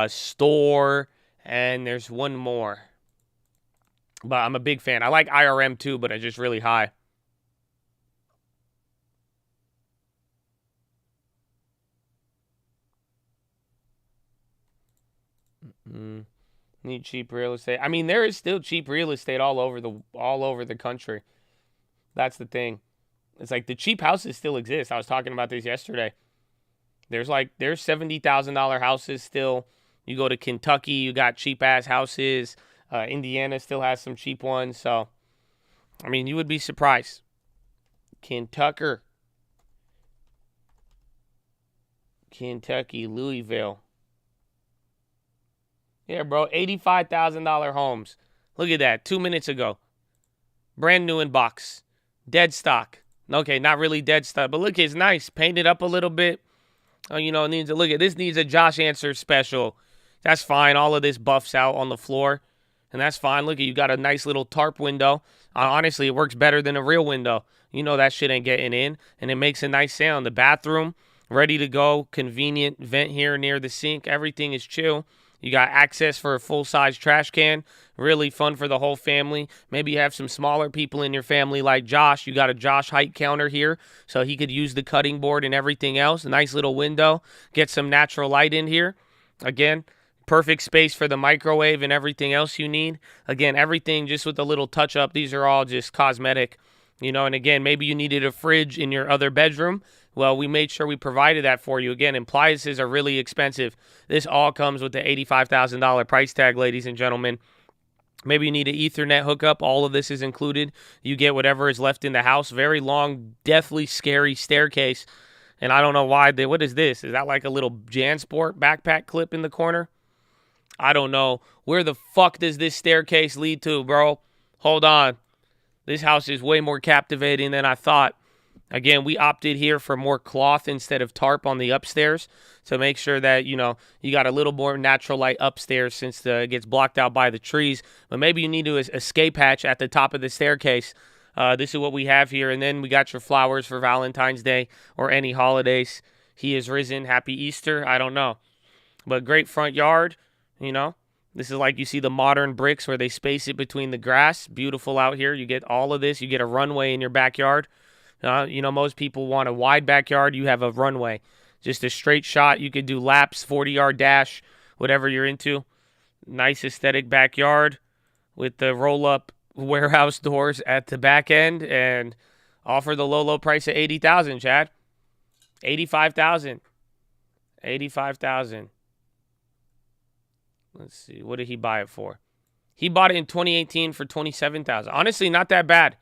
Store, and there's one more. But I'm a big fan. I like IRM too, but it's just really high. Need cheap real estate. I mean, there is still cheap real estate all over the country. That's the thing. It's like the cheap houses still exist. I was talking about this yesterday. There's $70,000 houses still. You go to Kentucky, you got cheap ass houses. Indiana still has some cheap ones. So, I mean, you would be surprised. Kentucky, Louisville. Yeah, bro, $85,000 homes. Look at that, 2 minutes ago. Brand new in box. Dead stock. Okay, not really dead stock, but look, it's nice. Painted up a little bit. This needs a Josh Answer special. That's fine. All of this buffs out on the floor, and that's fine. Look, you got a nice little tarp window. Honestly, it works better than a real window. You know that shit ain't getting in, and it makes a nice sound. The bathroom, ready to go. Convenient vent here near the sink. Everything is chill. You got access for a full-size trash can. Really fun for the whole family. Maybe you have some smaller people in your family like Josh. You got a Josh height counter here, so he could use the cutting board and everything else. A nice little window. Get some natural light in here. Again, perfect space for the microwave and everything else you need. Again, everything just with a little touch-up. These are all just cosmetic. And again, maybe you needed a fridge in your other bedroom. Well, we made sure we provided that for you. Again, appliances are really expensive. This all comes with the $85,000 price tag, ladies and gentlemen. Maybe you need an Ethernet hookup. All of this is included. You get whatever is left in the house. Very long, deathly scary staircase. And I don't know why. What is this? Is that like a little JanSport backpack clip in the corner? I don't know. Where the fuck does this staircase lead to, bro? Hold on. This house is way more captivating than I thought. Again, we opted here for more cloth instead of tarp on the upstairs to make sure that, you got a little more natural light upstairs since it gets blocked out by the trees. But maybe you need to escape hatch at the top of the staircase. This is what we have here. And then we got your flowers for Valentine's Day or any holidays. He is risen. Happy Easter. I don't know. But great front yard, This is like you see the modern bricks where they space it between the grass. Beautiful out here. You get all of this. You get a runway in your backyard. Most people want a wide backyard. You have a runway. Just a straight shot. You could do laps, 40-yard dash, whatever you're into. Nice aesthetic backyard with the roll-up warehouse doors at the back end and offer the low price of $80,000, Chad. $85,000. $85,000. Let's see. What did he buy it for? He bought it in 2018 for $27,000. Honestly, not that bad.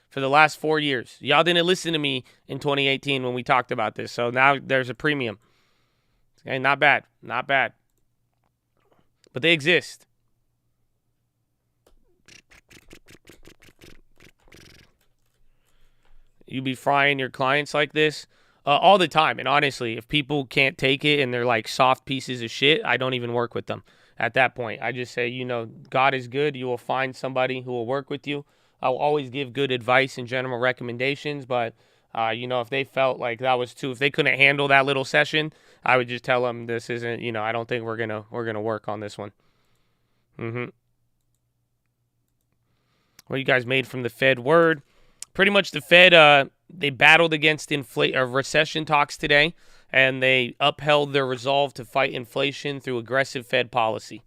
For the last 4 years. Y'all didn't listen to me in 2018 when we talked about this. So now there's a premium. Okay, not bad. Not bad. But they exist. You be frying your clients like this all the time. And honestly, if people can't take it and they're like soft pieces of shit, I don't even work with them at that point. I just say, God is good. You will find somebody who will work with you. I'll always give good advice and general recommendations, but, if they felt like that was if they couldn't handle that little session, I would just tell them this isn't, I don't think we're going to work on this one. What you guys made from the Fed word? Pretty much the Fed, they battled against recession talks today, and they upheld their resolve to fight inflation through aggressive Fed policy.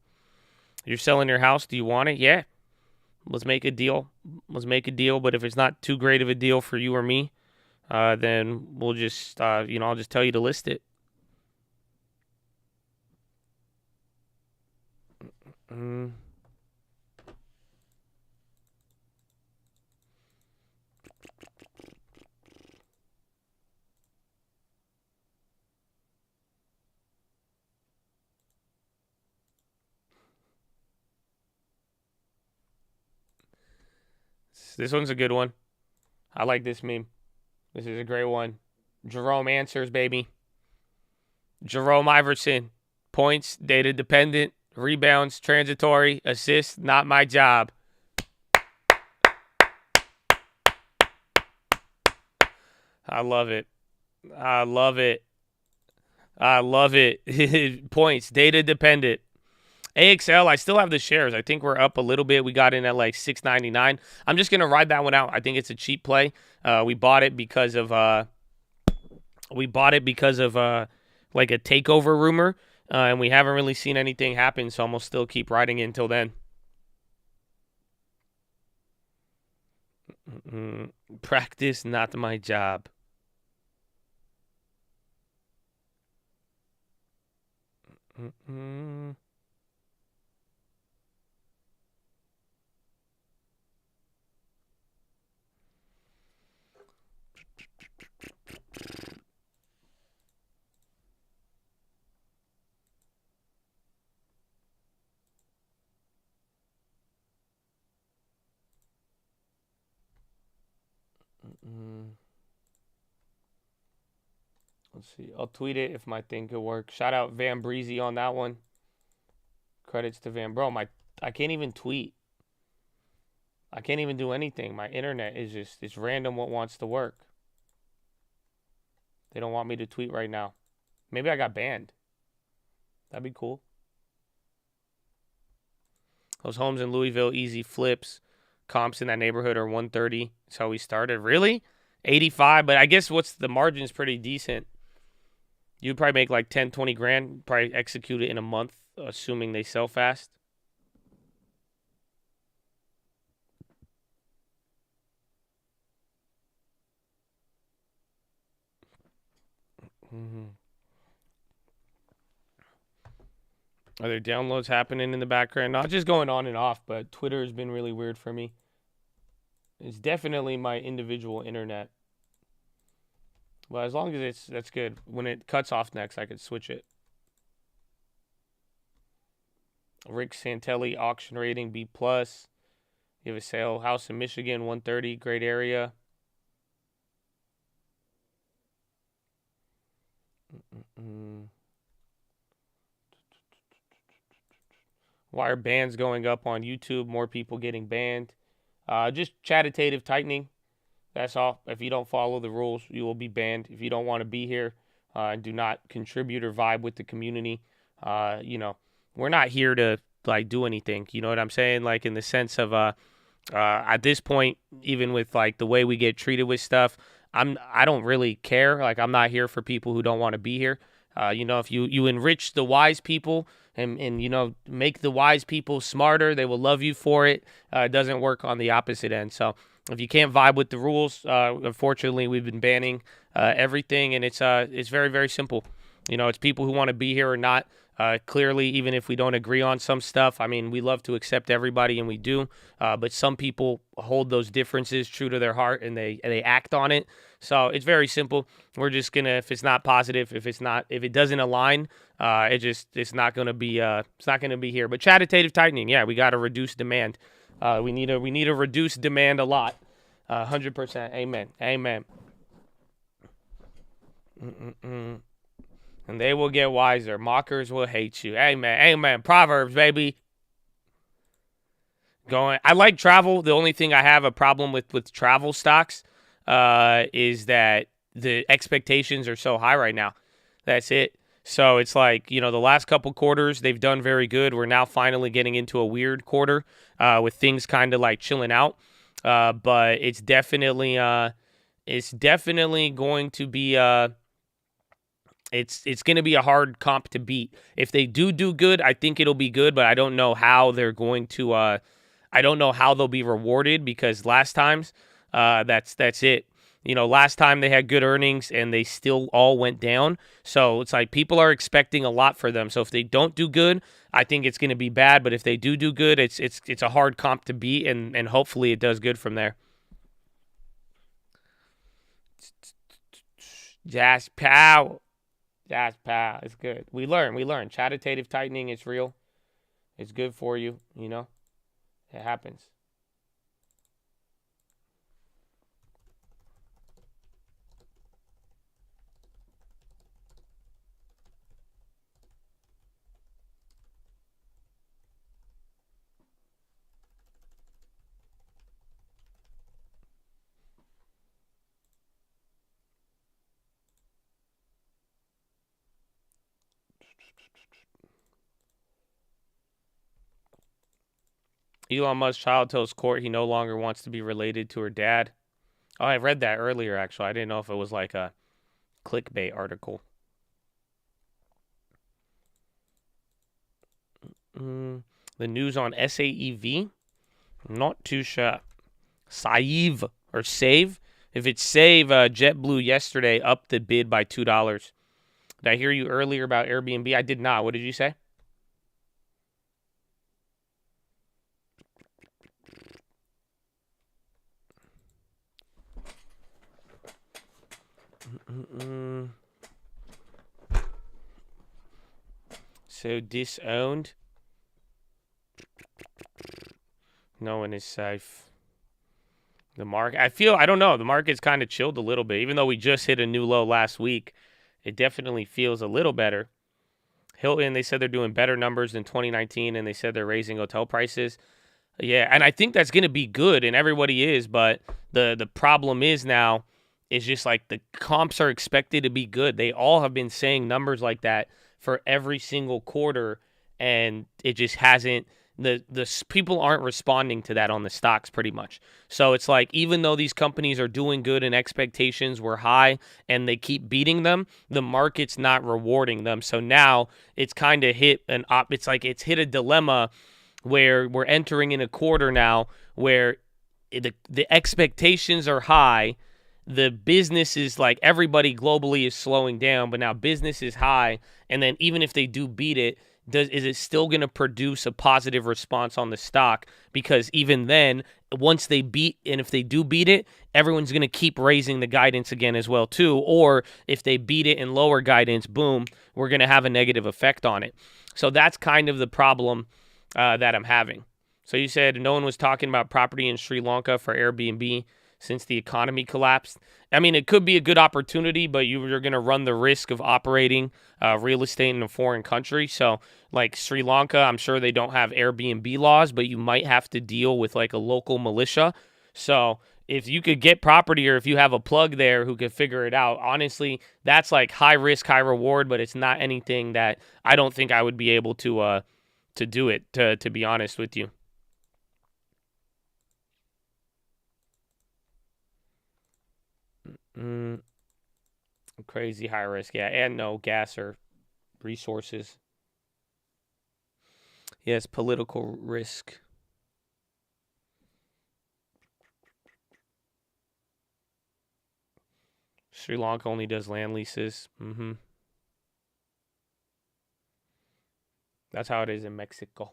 You're selling your house. Do you want it? Yeah. Let's make a deal. But if it's not too great of a deal for you or me, then we'll just, I'll just tell you to list it. This one's a good one. I like this meme. This is a great one. Jerome answers, baby. Jerome Iverson. Points, data dependent. Rebounds, transitory. Assists, not my job. I love it. I love it. I love it. Points, data dependent. AXL, I still have the shares. I think we're up a little bit. We got in at like $6.99. I'm just gonna ride that one out. I think it's a cheap play. We bought it because of like a takeover rumor, and we haven't really seen anything happen. So I'm gonna still keep riding it until then. Practice, not my job. Let's see. I'll tweet it if my thing could work. Shout out Van Breezy on that one. Credits to Van. Bro, I can't even tweet. I can't even do anything. My internet is just, it's random what wants to work. They don't want me to tweet right now. Maybe I got banned. That'd be cool. Those homes in Louisville, easy flips. Comps in that neighborhood are 130. That's how we started. Really? 85, but I guess the margin's pretty decent. You'd probably make like 10, 20 grand, probably execute it in a month, assuming they sell fast. Are there downloads happening in the background? Not just going on and off, but Twitter has been really weird for me. It's definitely my individual internet. But as long as that's good. When it cuts off next, I could switch it. Rick Santelli auction rating B+. You have a sale house in Michigan, 130, great area. Why are bans going up on YouTube? More people getting banned. Just chatitative tightening. That's all. If you don't follow the rules, you will be banned. If you don't want to be here and do not contribute or vibe with the community, you know, we're not here to like do anything. You know what I'm saying? Like in the sense of at this point, even with like the way we get treated with stuff, I don't really care. Like I'm not here for people who don't want to be here. You know, if you enrich the wise people and you know, make the wise people smarter, they will love you for it. It doesn't work on the opposite end. So if you can't vibe with the rules, unfortunately, we've been banning everything, and it's very, very simple. You know, it's people who want to be here or not. Clearly, even if we don't agree on some stuff, I mean, we love to accept everybody, and we do. But some people hold those differences true to their heart, and they act on it. So it's very simple. We're just gonna, if it's not positive, if it doesn't align, it's not gonna be here. But chatitative tightening, yeah, we got to reduce demand. We need to reduce demand a lot. 100%. Amen. Amen. And they will get wiser. Mockers will hate you. Amen. Amen. Proverbs, baby. I like travel. The only thing I have a problem with travel stocks is that the expectations are so high right now. That's it. So it's like, you know, the last couple quarters, they've done very good. We're now finally getting into a weird quarter with things kind of like chilling out. But it's definitely going to be it's going to be a hard comp to beat. If they do good, I think it'll be good, but I don't know how they're going to I don't know how they'll be rewarded, because last times that's it. You know, last time they had good earnings and they still all went down. So it's like people are expecting a lot for them. So if they don't do good, I think it's going to be bad. But if they do good, it's a hard comp to beat, and hopefully it does good from there. Jazz Powell. Jazz Powell. It's good. We learn. Chatitative tightening is real. It's good for you, you know. It happens. Elon Musk's child tells court he no longer wants to be related to her dad. Oh, I read that earlier, actually. I didn't know if it was like a clickbait article. The news on SAEV? I'm not too sure. Saive or Save? If it's Save, JetBlue yesterday upped the bid by $2. Did I hear you earlier about Airbnb? I did not. What did you say? So disowned. No one is safe. The market, I don't know. The market's kind of chilled a little bit. Even though we just hit a new low last week, it definitely feels a little better. Hilton, they said they're doing better numbers than 2019, and they said they're raising hotel prices. Yeah, and I think that's going to be good, and everybody is, but the problem is now, it's just like the comps are expected to be good. They all have been saying numbers like that for every single quarter, and it just hasn't. The people aren't responding to that on the stocks pretty much. So it's like, even though these companies are doing good and expectations were high and they keep beating them, the market's not rewarding them. So now it's kind of hit it's hit a dilemma where we're entering in a quarter now where the expectations are high the business is like everybody globally is slowing down, but now business is high. And then even if they do beat it, is it still going to produce a positive response on the stock? Because even then, once they beat, and if they do beat it, everyone's going to keep raising the guidance again as well too. Or if they beat it and lower guidance, boom, we're going to have a negative effect on it. So that's kind of the problem that I'm having. So you said no one was talking about property in Sri Lanka for Airbnb since the economy collapsed. I mean, it could be a good opportunity, but you're going to run the risk of operating real estate in a foreign country. So like Sri Lanka, I'm sure they don't have Airbnb laws, but you might have to deal with like a local militia. So if you could get property, or if you have a plug there who could figure it out, honestly, that's like high risk, high reward, but it's not anything that I don't think I would be able to do it, to be honest with you. Crazy high risk, yeah, and no gas or resources. Yes, political risk. Sri Lanka only does land leases. That's how it is in Mexico.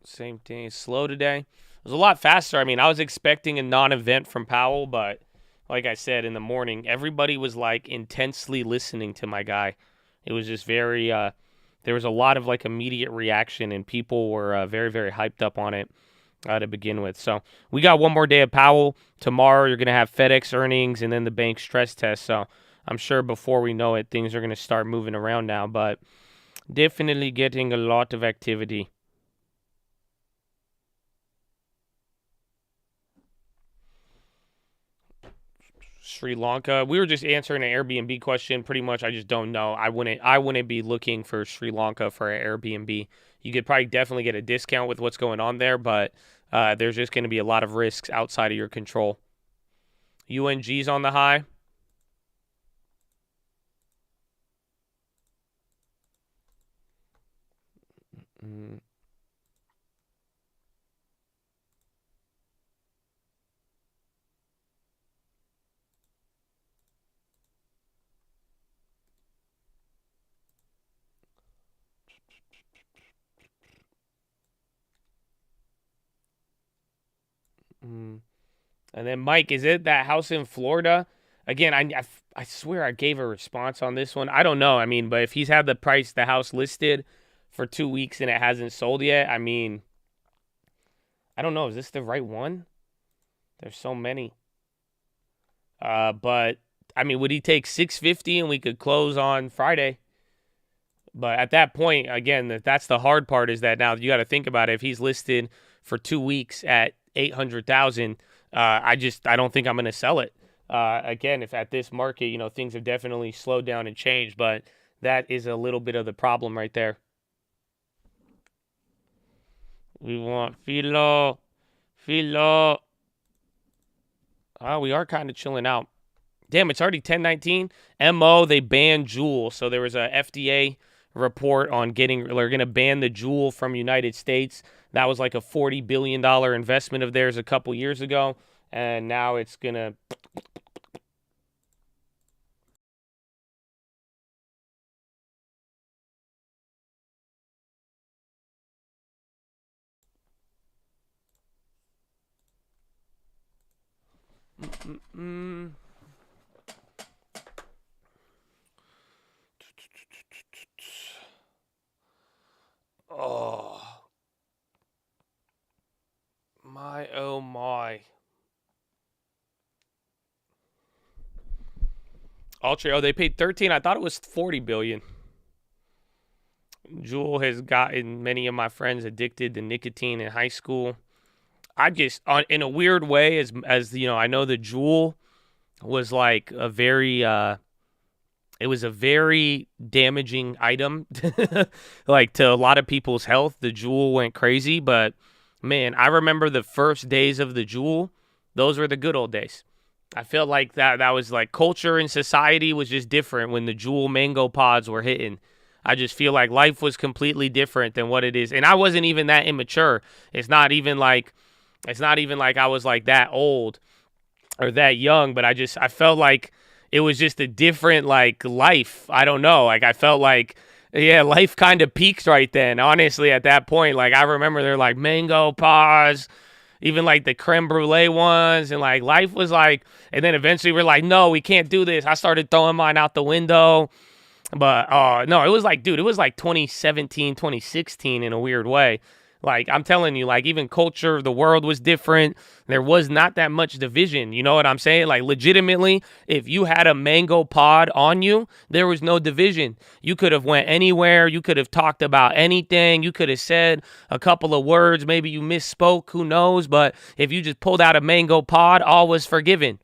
Same thing. It's slow today. It was a lot faster. I mean, I was expecting a non-event from Powell, but like I said in the morning, everybody was like intensely listening to my guy. It was just very, there was a lot of like immediate reaction, and people were very, very hyped up on it to begin with. So we got one more day of Powell. Tomorrow you're going to have FedEx earnings and then the bank stress test. So I'm sure before we know it, things are going to start moving around now, but definitely getting a lot of activity. Sri Lanka. We were just answering an Airbnb question. Pretty much, I just don't know. I wouldn't be looking for Sri Lanka for an Airbnb. You could probably definitely get a discount with what's going on there, but there's just going to be a lot of risks outside of your control. UNG's on the high. And then, Mike, is it that house in Florida? Again, I swear I gave a response on this one. I don't know. I mean, but if he's had the house listed for 2 weeks and it hasn't sold yet, I mean, I don't know. Is this the right one? There's so many. But, I mean, would he take $650 and we could close on Friday? But at that point, again, that's the hard part, is that now you got to think about it. If he's listed for 2 weeks at $800,000, I don't think I'm going to sell it. Again, if at this market, things have definitely slowed down and changed, but that is a little bit of the problem right there. We want PHILO. Oh, we are kind of chilling out. Damn, it's already 10:19. MO, they banned Juul. So there was a FDA report on they're going to ban the Juul from United States. That was like a $40 billion investment of theirs a couple years ago. And now it's going to... Oh. My, oh my. Altria, they paid 13. I thought it was 40 billion. Juul has gotten many of my friends addicted to nicotine in high school. I just, in a weird way, as I know the Juul was like a very it was a very damaging item like to a lot of people's health. The Juul went crazy, but man, I remember the first days of the Juul. Those were the good old days. I felt like that was like culture and society was just different when the Juul mango pods were hitting. I just feel like life was completely different than what it is. And I wasn't even that immature. It's not even like I was like that old or that young, but I felt like it was just a different like life. I don't know. Like I felt like, yeah, life kind of peaked right then. Honestly, at that point, like I remember they're like mango pods, even like the creme brulee ones, and like life was like, and then eventually we're like, no, we can't do this. I started throwing mine out the window. But no, it was like, dude, it was like 2017, 2016 in a weird way. Like, I'm telling you, like, even culture, the world was different. There was not that much division. You know what I'm saying? Like, legitimately, if you had a mango pod on you, there was no division. You could have went anywhere. You could have talked about anything. You could have said a couple of words. Maybe you misspoke. Who knows? But if you just pulled out a mango pod, all was forgiven.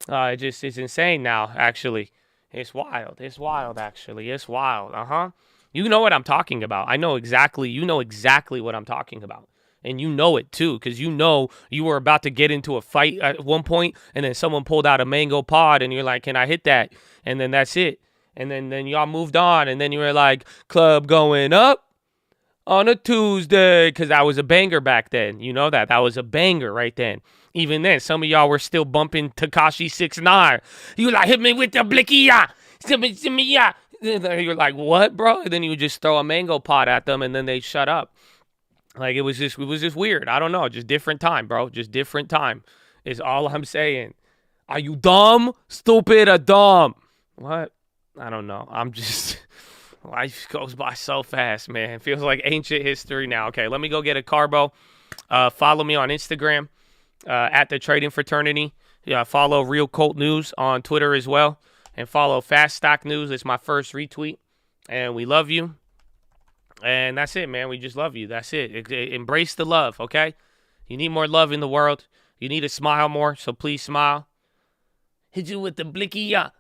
It's insane now, actually. It's wild. It's wild, actually. It's wild. You know what I'm talking about. You know exactly what I'm talking about. And you know it too, because you know you were about to get into a fight at one point, and then someone pulled out a mango pod, and you're like, can I hit that? And then that's it. And then y'all moved on, and then you were like, club going up on a Tuesday, because that was a banger back then. You know that. That was a banger right then. Even then, some of y'all were still bumping Tekashi 6ix9ine. You like, hit me with the blicky ya. Ya. You're like, what, bro? And then you would just throw a mango pod at them, and then they shut up. Like, it was just weird. I don't know. Just different time, bro. Just different time is all I'm saying. Are you dumb, stupid, or dumb? What? I don't know. I'm just... Life goes by so fast, man. It feels like ancient history now. Okay, let me go get a carbo. Follow me on Instagram at the Trading Fraternity. Yeah, follow Real Colt News on Twitter as well. And follow Fast Stock News. It's my first retweet. And we love you. And that's it, man. We just love you. That's it. Embrace the love, okay? You need more love in the world. You need to smile more, so please smile. Hit you with the blicky ya.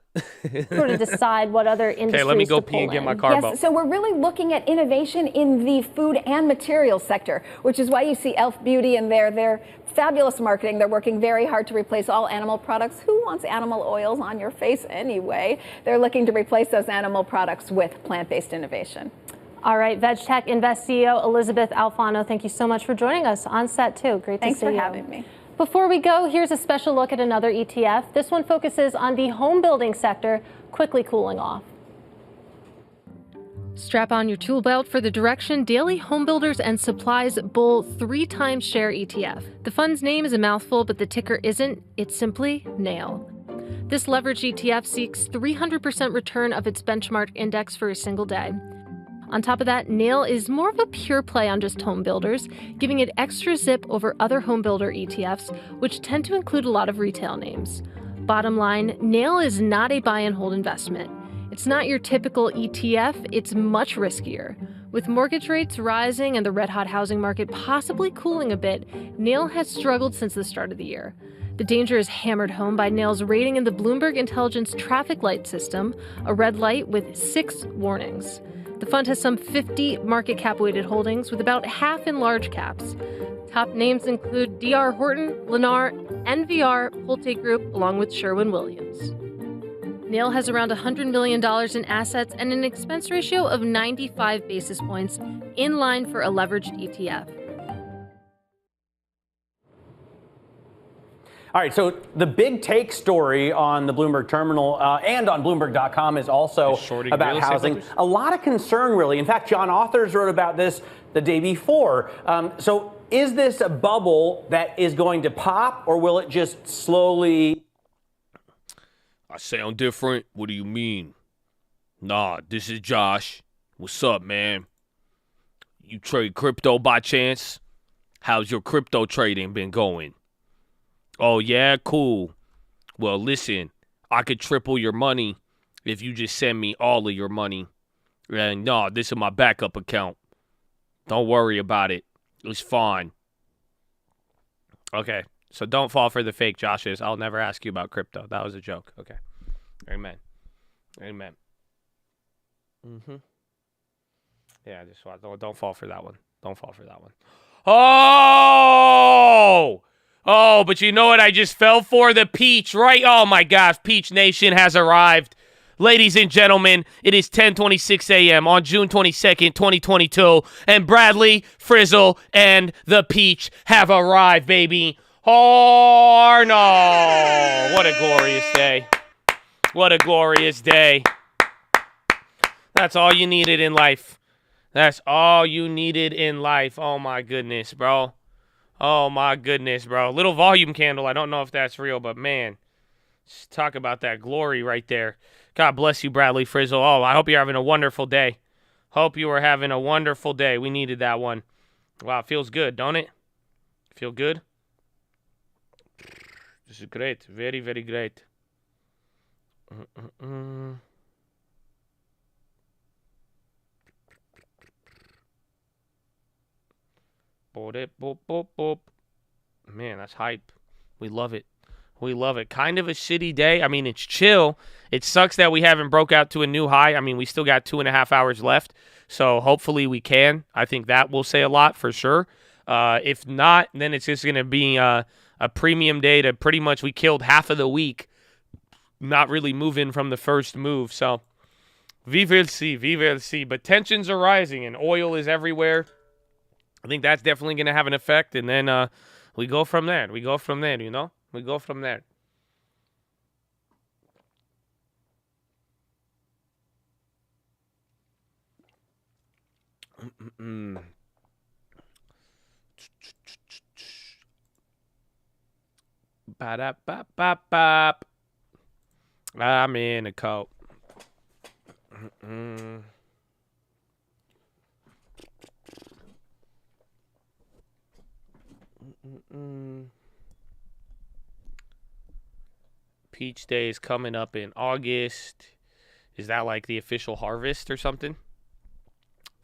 Sort of decide what other industries Okay, let me go to pee pull and get in. my carbo. Yes, so we're really looking at innovation in the food and materials sector, which is why you see Elf Beauty and their fabulous marketing. They're working very hard to replace all animal products. Who wants animal oils on your face anyway? They're looking to replace those animal products with plant-based innovation. All right, VegTech Invest CEO Elizabeth Alfano, thank you so much for joining us on set too. Great to see you. Thanks for having me. Before we go, here's a special look at another ETF. This one focuses on the home building sector, quickly cooling off. Strap on your tool belt for the direction daily home builders and supplies bull 3x share ETF. The fund's name is a mouthful, but the ticker isn't. It's simply NAIL. This leveraged ETF seeks 300% return of its benchmark index for a single day. On top of that, NAIL is more of a pure play on just home builders, giving it extra zip over other home builder ETFs, which tend to include a lot of retail names. Bottom line, NAIL is not a buy and hold investment. It's not your typical ETF, it's much riskier. With mortgage rates rising and the red-hot housing market possibly cooling a bit, NAIL has struggled since the start of the year. The danger is hammered home by NAIL's rating in the Bloomberg Intelligence traffic light system, a red light with 6 warnings. The fund has some 50 market cap weighted holdings, with about half in large caps. Top names include D.R. Horton, Lennar, NVR, Pulte Group, along with Sherwin-Williams. NAIL has around $100 million in assets and an expense ratio of 95 basis points, in line for a leveraged ETF. All right, so the big take story on the Bloomberg terminal and on Bloomberg.com is also about housing. A lot of concern, really. In fact, John Authors wrote about this the day before. So is this a bubble that is going to pop, or will it just slowly... I sound different? What do you mean? Nah, this is Josh. What's up, man? You trade crypto by chance? How's your crypto trading been going? Oh, yeah? Cool. Well, listen, I could triple your money if you just send me all of your money. And no, this is my backup account. Don't worry about it. It's fine. Okay. So don't fall for the fake Joshes. I'll never ask you about crypto. That was a joke. Okay. Amen. Amen. Yeah, just don't fall for that one. Don't fall for that one. Oh! Oh, but you know what I just fell for? The Peach, right? Oh, my gosh. Peach Nation has arrived. Ladies and gentlemen, it is 10:26 a.m. on June 22nd, 2022, and Bradley, Frizzle, and the Peach have arrived, baby. Oh, no. What a glorious day. What a glorious day. That's all you needed in life. That's all you needed in life. Oh, my goodness, bro. Oh, my goodness, bro. Little volume candle. I don't know if that's real, but, man, just talk about that glory right there. God bless you, Bradley Frizzle. Oh, I hope you're having a wonderful day. Hope you are having a wonderful day. We needed that one. Wow, it feels good, don't it? Feel good? This is great. Very, very great. Man, that's hype. We love it. We love it. Kind of a shitty day. I mean, it's chill. It sucks that we haven't broke out to a new high. I mean, we still got 2.5 hours left, so hopefully we can. I think that will say a lot for sure. If not, then it's just going to be a premium day to pretty much we killed half of the week, not really moving from the first move. So we will see. We will see. But tensions are rising and oil is everywhere. I think that's definitely going to have an effect, and then we go from there. We go from there, you know? We go from there. Ba-da-ba-ba-bop. I'm in a coat. Peach Day is coming up in August. Is that like the official harvest or something?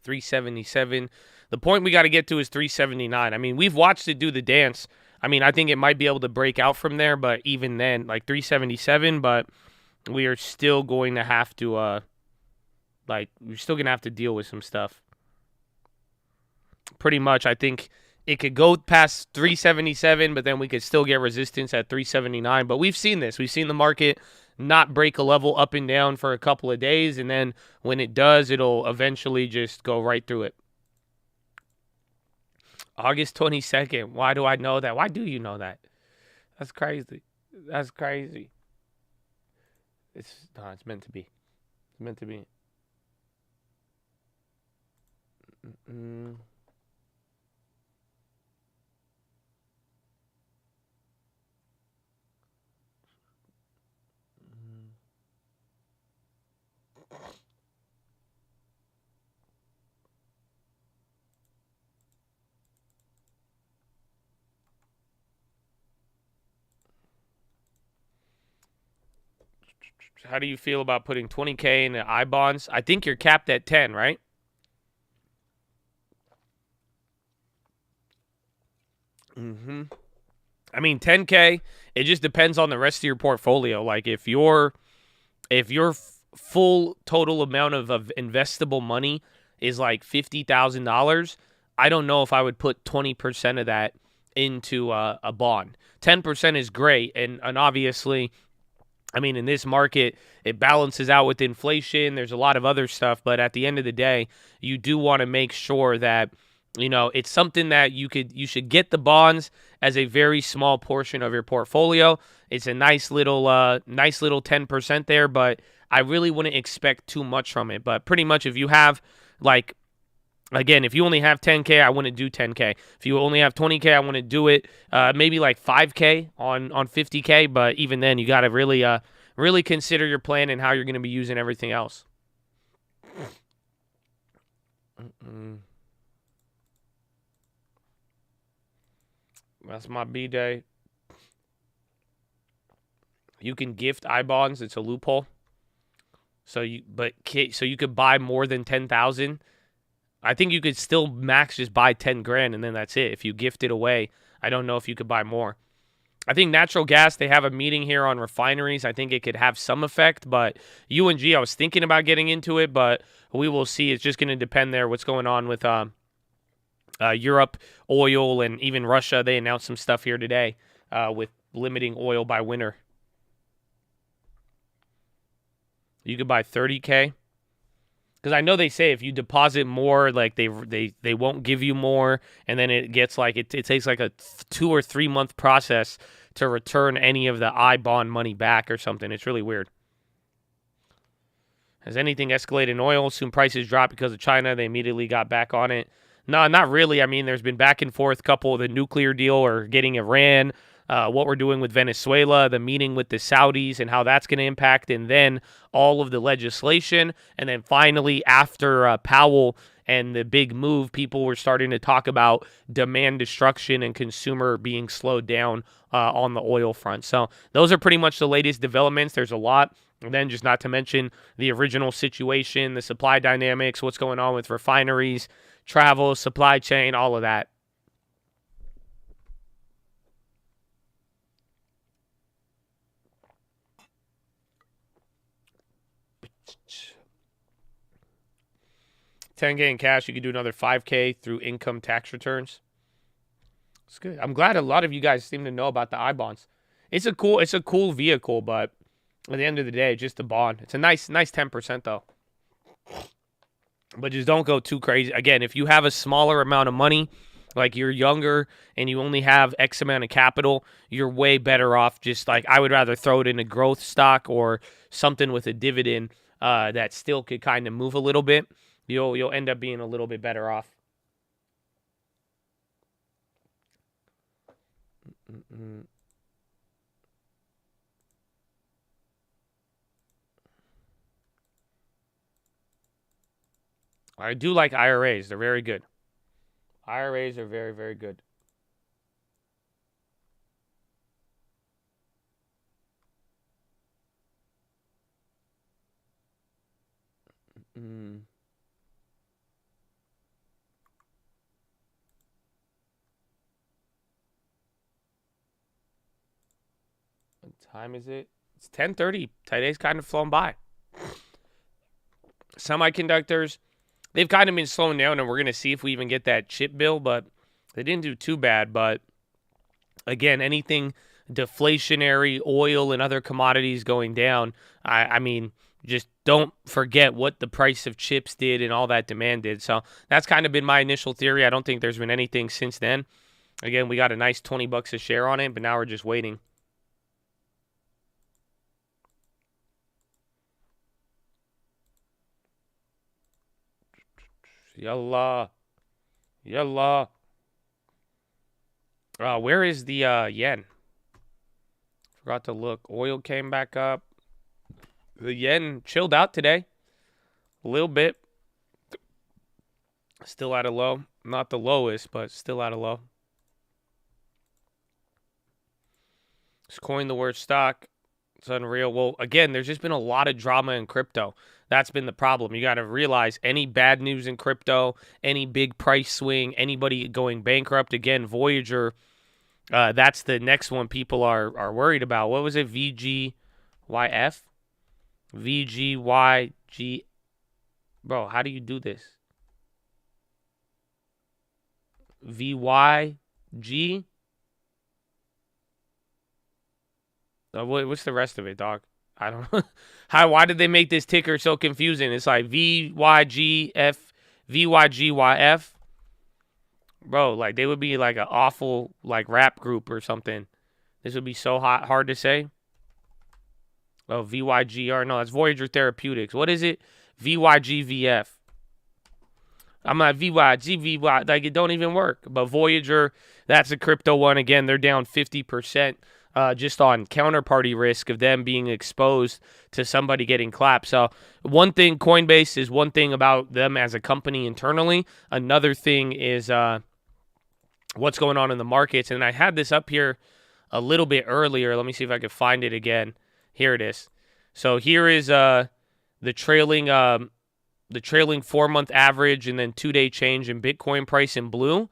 377. The point we got to get to is 379. I mean, we've watched it do the dance. I mean, I think it might be able to break out from there, but even then, like 377, but we are still going to have to, we're still going to have to deal with some stuff. Pretty much, I think it could go past 377, but then we could still get resistance at 379. But we've seen this. We've seen the market not break a level up and down for a couple of days, and then when it does, it'll eventually just go right through it. August 22nd. Why do I know that? Why do you know that? That's crazy. That's crazy. It's meant to be. It's meant to be. How do you feel about putting 20K in the I bonds? I think you're capped at 10, right? I mean, 10K, it just depends on the rest of your portfolio. Like if your full total amount of investable money is like $50,000, I don't know if I would put 20% of that into a bond. 10% is great, and obviously, I mean, in this market, it balances out with inflation. There's a lot of other stuff, but at the end of the day, you do want to make sure that, you know, it's something that you should get the bonds as a very small portion of your portfolio. It's a nice little 10% there, but I really wouldn't expect too much from it. But pretty much if you have, like, again, if you only have 10K, I wouldn't do 10K. If you only have 20K, I wouldn't do it. Maybe like 5K on 50K, but even then, you got to really consider your plan and how you're going to be using everything else. That's my B-Day. You can gift I-bonds. It's a loophole. So you could buy more than 10,000. I think you could still max just buy 10 grand and then that's it. If you gift it away, I don't know if you could buy more. I think natural gas, they have a meeting here on refineries. I think it could have some effect, but UNG, I was thinking about getting into it, but we will see. It's just going to depend there what's going on with Europe, oil, and even Russia. They announced some stuff here today with limiting oil by winter. You could buy 30K. Because I know they say if you deposit more, like they won't give you more, and then it gets like it takes like a 2 or 3 month process to return any of the I-bond money back or something. It's really weird. Has anything escalated in oil? Soon prices dropped because of China. They immediately got back on it. No, not really. I mean, there's been back and forth, couple of the nuclear deal or getting Iran, what we're doing with Venezuela, the meeting with the Saudis and how that's going to impact, and then all of the legislation. And then finally, after Powell and the big move, people were starting to talk about demand destruction and consumer being slowed down on the oil front. So those are pretty much the latest developments. There's a lot. And then just not to mention the original situation, the supply dynamics, what's going on with refineries, travel, supply chain, all of that. $10K in cash, you could do another $5K through income tax returns. It's good. I'm glad a lot of you guys seem to know about the I-bonds. It's a cool vehicle, but at the end of the day, just a bond. It's a nice 10% though. But just don't go too crazy. Again, if you have a smaller amount of money, like you're younger and you only have X amount of capital, you're way better off just like I would rather throw it in a growth stock or something with a dividend that still could kind of move a little bit. You'll end up being a little bit better off. I do like IRAs. They're very good. IRAs are very, very good. What time is it? It's 10:30. Today's kind of flown by. Semiconductors, they've kind of been slowing down, and we're going to see if we even get that chip bill, but they didn't do too bad. But again, anything deflationary, oil and other commodities going down, I mean, just don't forget what the price of chips did and all that demand did. So that's kind of been my initial theory. I don't think there's been anything since then. Again, we got a nice $20 a share on it, but now we're just waiting. Yallah. Yallah. Where is the yen? Forgot to look. Oil came back up. The yen chilled out today. A little bit. Still at a low. Not the lowest, but still at a low. Just coined the word stock. It's unreal. Well, again, there's just been a lot of drama in crypto. That's been the problem. You got to realize any bad news in crypto, any big price swing, anybody going bankrupt. Again, Voyager, that's the next one people are worried about. What was it? VGYF? VGYG. Bro, how do you do this? VYG? What's the rest of it, dog? I don't know. Why did they make this ticker so confusing? It's like VYGF, VYGYF. Bro, like they would be like an awful like rap group or something. This would be so hard to say. Oh, VYGR. No, that's Voyager Therapeutics. What is it? VYGVF. I'm not VYGVY. Like it don't even work. But Voyager, that's a crypto one. Again, they're down 50%. Just on counterparty risk of them being exposed to somebody getting clapped. So one thing, Coinbase is one thing about them as a company internally. Another thing is what's going on in the markets. And I had this up here a little bit earlier. Let me see if I can find it again. Here it is. So here is the trailing 4-month average and then 2-day change in Bitcoin price in blue.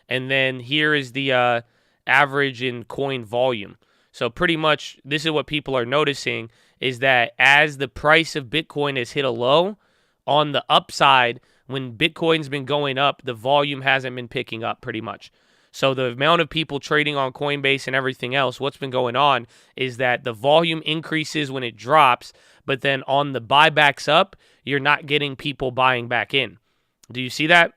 And then here is the average in coin volume. So pretty much this is what people are noticing is that as the price of Bitcoin has hit a low, on the upside, when Bitcoin's been going up, the volume hasn't been picking up pretty much. So the amount of people trading on Coinbase and everything else, what's been going on is that the volume increases when it drops, but then on the buybacks up, you're not getting people buying back in. Do you see that?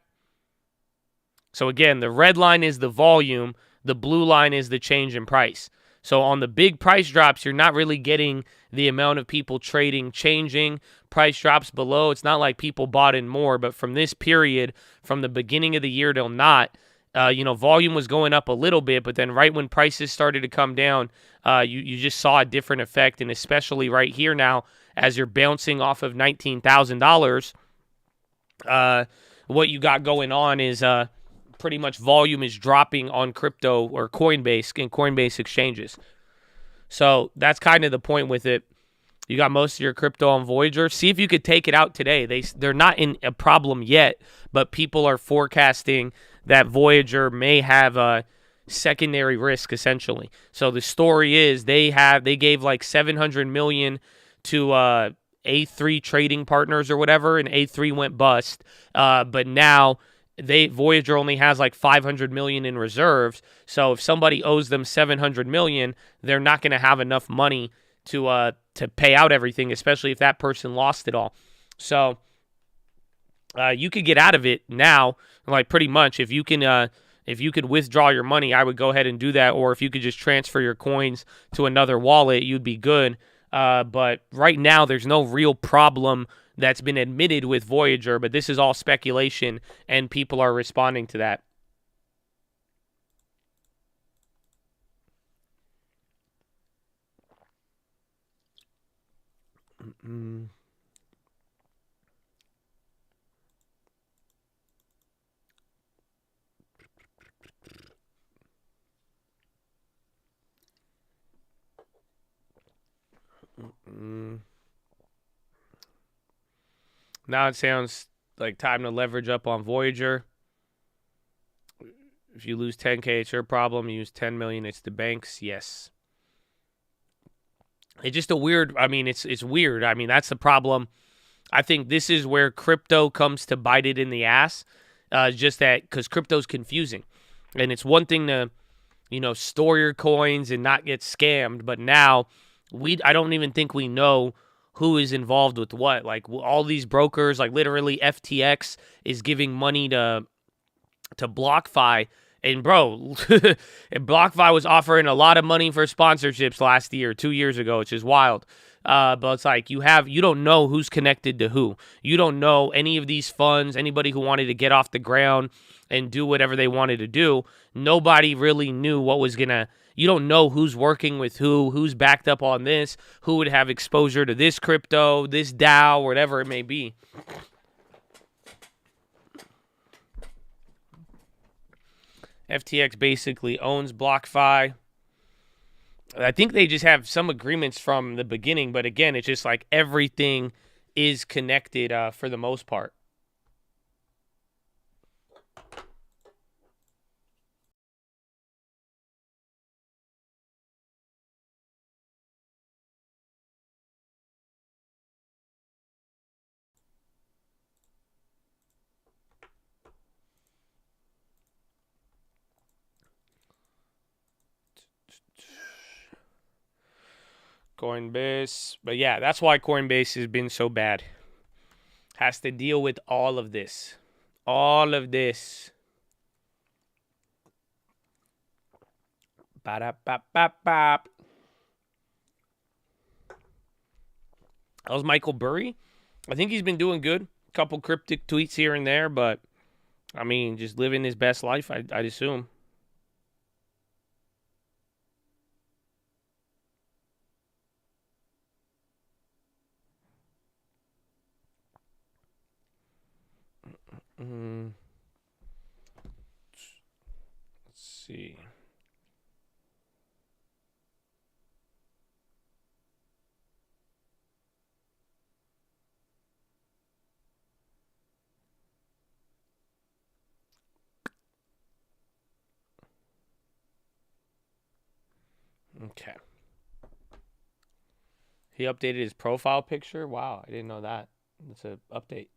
So again, the red line is the volume, the blue line is the change in price. So on the big price drops, you're not really getting the amount of people trading changing. Price drops below. It's not like people bought in more, but from this period, from the beginning of the year till not, volume was going up a little bit, but then right when prices started to come down, you just saw a different effect, and especially right here now, as you're bouncing off of $19,000, what you got going on is pretty much volume is dropping on crypto or Coinbase and Coinbase exchanges. So that's kind of the point with it. You got most of your crypto on Voyager. See if you could take it out today. They're not in a problem yet, but people are forecasting that Voyager may have a secondary risk essentially. So the story is they gave like $700 million to A3 trading partners or whatever, and A3 went bust. But now Voyager only has like $500 million in reserves. So if somebody owes them $700 million, they're not going to have enough money to pay out everything, especially if that person lost it all. So you could get out of it now, like pretty much. If you could withdraw your money, I would go ahead and do that. Or if you could just transfer your coins to another wallet, you'd be good. But right now, there's no real problem that's been admitted with Voyager, but this is all speculation, and people are responding to that. Now it sounds like time to leverage up on Voyager. If you lose 10K, it's your problem. You use 10 million, it's the banks. Yes. It's just it's weird. I mean, that's the problem. I think this is where crypto comes to bite it in the ass. Just that because crypto's confusing. And it's one thing to, store your coins and not get scammed. But now I don't even think we know who is involved with what. Like all these brokers, like literally FTX is giving money to BlockFi. And bro, BlockFi was offering a lot of money for sponsorships last year, 2 years ago, which is wild. But it's like you don't know who's connected to who. You don't know any of these funds, anybody who wanted to get off the ground and do whatever they wanted to do. Nobody really knew what was you don't know who's working with who's backed up on this, who would have exposure to this crypto, this DAO, whatever it may be. FTX basically owns BlockFi. I think they just have some agreements from the beginning, but again, it's just like everything is connected for the most part. Coinbase. But yeah, that's why Coinbase has been so bad. Has to deal with all of this. All of this. Ba-da-ba-ba-ba. How's Michael Burry? I think he's been doing good. A couple cryptic tweets here and there, but I mean, just living his best life, I'd assume. Let's see. Okay. He updated his profile picture? Wow, I didn't know that. It's an update.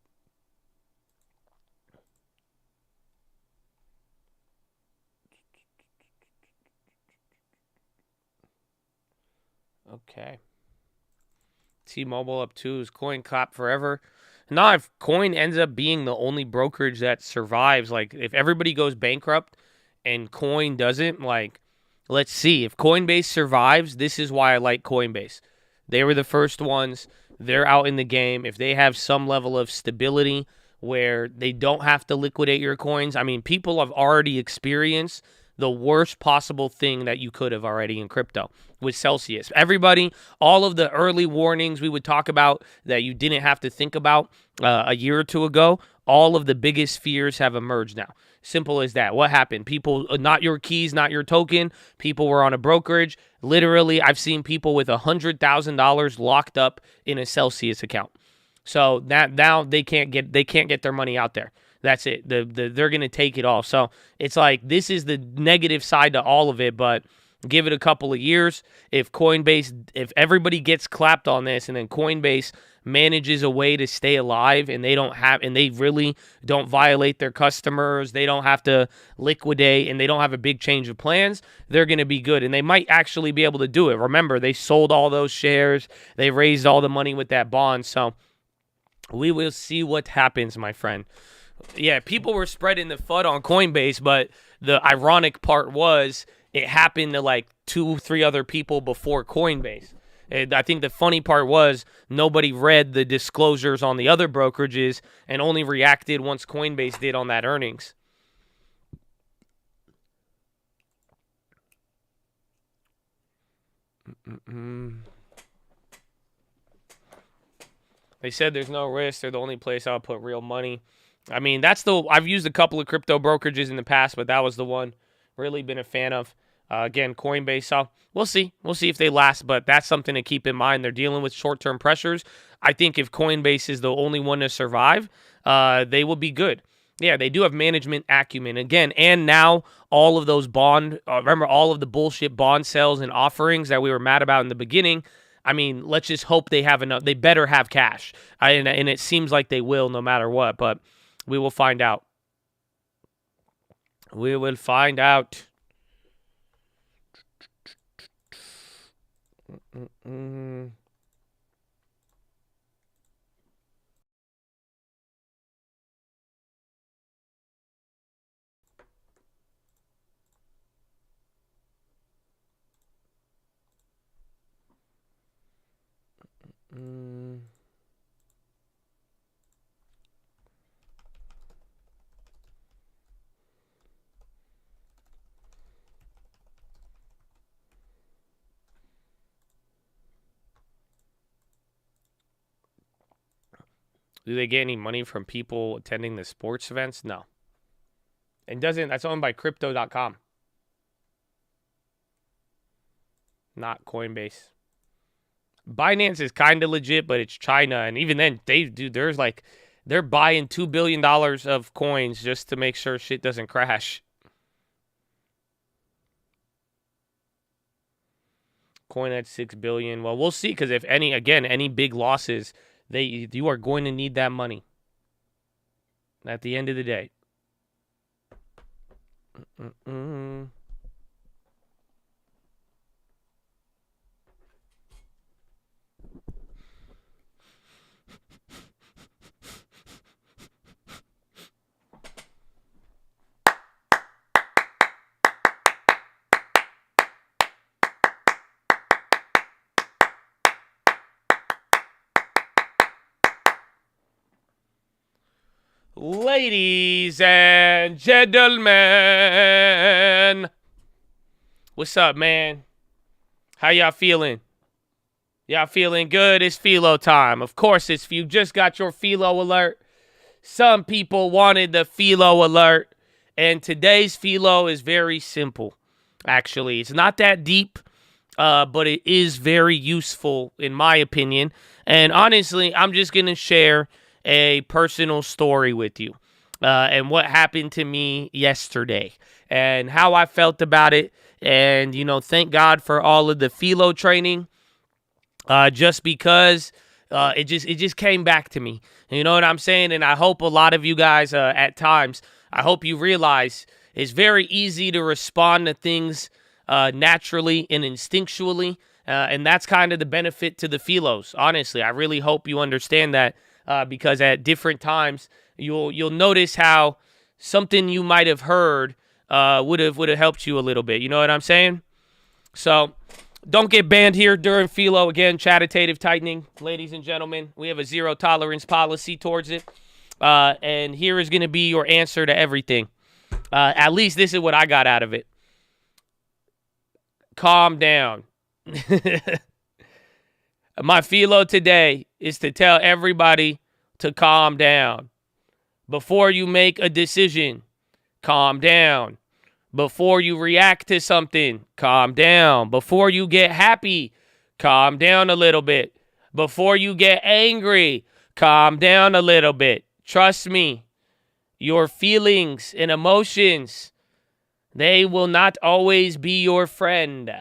Okay. T-Mobile up 2. Is Coin clap forever? Now, if Coin ends up being the only brokerage that survives, like if everybody goes bankrupt and Coin doesn't, like, let's see. If Coinbase survives, this is why I like Coinbase. They were the first ones. They're out in the game. If they have some level of stability where they don't have to liquidate your coins, I mean, people have already experienced the worst possible thing that you could have already in crypto with Celsius. Everybody, all of the early warnings we would talk about that you didn't have to think about a year or two ago, all of the biggest fears have emerged now. Simple as that. What happened? People, not your keys, not your token. People were on a brokerage. Literally, I've seen people with $100,000 locked up in a Celsius account. So that now they can't get their money out there. That's it. They're going to take it all. So it's like this is the negative side to all of it, but give it a couple of years. If everybody gets clapped on this and then Coinbase manages a way to stay alive and they really don't violate their customers, they don't have to liquidate, and they don't have a big change of plans, they're going to be good. And they might actually be able to do it. Remember, they sold all those shares. They raised all the money with that bond. So we will see what happens, my friend. Yeah, people were spreading the FUD on Coinbase, but the ironic part was it happened to like 2-3 other people before Coinbase. And I think the funny part was nobody read the disclosures on the other brokerages and only reacted once Coinbase did on that earnings. They said there's no risk. They're the only place I'll put real money. I mean, I've used a couple of crypto brokerages in the past, but that was the one really been a fan of. Again, Coinbase. So we'll see. We'll see if they last, but that's something to keep in mind. They're dealing with short-term pressures. I think if Coinbase is the only one to survive, they will be good. Yeah, they do have management acumen. Again, and now all of those remember all of the bullshit bond sales and offerings that we were mad about in the beginning. I mean, let's just hope they have enough. They better have cash. And it seems like they will no matter what, but we will find out. We will find out. Do they get any money from people attending the sports events? No. And that's owned by crypto.com. Not Coinbase. Binance is kind of legit, but it's China. And even then, they're buying $2 billion of coins just to make sure shit doesn't crash. Coin at $6 billion. Well, we'll see, because if any big losses, you are going to need that money at the end of the day. Ladies and gentlemen, what's up, man? How y'all feeling? Y'all feeling good? It's PHILO time. Of course, if you just got your PHILO alert, some people wanted the PHILO alert, and today's PHILO is very simple. Actually, it's not that deep, but it is very useful, in my opinion. And honestly, I'm just going to share a personal story with you and what happened to me yesterday and how I felt about it And, thank God for all of the PHILO training, just because it just came back to me. You know what I'm saying? And I hope a lot of you guys at times, I hope you realize it's very easy to respond to things naturally and instinctually. And that's kind of the benefit to the PHILOs. Honestly, I really hope you understand that, because at different times you'll notice how something you might have heard would have helped you a little bit. You know what I'm saying? So don't get banned here during PHILO. Again, chattitative tightening, ladies and gentlemen. We have a zero tolerance policy towards it. And here is going to be your answer to everything. At least this is what I got out of it. Calm down. My PHILO today is to tell everybody to calm down. Before you make a decision, calm down. Before you react to something, calm down. Before you get happy, calm down a little bit. Before you get angry, calm down a little bit. Trust me, your feelings and emotions, they will not always be your friend.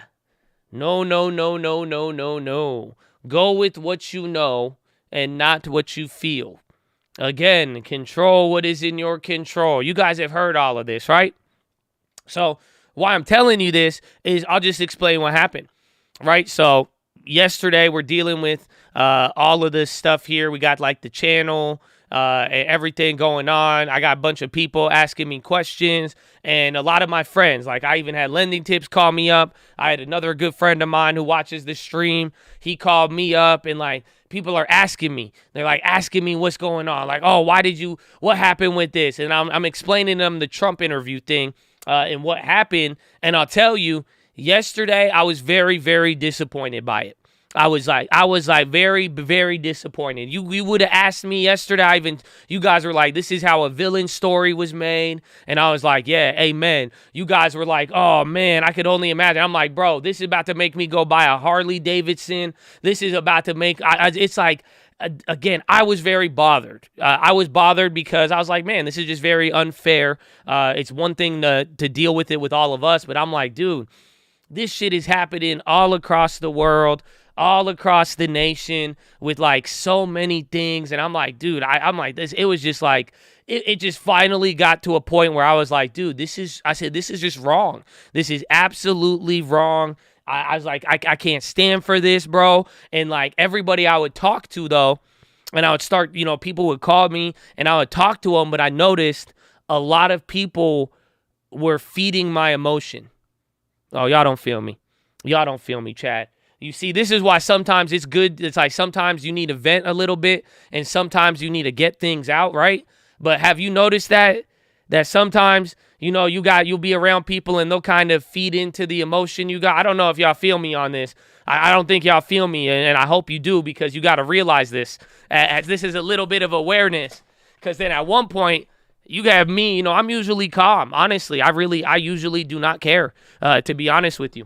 No, no, no, no, no, no, no. Go with what you know and not what you feel. Again, control what is in your control. You guys have heard all of this, right? So why I'm telling you this is I'll just explain what happened, right? So yesterday we're dealing with all of this stuff here. We got like the channel, and everything going on. I got a bunch of people asking me questions, and a lot of my friends, like I even had Lending Tips call me up. I had another good friend of mine who watches the stream. He called me up, and like people are asking me. They're like asking me what's going on. Like, oh, what happened with this? And I'm explaining them the Trump interview thing and what happened. And I'll tell you, yesterday I was very, very disappointed by it. I was like very, very disappointed. You would have asked me yesterday. You guys were like, this is how a villain story was made. And I was like, yeah, amen. You guys were like, oh man, I could only imagine. I'm like, bro, this is about to make me go buy a Harley Davidson. This is about to make, it's like, again, I was very bothered. I was bothered because I was like, man, this is just very unfair. It's one thing to deal with it with all of us, but I'm like, dude, this shit is happening all across the world, all across the nation with like so many things. And I'm like, dude, I'm like this. It was just like, it just finally got to a point where I was like, dude, this is just wrong. This is absolutely wrong. I was like, I can't stand for this, bro. And like everybody I would talk to though, and I would start, people would call me and I would talk to them, but I noticed a lot of people were feeding my emotion. Oh, y'all don't feel me. Y'all don't feel me, chat. You see, this is why sometimes it's good. It's like sometimes you need to vent a little bit and sometimes you need to get things out, right? But have you noticed that sometimes, you'll be around people and they'll kind of feed into the emotion you got? I don't know if y'all feel me on this. I don't think y'all feel me, and I hope you do, because you got to realize this. As this is a little bit of awareness, because then at one point, you have me, I'm usually calm. Honestly, I usually do not care, to be honest with you.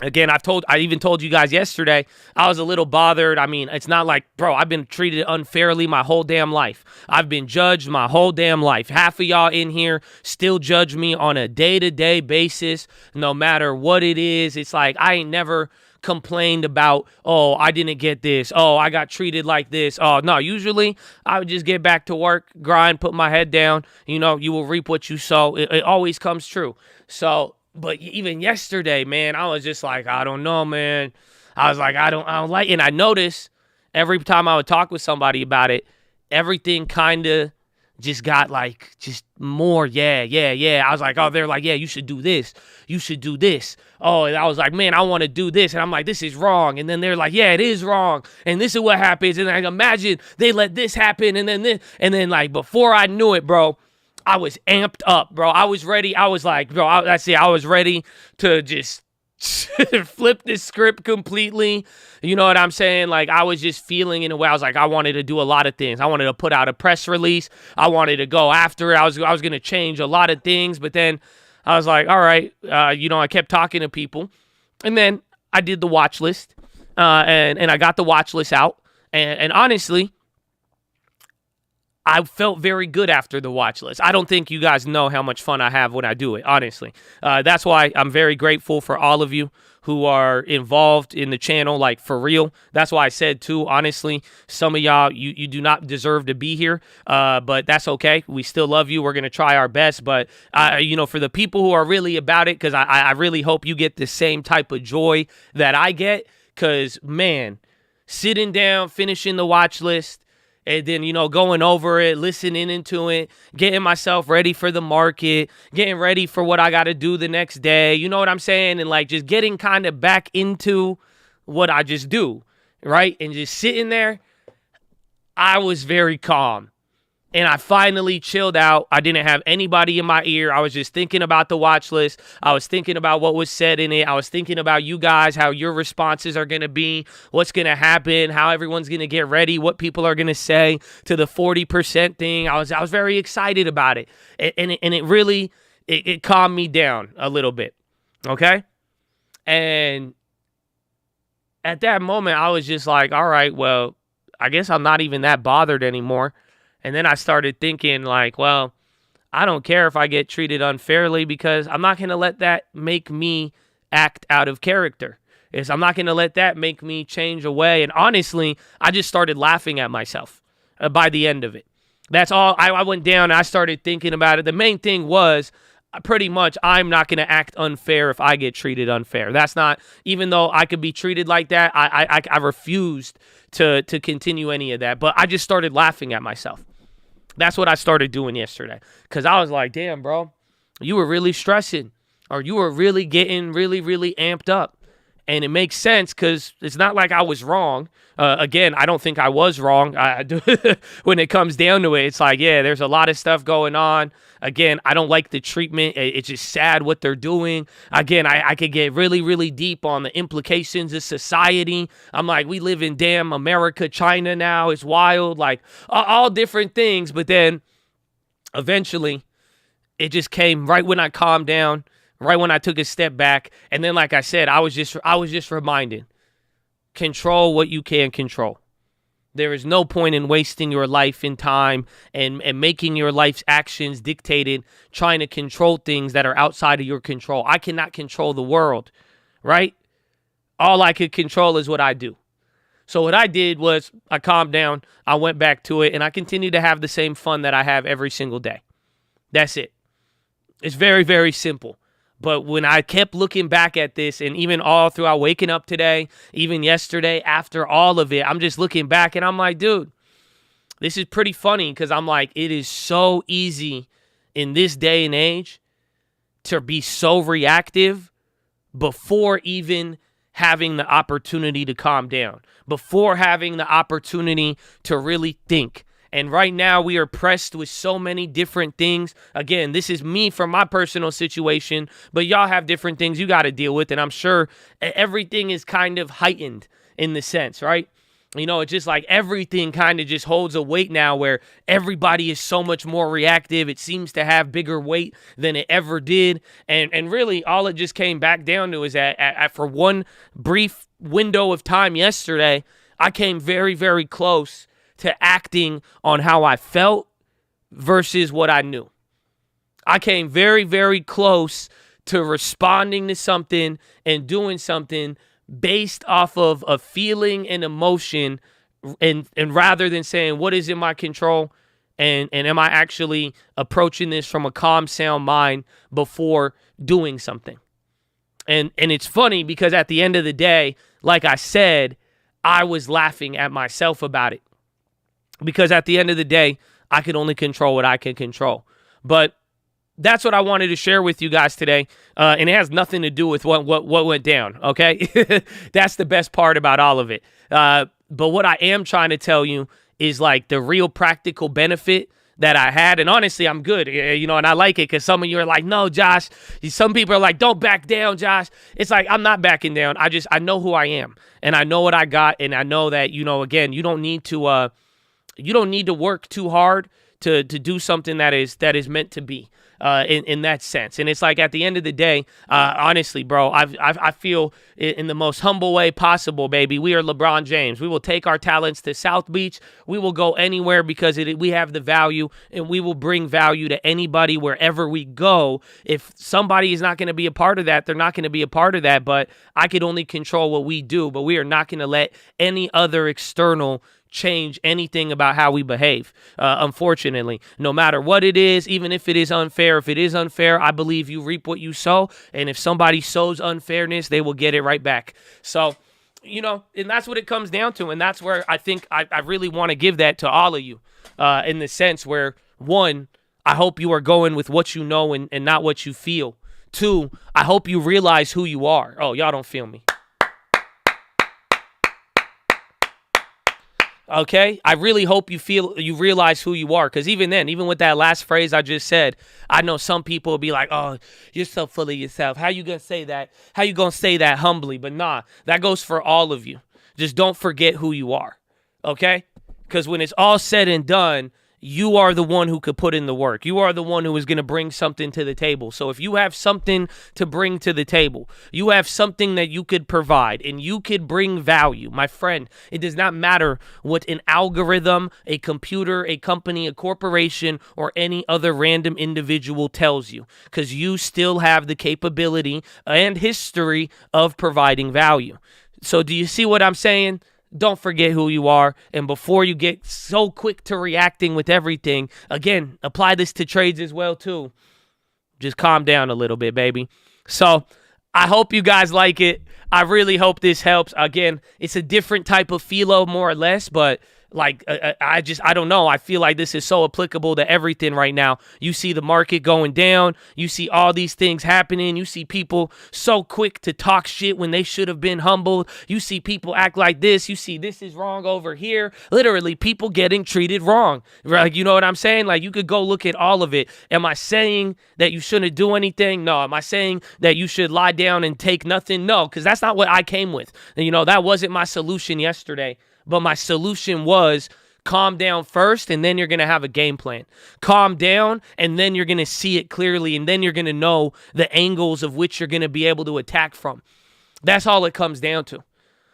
Again, I even told you guys yesterday, I was a little bothered. I mean, it's not like, bro, I've been treated unfairly my whole damn life. I've been judged my whole damn life. Half of y'all in here still judge me on a day-to-day basis, no matter what it is. It's like, I ain't never complained about, oh, I didn't get this. Oh, I got treated like this. Oh, no, usually I would just get back to work, grind, put my head down. You will reap what you sow. It always comes true. So, but even yesterday, man, I was just like, I don't know, man. I was like, I don't like it. And I noticed every time I would talk with somebody about it, everything kind of just got like, just more, yeah. I was like, oh, they're like, yeah, you should do this. You should do this. Oh, and I was like, man, I want to do this. And I'm like, this is wrong. And then they're like, yeah, it is wrong. And this is what happens. And I imagine they let this happen. And then this. And then like before I knew it, bro, I was amped up, bro. I was ready. I was like, bro, I was ready to just flip this script completely. You know what I'm saying? Like, I was just feeling in a way. I was like, I wanted to do a lot of things. I wanted to put out a press release. I wanted to go after it. I was going to change a lot of things. But then I was like, all right. I kept talking to people. And then I did the watch list. And I got the watch list out. And honestly, I felt very good after the watch list. I don't think you guys know how much fun I have when I do it, honestly. That's why I'm very grateful for all of you who are involved in the channel, like for real. That's why I said too, honestly, some of y'all, you do not deserve to be here, but that's okay. We still love you. We're going to try our best. But, for the people who are really about it, because I really hope you get the same type of joy that I get, because, man, sitting down, finishing the watch list, and then, going over it, listening into it, getting myself ready for the market, getting ready for what I got to do the next day. You know what I'm saying? And like just getting kind of back into what I just do, right? And just sitting there, I was very calm. And I finally chilled out. I didn't have anybody in my ear. I was just thinking about the watch list. I was thinking about what was said in it. I was thinking about you guys, how your responses are going to be, what's going to happen, how everyone's going to get ready, what people are going to say to the 40% thing. I was very excited about it. And it really calmed me down a little bit. Okay? And at that moment, I was just like, all right, well, I guess I'm not even that bothered anymore. And then I started thinking like, well, I don't care if I get treated unfairly because I'm not going to let that make me act out of character. I'm not going to let that make me change away. And honestly, I just started laughing at myself by the end of it. That's all. I went down and I started thinking about it. The main thing was pretty much I'm not going to act unfair if I get treated unfair. That's not, even though I could be treated like that, I refused to continue any of that. But I just started laughing at myself. That's what I started doing yesterday. Because I was like, damn, bro, you were really stressing. Or you were really getting really, really amped up. And it makes sense because it's not like I was wrong. Again, I don't think I was wrong. When it comes down to it, it's like, yeah, there's a lot of stuff going on. Again, I don't like the treatment. It's just sad what they're doing. Again, I could get really, really deep on the implications of society. I'm like, we live in damn America, China now. It's wild. Like all different things. But then eventually it just came right when I calmed down. Right when I took a step back. And then, like I said, I was just reminded, control what you can control. There is no point in wasting your life in time and making your life's actions dictated, trying to control things that are outside of your control. I cannot control the world, right? All I could control is what I do. So what I did was I calmed down, I went back to it, and I continue to have the same fun that I have every single day. That's it. It's very, very simple. But when I kept looking back at this, and even all throughout waking up today, even yesterday, after all of it, I'm just looking back and I'm like, dude, this is pretty funny because I'm like, it is so easy in this day and age to be so reactive before even having the opportunity to calm down, before having the opportunity to really think. And right now we are pressed with so many different things. Again, this is me from my personal situation, but y'all have different things you got to deal with. And I'm sure everything is kind of heightened in the sense, right? It's just like everything kind of just holds a weight now where everybody is so much more reactive. It seems to have bigger weight than it ever did. And really all it just came back down to is that for one brief window of time yesterday, I came very, very close to acting on how I felt versus what I knew. I came very, very close to responding to something and doing something based off of a feeling and emotion, and rather than saying what is in my control and am I actually approaching this from a calm, sound mind before doing something. And it's funny because at the end of the day, like I said, I was laughing at myself about it. Because at the end of the day, I can only control what I can control. But that's what I wanted to share with you guys today. And it has nothing to do with what went down, okay? That's the best part about all of it. But what I am trying to tell you is like the real practical benefit that I had. And honestly, I'm good, and I like it because some of you are like, no, Josh. Some people are like, don't back down, Josh. It's like, I'm not backing down. I know who I am and I know what I got. And I know that, again, you don't need to work too hard to do something that is meant to be. in that sense. And it's like at the end of the day, honestly, bro, I feel in the most humble way possible, baby. We are LeBron James. We will take our talents to South Beach. We will go anywhere because we have the value, and we will bring value to anybody wherever we go. If somebody is not going to be a part of that, they're not going to be a part of that. But I could only control what we do. But we are not going to let any other external change anything about how we behave, unfortunately. No matter what it is, even if it is unfair, I believe you reap what you sow. And if somebody sows unfairness, they will get it right back. So, and that's what it comes down to. And that's where I think I really want to give that to all of you, in the sense where, one, I hope you are going with what you know and not what you feel. Two, I hope you realize who you are. Oh, y'all don't feel me. Okay, I really hope you realize who you are, because even with that last phrase I just said, I know some people will be like, oh, you're so full of yourself. How you gonna say that? How you gonna say that humbly? But nah, that goes for all of you. Just don't forget who you are, okay? Because when it's all said and done, you are the one who could put in the work. You are the one who is going to bring something to the table. So if you have something to bring to the table, you have something that you could provide, and you could bring value, my friend, it does not matter what an algorithm, a computer, a company, a corporation, or any other random individual tells you, because you still have the capability and history of providing value. So do you see what I'm saying? Don't forget who you are. And before you get so quick to reacting with everything, again, apply this to trades as well, too. Just calm down a little bit, baby. So I hope you guys like it. I really hope this helps. Again, it's a different type of philo, more or less, but like, I don't know. I feel like this is so applicable to everything right now. You see the market going down. You see all these things happening. You see people so quick to talk shit when they should have been humbled. You see people act like this. You see this is wrong over here. Literally, people getting treated wrong. Like, you know what I'm saying? Like, you could go look at all of it. Am I saying that you shouldn't do anything? No. Am I saying that you should lie down and take nothing? No, because that's not what I came with. That wasn't my solution yesterday. But my solution was calm down first, and then you're going to have a game plan. Calm down, and then you're going to see it clearly, and then you're going to know the angles of which you're going to be able to attack from. That's all it comes down to.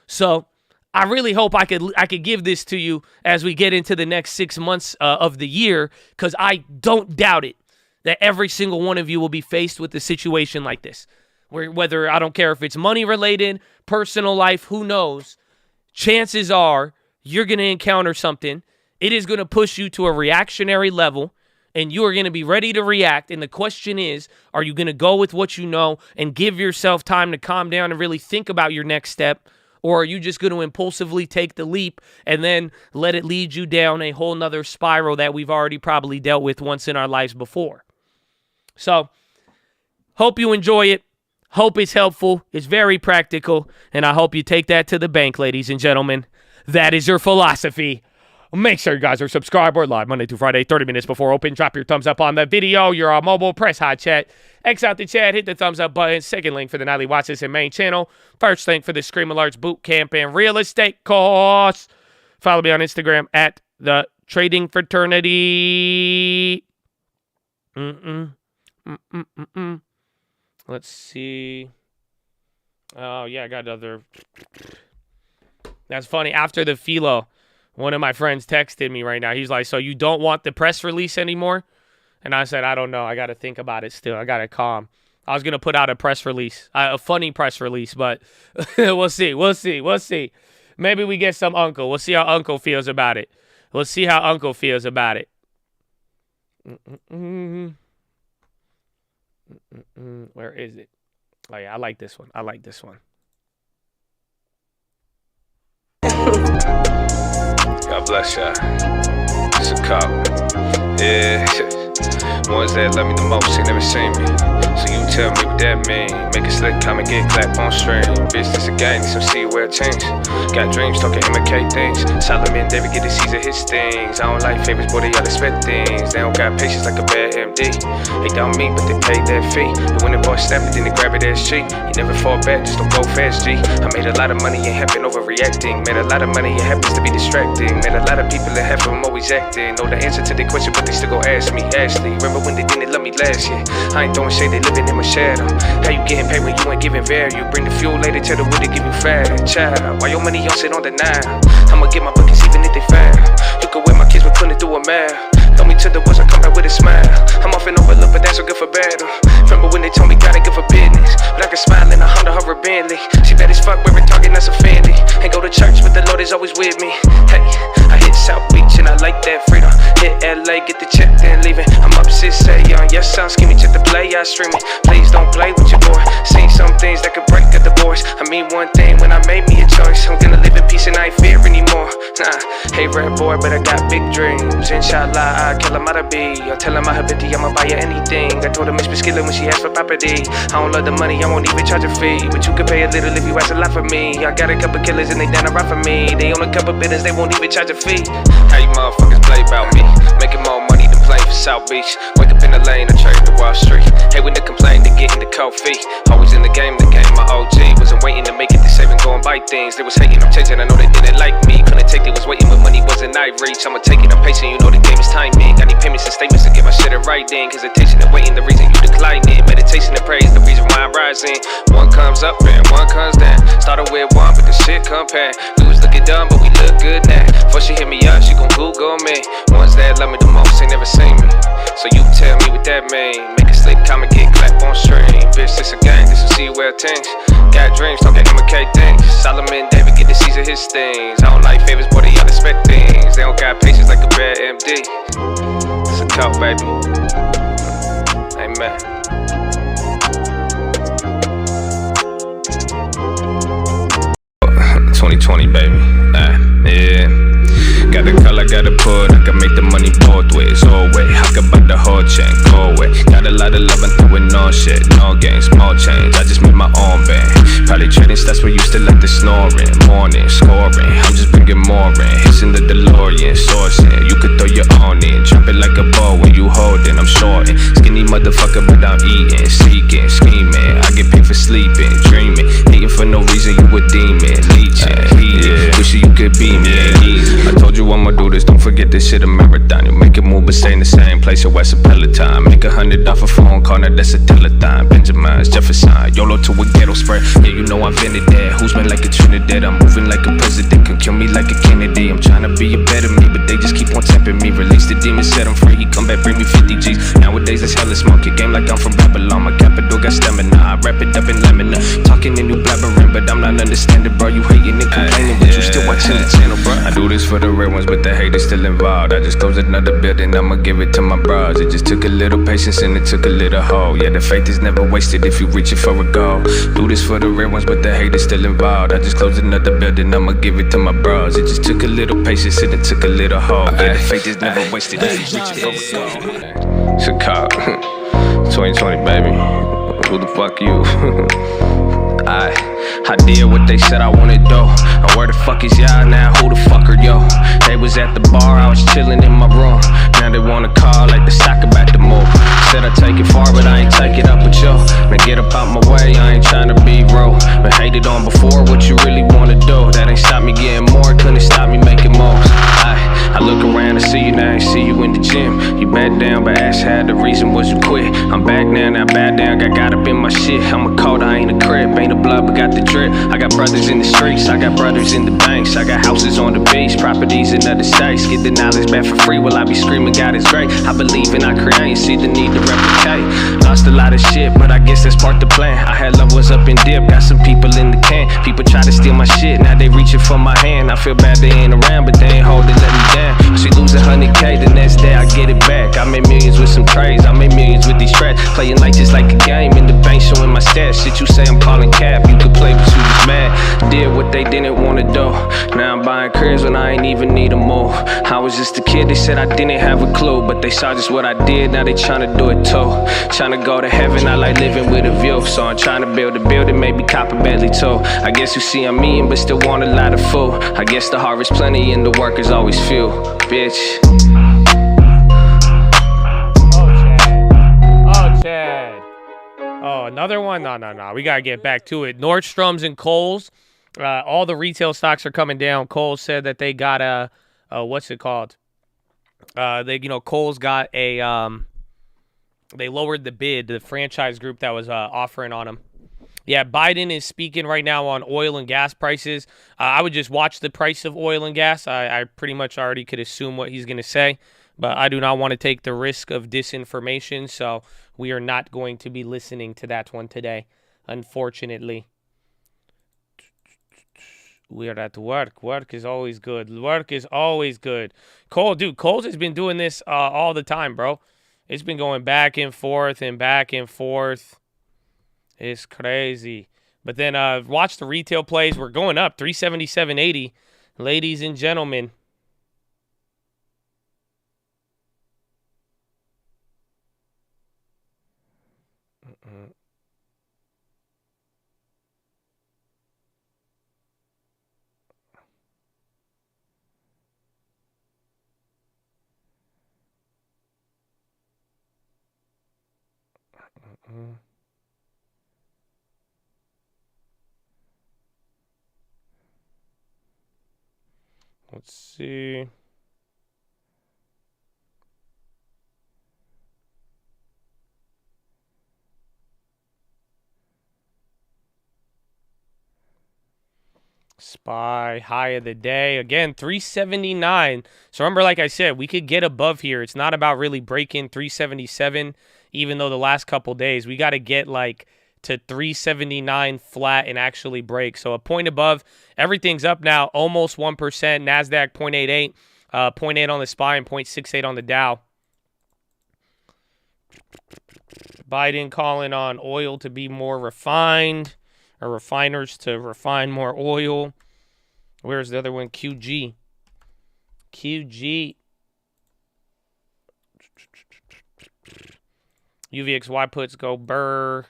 So I really hope I could give this to you as we get into the next 6 months of the year, because I don't doubt it that every single one of you will be faced with a situation like this, whether, I don't care if it's money related, personal life, who knows. Chances are you're going to encounter something. It is going to push you to a reactionary level, and you are going to be ready to react. And the question is, are you going to go with what you know and give yourself time to calm down and really think about your next step? Or are you just going to impulsively take the leap and then let it lead you down a whole nother spiral that we've already probably dealt with once in our lives before? So, hope you enjoy it. Hope it's helpful. It's very practical. And I hope you take that to the bank, ladies and gentlemen. That is your philosophy. Make sure you guys are subscribed. We're live Monday through Friday, 30 minutes before open. Drop your thumbs up on the video. You're on mobile. Press hot chat. X out the chat. Hit the thumbs up button. Second link for the Nightly Watchlist and main channel. First link for the Scream Alerts boot camp and real estate course. Follow me on Instagram at The Trading Fraternity. Let's see. Oh, yeah, I got another. That's funny. After the PHILO, one of my friends texted me right now. He's like, so you don't want the press release anymore? And I said, I don't know. I got to think about it still. I got to calm. I was going to put out a press release, a funny press release, but we'll see. We'll see. We'll see. Maybe we get some uncle. We'll see how uncle feels about it. We'll see how uncle feels about it. Where is it? Oh, yeah, I like this one. I like this one. God bless y'all. It's a cup. Yeah. Ones that love me the most, they never seen me. So you tell me what that mean. Make it slick, come and get clap on string. Business again, need some seaware change. Got dreams, talking MK things. Solomon, David get to Caesar his things. I don't like favorites, boy, they all expect things. They don't got patience like a bad MD. They don't mean, but they pay that fee. And when the boy snap it, then they grab it as cheap. You never fall back, just don't go fast, G. I made a lot of money and have been overreacting. Made a lot of money and happens to be distracting. Made a lot of people that have them always acting. Know the answer to the question, but they still go ask me. Ashley, remember remember when they didn't love me last year. I ain't throwing shade, they living in my shadow. How you getting paid when you ain't giving value? Bring the fuel later, tell the wood to give you fat. Child, why your money y'all sit on the nine? I'ma get my buckets even if they foul. You can wear my kids, but putting it through a mile. Throw me to the woods, I come back with a smile. I'm off and overlooked, but that's so good for battle. Remember when they told me God ain't good for business, but I can smile in a Honda Hover Bentley. She bad as fuck, wearing Target, that's offended. Ain't go to church, but the Lord is always with me. Hey, I hit South Beach and I like that freedom. Hit LA, get the check, then leave it. I'm up 6 a.m. Yes, I'm scheming, check the play, I stream it. Please don't play with your boy. Seen some things that could break a divorce. I mean one thing when I made me a choice. I'm gonna live in peace and I ain't fear anymore. Nah, hey red boy, but I got big dreams. Inshallah, I'll kill him out of B. I'll tell him my habiti, I'ma buy her anything. I told her Miss Skillet when she asked for property. I don't love the money, I won't even charge a fee. But you can pay a little if you ask a lot for me. I got a couple killers and they down to ride for me. They own a couple bidders, they won't even charge a fee. How you motherfuckers play about me? Making more money than playing for South Beach. Wake up in the lane, I trade to Wall Street. Hey, when they complain, they get in the cold feet. Always in the game, my OG. Wasn't waiting to make it, they saving, go and buy things. They was hating, I'm changing, I know they didn't like me. Couldn't take, they was waiting, but money wasn't I reach. I'ma take it, I'm patient, you know the game is timing. I need payments and statements to get my shit right then. Hesitation and waiting, the reason you declining. Meditation and praise, the reason why I'm rising. One comes up and one comes down. Started with one, but the shit compared. We was looking dumb, but we look good now. Before she hit me up, she gon' Google me. Ones that love me the most, ain't never seen me. So you tell me what that mean. Make a slick comment, get clap on stream. Bitch, this a gang, this will see well things. Got dreams, don't get McKay things. Solomon David get the Caesar his things. I don't like favors, boy, they all expect things. They don't got patience like a bad MD. It's a cult, baby. Amen. Oh, 2020, baby. Yeah. Got the color, got the put. I can make the money both ways. Oh wait, I can buy the whole chain. Go away. Got a lot of love and doing no shit. No games, small change. I just made my own band. Probably trading stats where you still like the snoring. Morning, scoring. I'm just bringing more in. Hissing the DeLorean, sourcing. You could throw your own in. Drop it like a ball when you holding. I'm shorting. Skinny motherfucker, but I'm eating. Seeking, scheming. I get paid for sleeping, dreaming. Hating for no reason, you a demon. Leeching, heating. Wishing you could be me. Ain't easy. I told you I'ma do this, don't forget this shit a marathon. You make a move but stay in the same place, your West a Peloton. Make 100 off a phone call, now that's a telethon. Benjamin's, Jefferson, YOLO to a ghetto spread. Yeah, you know I invented that. Who's been like a Trinidad? I'm moving like a president, can kill me like a Kennedy. I'm trying to be a better me, but they just keep on tempting me. Release the demon, set him free, he come back, bring me 50 G's. Nowadays it's hella smoke, your game like I'm from Babylon. My capital got stamina, I wrap it up in lemon. Talking in new blabbering, but I'm not understanding, bro. You hating and complaining, but you still watching the channel, bro. I do this for the real ones, but the hate is still involved. I just closed another building, I'ma give it to my bros. It just took a little patience and it took a little hope. Yeah, the faith is never wasted if you reaching for a goal. Do this for the real ones, but the hate is still involved. I just closed another building, I'ma give it to my bros. It just took a little patience and it took a little hope. Yeah, the faith is never wasted if you reaching for a goal. Chicago, 2020, baby. Who the fuck you? I did what they said I wanted though. And where the fuck is y'all now? Who the fuck are yo? They was at the bar, I was chilling in my room. Now they wanna call like the stock about to move. Said I take it far, but I ain't take it up with yo. Now get up out my way, I ain't tryna be rude. Been hated on before, what you really wanna do? That ain't stop me getting more, couldn't stop me making moves. I look around and see you now, I see you in the gym. You back down, but asked how the reason was you quit. I'm back now back down, got up in my shit. I'm a cold, I ain't a crib, ain't a blood, but got the drip. I got brothers in the streets, I got brothers in the banks. I got houses on the beach, properties in other states. Get the knowledge back for free while I be screaming, God is great. I believe and I create, see the need to replicate. Lost a lot of shit, but I guess that's part the plan. I had loved ones up in dip, got some people in the can. People try to steal my shit, now they reaching for my hand. I feel bad they ain't around, but they ain't holding, let me down. She lose 100K, the next day I get it back. I made millions with some trades, I made millions with these tracks. Playing like just like a game, in the bank showing my stats. Shit you say I'm calling cap, you could play but you just mad. Did what they didn't wanna do, now I'm buying cribs when I ain't even need a move. I was just a kid, they said I didn't have a clue, but they saw just what I did, now they tryna do it too. Tryna go to heaven, I like living with a view. So I'm tryna build a building, maybe cop a Bentley too. I guess you see I'm eating, but still want a lot of food. I guess the harvest plenty and the workers always few, bitch. Oh, Chad. Oh, another one? No. We got to get back to it. Nordstrom's and Kohl's. All the retail stocks are coming down. Kohl's said that they got a, what's it called? Kohl's got a, They lowered the bid, the franchise group that was offering on them. Yeah, Biden is speaking right now on oil and gas prices. I would just watch the price of oil and gas. I pretty much already could assume what he's going to say, but I do not want to take the risk of disinformation, so we are not going to be listening to that one today, unfortunately. We are at work. Work is always good. Work is always good. Coles has been doing this all the time, bro. It's been going back and forth and back and forth. It's crazy. But then watch the retail plays. We're going up 377.80, ladies and gentlemen. Let's see. SPY high of the day. Again, 379. So remember, like I said, we could get above here. It's not about really breaking 377, even though the last couple days, we got to get like to 379 flat and actually break. So a point above. Everything's up now, almost 1%. NASDAQ 0.88, 0.8 on the SPY and 0.68 on the Dow. Biden calling on oil to be more refined, or refiners to refine more oil. Where's the other one? QG. UVXY puts go burr.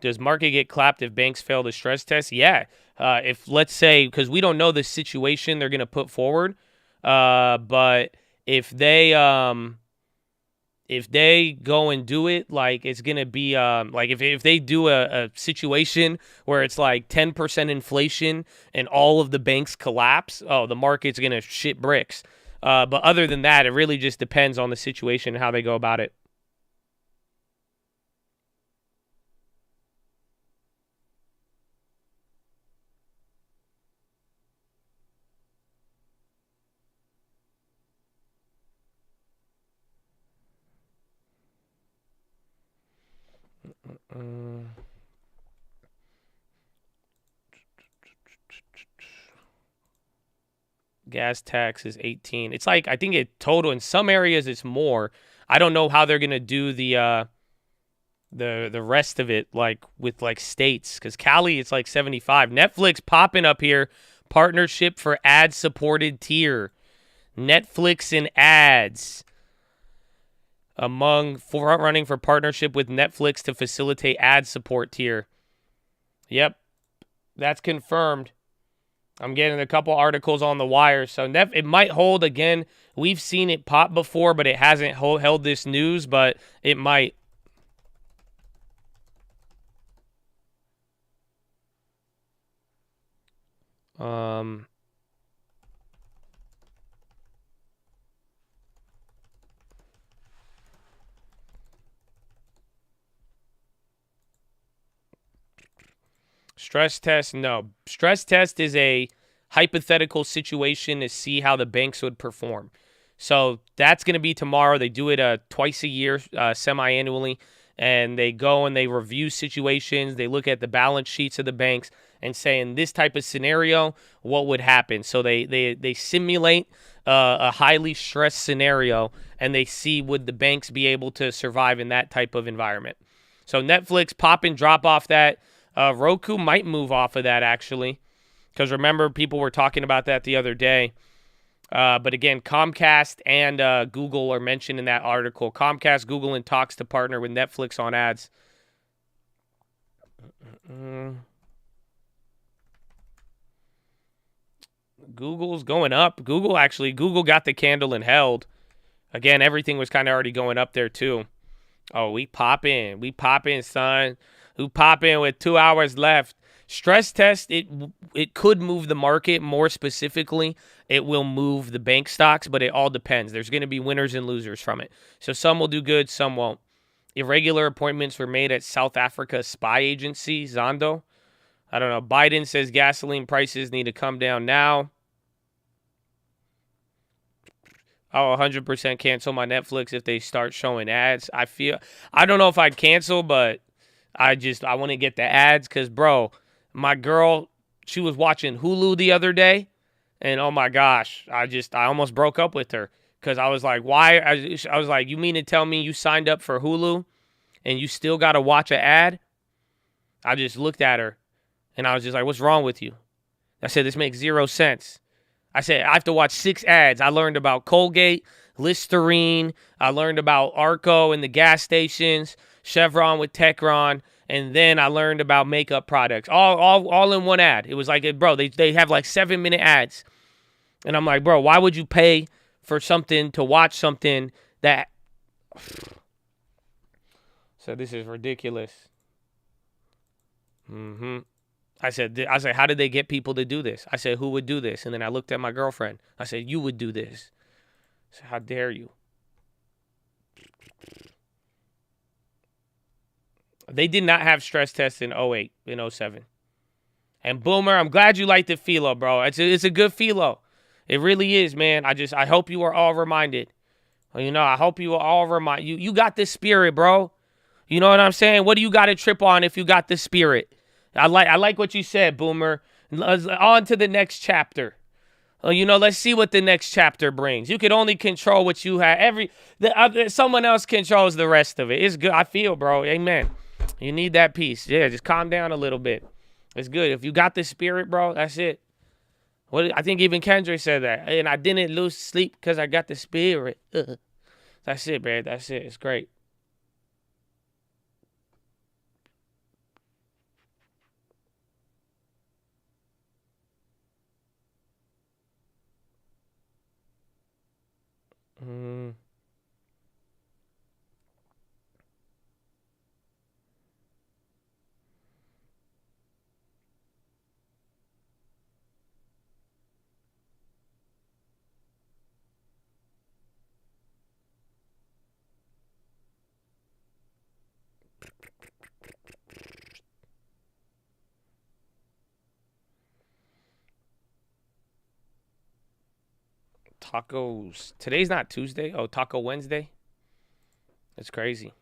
Does market get clapped if banks fail to stress test? Yeah. If, let's say, because we don't know the situation they're going to put forward, but if they go and do it, like it's going to be like if they do a situation where it's like 10% inflation and all of the banks collapse, the market's going to shit bricks. But other than that, it really just depends on the situation and how they go about it. Gas tax is 18. It's like, I think it total in some areas it's more. I don't know how they're gonna do the rest of it, like with like states, because Cali it's like 75. Netflix popping up here, partnership for ad supported tier. Netflix and ads. Among front running for partnership with Netflix to facilitate ad support tier. Yep, that's confirmed. I'm getting a couple articles on the wire, so it might hold again. We've seen it pop before, but it hasn't held this news, but it might. Stress test, no. Stress test is a hypothetical situation to see how the banks would perform. So that's going to be tomorrow. They do it twice a year, semi-annually, and they go and they review situations. They look at the balance sheets of the banks and say, in this type of scenario, what would happen? So they simulate a highly stressed scenario, and they see would the banks be able to survive in that type of environment. So Netflix pop and drop off that. Roku might move off of that, actually, because remember, people were talking about that the other day. But again, Comcast and Google are mentioned in that article. Comcast, Google, in talks to partner with Netflix on ads. Google's going up. Google got the candle and held. Again, everything was kind of already going up there, too. Oh, we pop in, son. Who pop in with 2 hours left. Stress test, it could move the market. More specifically, it will move the bank stocks, but it all depends. There's going to be winners and losers from it. So some will do good, some won't. Irregular appointments were made at South Africa spy agency, Zondo. I don't know. Biden says gasoline prices need to come down now. I'll 100% cancel my Netflix if they start showing ads. I don't know if I'd cancel, but I want to get the ads because, bro, my girl, she was watching Hulu the other day, and oh my gosh, I almost broke up with her because I was like, why? I was like, you mean to tell me you signed up for Hulu and you still got to watch an ad? I just looked at her, and I was just like, what's wrong with you? I said, this makes 0 sense. I said, I have to watch 6 ads. I learned about Colgate, Listerine. I learned about Arco in the gas stations, Chevron with Techron. And then I learned about makeup products, all in one ad. It was like, bro, they have like 7-minute ads. And I'm like, bro, why would you pay for something to watch something that... So this is ridiculous. I said, how did they get people to do this? I said, who would do this? And then I looked at my girlfriend. I said, you would do this. I said, how dare you? They did not have stress tests in 08, in 07. And Boomer, I'm glad you like the PHILO, bro. It's a good PHILO. It really is, man. I hope you are all reminded. I hope you are all reminded. You got the spirit, bro. You know what I'm saying? What do you got to trip on if you got the spirit? I like what you said, Boomer. On to the next chapter. Let's see what the next chapter brings. You could only control what you have. Someone else controls the rest of it. It's good. I feel, bro. Amen. You need that peace. Yeah, just calm down a little bit. It's good. If you got the spirit, bro, that's it. I think even Kendrick said that. And I didn't lose sleep because I got the spirit. That's it, man. That's it. It's great. Tacos. Today's not Tuesday. Oh, Taco Wednesday. That's crazy.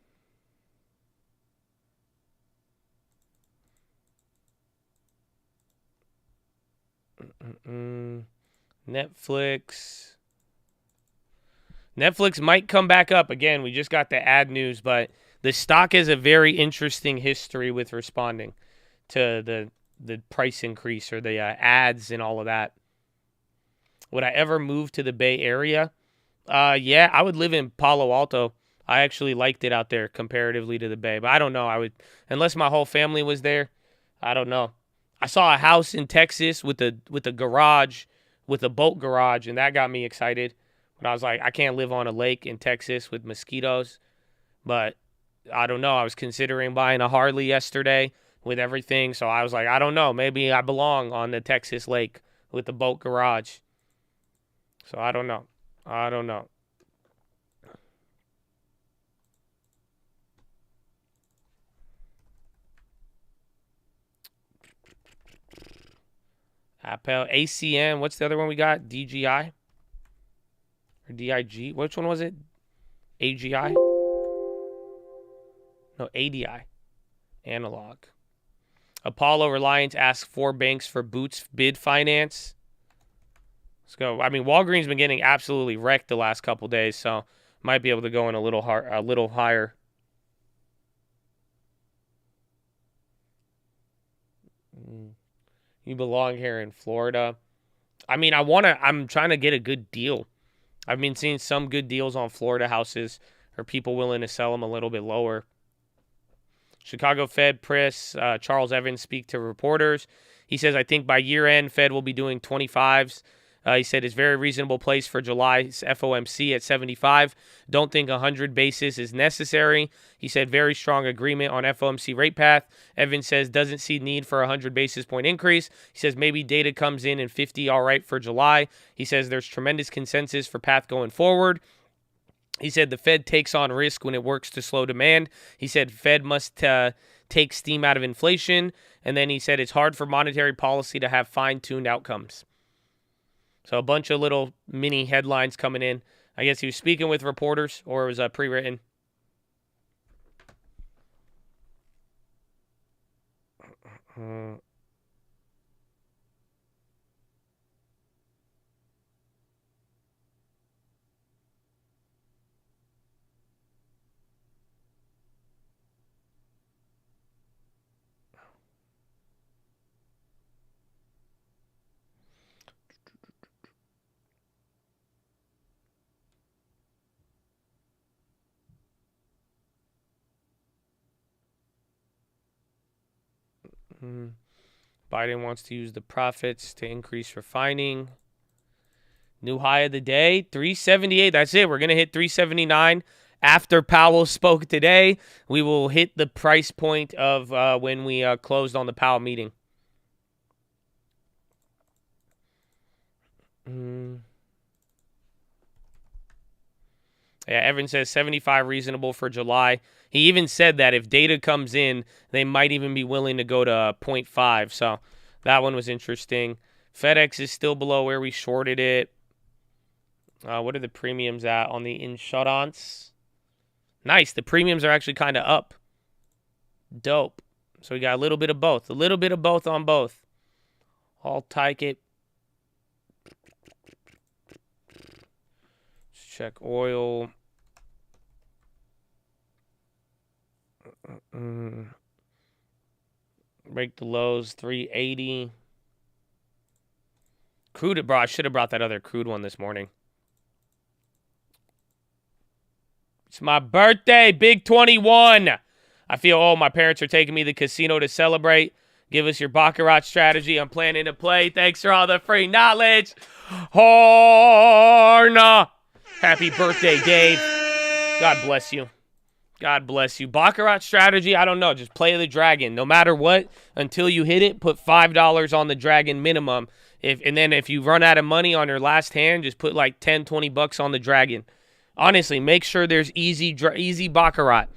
Netflix. Netflix might come back up again. We just got the ad news, but the stock has a very interesting history with responding to the price increase or the ads and all of that. Would I ever move to the Bay Area? Yeah, I would live in Palo Alto. I actually liked it out there comparatively to the Bay, but I don't know. I would, unless my whole family was there. I don't know. I saw a house in Texas with a garage, with a boat garage, and that got me excited. But I was like, I can't live on a lake in Texas with mosquitoes. But I don't know. I was considering buying a Harley yesterday with everything, so I was like, I don't know. Maybe I belong on the Texas lake with the boat garage. So I don't know. I don't know. Appel, ACM. What's the other one we got? DGI? Or DIG? Which one was it? AGI? No, ADI. Analog. Apollo Reliance asks 4 banks for Boots bid finance. Let's go. I mean, Walgreens been getting absolutely wrecked the last couple days, so might be able to go in a little higher. You belong here in Florida. I mean, I'm trying to get a good deal. I've been seeing some good deals on Florida houses, or people willing to sell them a little bit lower. Chicago Fed press, Charles Evans speak to reporters. He says, I think by year end, Fed will be doing 25s. He said it's very reasonable place for July's FOMC at 75. Don't think 100 basis is necessary. He said very strong agreement on FOMC rate path. Evans says doesn't see need for a 100 basis point increase. He says maybe data comes in and 50 all right for July. He says there's tremendous consensus for path going forward. He said the Fed takes on risk when it works to slow demand. He said Fed must take steam out of inflation. And then he said it's hard for monetary policy to have fine-tuned outcomes. So a bunch of little mini headlines coming in. I guess he was speaking with reporters, or it was pre-written. Biden wants to use the profits to increase refining. New high of the day, 378. That's it. We're going to hit 379 after Powell spoke today. We will hit the price point of when we closed on the Powell meeting. Yeah, Evan says 75 reasonable for July. He even said that if data comes in, they might even be willing to go to 0.5. So that one was interesting. FedEx is still below where we shorted it. What are the premiums at on the insurance? Nice. The premiums are actually kind of up. Dope. So we got a little bit of both. A little bit of both on both. I'll take it. Let's check oil. Break the lows, 380. Crude, bro, I should have brought that other crude one this morning. It's my birthday, big 21. I feel, oh, my parents are taking me to the casino to celebrate. Give us your baccarat strategy. I'm planning to play. Thanks for all the free knowledge. Horna. Happy birthday, Dave. God bless you. God bless you. Baccarat strategy, I don't know. Just play the dragon. No matter what, until you hit it, put $5 on the dragon minimum. And then if you run out of money on your last hand, just put like 10, 20 bucks on the dragon. Honestly, make sure there's easy baccarat.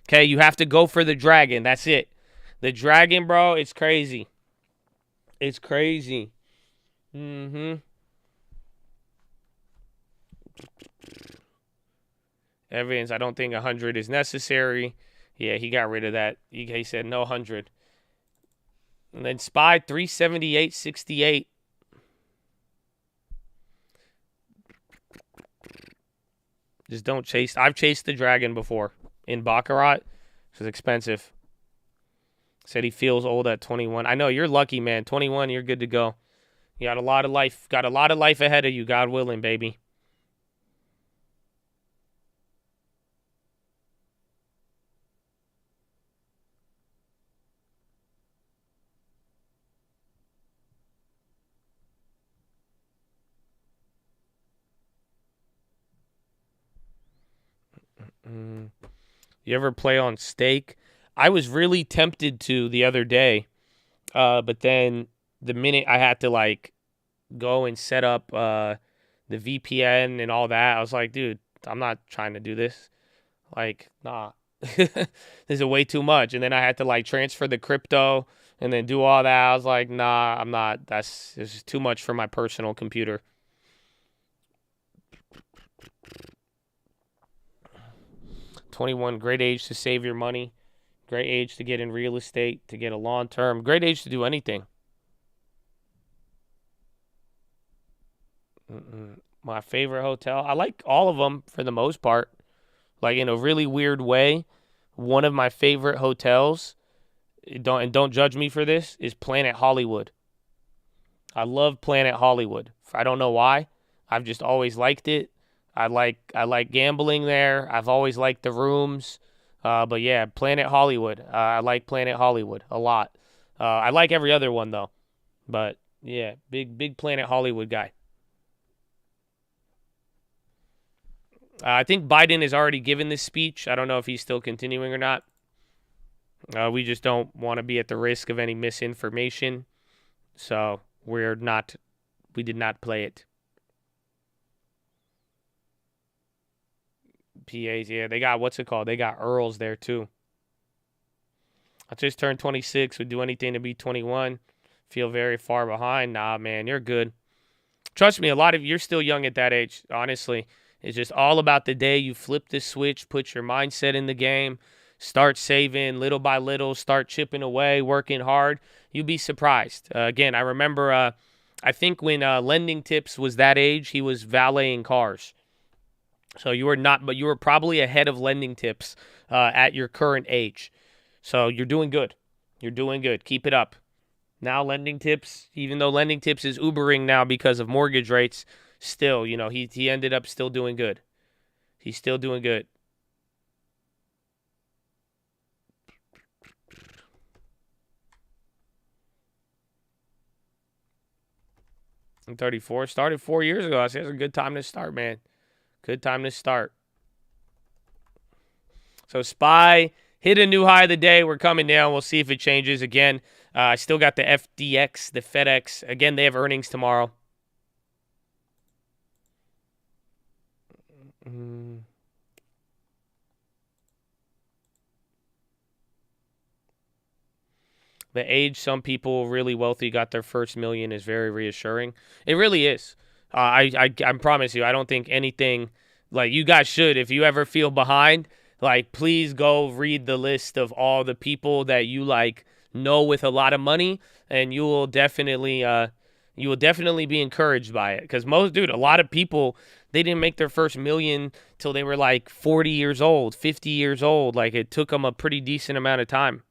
Okay, you have to go for the dragon. That's it. The dragon, bro, it's crazy. It's crazy. Evans, I don't think 100 is necessary. Yeah, he got rid of that. He said no 100. And then SPY 378.68. Just don't chase. I've chased the dragon before in baccarat. It's expensive. Said he feels old at 21. I know, you're lucky, man. 21, you're good to go. You got a lot of life. Got a lot of life ahead of you, God willing, baby. You ever play on stake? I was really tempted to the other day, but then the minute I had to like go and set up the VPN and all that, I was like, dude, I'm not trying to do this. Like, nah, this is way too much. And then I had to like transfer the crypto and then do all that. I was like, nah, I'm not. This is too much for my personal computer. 21, great age to save your money. Great age to get in real estate, to get a long-term. Great age to do anything. My favorite hotel. I like all of them for the most part. Like in a really weird way, one of my favorite hotels, don't judge me for this, is Planet Hollywood. I love Planet Hollywood. I don't know why. I've just always liked it. I like gambling there. I've always liked the rooms. But yeah, Planet Hollywood. I like Planet Hollywood a lot. I like every other one though. But yeah, big Planet Hollywood guy. I think Biden has already given this speech. I don't know if he's still continuing or not. We just don't want to be at the risk of any misinformation. So we did not play it. PAs, yeah, they got, what's it called? They got Earls there too. I just turned 26, would do anything to be 21. Feel very far behind. Nah, man, you're good. Trust me, a lot of you're still young at that age, honestly. It's just all about the day you flip the switch, put your mindset in the game, start saving little by little, start chipping away, working hard. You'll be surprised. Again, I remember, I think when Lending Tips was that age, he was valeting cars. So you were not, but you were probably ahead of Lending Tips at your current age. So you're doing good. You're doing good. Keep it up. Now Lending Tips, even though Lending Tips is Ubering now because of mortgage rates, still, you know, he ended up still doing good. He's still doing good. I'm 34. Started 4 years ago. I said it's a good time to start, man. Good time to start. So SPY hit a new high of the day. We're coming down. We'll see if it changes again. I still got the FDX, the FedEx. Again, they have earnings tomorrow. The age some people really wealthy got their first million is very reassuring. It really is. I promise you, I don't think anything, like, you guys should, if you ever feel behind, like, please go read the list of all the people that you, like, know with a lot of money, and you will definitely be encouraged by it. Because a lot of people, they didn't make their first million till they were like 40 years old, 50 years old. Like, it took them a pretty decent amount of time.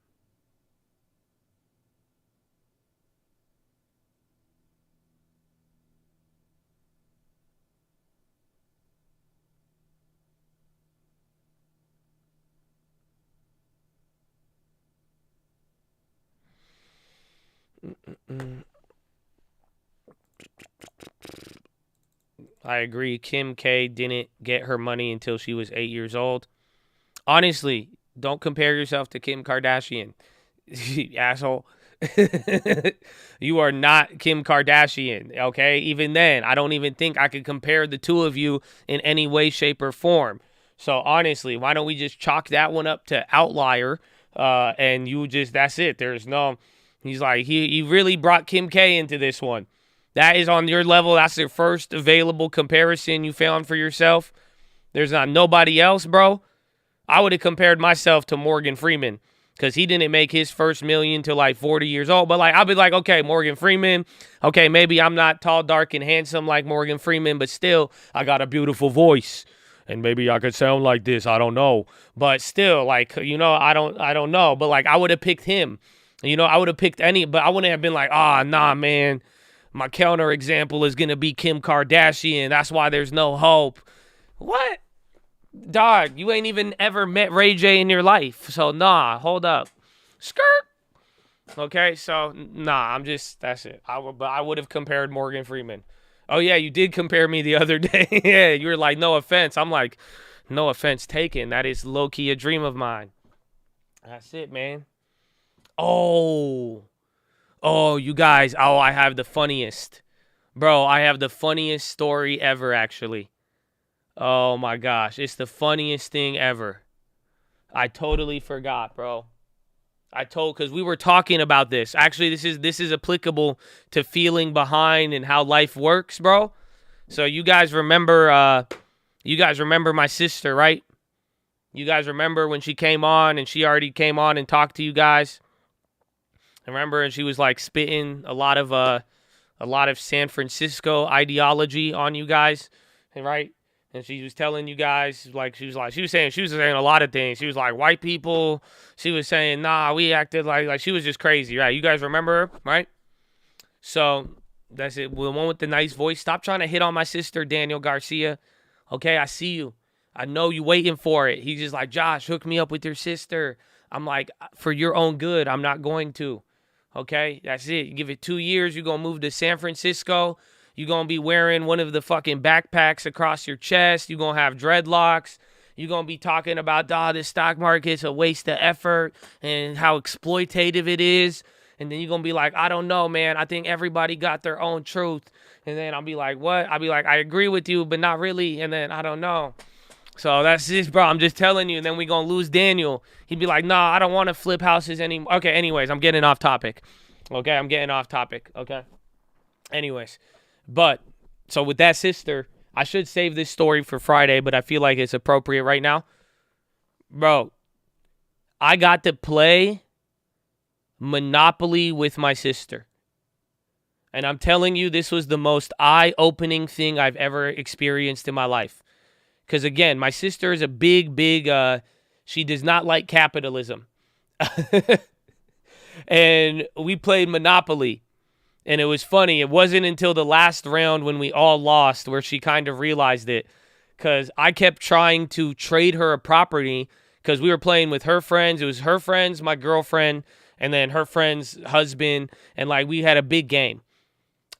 I agree. Kim K didn't get her money until she was 8 years old. Honestly, don't compare yourself to Kim Kardashian, asshole. You are not Kim Kardashian, okay? Even then, I don't even think I could compare the two of you in any way, shape, or form. So honestly, why don't we just chalk that one up to outlier, and you just, that's it. There's no, he's like, he really brought Kim K into this one. That is on your level. That's the first available comparison you found for yourself. There's not nobody else, bro. I would have compared myself to Morgan Freeman because he didn't make his first million till like 40 years old. But like, I'll be like, okay, Morgan Freeman. Okay, maybe I'm not tall, dark, and handsome like Morgan Freeman, but still, I got a beautiful voice. And maybe I could sound like this. I don't know. But still, like, you know, I don't know. But like, I would have picked him. You know, I would have picked any, but I wouldn't have been like, nah, man. My counter example is going to be Kim Kardashian. That's why there's no hope. What? Dog, you ain't even ever met Ray J in your life. So, nah, hold up. Skirt. Okay, so, nah, I'm just, that's it. But I would have compared Morgan Freeman. Oh, yeah, you did compare me the other day. Yeah, you were like, no offense. I'm like, no offense taken. That is low-key a dream of mine. That's it, man. Oh, you guys. Oh, I have the funniest. Bro, I have the funniest story ever, actually. Oh, my gosh. It's the funniest thing ever. I totally forgot, bro. Because we were talking about this. Actually, this is applicable to feeling behind and how life works, bro. So you guys remember my sister, right? You guys remember when she came on and she already came on and talked to you guys? I remember, and she was like spitting a lot of San Francisco ideology on you guys, right? And she was telling you guys, she was saying a lot of things. She was like, white people. She was saying, nah, we acted like she was just crazy, right? You guys remember her, right? So that's it. The one with the nice voice. Stop trying to hit on my sister, Daniel Garcia. Okay, I see you. I know you waiting for it. He's just like, Josh, hook me up with your sister. I'm like, for your own good, I'm not going to. Okay, that's it. You give it 2 years, you're going to move to San Francisco. You're going to be wearing one of the fucking backpacks across your chest. You're going to have dreadlocks. You're going to be talking about, this stock market's a waste of effort and how exploitative it is. And then you're going to be like, I don't know, man. I think everybody got their own truth. And then I'll be like, what? I'll be like, I agree with you, but not really. And then I don't know. So that's this, bro. I'm just telling you. And then we going to lose Daniel. He'd be like, nah, I don't want to flip houses anymore. Okay, anyways, I'm getting off topic. Okay, I'm getting off topic. Okay. Anyways. But, so with that sister, I should save this story for Friday, but I feel like it's appropriate right now. Bro, I got to play Monopoly with my sister. And I'm telling you, this was the most eye-opening thing I've ever experienced in my life. Because, again, my sister is a big, she does not like capitalism. And we played Monopoly. And it was funny. It wasn't until the last round when we all lost where she kind of realized it. Because I kept trying to trade her a property because we were playing with her friends. It was her friends, my girlfriend, and then her friend's husband. And, like, we had a big game.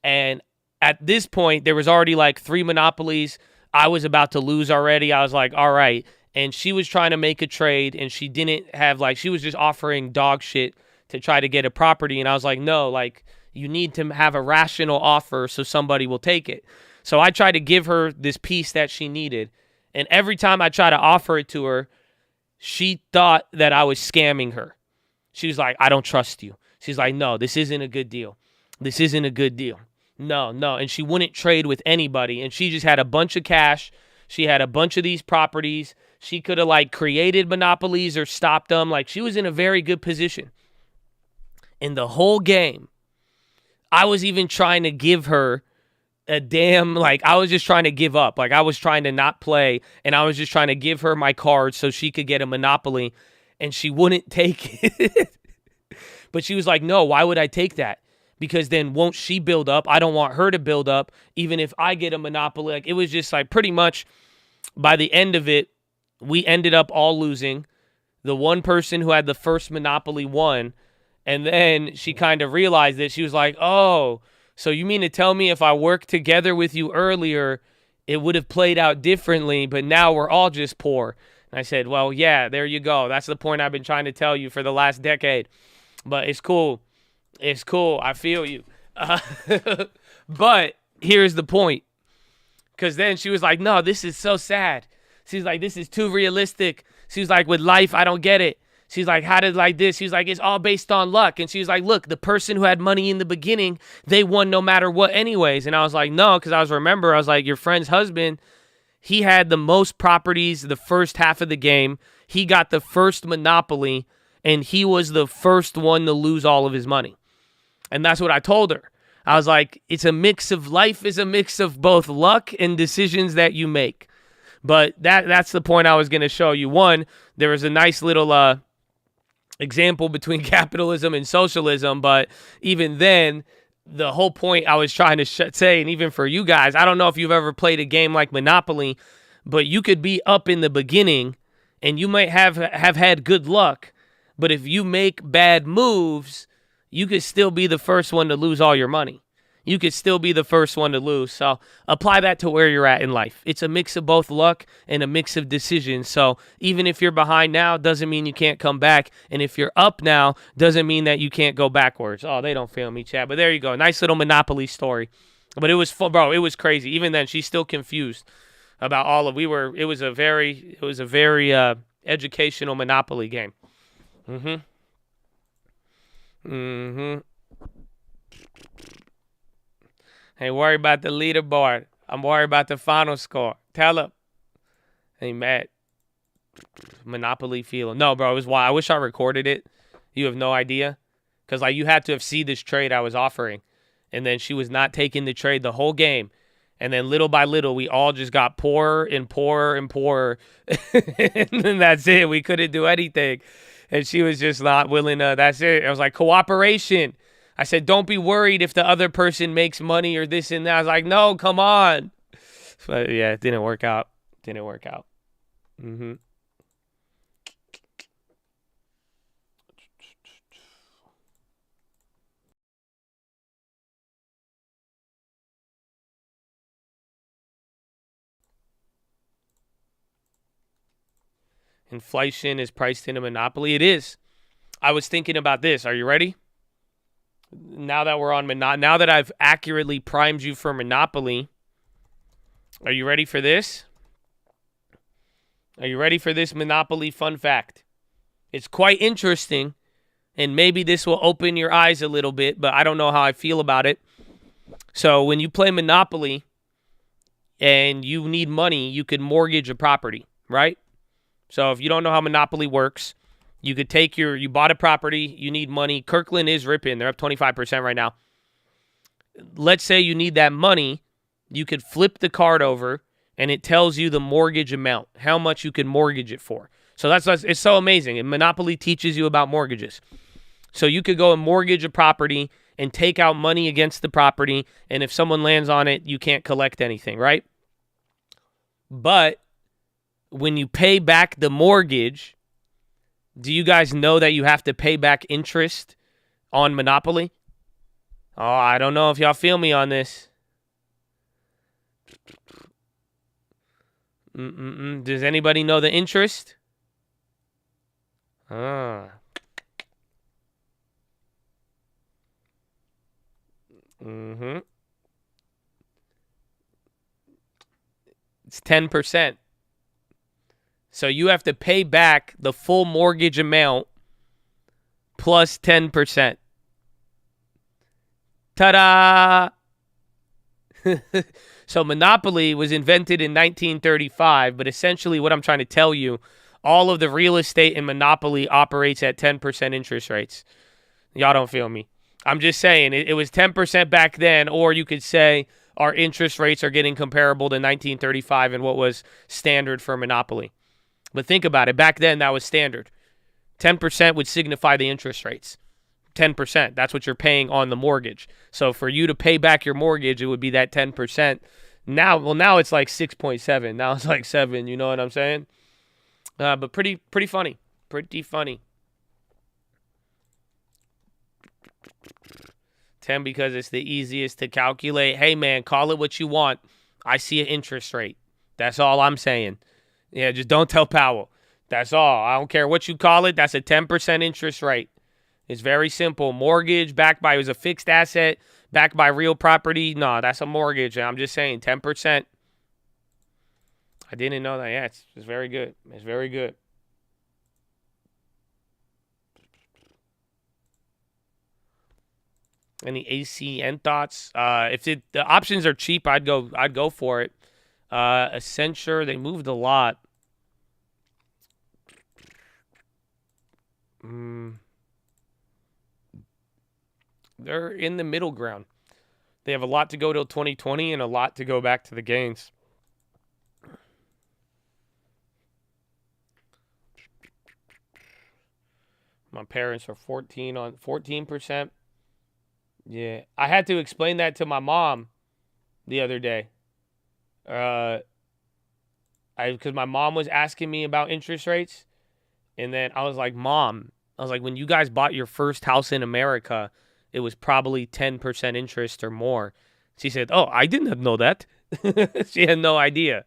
And at this point, there was already, like, 3 Monopolies. I was about to lose already. I was like, all right. And she was trying to make a trade, and she didn't have, like, she was just offering dog shit to try to get a property. And I was like, no, like, you need to have a rational offer so somebody will take it. So I tried to give her this piece that she needed. And every time I tried to offer it to her, she thought that I was scamming her. She was like, I don't trust you. She's like, no, this isn't a good deal. This isn't a good deal. No. And she wouldn't trade with anybody. And she just had a bunch of cash. She had a bunch of these properties. She could have, like, created monopolies or stopped them. Like, she was in a very good position. In the whole game, I was even trying to give her a damn, like, I was just trying to give up. Like, I was trying to not play, and I was just trying to give her my cards so she could get a monopoly, and she wouldn't take it. But she was like, no, why would I take that? Because then won't she build up? I don't want her to build up, even if I get a monopoly. Like, it was just like pretty much by the end of it, we ended up all losing. The one person who had the first monopoly won. And then she kind of realized it. She was like, oh, so you mean to tell me if I worked together with you earlier, it would have played out differently, but now we're all just poor. And I said, well, yeah, there you go. That's the point I've been trying to tell you for the last decade. But it's cool. It's cool. I feel you. But here's the point. Because then she was like, no, this is so sad. She's like, this is too realistic. She was like, with life, I don't get it. She's like, how did like this? She's like, it's all based on luck. And she was like, look, the person who had money in the beginning, they won no matter what anyways. And I was like, no, because I was like, your friend's husband, he had the most properties the first half of the game. He got the first monopoly, and he was the first one to lose all of his money. And that's what I told her. I was like, it's a mix of life is a mix of both luck and decisions that you make. But that's the point I was going to show you. One, there was a nice little example between capitalism and socialism, but even then, the whole point I was trying to say, and even for you guys, I don't know if you've ever played a game like Monopoly, but you could be up in the beginning, and you might have had good luck, but if you make bad moves, you could still be the first one to lose all your money. You could still be the first one to lose. So apply that to where you're at in life. It's a mix of both luck and a mix of decisions. So even if you're behind now, doesn't mean you can't come back. And if you're up now, doesn't mean that you can't go backwards. Oh, they don't feel me, Chad. But there you go. Nice little Monopoly story. But it was fun, bro. It was crazy. Even then, she's still confused about all of. It was a very educational Monopoly game. Ain't worried about the leaderboard. I'm worried about the final score. Tell him. Ain't mad. Monopoly PHILO. No, bro, it was wild. I wish I recorded it. You have no idea. Because, like, you had to have seen this trade I was offering. And then she was not taking the trade the whole game. And then little by little, we all just got poorer and poorer and poorer. And then that's it. We couldn't do anything. And she was just not willing to, that's it. I was like, cooperation. I said, don't be worried if the other person makes money or this and that. I was like, no, come on. But yeah, it didn't work out. Inflation is priced in a monopoly. It is. I was thinking about this. Are you ready? Now that we're on now that I've accurately primed you for monopoly, are you ready for this? Are you ready for this monopoly fun fact? It's quite interesting, and maybe this will open your eyes a little bit, but I don't know how I feel about it. So when you play Monopoly and you need money, you could mortgage a property, right? So if you don't know how Monopoly works, you could take you bought a property, you need money. Kirkland is ripping. They're up 25% right now. Let's say you need that money. You could flip the card over, and it tells you the mortgage amount, how much you can mortgage it for. So it's so amazing. And Monopoly teaches you about mortgages. So you could go and mortgage a property and take out money against the property, and if someone lands on it, you can't collect anything, right? But when you pay back the mortgage, do you guys know that you have to pay back interest on Monopoly? Oh, I don't know if y'all feel me on this. Does anybody know the interest? It's 10%. So you have to pay back the full mortgage amount plus 10%. Ta-da! So Monopoly was invented in 1935, but essentially what I'm trying to tell you, all of the real estate in Monopoly operates at 10% interest rates. Y'all don't feel me. I'm just saying it was 10% back then, or you could say our interest rates are getting comparable to 1935 and what was standard for Monopoly. But think about it. Back then, that was standard. 10% would signify the interest rates. 10%. That's what you're paying on the mortgage. So for you to pay back your mortgage, it would be that 10%. Now it's like 6.7. Now it's like 7. You know what I'm saying? But pretty funny. Pretty funny. 10 because it's the easiest to calculate. Hey, man, call it what you want. I see an interest rate. That's all I'm saying. Yeah, just don't tell Powell. That's all. I don't care what you call it. That's a 10% interest rate. It's very simple. Mortgage backed by, it was a fixed asset backed by real property. No, that's a mortgage. I'm just saying 10%. I didn't know that. Yeah, it's very good. It's very good. Any ACN thoughts? If the options are cheap, I'd go for it. Accenture, they moved a lot. They're in the middle ground. They have a lot to go till 2020 and a lot to go back to the gains. My parents are 14%. Yeah, I had to explain that to my mom the other day. Because my mom was asking me about interest rates, and then I was like, Mom, when you guys bought your first house in America, it was probably 10% interest or more. She said, oh, I didn't know that. She had no idea.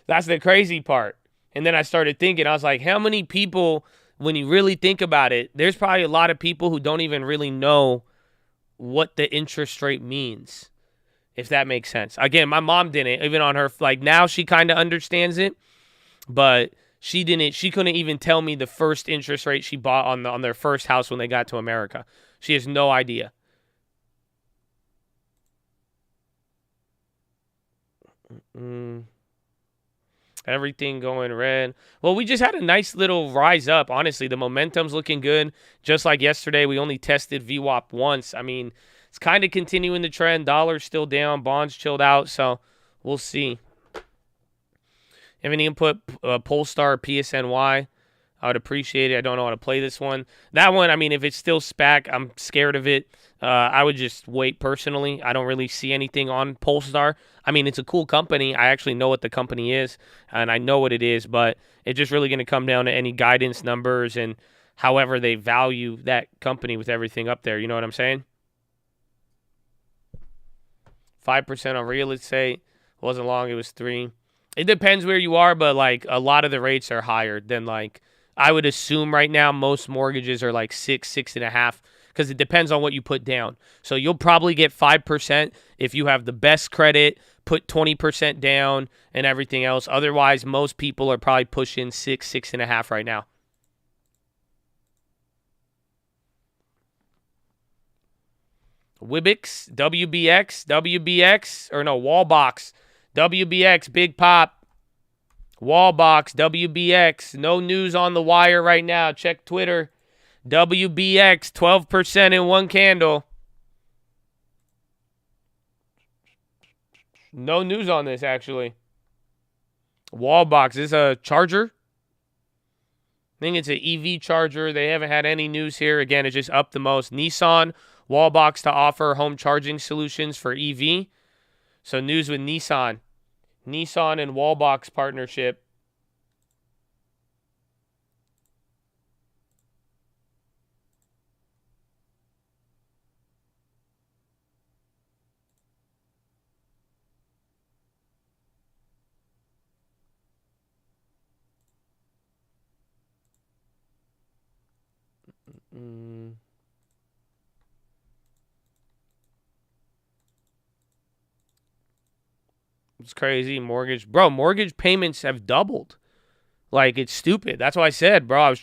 That's the crazy part. And then I started thinking, I was like, how many people, when you really think about it, there's probably a lot of people who don't even really know what the interest rate means, if that makes sense. Again, my mom didn't, even on her, like now she kind of understands it, but she couldn't even tell me the first interest rate she bought on their first house when they got to America. She has no idea. Everything going red. Well, we just had a nice little rise up. Honestly, the momentum's looking good. Just like yesterday, we only tested VWAP once. I mean, it's kind of continuing the trend. Dollar's still down. Bonds chilled out. So we'll see. Have any input? Polestar, PSNY. I would appreciate it. I don't know how to play this one. That one, I mean, if it's still SPAC, I'm scared of it. I would just wait personally. I don't really see anything on Polestar. I mean, it's a cool company. I actually know what the company is, and I know what it is, but it's just really going to come down to any guidance numbers and however they value that company with everything up there. You know what I'm saying? 5% on real estate. Wasn't long. It was 3. It depends where you are, but like a lot of the rates are higher than like I would assume right now. Most mortgages are like 6.5, because it depends on what you put down. So you'll probably get 5% if you have the best credit, put 20% down and everything else. Otherwise, most people are probably pushing 6.5 right now. Wibix, WBX, or no, Wallbox, WBX, Big Pop, Wallbox, WBX. No news on the wire right now. Check Twitter. WBX, 12% in one candle. No news on this, actually. Wallbox, is a charger? I think it's an EV charger. They haven't had any news here. Again, it's just up the most. Nissan, Wallbox to offer home charging solutions for EV. So news with Nissan. Nissan and Wallbox partnership. It's crazy. Mortgage payments have doubled. Like, it's stupid. That's why I said, bro,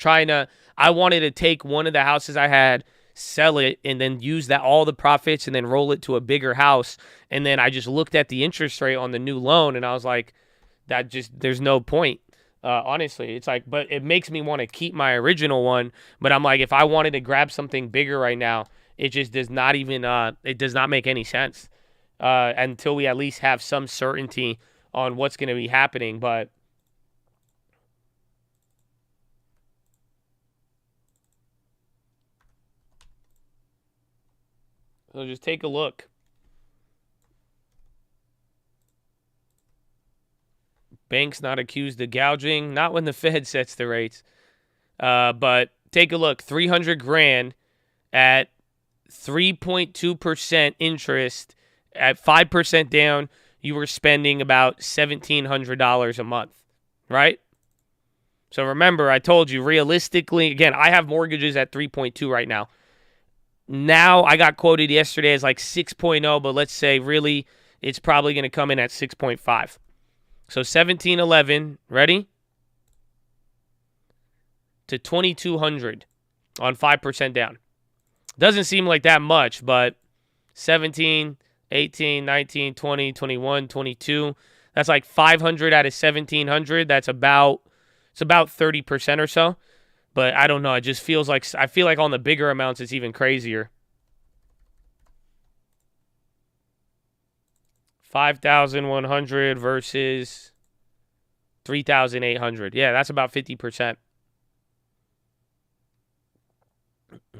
I wanted to take one of the houses I had, sell it, and then use all the profits and then roll it to a bigger house. And then I just looked at the interest rate on the new loan and I was like, there's no point. Honestly, it's like, but it makes me want to keep my original one. But I'm like, if I wanted to grab something bigger right now, it just does not even, it does not make any sense until we at least have some certainty on what's going to be happening. But so just take a look. Banks not accused of gouging, not when the Fed sets the rates. But take a look, 300 grand at 3.2% interest at 5% down, you were spending about $1,700 a month, right? So remember, I told you realistically, again, I have mortgages at 3.2 right now. Now I got quoted yesterday as like 6.0, but let's say really it's probably going to come in at 6.5. So 1711, ready? To 2200 on 5% down. Doesn't seem like that much, but 17, 18, 19, 20, 21, 22. That's like 500 out of 1700. It's about 30% or so. But I don't know. It just feels like, I feel like on the bigger amounts, it's even crazier. 5,100 versus 3,800. Yeah, that's about 50%. I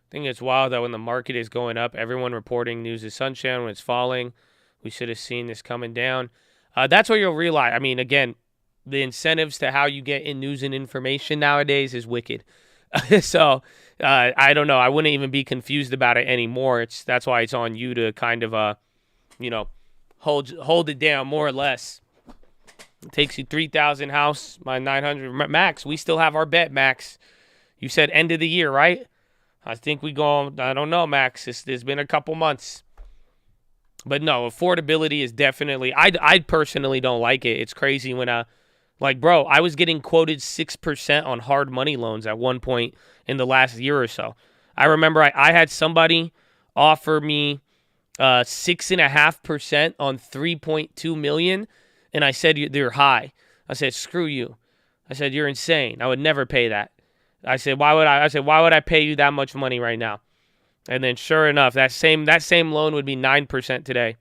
think it's wild that when the market is going up, everyone reporting news is sunshine. When it's falling, we should have seen this coming down. That's where you'll realize. I mean, again, the incentives to how you get in news and information nowadays is wicked. So I don't know. I wouldn't even be confused about it anymore. That's why it's on you to kind of, hold it down more or less. It takes you 3,000 house, my 900 Max. We still have our bet, Max. You said end of the year, right? I think we go. I don't know, Max. It's been a couple months. But no, affordability is definitely. I personally don't like it. It's crazy when bro, I was getting quoted 6% on hard money loans at one point in the last year or so. I remember I had somebody offer me 6.5% on 3.2 million, and I said they're high. I said screw you. I said you're insane. I would never pay that. I said why would I pay you that much money right now? And then sure enough, that same loan would be 9% today.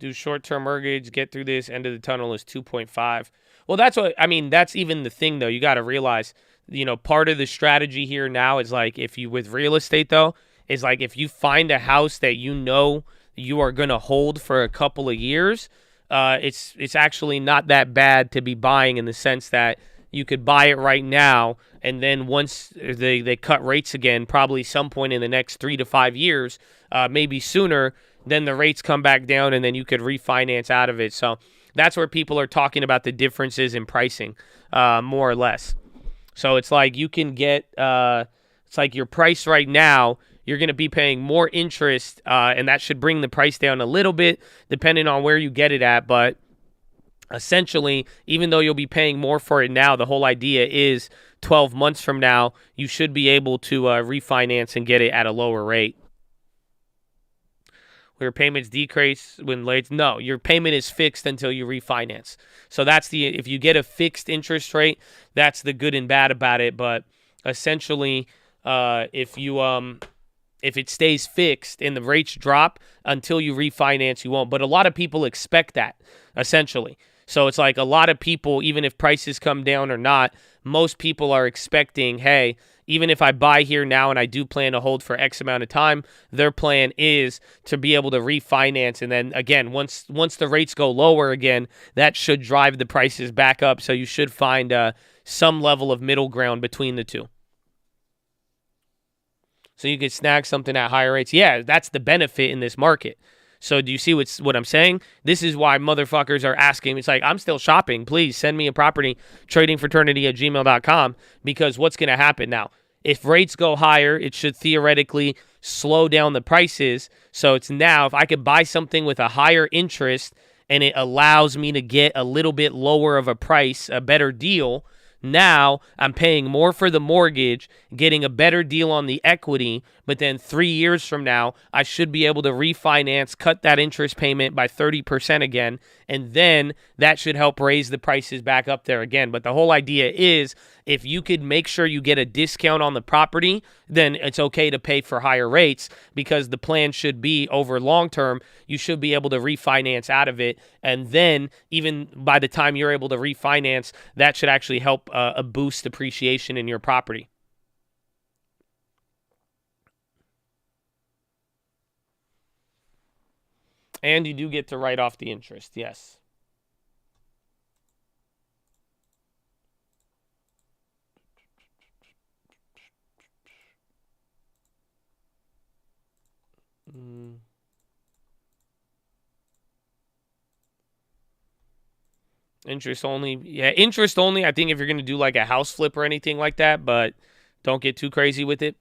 Do short-term mortgage get through this? End of the tunnel is 2.5. Well, that's what I mean. That's even the thing, though. You got to realize, part of the strategy here now is like if you with real estate though is like if you find a house that you are gonna hold for a couple of years, it's actually not that bad to be buying in the sense that you could buy it right now, and then once they cut rates again, probably some point in the next 3 to 5 years, maybe sooner, then the rates come back down, and then you could refinance out of it. So that's where people are talking about the differences in pricing, more or less. So it's like you can get, it's like your price right now, you're going to be paying more interest, and that should bring the price down a little bit, depending on where you get it at. But essentially, even though you'll be paying more for it now, the whole idea is 12 months from now, you should be able to refinance and get it at a lower rate. Where payments decrease when late? No, your payment is fixed until you refinance. So that's if you get a fixed interest rate, that's the good and bad about it. But essentially, if it stays fixed and the rates drop until you refinance, you won't. But a lot of people expect that, essentially. So it's like a lot of people, even if prices come down or not, most people are expecting, hey, even if I buy here now and I do plan to hold for X amount of time, their plan is to be able to refinance. And then again, once the rates go lower again, that should drive the prices back up. So you should find some level of middle ground between the two. So you could snag something at higher rates. Yeah, that's the benefit in this market. So do you see what I'm saying? This is why motherfuckers are asking. It's like, I'm still shopping. Please send me a property, tradingfraternity@gmail.com, because what's going to happen now? If rates go higher, it should theoretically slow down the prices. So it's now, if I could buy something with a higher interest and it allows me to get a little bit lower of a price, a better deal, now I'm paying more for the mortgage, getting a better deal on the equity, but then 3 years from now, I should be able to refinance, cut that interest payment by 30% again, and then that should help raise the prices back up there again. But the whole idea is if you could make sure you get a discount on the property, then it's okay to pay for higher rates, because the plan should be over long term, you should be able to refinance out of it. And then even by the time you're able to refinance, that should actually help boost appreciation in your property. And you do get to write off the interest, yes. Interest only. Yeah, interest only. I think if you're going to do like a house flip or anything like that, but don't get too crazy with it,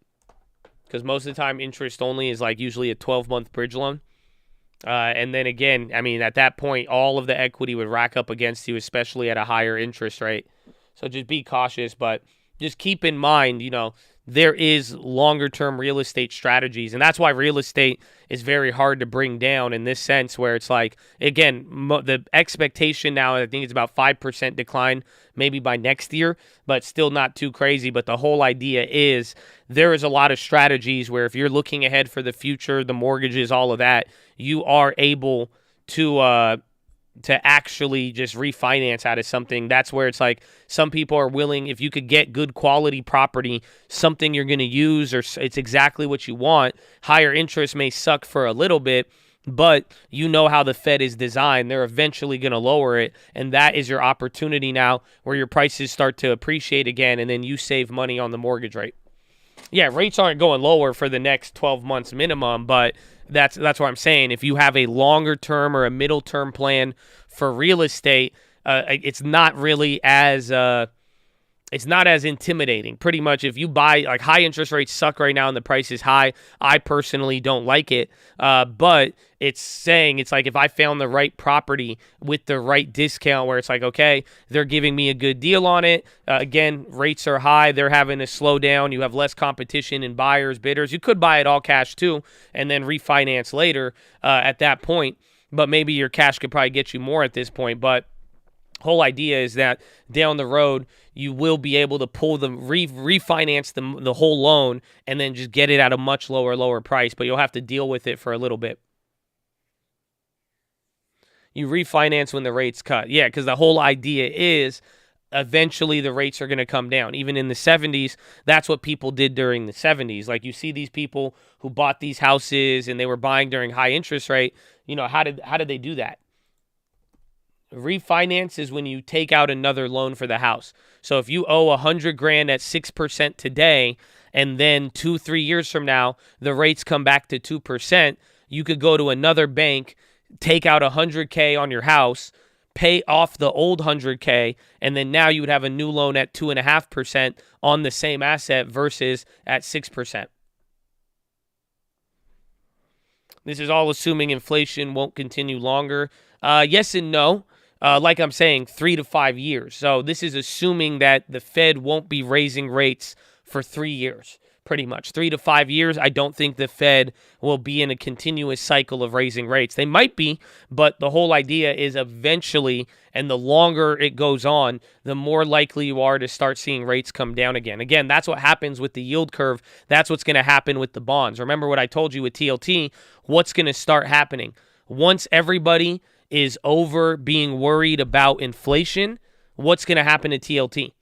because most of the time interest only is like usually a 12-month bridge loan. And then again, I mean, at that point, all of the equity would rack up against you, especially at a higher interest rate. So just be cautious, but just keep in mind, there is longer-term real estate strategies, and that's why real estate is very hard to bring down in this sense, where it's like, again, the expectation now, I think it's about 5% decline maybe by next year, but still not too crazy. But the whole idea is there is a lot of strategies where if you're looking ahead for the future, the mortgages, all of that, you are able to actually just refinance out of something. That's where it's like some people are willing, if you could get good quality property, something you're going to use, or it's exactly what you want, higher interest may suck for a little bit, but you know how the Fed is designed. They're eventually going to lower it, and that is your opportunity now where your prices start to appreciate again, and then you save money on the mortgage rate. Yeah, rates aren't going lower for the next 12 months minimum, but that's what I'm saying. If you have a longer term or a middle term plan for real estate, it's not really as intimidating. Pretty much, if you buy, like, high interest rates suck right now and the price is high. I personally don't like it, but it's like if I found the right property with the right discount where it's like, okay, they're giving me a good deal on it. Again, rates are high. They're having to slow down. You have less competition in buyers, bidders. You could buy it all cash too and then refinance later at that point, but maybe your cash could probably get you more at this point. But whole idea is that down the road, you will be able to pull refinance the whole loan and then just get it at a much lower price, but you'll have to deal with it for a little bit. You refinance when the rates cut. Yeah, because the whole idea is eventually the rates are going to come down. Even in the 70s, that's what people did during the 70s. Like you see these people who bought these houses and they were buying during high interest rate. You know, how did they do that? Refinance is when you take out another loan for the house. So if you owe $100,000 at 6% today, and then 2-3 years from now, the rates come back to 2%, you could go to another bank, take out $100K on your house, pay off the old $100K, and then now you would have a new loan at 2.5% on the same asset versus at 6%. This is all assuming inflation won't continue longer. Yes and no. Like I'm saying, 3 to 5 years. So this is assuming that the Fed won't be raising rates for 3 years, pretty much. 3 to 5 years, I don't think the Fed will be in a continuous cycle of raising rates. They might be, but the whole idea is eventually, and the longer it goes on, the more likely you are to start seeing rates come down again. Again, that's what happens with the yield curve. That's what's going to happen with the bonds. Remember what I told you with TLT, what's going to start happening? Once everybody is over being worried about inflation, what's going to happen to TLT?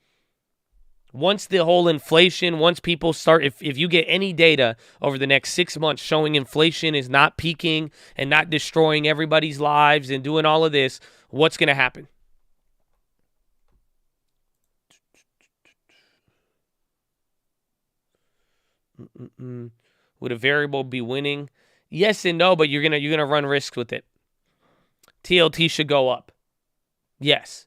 Once the whole inflation, once people start, if you get any data over the next 6 months showing inflation is not peaking and not destroying everybody's lives and doing all of this, what's going to happen? Would a variable be winning? Yes and no, but you're gonna run risks with it. TLT should go up. Yes.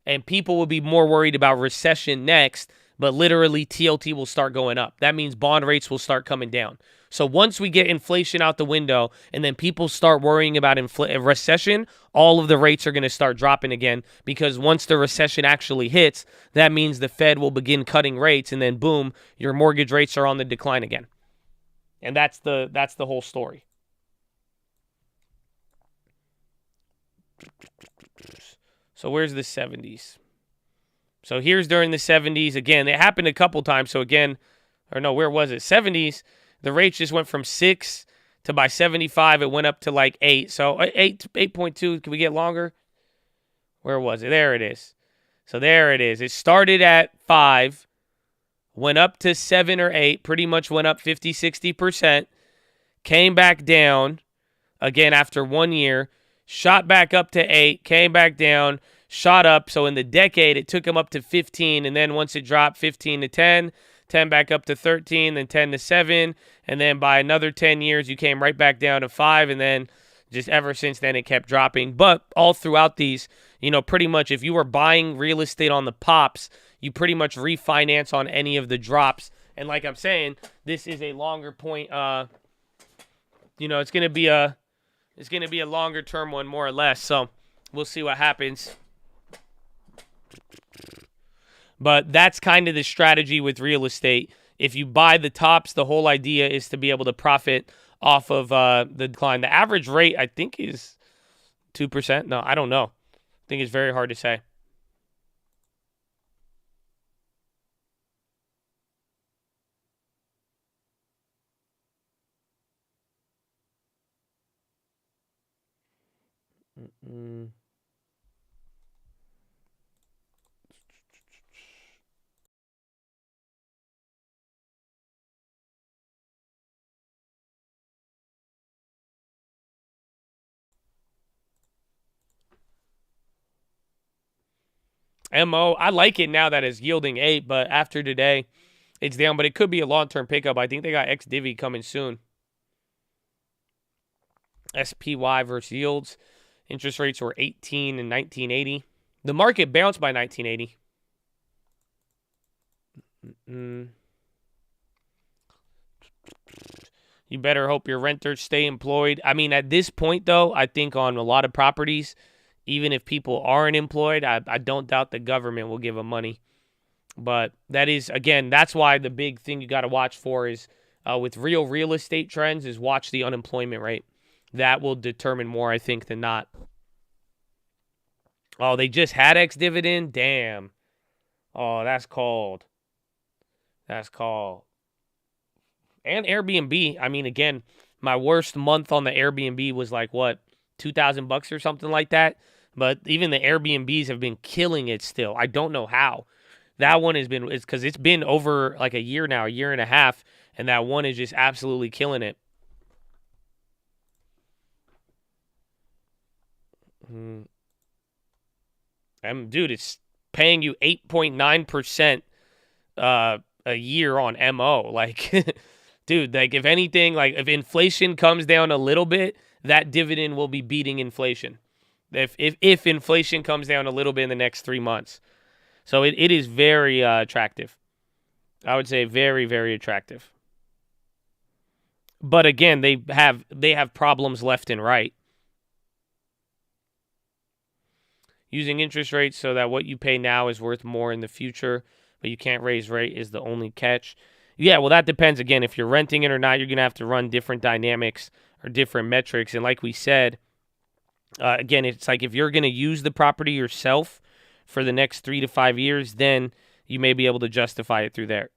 And people will be more worried about recession next, but literally TLT will start going up. That means bond rates will start coming down. So once we get inflation out the window and then people start worrying about recession, all of the rates are going to start dropping again, because once the recession actually hits, that means the Fed will begin cutting rates, and then boom, your mortgage rates are on the decline again. And that's the whole story. So where's the 70s? So here's during the 70s. Again, it happened a couple times. So again, or no, where was it? 70s, the rates just went from 6 to by 75, it went up to like 8. So 8.2, can we get longer? Where was it? There it is. So there it is. It started at 5, went up to 7 or 8, pretty much went up 50, 60%, came back down again after 1 year, shot back up to 8, came back down, shot up. So in the decade, it took him up to 15. And then once it dropped 15 to 10, 10 back up to 13, then 10 to 7. And then by another 10 years, you came right back down to 5. And then just ever since then, it kept dropping. But all throughout these, pretty much if you were buying real estate on the pops, you pretty much refinance on any of the drops. And like I'm saying, this is a longer point. It's going to be a longer term one, more or less. So we'll see what happens. But that's kind of the strategy with real estate. If you buy the tops, the whole idea is to be able to profit off of the decline. The average rate, I think, is 2%. No, I don't know. I think it's very hard to say. MO, I like it now that it's yielding 8, but after today, it's down. But it could be a long-term pickup. I think they got XDivvy coming soon. SPY versus yields. Interest rates were 18 in 1980. The market bounced by 1980. You better hope your renters stay employed. I mean, at this point, though, I think on a lot of properties, even if people aren't employed, I don't doubt the government will give them money. But that is, again, that's why the big thing you got to watch for is with real estate trends is watch the unemployment rate. That will determine more, I think, than not. Oh, they just had ex-dividend? Damn. Oh, that's cold. That's cold. And Airbnb. I mean, again, my worst month on the Airbnb was like, what, $2,000 or something like that. But even the Airbnbs have been killing it still. I don't know how. That one has been, it's because it's been over like a year now, a year and a half, and that one is just absolutely killing it. Dude, it's paying you 8.9% a year on MO. Like, dude, like if anything, like if inflation comes down a little bit, that dividend will be beating inflation. If inflation comes down a little bit in the next 3 months. So it is very attractive. I would say very, very attractive. But again, they have problems left and right. Using interest rates so that what you pay now is worth more in the future, but you can't raise rate is the only catch. Yeah, well, that depends. Again, if you're renting it or not, you're going to have to run different dynamics or different metrics. And like we said, again, it's like if you're going to use the property yourself for the next 3 to 5 years, then you may be able to justify it through there.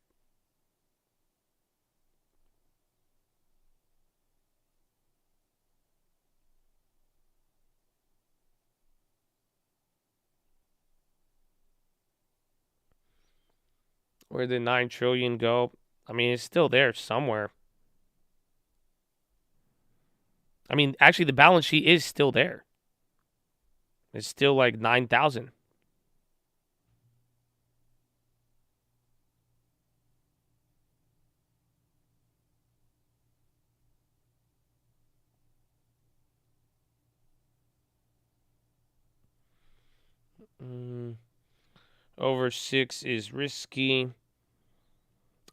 Where did $9 trillion go? I mean, it's still there somewhere. I mean, actually, the balance sheet is still there. It's still like 9,000. Over 6 is risky.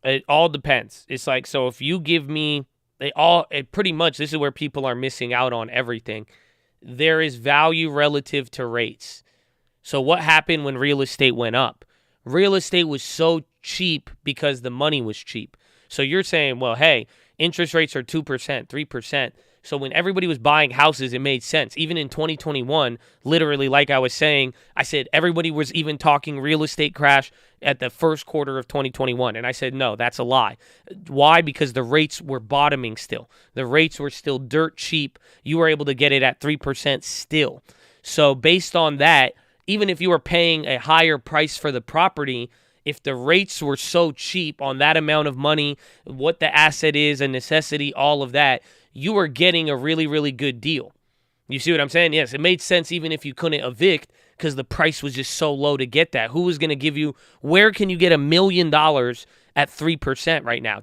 It all depends. It's like, so if you give me, pretty much, this is where people are missing out on everything. There is value relative to rates. So what happened when real estate went up? Real estate was so cheap because the money was cheap. So you're saying, well, hey, interest rates are 2%, 3%. So when everybody was buying houses, it made sense. Even in 2021, literally, like I was saying, I said everybody was even talking real estate crash at the first quarter of 2021. And I said, no, that's a lie. Why? Because the rates were bottoming still. The rates were still dirt cheap. You were able to get it at 3% still. So based on that, even if you were paying a higher price for the property, if the rates were so cheap on that amount of money, what the asset is, a necessity, all of that, you are getting a really, really good deal. You see what I'm saying? Yes, it made sense even if you couldn't evict because the price was just so low to get that. Who was going to give you, where can you get $1 million at 3% right now?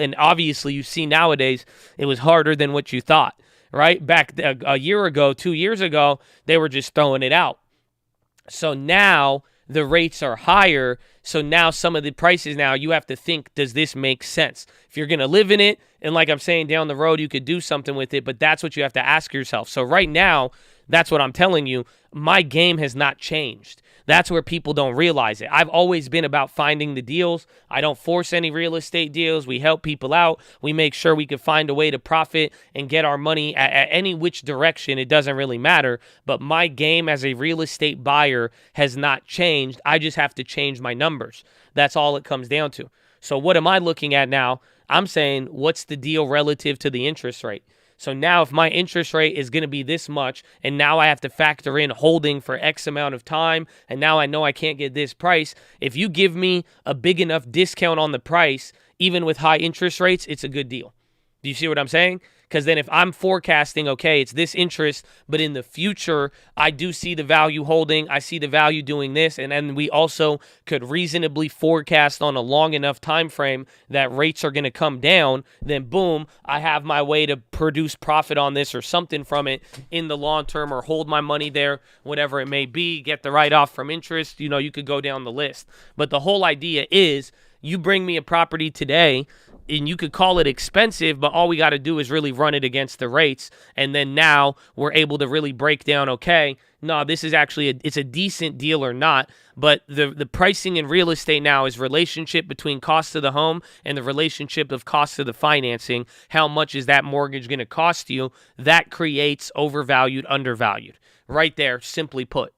And obviously you see nowadays it was harder than what you thought, right? Back a year ago, 2 years ago, they were just throwing it out. So now the rates are higher. So now some of the prices now you have to think, does this make sense? If you're going to live in it, and like I'm saying, down the road, you could do something with it, but that's what you have to ask yourself. So right now, that's what I'm telling you. My game has not changed. That's where people don't realize it. I've always been about finding the deals. I don't force any real estate deals. We help people out. We make sure we can find a way to profit and get our money at any which direction. It doesn't really matter. But my game as a real estate buyer has not changed. I just have to change my numbers. That's all it comes down to. So what am I looking at now? I'm saying, what's the deal relative to the interest rate? So now if my interest rate is going to be this much, and now I have to factor in holding for X amount of time, and now I know I can't get this price, if you give me a big enough discount on the price, even with high interest rates, it's a good deal. Do you see what I'm saying? Because then if I'm forecasting, okay, it's this interest, but in the future, I do see the value holding, I see the value doing this, and then we also could reasonably forecast on a long enough time frame that rates are going to come down, then boom, I have my way to produce profit on this or something from it in the long term, or hold my money there, whatever it may be, get the write-off from interest, you could go down the list. But the whole idea is, you bring me a property today, and you could call it expensive, but all we got to do is really run it against the rates. And then now we're able to really break down, okay, no, this is actually it's a decent deal or not. But the pricing in real estate now is relationship between cost of the home and the relationship of cost of the financing. How much is that mortgage going to cost you? That creates overvalued, undervalued. Right there, simply put.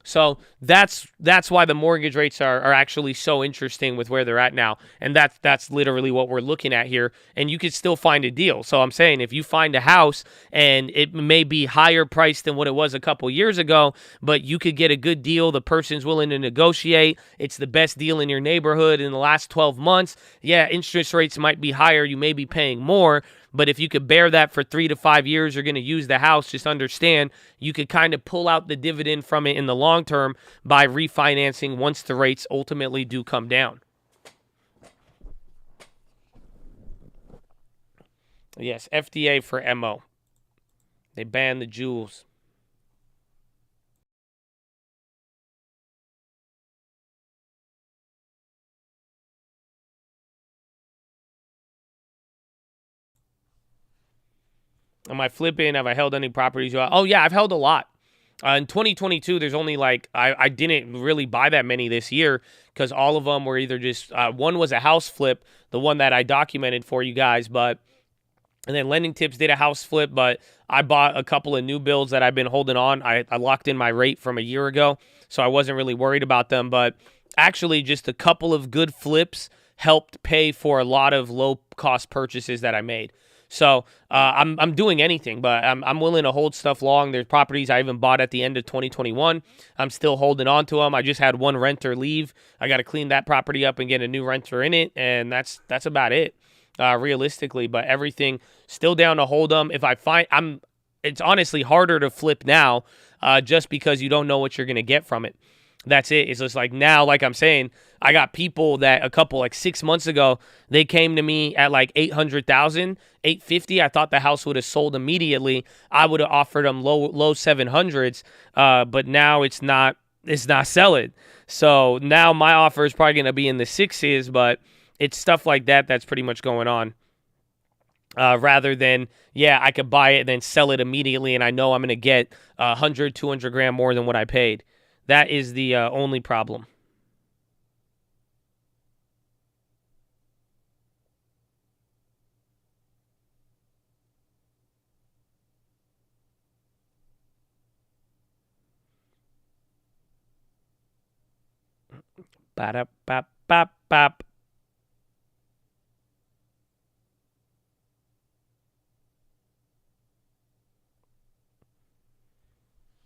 So that's why the mortgage rates are actually so interesting with where they're at now. And that's literally what we're looking at here. And you could still find a deal. So I'm saying if you find a house and it may be higher priced than what it was a couple years ago, but you could get a good deal, the person's willing to negotiate, it's the best deal in your neighborhood in the last 12 months, yeah, interest rates might be higher, you may be paying more, but if you could bear that for 3 to 5 years, you're going to use the house, just understand you could kind of pull out the dividend from it in the long term by refinancing once the rates ultimately do come down. Yes, FDA for MO. They banned the jewels. Am I flipping? Have I held any properties? Oh, yeah, I've held a lot. In 2022, there's only I didn't really buy that many this year because all of them were either just, one was a house flip, the one that I documented for you guys, and then Lending Tips did a house flip, but I bought a couple of new builds that I've been holding on. I locked in my rate from a year ago, so I wasn't really worried about them, but actually just a couple of good flips helped pay for a lot of low-cost purchases that I made. So I'm doing anything, but I'm willing to hold stuff long. There's properties I even bought at the end of 2021. I'm still holding on to them. I just had one renter leave. I got to clean that property up and get a new renter in it, and that's about it, realistically. But everything still down to hold them. If I find it's honestly harder to flip now, just because you don't know what you're gonna get from it. That's it. It's just like now, like I'm saying, I got people that a couple 6 months ago, they came to me at like 800,000, 850. I thought the house would have sold immediately. I would have offered them low 700s, but now it's not selling. So now my offer is probably going to be in the 6s, but it's stuff like that that's pretty much going on. Rather than, yeah, I could buy it and then sell it immediately, and I know I'm going to get 100, 200 grand more than what I paid. That is the only problem. Ba-da-bop-bop-bop.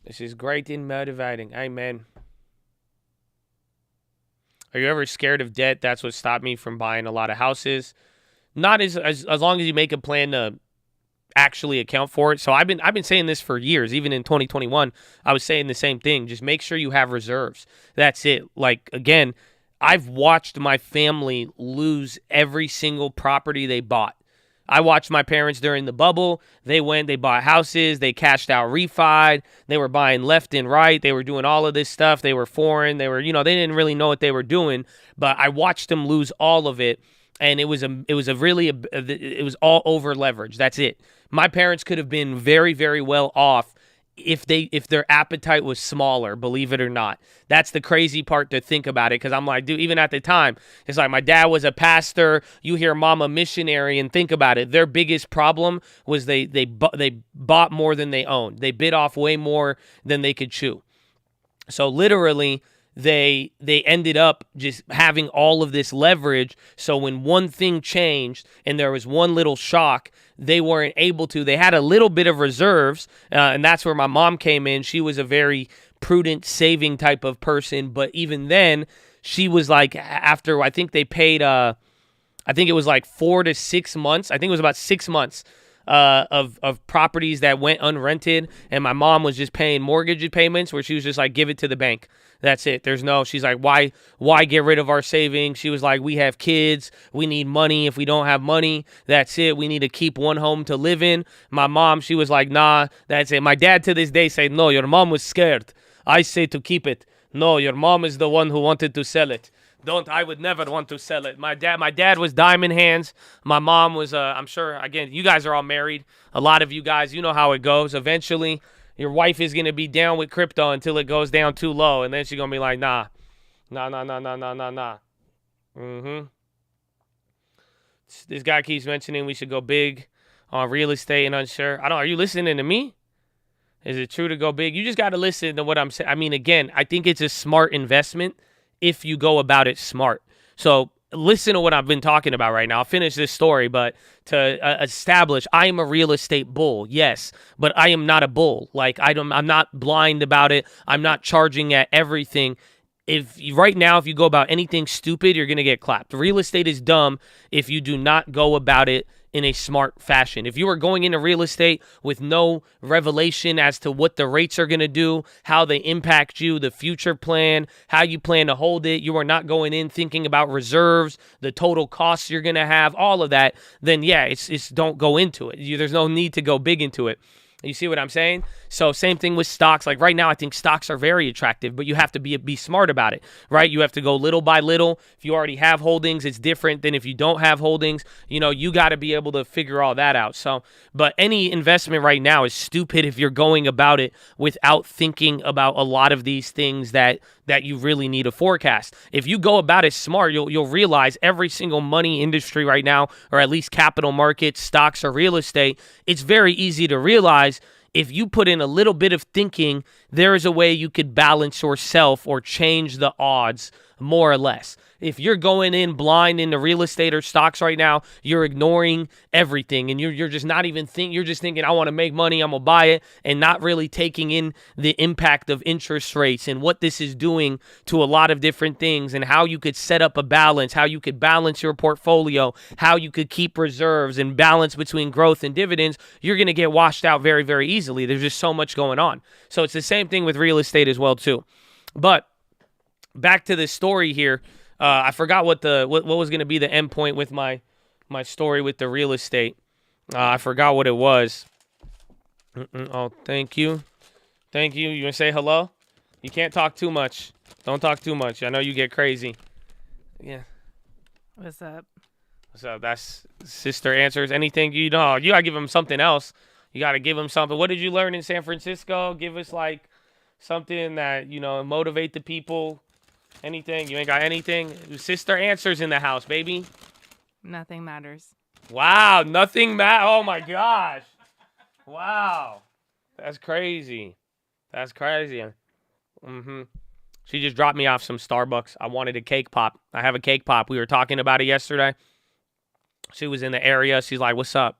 This is great and motivating. Amen. Are you ever scared of debt? That's what stopped me from buying a lot of houses. Not as long as you make a plan to actually account for it. So I've been saying this for years. Even in 2021, I was saying the same thing. Just make sure you have reserves. That's it. Like, again, I've watched my family lose every single property they bought. I watched my parents during the bubble. They bought houses, they cashed out refi, they were buying left and right, they were doing all of this stuff, they were foreign, they didn't really know what they were doing, but I watched them lose all of it, and it was all over leverage. That's it. My parents could have been very, very well off if their appetite was smaller, believe it or not. That's the crazy part to think about it, because I'm like, dude, even at the time, it's like my dad was a pastor, you hear mom a missionary, and think about it. Their biggest problem was they bought more than they owned. They bit off way more than they could chew. So literally, they ended up just having all of this leverage. So when one thing changed and there was one little shock, they weren't able to. They had a little bit of reserves, and that's where my mom came in. She was a very prudent saving type of person, but even then, she was like, after I think they paid, I think it was like 4 to 6 months. I think it was about 6 months of properties that went unrented, and my mom was just paying mortgage payments where she was just like, give it to the bank. That's it. She's like, why get rid of our savings? She was like, we have kids. We need money. If we don't have money, that's it. We need to keep one home to live in. My mom, she was like, nah, that's it. My dad to this day said, no, your mom was scared. I say to keep it. No, your mom is the one who wanted to sell it. I would never want to sell it. My dad was diamond hands. My mom was, I'm sure, again, you guys are all married. A lot of you guys, you know how it goes. Eventually, your wife is going to be down with crypto until it goes down too low. And then she's going to be like, nah. This guy keeps mentioning we should go big on real estate and unsure. Are you listening to me? Is it true to go big? You just got to listen to what I'm saying. I mean, again, I think it's a smart investment if you go about it smart. So listen to what I've been talking about right now. I'll finish this story, but to establish, I am a real estate bull, yes, but I am not a bull. Like, I'm not blind about it. I'm not charging at everything. If you go about anything stupid, you're going to get clapped. Real estate is dumb if you do not go about it in a smart fashion. If you are going into real estate with no revelation as to what the rates are going to do, how they impact you, the future plan, how you plan to hold it, you are not going in thinking about reserves, the total costs you're going to have, all of that, then yeah, it's don't go into it. There's no need to go big into it. You see what I'm saying? So same thing with stocks. Like right now, I think stocks are very attractive, but you have to be smart about it, right? You have to go little by little. If you already have holdings, it's different than if you don't have holdings. You got to be able to figure all that out. So, but any investment right now is stupid if you're going about it without thinking about a lot of these things that you really need to forecast. If you go about it smart, you'll realize every single money industry right now, or at least capital markets, stocks, or real estate, it's very easy to realize if you put in a little bit of thinking, there is a way you could balance yourself or change the odds more or less. If you're going in blind into real estate or stocks right now, you're ignoring everything and you're just not even thinking, you're just thinking, I want to make money, I'm going to buy it, and not really taking in the impact of interest rates and what this is doing to a lot of different things and how you could set up a balance, how you could balance your portfolio, how you could keep reserves and balance between growth and dividends. You're going to get washed out very, very easily. There's just so much going on. So it's the same thing with real estate as well too. But back to this story here. I forgot what was going to be the end point with my story with the real estate. I forgot what it was. Oh, thank you. Thank you. You want to say hello? You can't talk too much. Don't talk too much. I know you get crazy. Yeah. What's up? What's up? That's Sister Answers. Anything you know. You got to give him something else. You got to give him something. What did you learn in San Francisco? Give us like something that, motivate the people. Anything? You ain't got anything? Sister Answers in the house, baby. Nothing matters. Wow, nothing matters. Oh, my gosh. Wow. That's crazy. That's crazy. She just dropped me off some Starbucks. I wanted a cake pop. I have a cake pop. We were talking about it yesterday. She was in the area. She's like, what's up?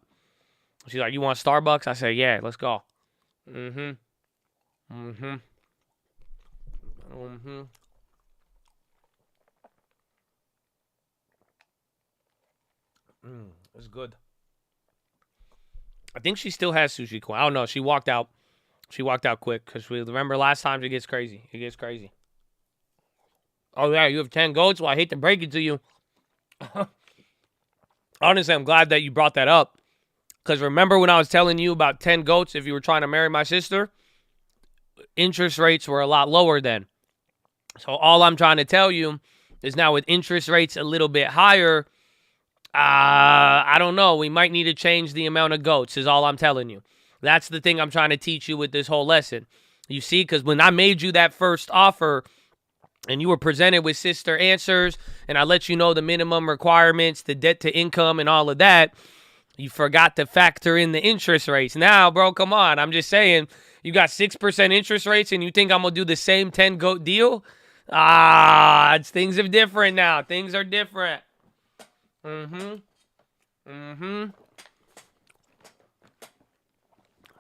She's like, you want Starbucks? I said, yeah, let's go. It's good. I think she still has sushi corn. I don't know. She walked out. She walked out quick because we remember last time it gets crazy. It gets crazy. Oh yeah, you have 10 goats. Well, I hate to break it to you. Honestly, I'm glad that you brought that up because remember when I was telling you about 10 goats if you were trying to marry my sister? Interest rates were a lot lower then. So all I'm trying to tell you is now with interest rates a little bit higher, I don't know. We might need to change the amount of goats is all I'm telling you. That's the thing I'm trying to teach you with this whole lesson. You see, because when I made you that first offer and you were presented with Sister Answers and I let you know the minimum requirements, the debt to income and all of that, you forgot to factor in the interest rates. Now, bro, come on. I'm just saying, you got 6% interest rates and you think I'm going to do the same 10 goat deal? Things are different now. Things are different.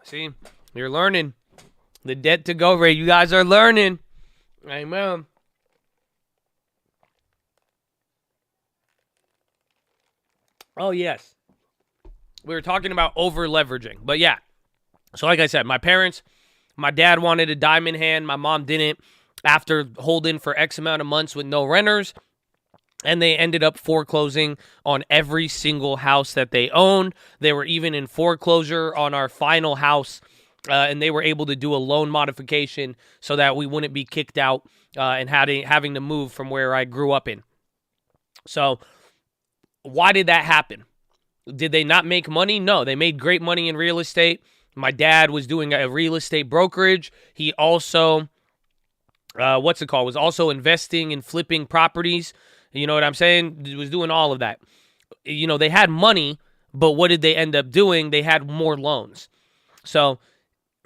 See, you're learning. The debt to go rate. You guys are learning. Amen. Oh, yes. We were talking about over leveraging. But yeah. So like I said, my dad wanted a diamond hand. My mom didn't after holding for X amount of months with no renters. And they ended up foreclosing on every single house that they owned. They were even in foreclosure on our final house, and they were able to do a loan modification so that we wouldn't be kicked out and having to move from where I grew up in. So why did that happen? Did they not make money? No, they made great money in real estate. My dad was doing a real estate brokerage. He also, was also investing in flipping properties. You know what I'm saying? He was doing all of that. They had money, but what did they end up doing? They had more loans. So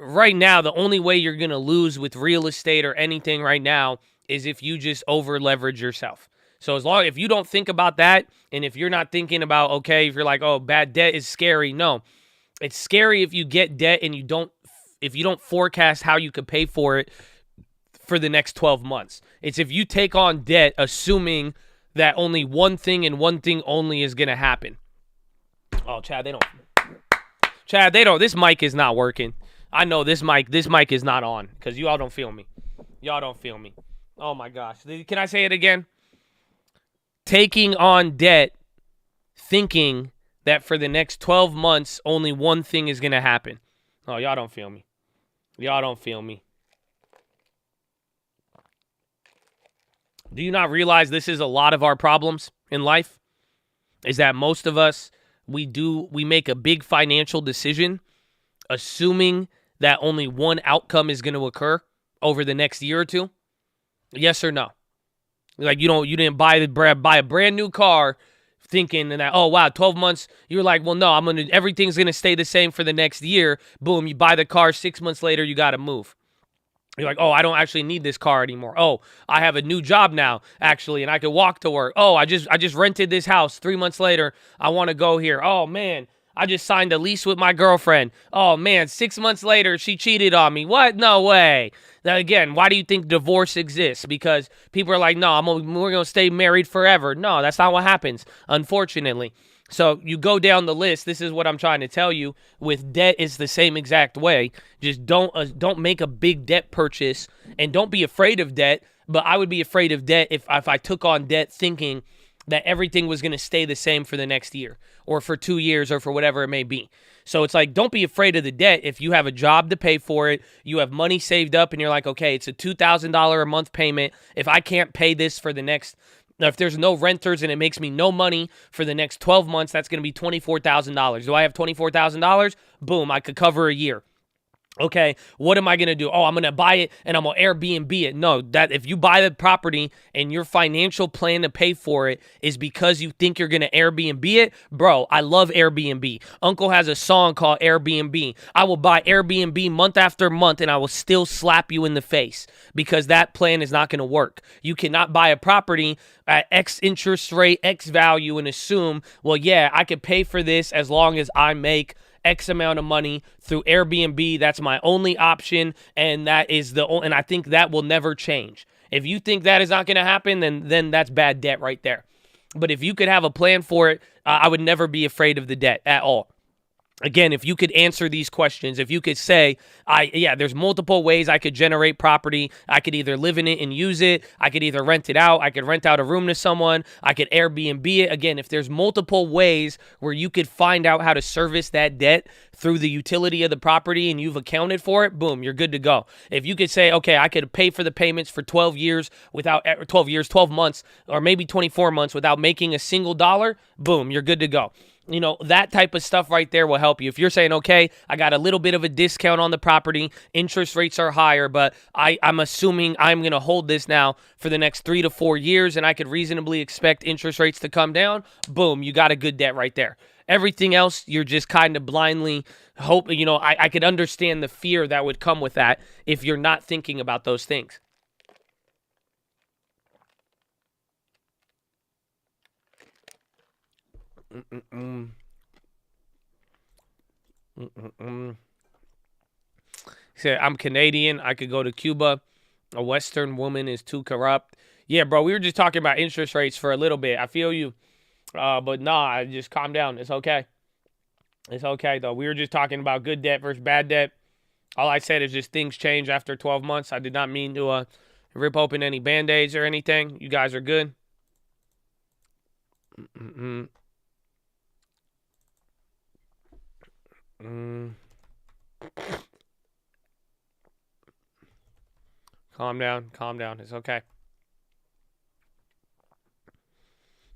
right now, the only way you're going to lose with real estate or anything right now is if you just over leverage yourself. So if you don't think about that, and if you're not thinking about, okay, if you're like, oh, bad debt is scary. No, it's scary if you get debt and if you don't forecast how you could pay for it for the next 12 months. It's if you take on debt assuming that only one thing and one thing only is going to happen. Oh, Chad, this mic is not working. I know this mic is not on because you all don't feel me. Y'all don't feel me. Oh my gosh. Can I say it again? Taking on debt, thinking that for the next 12 months, only one thing is going to happen. Oh, y'all don't feel me. Y'all don't feel me. Do you not realize this is a lot of our problems in life? Is that most of us, we make a big financial decision assuming that only one outcome is going to occur over the next year or two? Yes or no? Like you didn't buy a brand new car thinking that, oh wow, 12 months, you're like, well no, everything's going to stay the same for the next year. Boom, you buy the car, 6 months later you got to move. You're like, oh, I don't actually need this car anymore. Oh, I have a new job now, actually, and I can walk to work. Oh, I just rented this house. 3 months later, I want to go here. Oh, man, I just signed a lease with my girlfriend. Oh, man, 6 months later, she cheated on me. What? No way. Now, again, why do you think divorce exists? Because people are like, no, we're going to stay married forever. No, that's not what happens, unfortunately. So you go down the list. This is what I'm trying to tell you. With debt, it's the same exact way. Just don't make a big debt purchase, and don't be afraid of debt. But I would be afraid of debt if I took on debt thinking that everything was going to stay the same for the next year or for 2 years or for whatever it may be. So it's like, don't be afraid of the debt. If you have a job to pay for it, you have money saved up, and you're like, okay, it's a $2,000 a month payment. If I can't pay this for the next if there's no renters and it makes me no money for the next 12 months, that's going to be $24,000. Do I have $24,000? Boom, I could cover a year. Okay, what am I going to do? Oh, I'm going to buy it and I'm going to Airbnb it. No, that if you buy the property and your financial plan to pay for it is because you think you're going to Airbnb it, bro, I love Airbnb. Uncle has a song called Airbnb. I will buy Airbnb month after month and I will still slap you in the face because that plan is not going to work. You cannot buy a property at X interest rate, X value and assume, well, yeah, I could pay for this as long as I make X amount of money through Airbnb. That's my only option, and that is and I think that will never change. If you think that is not going to happen, then that's bad debt right there. But if you could have a plan for it, I would never be afraid of the debt at all. Again, if you could answer these questions, if you could say, there's multiple ways I could generate property. I could either live in it and use it. I could either rent it out. I could rent out a room to someone. I could Airbnb it. Again, if there's multiple ways where you could find out how to service that debt through the utility of the property and you've accounted for it, boom, you're good to go. If you could say, okay, I could pay for the payments for 12 months, or maybe 24 months without making a single dollar, boom, you're good to go. You know, that type of stuff right there will help you. If you're saying, okay, I got a little bit of a discount on the property, interest rates are higher, but I'm assuming I'm going to hold this now for the next 3 to 4 years, and I could reasonably expect interest rates to come down, boom, you got a good debt right there. Everything else, you're just kind of blindly hoping, you know, I could understand the fear that would come with that if you're not thinking about those things. He said, I'm Canadian. I could go to Cuba. A Western woman is too corrupt. Yeah, bro, we were just talking about interest rates for a little bit. I feel you. But nah, just calm down. It's okay. It's okay, though. We were just talking about good debt versus bad debt. All I said is just things change after 12 months. I did not mean to rip open any Band-Aids or anything. You guys are good. Calm down. It's okay.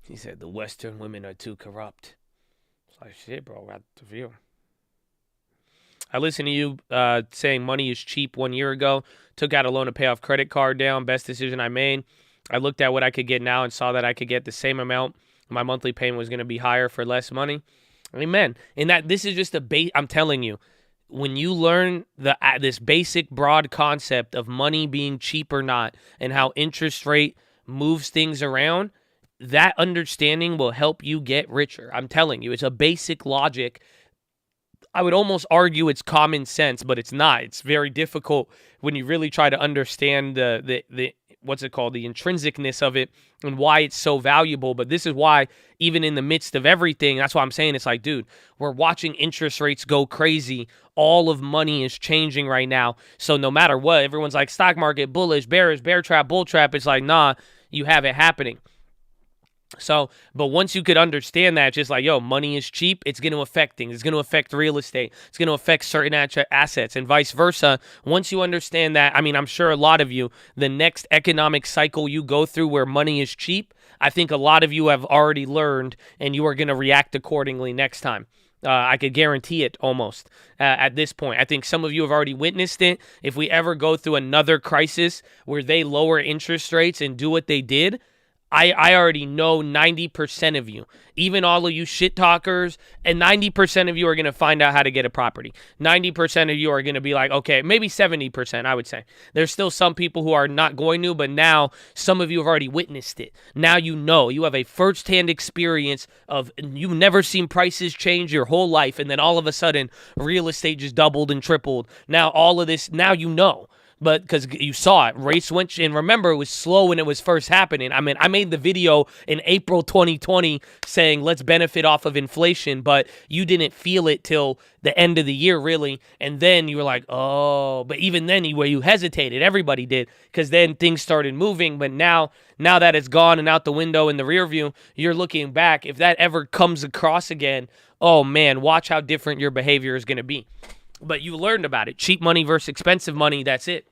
He said the Western women are too corrupt. It's like, shit, bro, that's the view. I listened to you saying money is cheap 1 year ago. Took out a loan to pay off credit card down. Best decision I made. I looked at what I could get now and saw that I could get the same amount. My monthly payment was going to be higher for less money. Amen. And this is just a bait. I'm telling you, when you learn this basic broad concept of money being cheap or not and how interest rate moves things around, that understanding will help you get richer. I'm telling you, it's a basic logic. I would almost argue it's common sense, but it's not. It's very difficult when you really try to understand the what's it called, the intrinsicness of it and why it's so valuable. But this is why, even in the midst of everything, that's why I'm saying it's like, dude, we're watching interest rates go crazy. All of money is changing right now. So no matter what, everyone's like, stock market, bullish, bearish, bear trap, bull trap. It's like, nah, you have it happening. So, but once you could understand that, just like, yo, money is cheap, it's going to affect things. It's going to affect real estate. It's going to affect certain assets and vice versa. Once you understand that, I mean, I'm sure a lot of you, the next economic cycle you go through where money is cheap, I think a lot of you have already learned and you are going to react accordingly next time. I could guarantee it almost at this point. I think some of you have already witnessed it. If we ever go through another crisis where they lower interest rates and do what they did, I already know 90% of you, even all of you shit talkers, and 90% of you are going to find out how to get a property. 90% of you are going to be like, okay, maybe 70%, I would say. There's still some people who are not going to, but now some of you have already witnessed it. Now you know. You have a first-hand experience of you've never seen prices change your whole life, and then all of a sudden, real estate just doubled and tripled. Now all of this, now you know. But because you saw it, rates went, and remember, it was slow when it was first happening. I mean, I made the video in April 2020 saying, let's benefit off of inflation, but you didn't feel it till the end of the year, really. And then you were like, oh, but even then you hesitated. Everybody did, because then things started moving. But now that it's gone and out the window in the rear view, you're looking back. If that ever comes across again, oh man, watch how different your behavior is going to be. But you learned about it. Cheap money versus expensive money, that's it.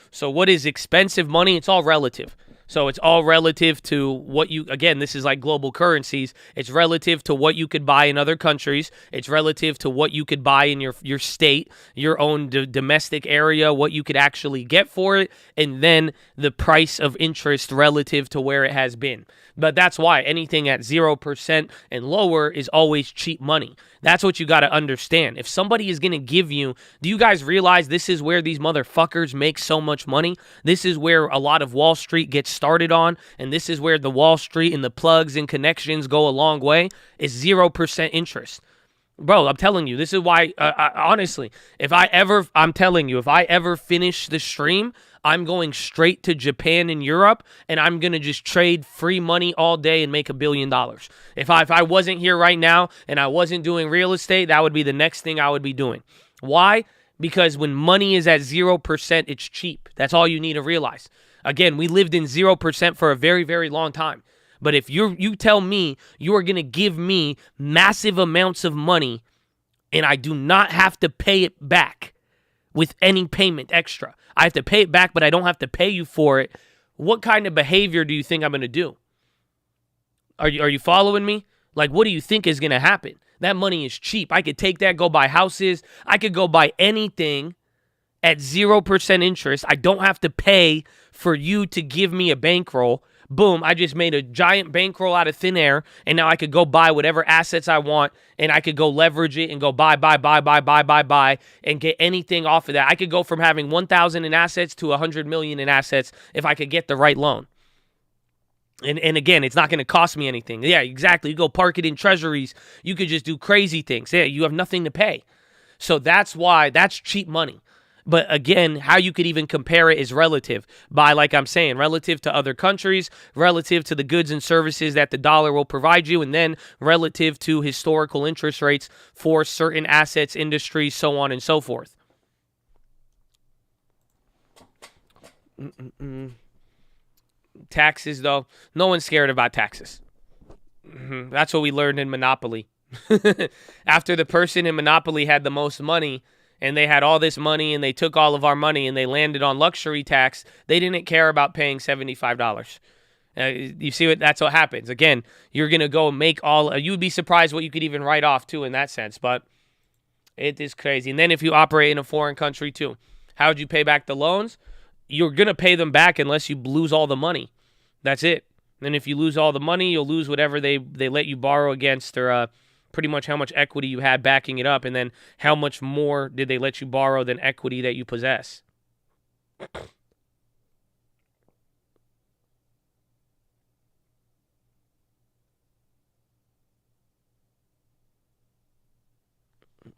So what is expensive money? It's all relative. So it's all relative to what you, again, this is like global currencies. It's relative to what you could buy in other countries. It's relative to what you could buy in your state, your own domestic area, what you could actually get for it, and then the price of interest relative to where it has been. But that's why anything at 0% and lower is always cheap money. That's what you got to understand. If somebody is going to give you, do you guys realize this is where these motherfuckers make so much money? This is where a lot of Wall Street gets started on, and this is where the Wall Street and the plugs and connections go a long way, is 0% interest. Bro, I'm telling you, this is why, honestly, if I ever finish the stream, I'm going straight to Japan and Europe, and I'm going to just trade free money all day and make $1 billion. If I wasn't here right now and I wasn't doing real estate, that would be the next thing I would be doing. Why? Because when money is at 0%, it's cheap. That's all you need to realize. Again, we lived in 0% for a very, very long time. But if you tell me you are going to give me massive amounts of money and I do not have to pay it back with any payment extra, I have to pay it back, but I don't have to pay you for it, what kind of behavior do you think I'm going to do? Are you following me? Like, what do you think is going to happen? That money is cheap. I could take that, go buy houses. I could go buy anything at 0% interest. I don't have to pay for you to give me a bankroll. Boom, I just made a giant bankroll out of thin air, and now I could go buy whatever assets I want, and I could go leverage it and go buy, and get anything off of that. I could go from having 1,000 in assets to 100 million in assets if I could get the right loan. And again, it's not going to cost me anything. Yeah, exactly. You go park it in treasuries. You could just do crazy things. Yeah, you have nothing to pay. So that's why that's cheap money. But again, how you could even compare it is relative by, like I'm saying, relative to other countries, relative to the goods and services that the dollar will provide you, and then relative to historical interest rates for certain assets, industries, so on and so forth. Taxes, though, no one's scared about taxes. That's what we learned in Monopoly. After the person in Monopoly had the most money, and they had all this money, and they took all of our money, and they landed on luxury tax, they didn't care about paying $75. You see that's what happens. Again, you're going to go make you'd be surprised what you could even write off, too, in that sense. But it is crazy. And then if you operate in a foreign country, too, how would you pay back the loans? You're going to pay them back unless you lose all the money. That's it. And if you lose all the money, you'll lose whatever they let you borrow against, or pretty much how much equity you had backing it up, and then how much more did they let you borrow than equity that you possess.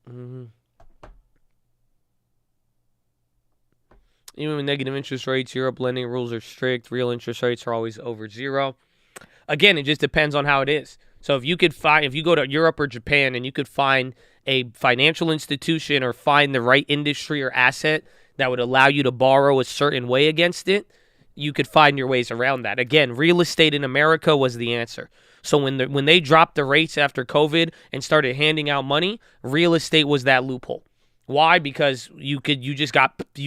Mm-hmm. Even with negative interest rates, Europe lending rules are strict. Real interest rates are always over 0. Again, it just depends on how it is. So if you go to Europe or Japan and you could find a financial institution or find the right industry or asset that would allow you to borrow a certain way against it, you could find your ways around that. Again, real estate in America was the answer. So when they dropped the rates after COVID and started handing out money, real estate was that loophole. Why? Because you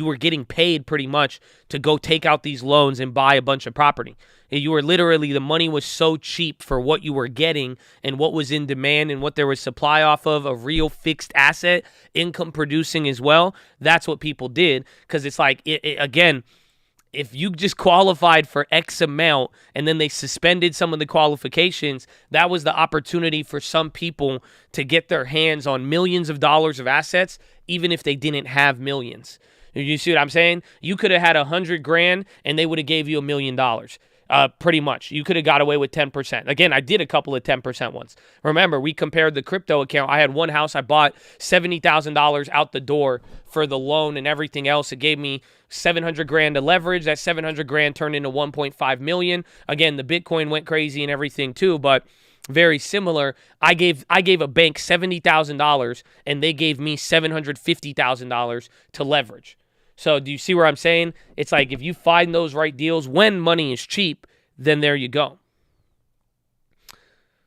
were getting paid pretty much to go take out these loans and buy a bunch of property. You were literally, the money was so cheap for what you were getting and what was in demand and what there was supply off of, a real fixed asset, income producing as well. That's what people did, because it's like, again, if you just qualified for X amount and then they suspended some of the qualifications, that was the opportunity for some people to get their hands on millions of dollars of assets, even if they didn't have millions. You see what I'm saying? You could have had $100,000 and they would have gave you $1 million. Pretty much. You could have got away with 10%. Again, I did a couple of 10% ones. Remember, we compared the crypto account. I had one house I bought $70,000 out the door for the loan and everything else. It gave me $700,000 to leverage. That $700,000 turned into $1.5 million. Again, the Bitcoin went crazy and everything too, but very similar. I gave a bank $70,000 and they gave me $750,000 to leverage. So do you see where I'm saying? It's like, if you find those right deals when money is cheap, then there you go.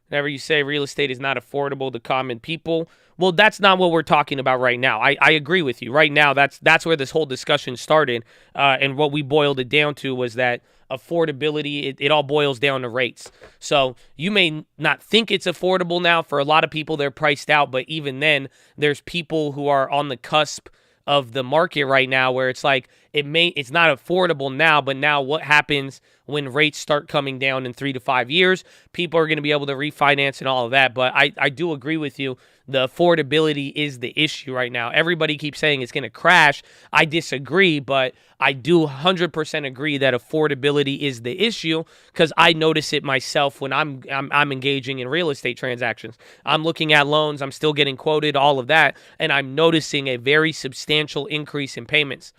Whenever you say real estate is not affordable to common people, well, that's not what we're talking about right now. I agree with you. Right now, that's where this whole discussion started, and what we boiled it down to was that affordability, it all boils down to rates. So you may not think it's affordable now. For a lot of people, they're priced out, but even then, there's people who are on the cusp of the market right now where it's like, it's not affordable now, but now what happens when rates start coming down in 3 to 5 years? People are going to be able to refinance and all of that. But I do agree with you. The affordability is the issue right now. Everybody keeps saying it's going to crash. I disagree, but I do 100% agree that affordability is the issue, because I notice it myself when I'm engaging in real estate transactions. I'm looking at loans. I'm still getting quoted, all of that, and I'm noticing a very substantial increase in payments.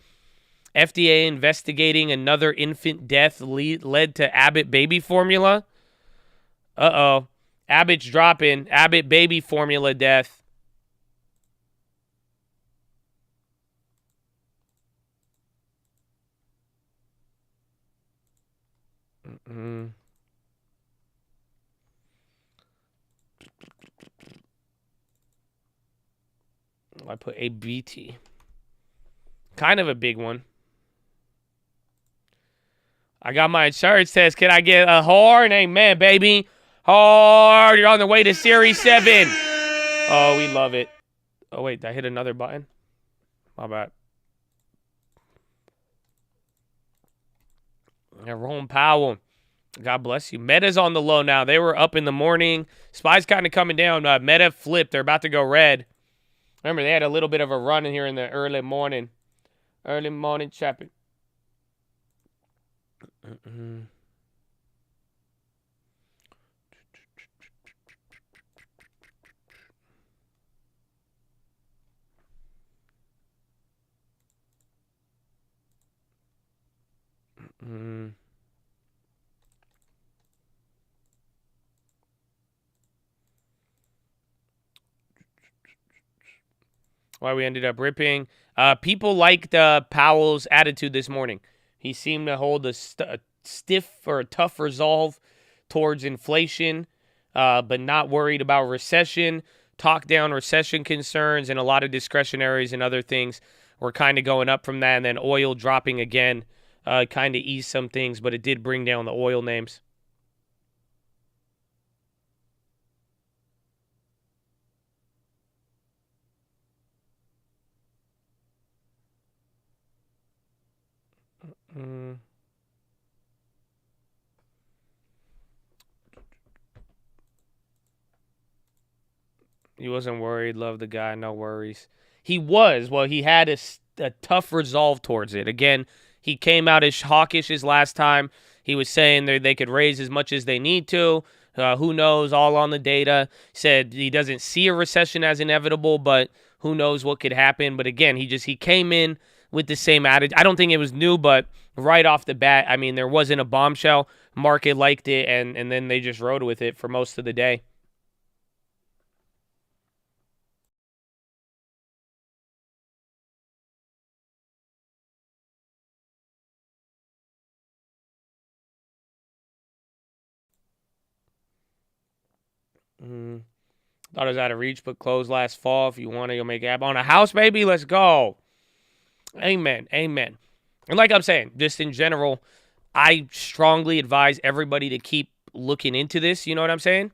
FDA investigating another infant death led to Abbott baby formula. Uh-oh. Abbott's dropping. Abbott baby formula death. I put ABT. Kind of a big one. I got my insurance test. Can I get a horn? Amen, baby. Hard. You're on the way to Series 7. Oh, we love it. Oh, wait. Did I hit another button? My bad. Jerome Powell. God bless you. Meta's on the low now. They were up in the morning. SPY's kind of coming down. Meta flipped. They're about to go red. Remember, they had a little bit of a run in here in the early morning. Early morning chopping. Why we ended up ripping. People liked Powell's attitude this morning. He seemed to hold a stiff or a tough resolve towards inflation, but not worried about recession. Talk down recession concerns, and a lot of discretionaries and other things were kind of going up from that. And then oil dropping again kind of eased some things, but it did bring down the oil names. He wasn't worried. Love the guy. No worries. He was. Well, he had a tough resolve towards it. Again, he came out as hawkish as last time. He was saying they could raise as much as they need to. Who knows? All on the data. Said he doesn't see a recession as inevitable, but who knows what could happen. But again, he came in with the same attitude. I don't think it was new, but right off the bat, I mean, there wasn't a bombshell. Market liked it, and then they just rode with it for most of the day. Thought it was out of reach, but closed last fall. If you want to, you'll make it on a house, baby. Let's go. Amen. Amen. And like I'm saying, just in general, I strongly advise everybody to keep looking into this. You know what I'm saying?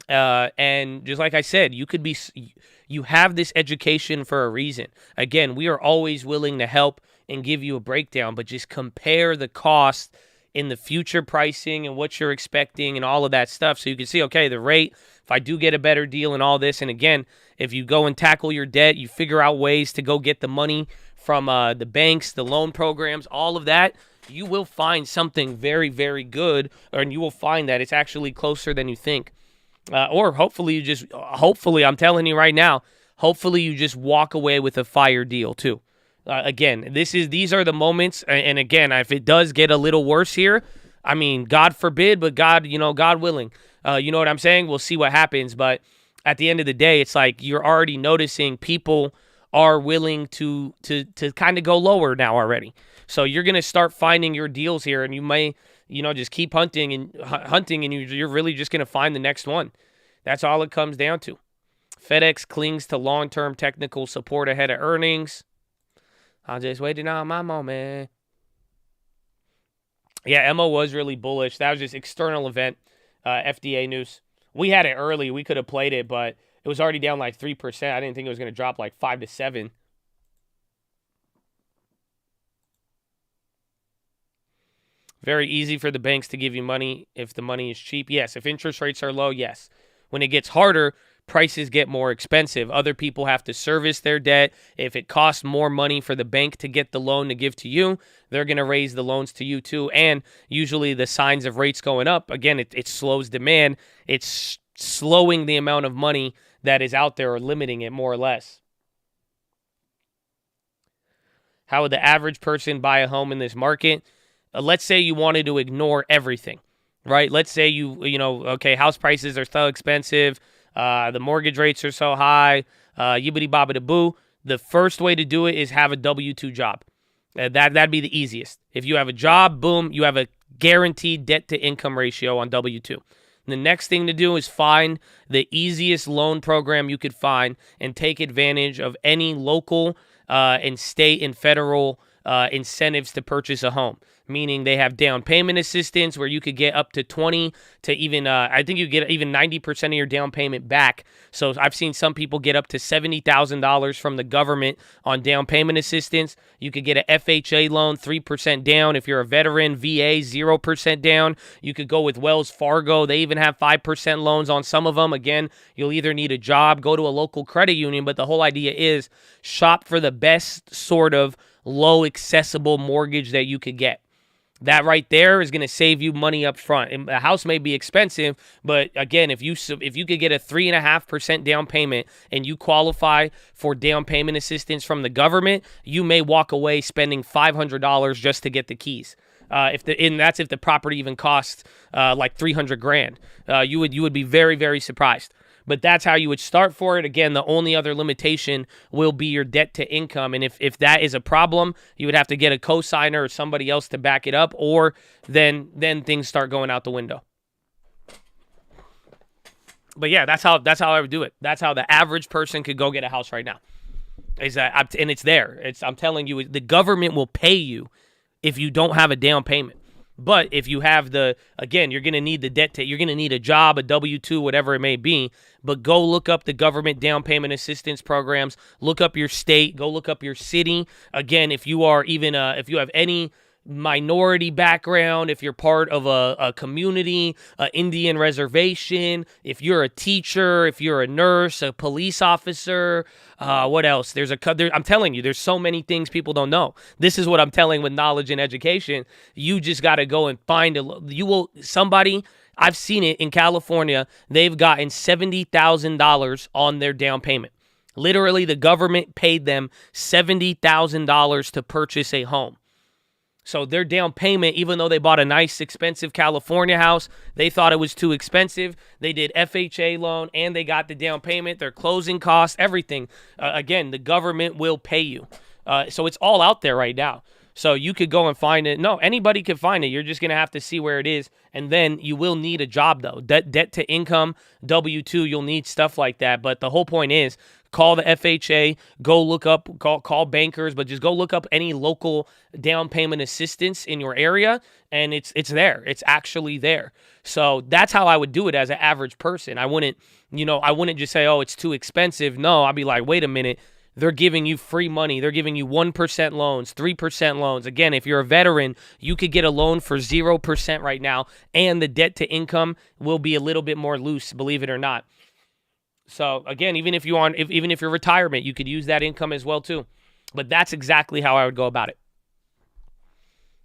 And just like I said, you have this education for a reason. Again, we are always willing to help and give you a breakdown, but just compare the cost in the future pricing and what you're expecting and all of that stuff. So you can see, okay, the rate, if I do get a better deal and all this. And again, if you go and tackle your debt, you figure out ways to go get the money from the banks, the loan programs, all of that, you will find something very, very good, and you will find that it's actually closer than you think. Or hopefully I'm telling you right now, hopefully you just walk away with a fire deal too. Again, these are the moments, and again, if it does get a little worse here, I mean, God forbid, but God willing, you know what I'm saying? We'll see what happens, but at the end of the day, it's like you're already noticing people are willing to kind of go lower now already. So you're going to start finding your deals here, and you may, just keep hunting, and you're really just going to find the next one. That's all it comes down to. FedEx clings to long-term technical support ahead of earnings. I'm just waiting on my moment. Yeah, Emma was really bullish. That was just external event, FDA news. We had it early. We could have played it, but it was already down like 3%. I didn't think it was going to drop like 5 to 7. Very easy for the banks to give you money if the money is cheap. Yes. If interest rates are low, yes. When it gets harder, prices get more expensive. Other people have to service their debt. If it costs more money for the bank to get the loan to give to you, they're going to raise the loans to you too. And usually the signs of rates going up, again, it slows demand. It's slowing the amount of money that is out there or limiting it more or less. How would the average person buy a home in this market? Let's say you wanted to ignore everything, right? Let's say okay, house prices are so expensive. The mortgage rates are so high, yibbity-bobbity-boo. The first way to do it is have a W-2 job. That'd be the easiest. If you have a job, boom, you have a guaranteed debt-to-income ratio on W-2. The next thing to do is find the easiest loan program you could find and take advantage of any local and state and federal incentives to purchase a home. Meaning they have down payment assistance where you could get up to 20 to even, I think you get even 90% of your down payment back. So I've seen some people get up to $70,000 from the government on down payment assistance. You could get an FHA loan, 3% down. If you're a veteran, VA, 0% down. You could go with Wells Fargo. They even have 5% loans on some of them. Again, you'll either need a job, go to a local credit union, but the whole idea is shop for the best sort of low accessible mortgage that you could get. That right there is going to save you money up front. And the house may be expensive, but again, if you could get a 3.5% down payment and you qualify for down payment assistance from the government, you may walk away spending $500 just to get the keys. That's if the property even costs like $300,000. You would be very, very surprised. But that's how you would start for it. Again, the only other limitation will be your debt to income. And if that is a problem, you would have to get a cosigner or somebody else to back it up, or then things start going out the window. But yeah, that's how I would do it. That's how the average person could go get a house right now. And it's there. I'm telling you, the government will pay you if you don't have a down payment. But if you have you're going to need the debt you're going to need a job, a W-2, whatever it may be. But go look up the government down payment assistance programs. Look up your state. Go look up your city. Again, if you are even if you have any minority background, if you're part of a community, an Indian reservation, if you're a teacher, if you're a nurse, a police officer, what else? I'm telling you, there's so many things people don't know. This is what I'm telling with knowledge and education. You just got to go and find somebody. I've seen it in California. They've gotten $70,000 on their down payment. Literally, the government paid them $70,000 to purchase a home. So their down payment, even though they bought a nice, expensive California house, they thought it was too expensive. They did FHA loan and they got the down payment, their closing costs, everything. Again, the government will pay you. So it's all out there right now. So you could go and find it. No, anybody could find it. You're just going to have to see where it is. And then you will need a job, though. Debt to income, W-2, you'll need stuff like that. But the whole point is, call the FHA, go look up, call bankers, but just go look up any local down payment assistance in your area, and it's there. It's actually there. So that's how I would do it as an average person. I wouldn't just say, oh, it's too expensive. No, I'd be like, wait a minute. They're giving you free money. They're giving you 1% loans, 3% loans. Again, if you're a veteran, you could get a loan for 0% right now, and the debt to income will be a little bit more loose, believe it or not. So again, even if you're retirement, you could use that income as well too. But that's exactly how I would go about it.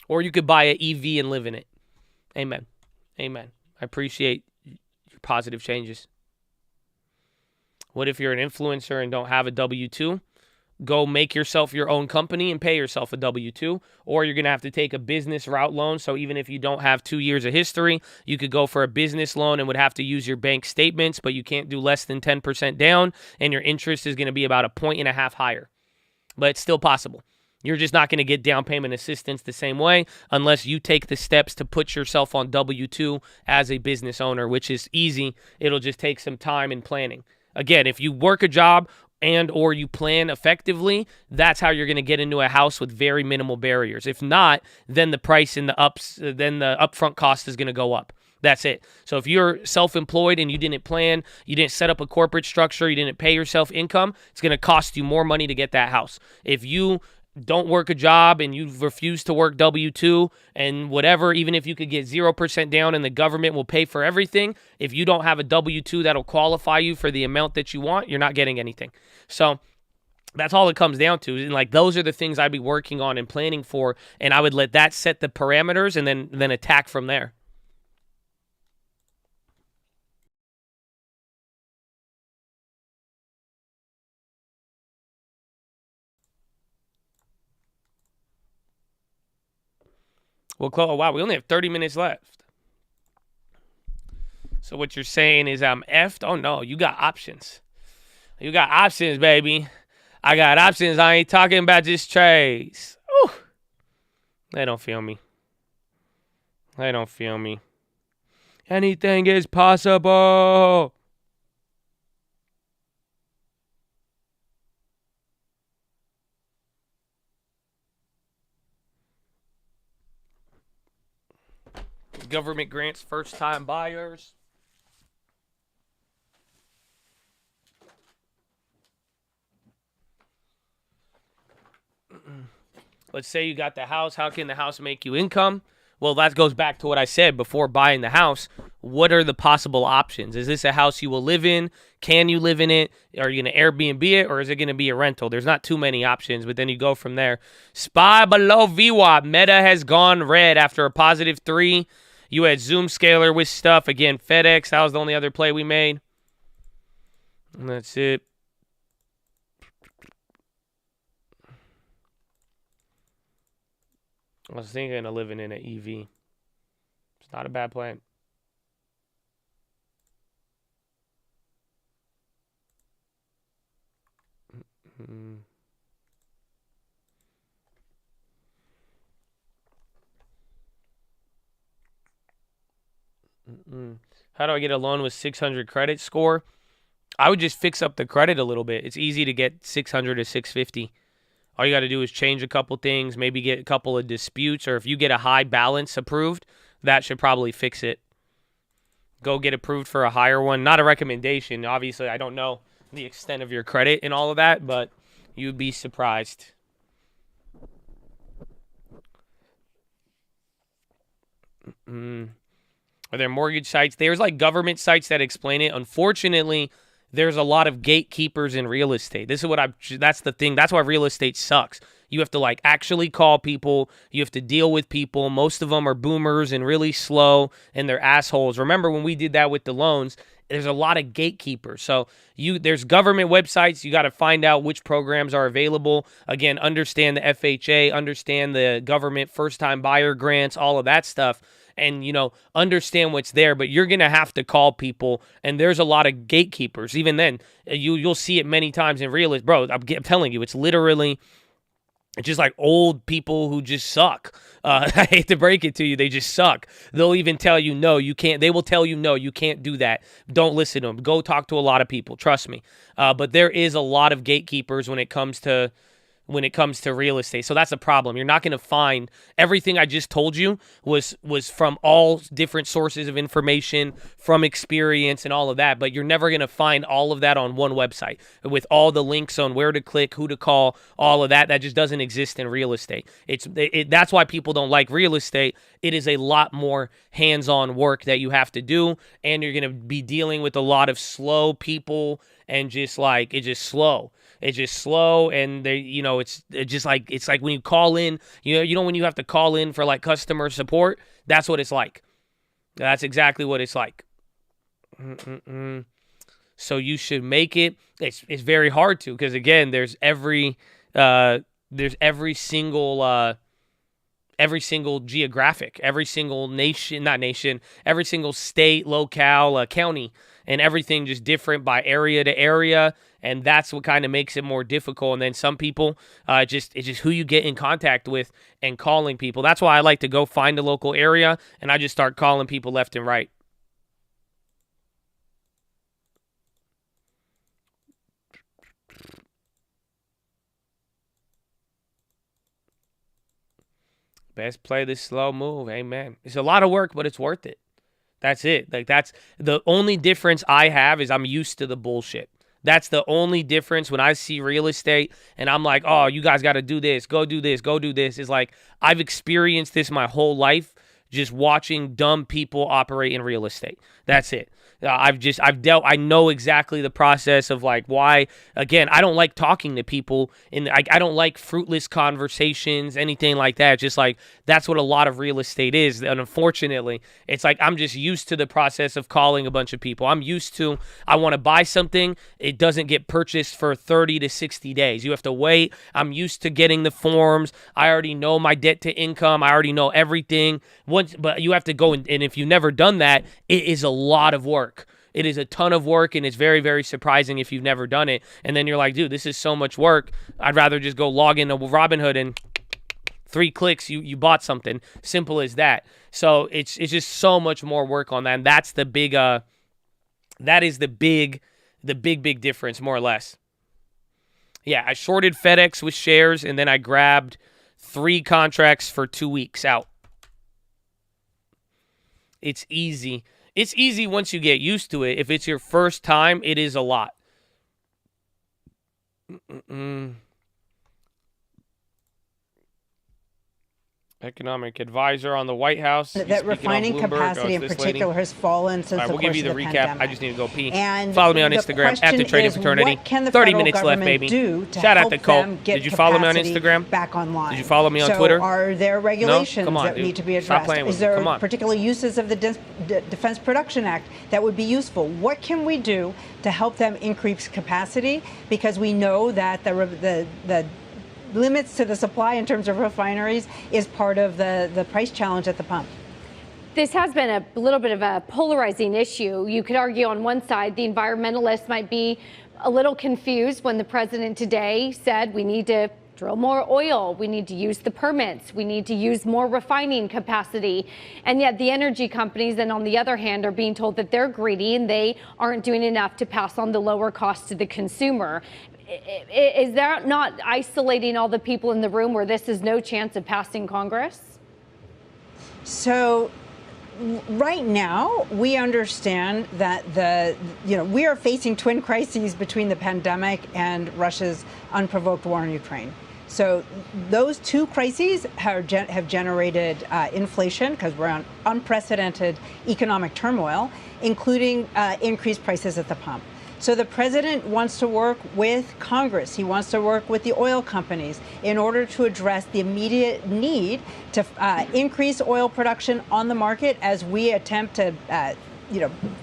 Or you could buy an EV and live in it. Amen. Amen. I appreciate your positive changes. What if you're an influencer and don't have a W-2? Go make yourself your own company and pay yourself a W-2. Or you're going to have to take a business route loan. So even if you don't have 2 years of history, you could go for a business loan and would have to use your bank statements, but you can't do less than 10% down, and your interest is going to be about 1.5 points higher. But it's still possible. You're just not going to get down payment assistance the same way unless you take the steps to put yourself on W-2 as a business owner, which is easy. It'll just take some time and planning. Again, if you work a job and or you plan effectively, that's how you're going to get into a house with very minimal barriers. If not, then the price and the upfront cost is going to go up. That's it. So if you're self-employed and you didn't plan, you didn't set up a corporate structure, you didn't pay yourself income, it's going to cost you more money to get that house. If you don't work a job and you refuse to work W-2 and whatever, even if you could get 0% down and the government will pay for everything, if you don't have a W-2 that'll qualify you for the amount that you want, you're not getting anything. So that's all it comes down to. And like, those are the things I'd be working on and planning for, and I would let that set the parameters and then attack from there. Well, oh, wow, we only have 30 minutes left. So what you're saying is I'm effed? Oh, no, you got options. You got options, baby. I got options. I ain't talking about just trades. Ooh. They don't feel me. They don't feel me. Anything is possible. Government grants first-time buyers. Let's say you got the house. How can the house make you income? Well, that goes back to what I said before buying the house. What are the possible options? Is this a house you will live in? Can you live in it? Are you going to Airbnb it, or is it going to be a rental? There's not too many options, but then you go from there. SPY below VWAP. Meta has gone red after a positive 3. You had Zoom Scalar with stuff. Again, FedEx, that was the only other play we made. And that's it. I was thinking of living in an EV. It's not a bad plan. Mm-hmm. How do I get a loan with 600 credit score? I would just fix up the credit a little bit. It's easy to get 600 to 650. All you got to do is change a couple things, maybe get a couple of disputes, or if you get a high balance approved, that should probably fix it. Go get approved for a higher one. Not a recommendation. Obviously, I don't know the extent of your credit and all of that, but you'd be surprised. Are there mortgage sites? There's like government sites that explain it. Unfortunately, there's a lot of gatekeepers in real estate. That's the thing. That's why real estate sucks. You have to like actually call people. You have to deal with people. Most of them are boomers and really slow and they're assholes. Remember when we did that with the loans? There's a lot of gatekeepers. So there's government websites. You got to find out which programs are available. Again, understand the FHA, understand the government first-time buyer grants, all of that stuff. And, understand what's there. But you're going to have to call people. And there's a lot of gatekeepers. Even then, you'll see it many times in real estate. Bro, I'm telling you, it's literally... It's just like old people who just suck. I hate to break it to you. They just suck. They'll even tell you, no, you can't. They will tell you, no, you can't do that. Don't listen to them. Go talk to a lot of people. Trust me. But there is a lot of gatekeepers when it comes to real estate. So that's a problem. You're not going to find everything I just told you was from all different sources of information, from experience and all of that, but you're never going to find all of that on one website with all the links on where to click, who to call, all of that. That just doesn't exist in real estate. That's why people don't like real estate. It is a lot more hands-on work that you have to do, and you're going to be dealing with a lot of slow people and just like, it's just slow. It's just slow, and it's like when you call in, when you have to call in for like customer support, that's what it's like. That's exactly what it's like. So you should make it. It's very hard to, because again, there's every single geographic, every single every single state, locale, county, and everything just different by area to area. And that's what kind of makes it more difficult. And then some people, it's just who you get in contact with and calling people. That's why I like to go find a local area and I just start calling people left and right. Best play the slow move. Amen. It's a lot of work, but it's worth it. That's it. Like, that's the only difference I have is I'm used to the bullshit. That's the only difference when I see real estate and I'm like, oh, you guys got to do this, go do this, go do this. It's like I've experienced this my whole life just watching dumb people operate in real estate. That's it. I know exactly the process of like why, again, I don't like talking to people I don't like fruitless conversations, anything like that. Just like, that's what a lot of real estate is. And unfortunately, it's like, I'm just used to the process of calling a bunch of people. I'm used to, I want to buy something. It doesn't get purchased for 30 to 60 days. You have to wait. I'm used to getting the forms. I already know my debt to income. I already know everything. But you have to go and if you've never done that, it is a lot of work. It is a ton of work, and it's very, very surprising if you've never done it. And then you're like, dude, this is so much work. I'd rather just go log into Robinhood and 3 clicks, you bought something. Simple as that. So it's just so much more work on that. And that's the big, that is the big difference, more or less. Yeah, I shorted FedEx with shares, and then I grabbed 3 contracts for 2 weeks out. It's easy. It's easy once you get used to it. If it's your first time, it is a lot. Economic advisor on the White House. That refining capacity in particular has fallen since the course of the We'll give you the recap. pandemic. I just need to go pee. And follow me on Instagram at the Trading Fraternity. 30 minutes left, baby. Shout out to Colt. Did you follow me on Instagram? Back online. Did you follow me on Twitter? Are there regulations that dude. need to be Stop addressed? playing with Is there me. Come on. particular uses of the Defense Production Act that would be useful? What can we do to help them increase capacity? Because we know that the limits to the supply in terms of refineries is part of the price challenge at the pump. This has been a little bit of a polarizing issue. You could argue on one side, the environmentalists might be a little confused when the president today said we need to drill more oil, we need to use the permits, we need to use more refining capacity. And yet the energy companies, then on the other hand, are being told that they're greedy and they aren't doing enough to pass on the lower cost to the consumer. Is that not isolating all the people in the room where this is no chance of passing Congress? So right now, we understand that we are facing twin crises between the pandemic and Russia's unprovoked war in Ukraine. So those two crises have generated inflation because we're on unprecedented economic turmoil, including increased prices at the pump. So the president wants to work with Congress. He wants to work with the oil companies in order to address the immediate need to increase oil production on the market as we attempt to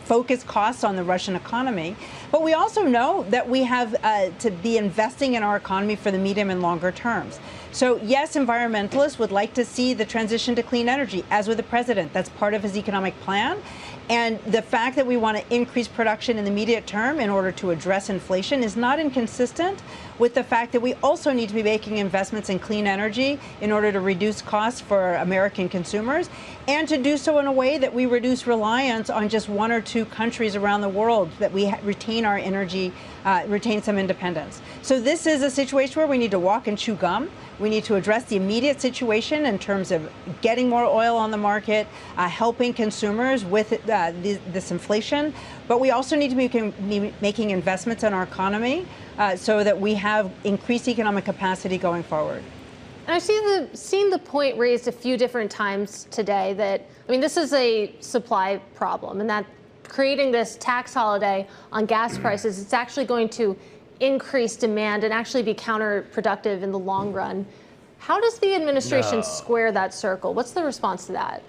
focus costs on the Russian economy. But we also know that we have to be investing in our economy for the medium and longer terms. So yes, environmentalists would like to see the transition to clean energy, as with the president. That's part of his economic plan. And the fact that we want to increase production in the immediate term in order to address inflation is not inconsistent with the fact that we also need to be making investments in clean energy in order to reduce costs for American consumers, and to do so in a way that we reduce reliance on just one or two countries around the world, that we retain our energy, retain some independence. So this is a situation where we need to walk and chew gum. We need to address the immediate situation in terms of getting more oil on the market, helping consumers with this inflation. But we also need to be making investments in our economy so that we have increased economic capacity going forward. And I've seen the point raised a few different times today that, this is a supply problem, and that creating this tax holiday on gas prices, it's actually going to increase demand and actually be counterproductive in the long run. How does the administration square that circle? What's the response to that?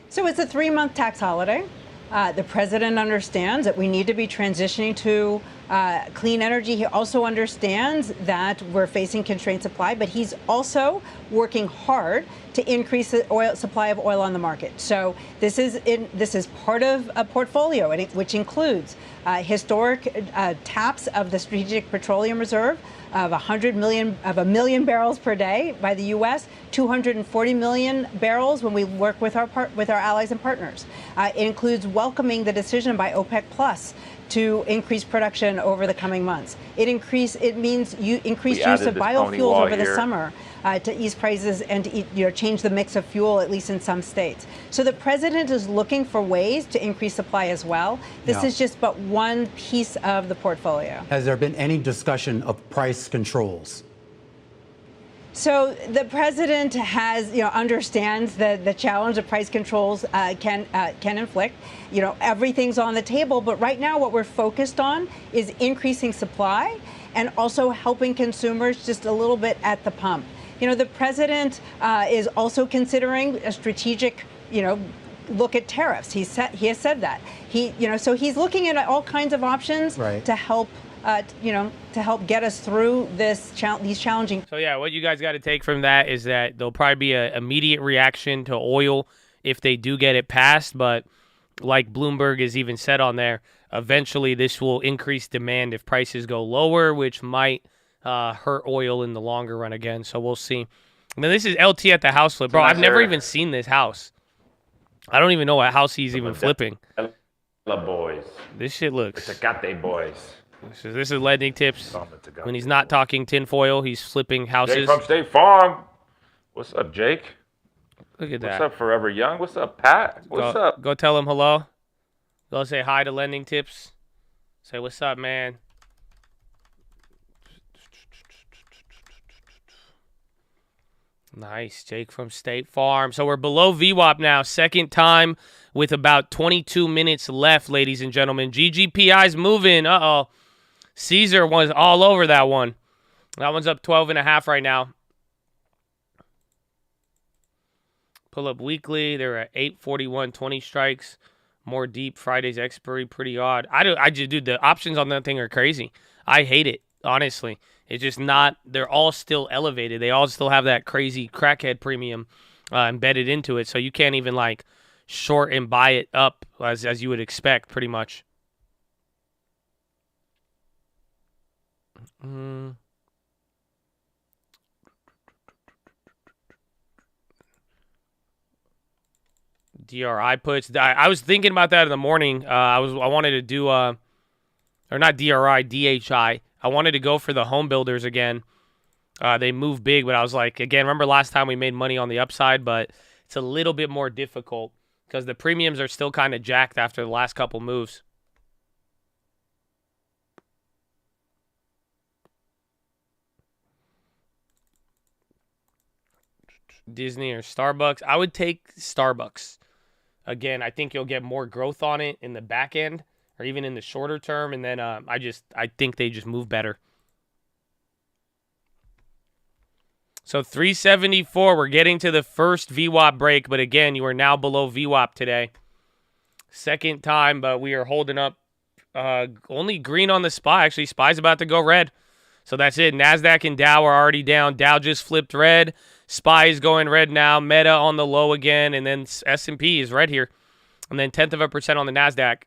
So it's a 3-month tax holiday. The president understands that we need to be transitioning to clean energy. He also understands that we're facing constrained supply, but he's also working hard to increase the supply of oil on the market. So this is part of a portfolio, which includes historic taps of the Strategic Petroleum Reserve of 1 million barrels per day by the U.S., 240 million barrels when we work with our allies and partners. It includes welcoming the decision by OPEC Plus to increase production over the coming months. It means increased use of biofuels over the summer to ease prices and to change the mix of fuel, at least in some states. So the president is looking for ways to increase supply as well. This is just but one piece of the portfolio. Has there been any discussion of price controls? So the president understands the challenge that price controls can inflict. Everything's on the table, but right now what we're focused on is increasing supply and also helping consumers just a little bit at the pump. The president is also considering a strategic, look at tariffs. He has said that. So he's looking at all kinds of options to help. To help get us through these challenging. So yeah, what you guys got to take from that is that there'll probably be an immediate reaction to oil if they do get it passed. But like Bloomberg has even said on there, eventually this will increase demand if prices go lower, which might hurt oil in the longer run again. So we'll see. This is LT at the house flip. Bro, I've never even seen this house. I don't even know what house he's even flipping. Boys. This shit looks. Tecate boys. This is lending tips. When he's not talking tinfoil, he's flipping houses. Jake from State Farm. What's up, Jake? Look at that. What's up, Forever Young? What's up, Pat? What's up? Go tell him hello. Go say hi to lending tips. Say, what's up, man? Nice, Jake from State Farm. So we're below VWAP now. Second time with about 22 minutes left, ladies and gentlemen. GGPI's moving. Uh-oh. Caesar was all over that one. That one's up 12.5 right now. Pull up weekly. They're at 841, 20 strikes. More deep. Friday's expiry. Pretty odd. Dude, the options on that thing are crazy. I hate it, honestly. It's just not, they're all still elevated. They all still have that crazy crackhead premium embedded into it. So you can't even like short and buy it up as you would expect, pretty much. DRI puts. I was thinking about that in the morning. I wanted to do or not DRI, DHI. I wanted to go for the home builders again. They move big, but I was like, again, remember last time we made money on the upside, but it's a little bit more difficult because the premiums are still kind of jacked after the last couple moves. Disney or Starbucks. I would take Starbucks. Again, I think you'll get more growth on it in the back end or even in the shorter term. And then I think they just move better. So 374, we're getting to the first VWAP break. But again, you are now below VWAP today. Second time, but we are holding up only green on the SPY. Actually, SPY's about to go red. So that's it. NASDAQ and Dow are already down. Dow just flipped red. SPY is going red now. Meta on the low again. And then S&P is red here. And then 0.1% on the NASDAQ.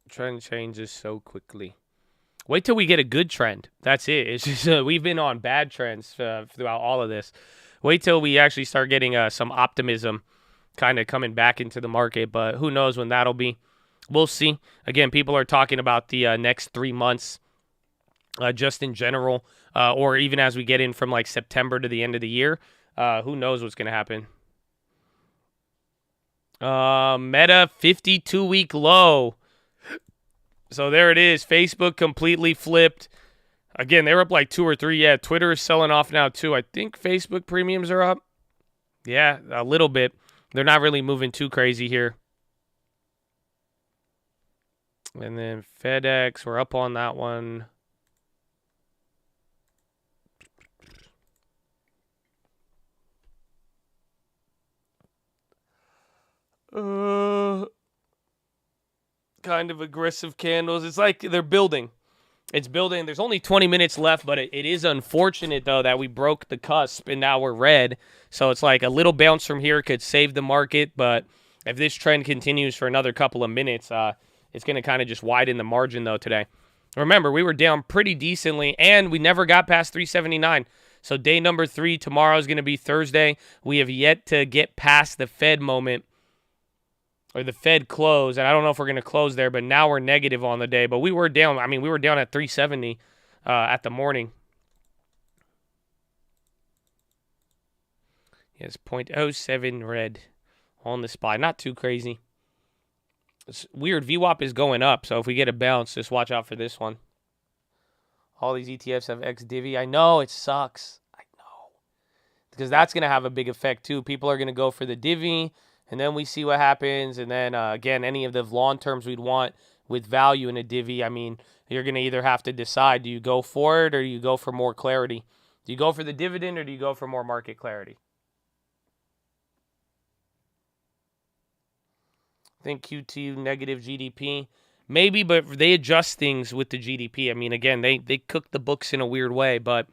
Trend changes so quickly. Wait till we get a good trend. That's it. It's just we've been on bad trends throughout all of this. Wait till we actually start getting some optimism kind of coming back into the market. But who knows when that'll be. We'll see. Again, people are talking about the next 3 months just in general, or even as we get in from like September to the end of the year. Who knows what's going to happen. Meta 52-week low. So there it is. Facebook completely flipped. Again, they were up like 2 or 3. Yeah, Twitter is selling off now too. I think Facebook premiums are up. Yeah, a little bit. They're not really moving too crazy here. And then FedEx, we're up on that one. Kind of aggressive candles. It's like they're building. It's building. There's only 20 minutes left, but it is unfortunate, though, that we broke the cusp and now we're red. So it's like a little bounce from here could save the market. But if this trend continues for another couple of minutes, it's going to kind of just widen the margin, though, today. Remember, we were down pretty decently, and we never got past 379. So day number 3 tomorrow is going to be Thursday. We have yet to get past the Fed moment. Or the Fed close, and I don't know if we're going to close there, but now we're negative on the day. But we were down. I mean, we were down at 370 at the morning. Yes, 0.07 red on the SPY. Not too crazy. It's weird. VWAP is going up, so if we get a bounce, just watch out for this one. All these ETFs have ex-divvy. I know, it sucks. I know. Because that's going to have a big effect, too. People are going to go for the divvy. And then we see what happens. And then, again, any of the long terms we'd want with value in a divvy, I mean, you're going to either have to decide, do you go for it or do you go for more clarity? Do you go for the dividend or do you go for more market clarity? I think Q2 negative GDP. Maybe, but they adjust things with the GDP. I mean, again, they cook the books in a weird way. But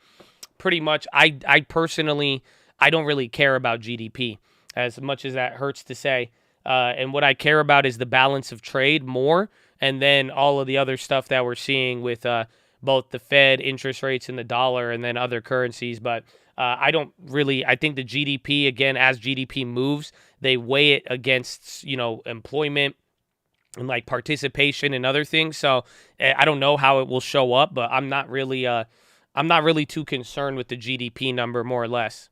pretty much, I personally, I don't really care about GDP. As much as that hurts to say. And what I care about is the balance of trade more, and then all of the other stuff that we're seeing with both the Fed, interest rates, and the dollar, and then other currencies. But I think the GDP, again, as GDP moves, they weigh it against, employment and like participation and other things. So I don't know how it will show up, but I'm not really too concerned with the GDP number, more or less.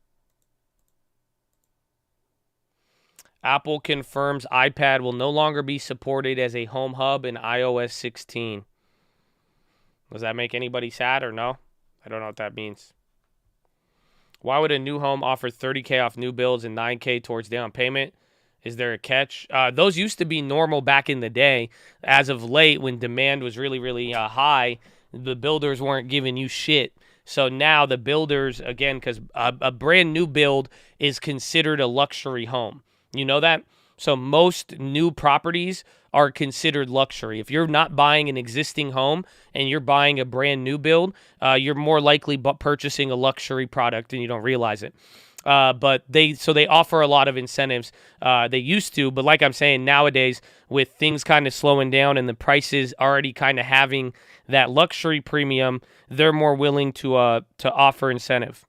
Apple confirms iPad will no longer be supported as a home hub in iOS 16. Does that make anybody sad or no? I don't know what that means. Why would a new home offer $30K off new builds and $9K towards down payment? Is there a catch? Those used to be normal back in the day. As of late, when demand was really, really high, the builders weren't giving you shit. So now the builders, again, because a brand new build is considered a luxury home. You know that? So most new properties are considered luxury. If you're not buying an existing home and you're buying a brand new build, you're more likely purchasing a luxury product and you don't realize it. But they offer a lot of incentives. They used to, but like I'm saying, nowadays with things kind of slowing down and the prices already kind of having that luxury premium, they're more willing to offer incentive.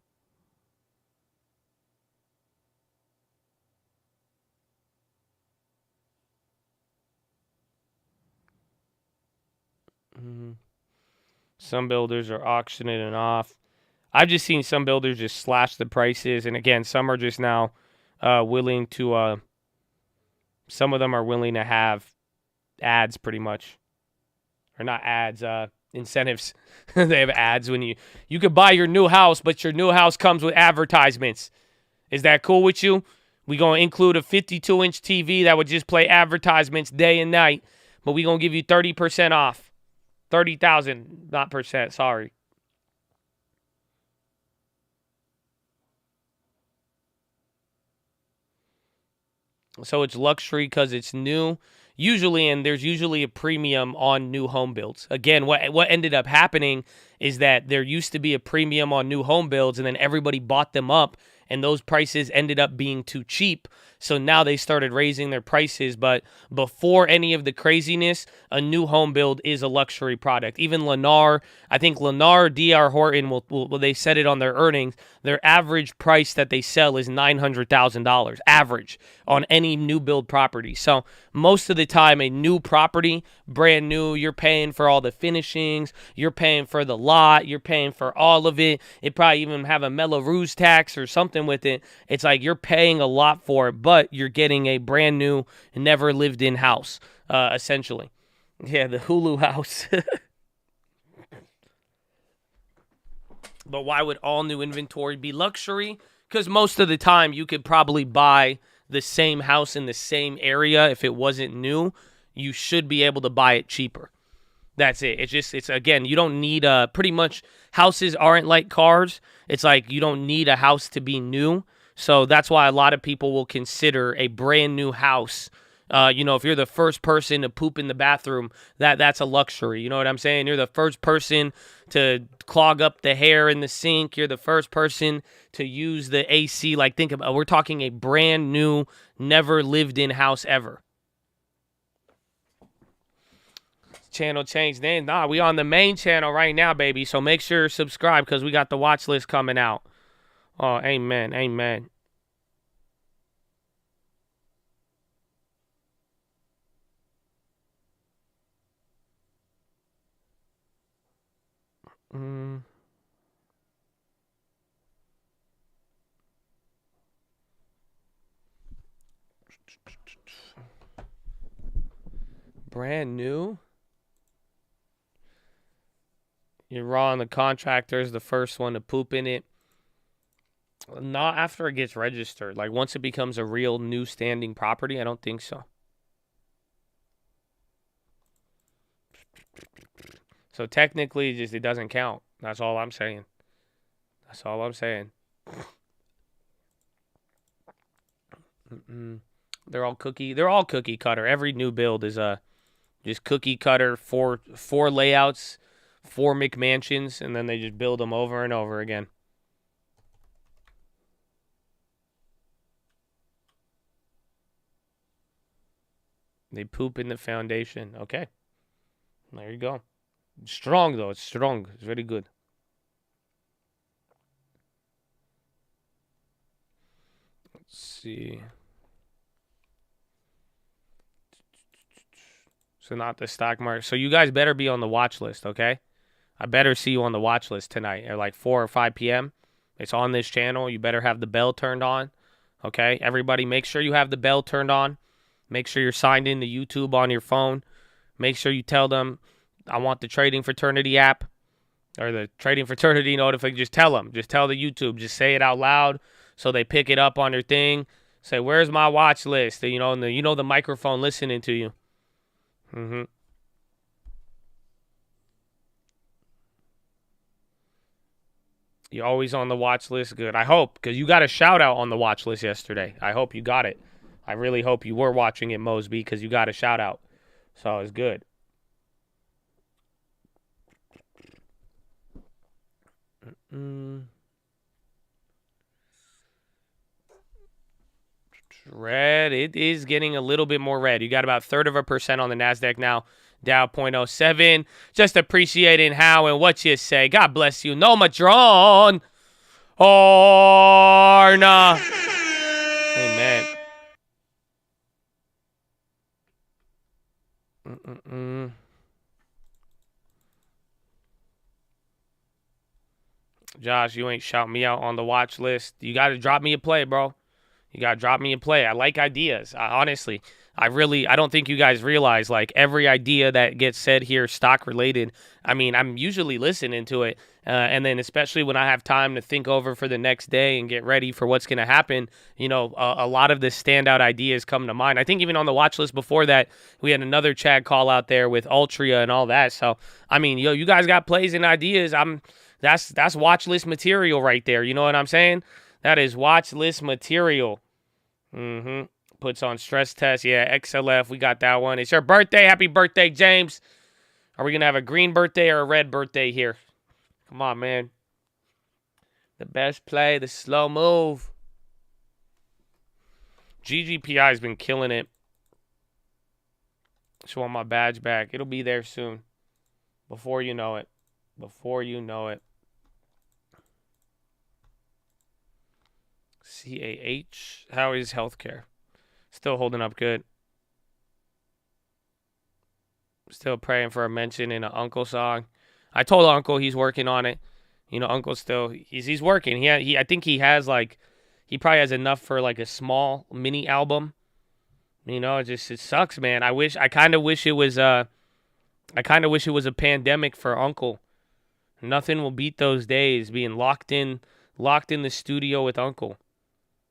Some builders are auctioning it off. I've just seen some builders just slash the prices, and again, some are just now willing to. Some of them are willing to have ads, pretty much, or not ads, incentives. They have ads when you could buy your new house, but your new house comes with advertisements. Is that cool with you? We gonna include a 52-inch TV that would just play advertisements day and night, but we gonna give you 30% off. 30,000, not percent, sorry. So it's luxury because it's new. Usually, and there's usually a premium on new home builds. Again, what ended up happening is that there used to be a premium on new home builds, and then everybody bought them up, and those prices ended up being too cheap. So now they started raising their prices. But before any of the craziness, a new home build is a luxury product. Even Lennar, I think Lennar, D.R. Horton, will they said it on their earnings, their average price that they sell is $900,000 average on any new build property. So most of the time, a new property, brand new, you're paying for all the finishings, you're paying for the lot, you're paying for all of it. It probably even have a Melrose tax or something with it. It's like you're paying a lot for it, but you're getting a brand new, never lived in house, essentially. Yeah, the Hulu house. But why would all new inventory be luxury? Because most of the time you could probably buy the same house in the same area. If it wasn't new, you should be able to buy it cheaper. That's it. It's again, you don't need pretty much houses aren't like cars. It's like you don't need a house to be new. So that's why a lot of people will consider a brand new house. If you're the first person to poop in the bathroom, that's a luxury. You know what I'm saying? You're the first person to clog up the hair in the sink. You're the first person to use the AC. Like, think about, we're talking a brand new, never lived in house ever. Channel change name. Nah, we on the main channel right now, baby. So make sure you subscribe because we got the watch list coming out. Oh, amen. Amen. Brand new? You're raw on the contractor's the first one to poop in it. Not after it gets registered. Like, once it becomes a real new standing property, I don't think so. So technically, just it doesn't count. That's all I'm saying. That's all I'm saying. They're all cookie cutter. Every new build is just cookie cutter, four layouts, 4 McMansions, and then they just build them over and over again. They poop in the foundation. Okay. There you go. Strong, though. It's strong. It's very good. Let's see. So not the stock market. So you guys better be on the watch list, okay? I better see you on the watch list tonight at like 4 or 5 p.m. It's on this channel. You better have the bell turned on, okay? Everybody, make sure you have the bell turned on. Make sure you're signed in to YouTube on your phone. Make sure you tell them, I want the Trading Fraternity app or the Trading Fraternity notification. Just tell them. Just tell the YouTube. Just say it out loud so they pick it up on their thing. Say, where's my watch list? And the microphone listening to you. You're always on the watch list. Good. I hope, because you got a shout out on the watch list yesterday. I hope you got it. I really hope you were watching it, Mosby, because you got a shout out. So it's good. Red. It is getting a little bit more red. You got about 1/3% on the NASDAQ now. Dow 0.07. Just appreciating how and what you say. God bless you. No Madron. Orna. Amen. Josh, you ain't shout me out on the watch list. You got to drop me a play, bro. You got to drop me a play. I like ideas. Honestly, I don't think you guys realize, like, every idea that gets said here, stock related. I mean, I'm usually listening to it. And then especially when I have time to think over for the next day and get ready for what's going to happen, you know, a lot of the standout ideas come to mind. I think even on the watch list before that, we had another Chad call out there with Altria and all that. So, I mean, yo, you guys got plays and ideas. That's watch list material right there. You know what I'm saying? That is watch list material. Puts on stress test. Yeah, XLF. We got that one. It's your birthday. Happy birthday, James. Are we going to have a green birthday or a red birthday here? Come on, man. The best play, the slow move. GGPI has been killing it. Just want my badge back. It'll be there soon. Before you know it. Before you know it. CAH. How is healthcare? Still holding up good. Still praying for a mention in an Uncle song. I told Uncle he's working on it. You know, Uncle still he's working. I think he has he probably has enough for like a small mini album. You know, it sucks, man. I kind of wish it was a pandemic for Uncle. Nothing will beat those days being locked in the studio with Uncle.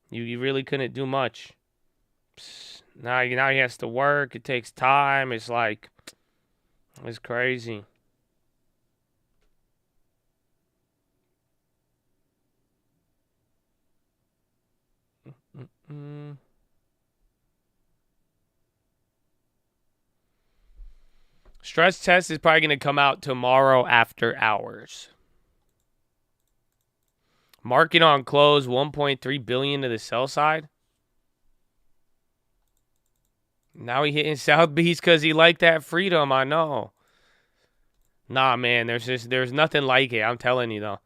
You really couldn't do much. Now he has to work. It takes time. It's crazy. Stress test is probably going to come out tomorrow after hours. Market on close, $1.3 billion to the sell side. Now he hitting South Beach because he liked that freedom. I know. Nah, man, there's nothing like it. I'm telling you though.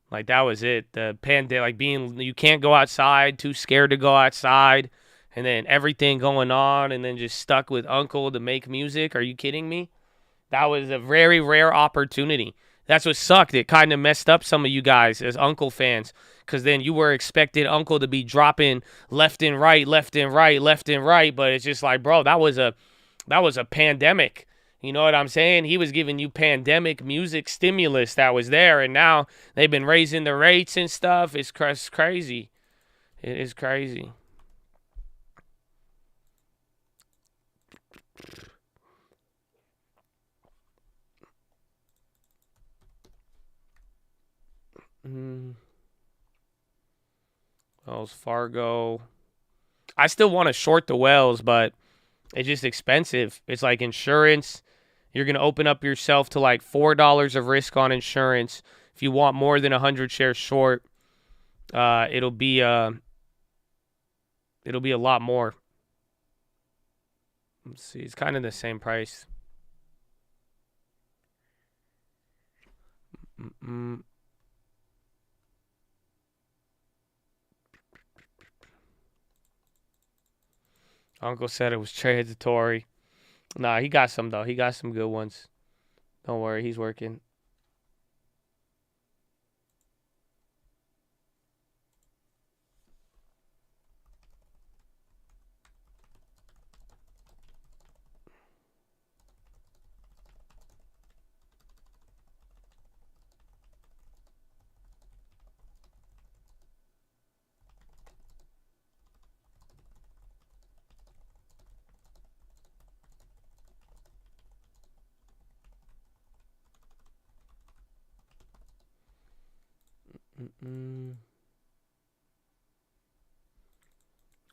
Like that was it. The pandemic, you can't go outside, too scared to go outside, and then everything going on, and then just stuck with Uncle to make music. Are you kidding me? That was a very rare opportunity. That's what sucked. It kind of messed up some of you guys as Uncle fans, because then you were expected Uncle to be dropping left and right, left and right, left and right. But it's just like, bro, that was a pandemic. You know what I'm saying? He was giving you pandemic music stimulus that was there, and now they've been raising the rates and stuff. It's crazy. It is crazy. Wells Fargo. I still want to short the Wells, but it's just expensive. It's like insurance. You're going to open up yourself to like $4 of risk on insurance. If you want more than 100 shares short, it'll be a lot more. Let's see. It's kind of the same price. Uncle said it was transitory. Nah, he got some, though. He got some good ones. Don't worry, he's working.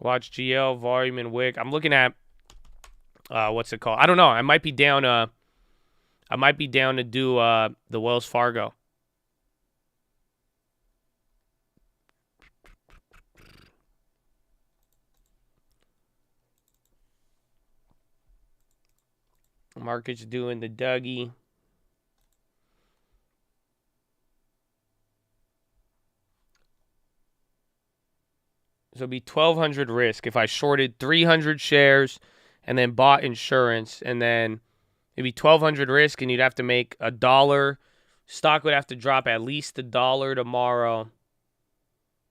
Watch GL, volume, and wick. I'm looking at what's it called? I don't know. I might be down to do the Wells Fargo. Market's doing the Dougie. So it'd be 1,200 risk if I shorted 300 shares and then bought insurance, and then it'd be 1,200 risk, and you'd have to make $1 Stock would have to drop at least $1 tomorrow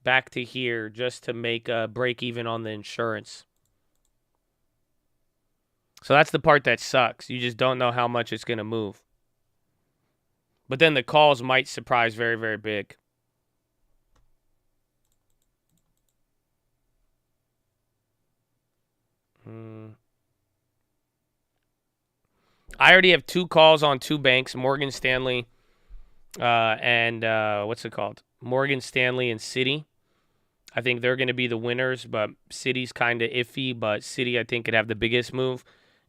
back to here just to make a break even on the insurance. So that's the part that sucks. You just don't know how much it's going to move. But then the calls might surprise very, very big. I already have 2 calls on 2 banks, Morgan Stanley and what's it called? Morgan Stanley and Citi. I think they're going to be the winners, but Citi's kind of iffy, but Citi I think could have the biggest move.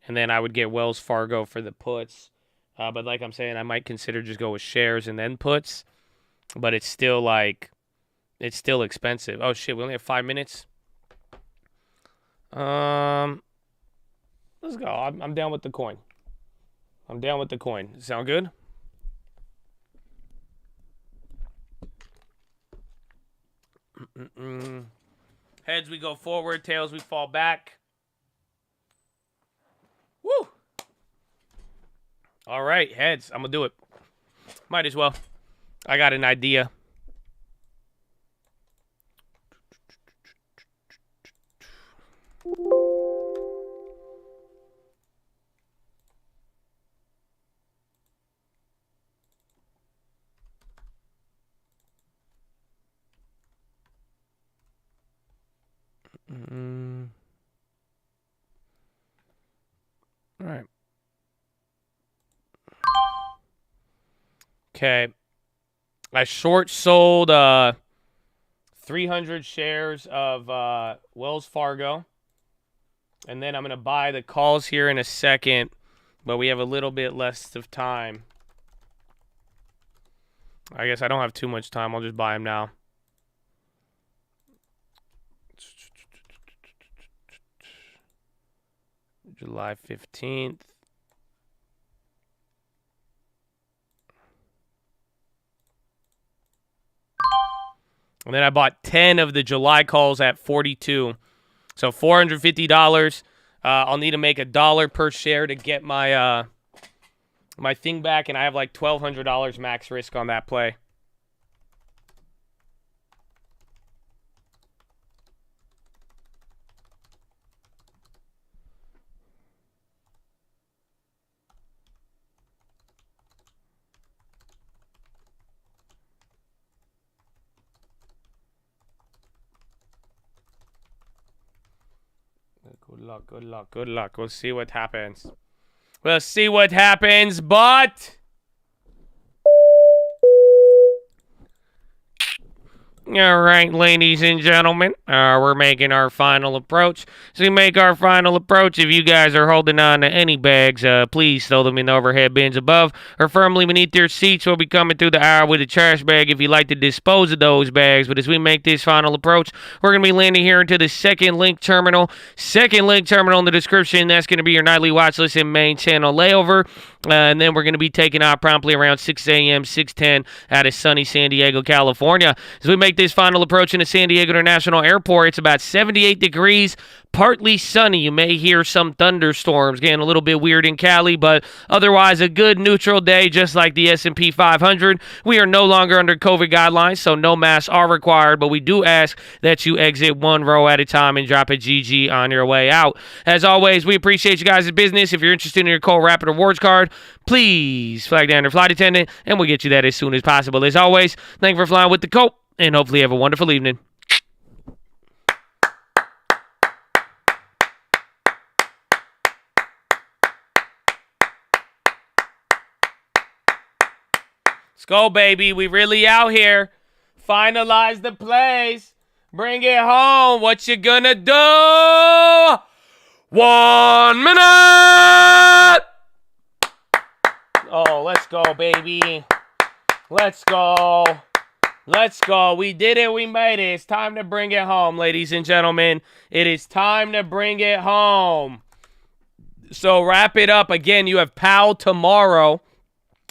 And then I would get Wells Fargo for the puts. But like I'm saying, I might consider just go with shares and then puts. But it's still like, it's still expensive. Oh shit, we only have 5 minutes. Let's go. I'm down with the coin. I'm down with the coin. Sound good? Heads, we go forward. Tails, we fall back. Woo! All right, heads. I'm going to do it. Might as well. I got an idea. All right. Okay. I short sold 300 shares of Wells Fargo. And then I'm going to buy the calls here in a second. But we have a little bit less of time. I guess I don't have too much time. I'll just buy them now. July 15th. And then I bought 10 of the July calls at 42. So $450. I'll need to make $1 per share to get my my thing back, and I have like $1,200 max risk on that play. Good luck, good luck, good luck. We'll see what happens. We'll see what happens, but... All right, ladies and gentlemen, we're making our final approach. As we make our final approach, if you guys are holding on to any bags, please throw them in the overhead bins above or firmly beneath your seats. We'll be coming through the aisle with a trash bag if you'd like to dispose of those bags. But as we make this final approach, we're going to be landing here into the second link terminal. Second link terminal in the description. That's going to be your nightly watch list and main channel layover. And then we're going to be taking out promptly around 6 a.m., 6:10 out of sunny San Diego, California. As we make this final approach into San Diego International Airport, it's about 78 degrees, partly sunny. You may hear some thunderstorms. Getting a little bit weird in Cali, but otherwise a good neutral day, just like the S&P 500. We are no longer under COVID guidelines, so no masks are required, but we do ask that you exit one row at a time and drop a GG on your way out. As always, we appreciate you guys' business. If you're interested in your Cold Rapid Rewards card, please flag down your flight attendant, and we'll get you that as soon as possible. As always, thank you for flying with the Colt, and hopefully have a wonderful evening. Let's go, baby. We really out here. Finalize the plays. Bring it home. What you gonna do? 1 minute. Oh, let's go, baby. Let's go. Let's go. We did it. We made it. It's time to bring it home, ladies and gentlemen. It is time to bring it home. So wrap it up. Again, you have Powell tomorrow.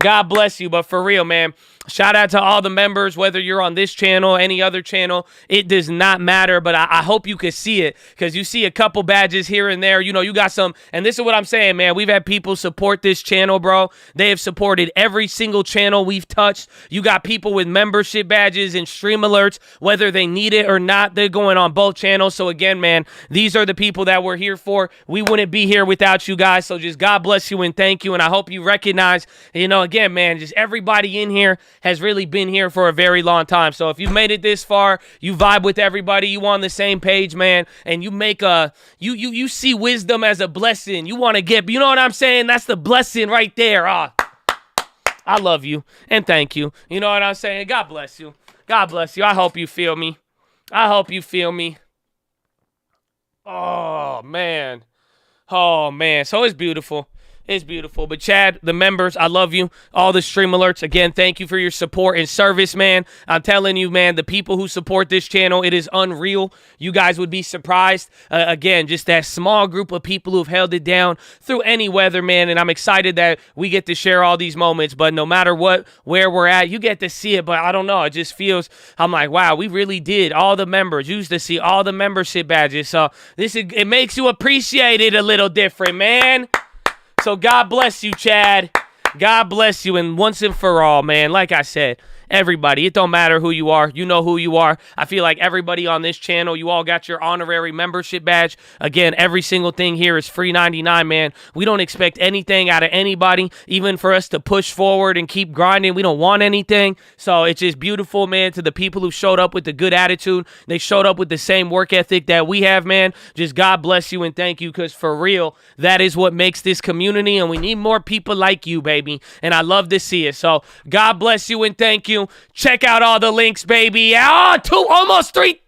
God bless you. But for real, man, shout out to all the members, whether you're on this channel, any other channel. It does not matter, but I hope you can see it because you see a couple badges here and there. You know, you got some, and this is what I'm saying, man. We've had people support this channel, bro. They have supported every single channel we've touched. You got people with membership badges and stream alerts, whether they need it or not. They're going on both channels. So again, man, these are the people that we're here for. We wouldn't be here without you guys. So just God bless you and thank you. And I hope you recognize, you know, again, man, just everybody in here has really been here for a very long time. So if you've made it this far, you vibe with everybody, you on the same page, man, and you make you see wisdom as a blessing. You want to get, you know what I'm saying? That's the blessing right there. I love you and thank you. You know what I'm saying? God bless you. God bless you. I hope you feel me. I hope you feel me. Oh, man. Oh, man. So it's beautiful. It's beautiful. But Chad, the members, I love you. All the stream alerts, again, thank you for your support and service, man. I'm telling you, man, the people who support this channel, it is unreal. You guys would be surprised. Again, just that small group of people who've held it down through any weather, man. And I'm excited that we get to share all these moments. But no matter what, where we're at, you get to see it. But I don't know. It just feels, I'm like, wow, we really did. All the members used to see all the membership badges. So it makes you appreciate it a little different, man. So God bless you, Chad. God bless you. And once and for all, man, like I said, everybody, it don't matter who you are. You know who you are. I feel like everybody on this channel, you all got your honorary membership badge. Again, every single thing here is free 99, man. We don't expect anything out of anybody, even for us to push forward and keep grinding. We don't want anything. So it's just beautiful, man, to the people who showed up with the good attitude. They showed up with the same work ethic that we have, man. Just God bless you and thank you, because for real, that is what makes this community, and we need more people like you, baby. And I love to see it. So God bless you and thank you. Check out all the links, baby. Almost 3.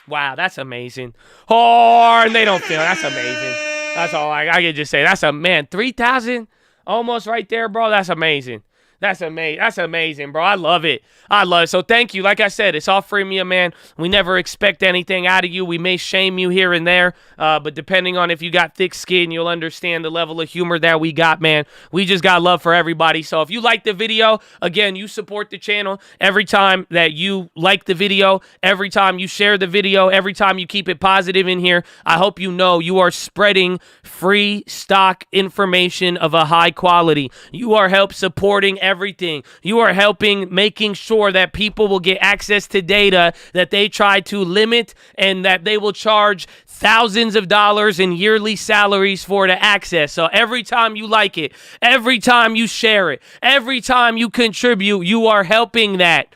Wow, that's amazing. Oh, and they don't feel that's amazing. That's all I can just say. That's 3,000 almost right there, bro. That's amazing. That's amazing. That's amazing, bro. I love it. I love it. So thank you. Like I said, it's all freemium, man. We never expect anything out of you. We may shame you here and there, but depending on if you got thick skin, you'll understand the level of humor that we got, man. We just got love for everybody. So if you like the video, again, you support the channel every time that you like the video, every time you share the video, every time you keep it positive in here. I hope you know you are spreading free stock information of a high quality. You are supporting everything. You are helping making sure that people will get access to data that they try to limit and that they will charge thousands of dollars in yearly salaries for to access. So every time you like it, every time you share it, every time you contribute, you are helping that.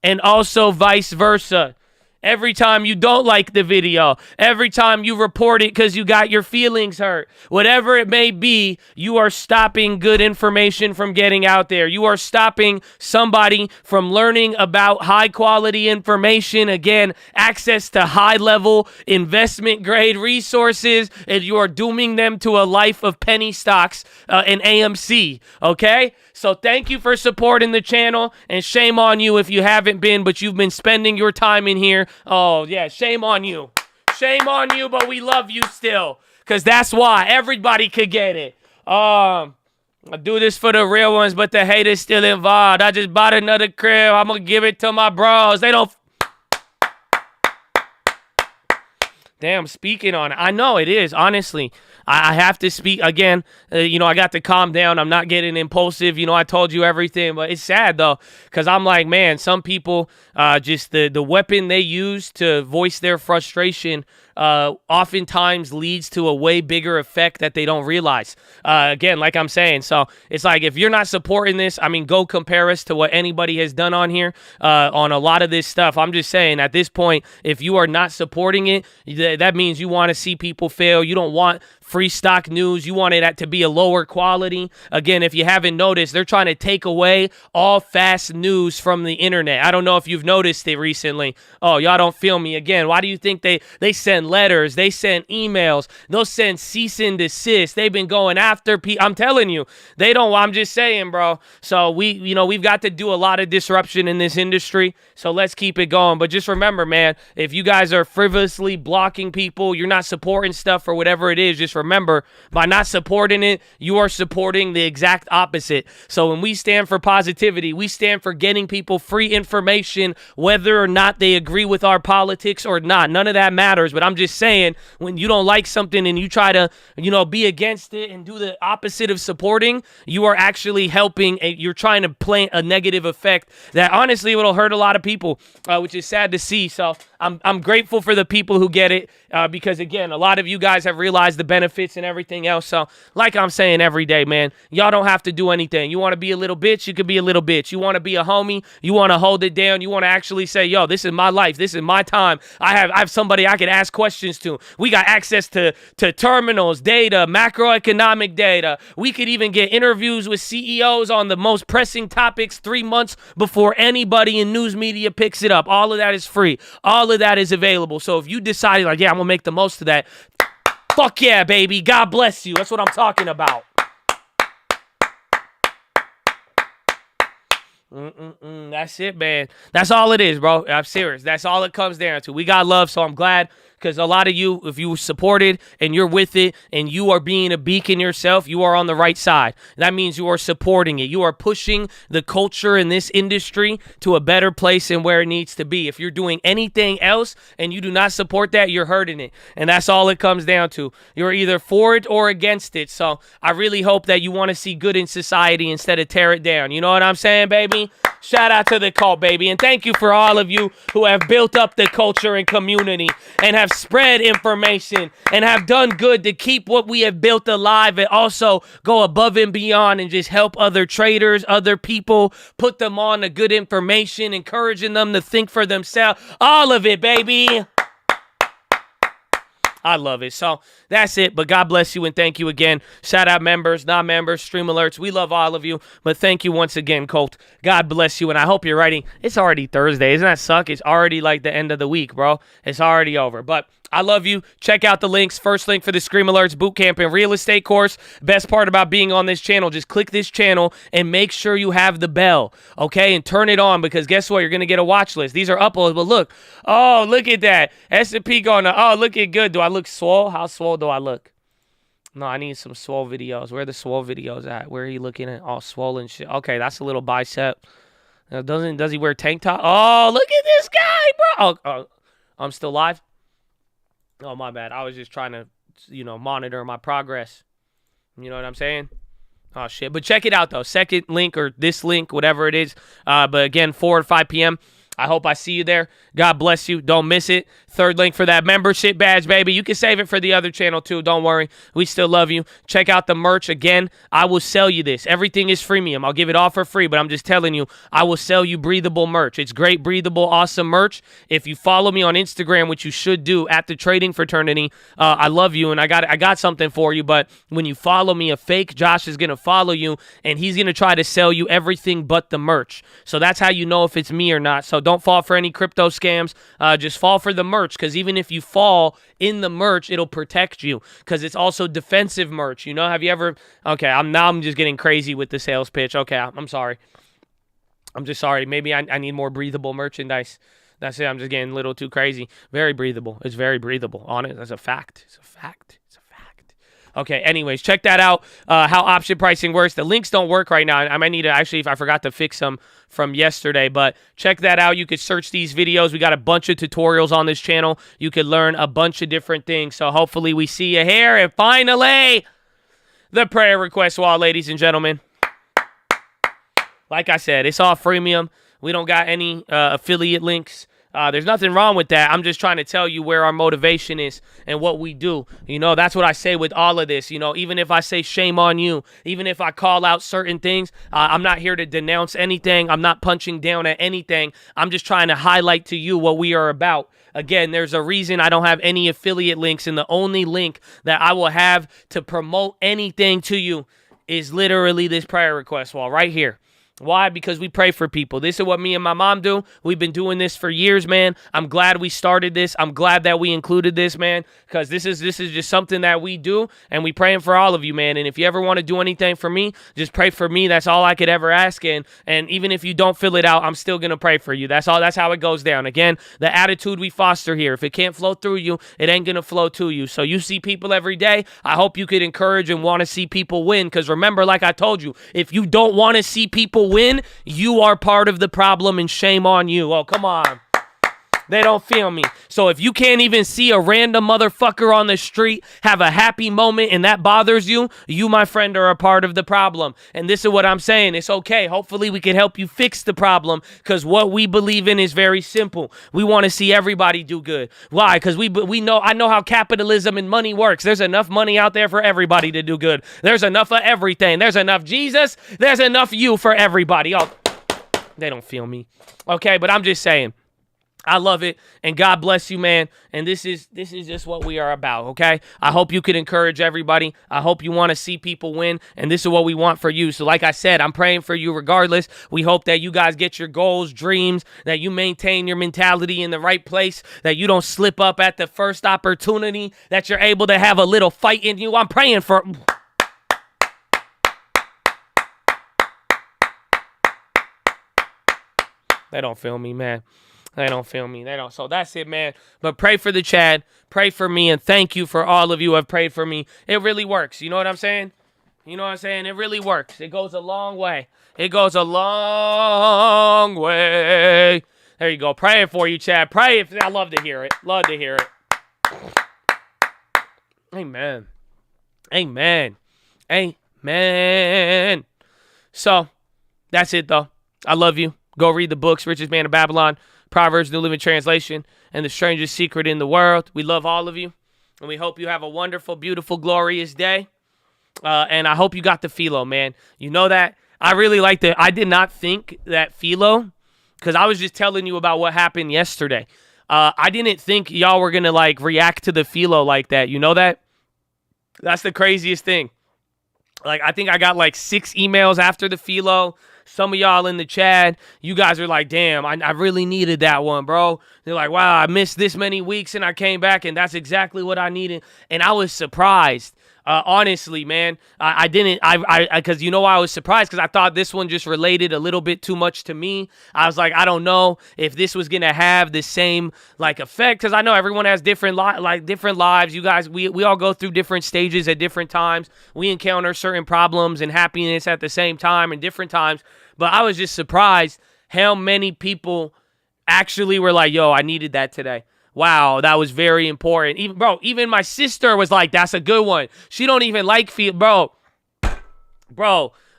And also vice versa. Every time you don't like the video, every time you report it because you got your feelings hurt, whatever it may be, you are stopping good information from getting out there. You are stopping somebody from learning about high quality information. Again, access to high level investment grade resources, and you are dooming them to a life of penny stocks and AMC. Okay? So thank you for supporting the channel, and shame on you if you haven't been, but you've been spending your time in here. Oh, yeah, shame on you. Shame on you, but we love you still, because that's why. Everybody could get it. I do this for the real ones, but the haters still involved. I just bought another crib. I'm going to give it to my bros. They don't... Damn, speaking on it. I know it is, honestly. I have to speak again. I got to calm down. I'm not getting impulsive. I told you everything, but it's sad though, because I'm like, man, some people just the weapon they use to voice their frustration oftentimes leads to a way bigger effect that they don't realize. Again, like I'm saying, so it's like if you're not supporting this, I mean, go compare us to what anybody has done on here on a lot of this stuff. I'm just saying at this point, if you are not supporting it, that means you want to see people fail. You don't want free stock news. You want it to be a lower quality. Again, if you haven't noticed, they're trying to take away all fast news from the internet. I don't know if you've noticed it recently. Oh, y'all don't feel me. Again, why do you think they send letters? They send emails. They'll send cease and desist. They've been going after people. I'm telling you, they don't. I'm just saying, bro. So we've got to do a lot of disruption in this industry. So let's keep it going. But just remember, man, if you guys are frivolously blocking people, you're not supporting stuff or whatever it is, just remember, by not supporting it, you are supporting the exact opposite. So when we stand for positivity, we stand for getting people free information, whether or not they agree with our politics or not. None of that matters. But I'm just saying, when you don't like something and you try to, be against it and do the opposite of supporting, you are actually helping. You're trying to plant a negative effect that honestly will hurt a lot of people, which is sad to see. So I'm grateful for the people who get it because, again, a lot of you guys have realized the benefits and everything else. So like I'm saying every day, man, y'all don't have to do anything. You want to be a little bitch, you can be a little bitch. You want to be a homie, you want to hold it down, you want to actually say, yo, this is my life, this is my time. I have somebody I can ask questions to. We got access to terminals, data, macroeconomic data. We could even get interviews with CEOs on the most pressing topics 3 months before anybody in news media picks it up. All of that is free. All of that is available. So if you decide, like, yeah, I'm going to make the most of that, fuck yeah, baby. God bless you. That's what I'm talking about. That's it, man. That's all it is, bro. I'm serious. That's all it comes down to. We got love, so I'm glad. Because a lot of you, if you supported and you're with it and you are being a beacon yourself, you are on the right side. That means you are supporting it. You are pushing the culture in this industry to a better place and where it needs to be. If you're doing anything else and you do not support that, you're hurting it. And that's all it comes down to. You're either for it or against it. So I really hope that you want to see good in society instead of tear it down. You know what I'm saying, baby? Shout out to the cult, baby. And thank you for all of you who have built up the culture and community and have spread information and have done good to keep what we have built alive and also go above and beyond and just help other traders, other people, put them on the good information, encouraging them to think for themselves. All of it, baby. I love it. So that's it. But God bless you and thank you again. Shout out members, non-members, stream alerts. We love all of you. But thank you once again, Colt. God bless you. And I hope you're writing. It's already Thursday. Doesn't that suck? It's already like the end of the week, bro. It's already over. But I love you. Check out the links. First link for the Scream Alerts Bootcamp and Real Estate course. Best part about being on this channel, just click this channel and make sure you have the bell, okay? And turn it on because guess what? You're going to get a watch list. These are uploads, but look. Oh, look at that. S&P going to, oh, looking good. Do I look swole? How swole do I look? No, I need some swole videos. Where are the swole videos at? Where are you looking at? All swollen shit. Okay, that's a little bicep. Does he wear tank top? Oh, look at this guy, bro. Oh, I'm still live? Oh, my bad. I was just trying to, monitor my progress. You know what I'm saying? Oh, shit. But check it out, though. Second link or this link, whatever it is. But again, 4 or 5 p.m. I hope I see you there. God bless you. Don't miss it. Third link for that membership badge, baby. You can save it for the other channel, too. Don't worry. We still love you. Check out the merch. Again, I will sell you this. Everything is freemium. I'll give it all for free, but I'm just telling you, I will sell you breathable merch. It's great, breathable, awesome merch. If you follow me on Instagram, which you should do, at the Trading Fraternity, I love you, and I got something for you, but when you follow me, a fake Josh is going to follow you, and he's going to try to sell you everything but the merch. So that's how you know if it's me or not. So don't fall for any crypto scams. Just fall for the merch, because even if you fall in the merch, it'll protect you, because it's also defensive merch. Have you ever? Okay, I'm just getting crazy with the sales pitch. Okay, I'm sorry. I'm just sorry. Maybe I need more breathable merchandise. That's it. I'm just getting a little too crazy. Very breathable. It's very breathable. On it. That's a fact. It's a fact. Okay, anyways, check that out, how option pricing works. The links don't work right now. I might need to, actually, if I forgot to fix them from yesterday, but check that out. You could search these videos. We got a bunch of tutorials on this channel. You could learn a bunch of different things. So hopefully we see you here. And finally, the prayer request wall, ladies and gentlemen. Like I said, it's all freemium. We don't got any affiliate links. There's nothing wrong with that. I'm just trying to tell you where our motivation is and what we do. That's what I say with all of this. Even if I say shame on you, even if I call out certain things, I'm not here to denounce anything. I'm not punching down at anything. I'm just trying to highlight to you what we are about. Again, there's a reason I don't have any affiliate links, and the only link that I will have to promote anything to you is literally this prayer request wall right here. Why? Because we pray for people. This is what me and my mom do. We've been doing this for years, man. I'm glad we started this. I'm glad that we included this, man, because this is just something that we do, and we praying for all of you, man. And if you ever want to do anything for me, just pray for me. That's all I could ever ask. And even if you don't fill it out, I'm still going to pray for you. That's all. That's how it goes down. Again, the attitude we foster here. If it can't flow through you, it ain't going to flow to you. So you see people every day. I hope you could encourage and want to see people win, because remember, like I told you, if you don't want to see people win, you are part of the problem, and shame on you. Oh, come on. They don't feel me. So if you can't even see a random motherfucker on the street have a happy moment and that bothers you, you, my friend, are a part of the problem. And this is what I'm saying. It's okay. Hopefully we can help you fix the problem, because what we believe in is very simple. We want to see everybody do good. Why? Because I know how capitalism and money works. There's enough money out there for everybody to do good. There's enough of everything. There's enough Jesus. There's enough you for everybody. Oh, they don't feel me. Okay, but I'm just saying. I love it, and God bless you, man. And this is just what we are about, okay? I hope you can encourage everybody. I hope you want to see people win, and this is what we want for you. So like I said, I'm praying for you regardless. We hope that you guys get your goals, dreams, that you maintain your mentality in the right place, that you don't slip up at the first opportunity, that you're able to have a little fight in you. I'm praying for... They don't feel me, man. They don't feel me. They don't. So that's it, man. But pray for the Chad. Pray for me. And thank you for all of you who have prayed for me. It really works. You know what I'm saying? You know what I'm saying? It really works. It goes a long way. It goes a long way. There you go. Praying for you, Chad. Pray. I love to hear it. Love to hear it. Amen. Amen. Amen. So that's it, though. I love you. Go read the books, Richest Man of Babylon, Proverbs, New Living Translation, and The Strangest Secret in the World. We love all of you, and we hope you have a wonderful, beautiful, glorious day. And I hope you got the PHILO, man. You know that? I really like the... I did not think that PHILO, because I was just telling you about what happened yesterday. I didn't think y'all were going to, like, react to the PHILO like that. You know that? That's the craziest thing. Like, I think I got, like, 6 emails after the PHILO. Some of y'all in the chat, you guys are like, damn, I really needed that one, bro. They're like, wow, I missed this many weeks and I came back and that's exactly what I needed. And I was surprised. Honestly, man, I didn't, because you know why I was surprised? Because I thought this one just related a little bit too much to me. I was like, I don't know if this was going to have the same, like, effect, because I know everyone has different, different lives. You guys, we all go through different stages at different times. We encounter certain problems and happiness at the same time and different times. But I was just surprised how many people actually were like, yo, I needed that today. Wow, that was very important. Even my sister was like, that's a good one. She don't even like bro,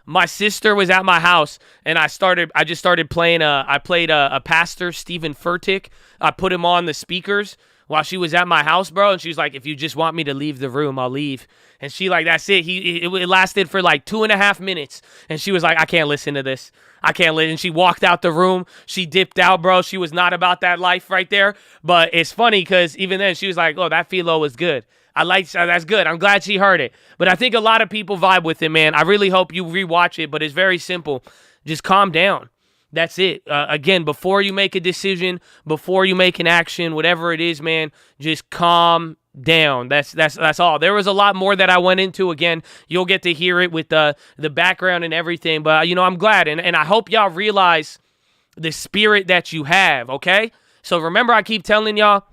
my sister was at my house and I just started playing I played a pastor, Stephen Furtick. I put him on the speakers while she was at my house, bro. And she's like, if you just want me to leave the room, I'll leave. And she like, that's it. It lasted for like 2.5 minutes. And she was like, I can't listen to this. I can't listen. And she walked out the room. She dipped out, bro. She was not about that life right there. But it's funny because even then she was like, oh, that PHILO was good. That's good. I'm glad she heard it. But I think a lot of people vibe with it, man. I really hope you rewatch it, but it's very simple. Just calm down. That's it. Again, before you make a decision, before you make an action, whatever it is, man, just calm down. That's all. There was a lot more that I went into. Again, you'll get to hear it with the background and everything. But, you know, I'm glad. And I hope y'all realize the spirit that you have, okay? So remember, I keep telling y'all,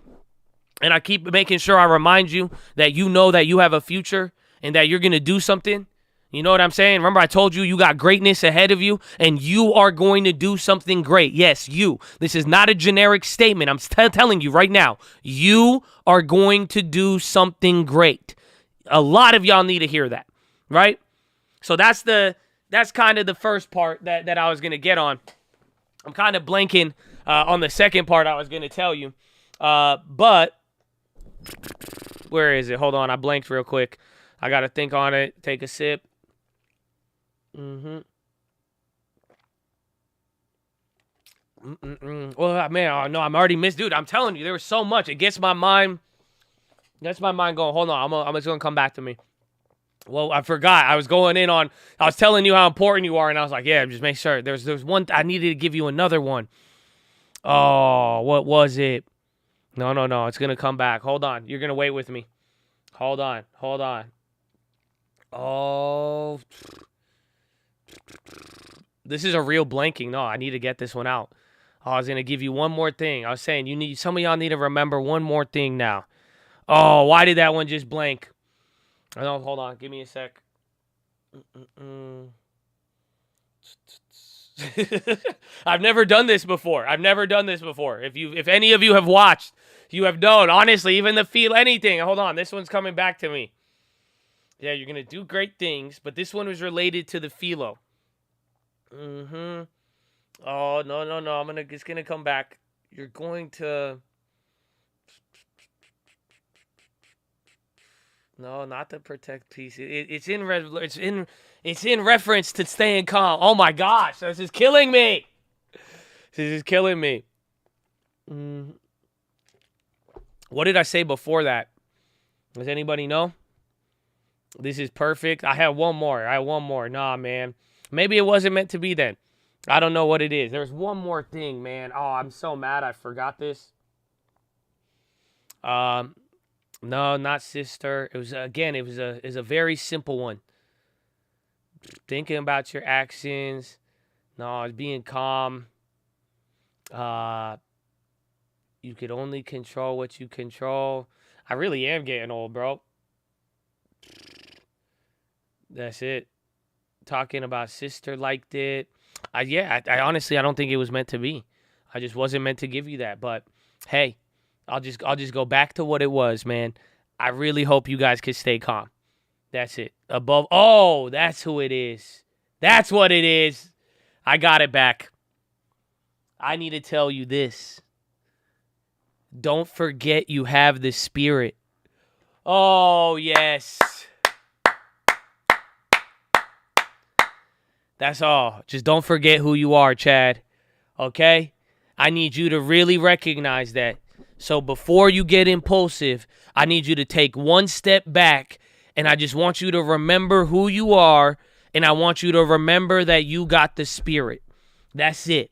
and I keep making sure I remind you that you know that you have a future and that you're going to do something. You know what I'm saying? Remember, I told you you got greatness ahead of you, and you are going to do something great. Yes, you. This is not a generic statement. I'm telling you right now, you are going to do something great. A lot of y'all need to hear that, right? So that's kind of the first part that I was going to get on. I'm kind of blanking on the second part I was going to tell you. But where is it? Hold on. I blanked real quick. I got to think on it. Take a sip. Well, man, no, I'm already missed. Dude, I'm telling you, there was so much. It gets my mind going. Hold on. I'm just going to come back to me. Well, I forgot. I was telling you how important you are, and I was like, yeah, just make sure. There's one. I needed to give you another one. Oh, what was it? No. It's going to come back. Hold on. You're going to wait with me. Hold on. Oh. This is a real blanking. No, I need to get this one out. Oh, I was going to give you one more thing. I was saying some of y'all need to remember one more thing now. Oh, why did that one just blank? No, hold on. Give me a sec. I've never done this before. If any of you have watched, you have known. Honestly, even the feel anything. Hold on. This one's coming back to me. Yeah, you're going to do great things, but this one was related to the PHILO. Oh, no. It's going to come back. You're going to... No, not to protect peace. It's in reference to staying calm. Oh my gosh, this is killing me. What did I say before that? Does anybody know? This is perfect. I have one more. Nah, man. Maybe it wasn't meant to be then. I don't know what it is. There's one more thing, man. Oh, I'm so mad I forgot this. No, not sister. It was a very simple one. Thinking about your actions. No, it's being calm. You could only control what you control. I really am getting old, bro. That's it. Talking about sister liked it. I honestly, I don't think it was meant to be. I just wasn't meant to give you that. But hey, I'll just go back to what it was, man. I really hope you guys can stay calm. That's it. That's who it is. That's what it is. I got it back. I need to tell you this. Don't forget you have the Spirit. Oh, yes. That's all. Just don't forget who you are, Chad. Okay? I need you to really recognize that. So before you get impulsive, I need you to take one step back, and I just want you to remember who you are, and I want you to remember that you got the Spirit. That's it.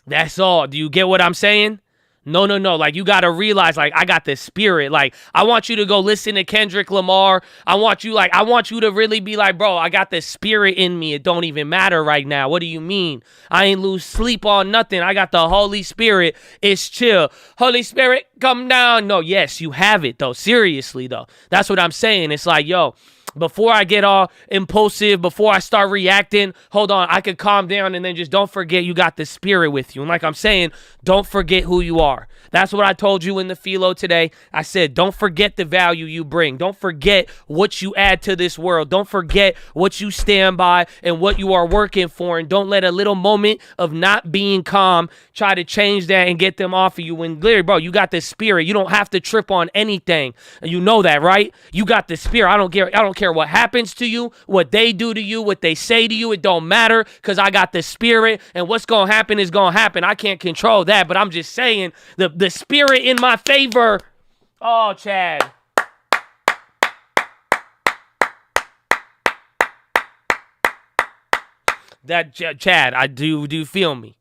That's all. Do you get what I'm saying? No. Like, you got to realize, like, I got the Spirit. Like, I want you to go listen to Kendrick Lamar. I want you to really be like, bro, I got the Spirit in me. It don't even matter right now. What do you mean? I ain't lose sleep on nothing. I got the Holy Spirit. It's chill. Holy Spirit, come down. No, yes, you have it, though. Seriously, though. That's what I'm saying. It's like, yo, before I get all impulsive, before I start reacting, hold on, I could calm down, and then just don't forget you got the Spirit with you. And like I'm saying, don't forget who you are. That's what I told you in the PHILO today. I said, don't forget the value you bring. Don't forget what you add to this world. Don't forget what you stand by and what you are working for. And don't let a little moment of not being calm try to change that and get them off of you. When literally, bro, you got the Spirit. You don't have to trip on anything. And you know that, right? You got the Spirit. I don't care what happens to you, what they do to you, what they say to you. It don't matter, because I got the Spirit, and what's going to happen is going to happen. I can't control that, but I'm just saying the Spirit in my favor. Oh, Chad. Chad, do you feel me?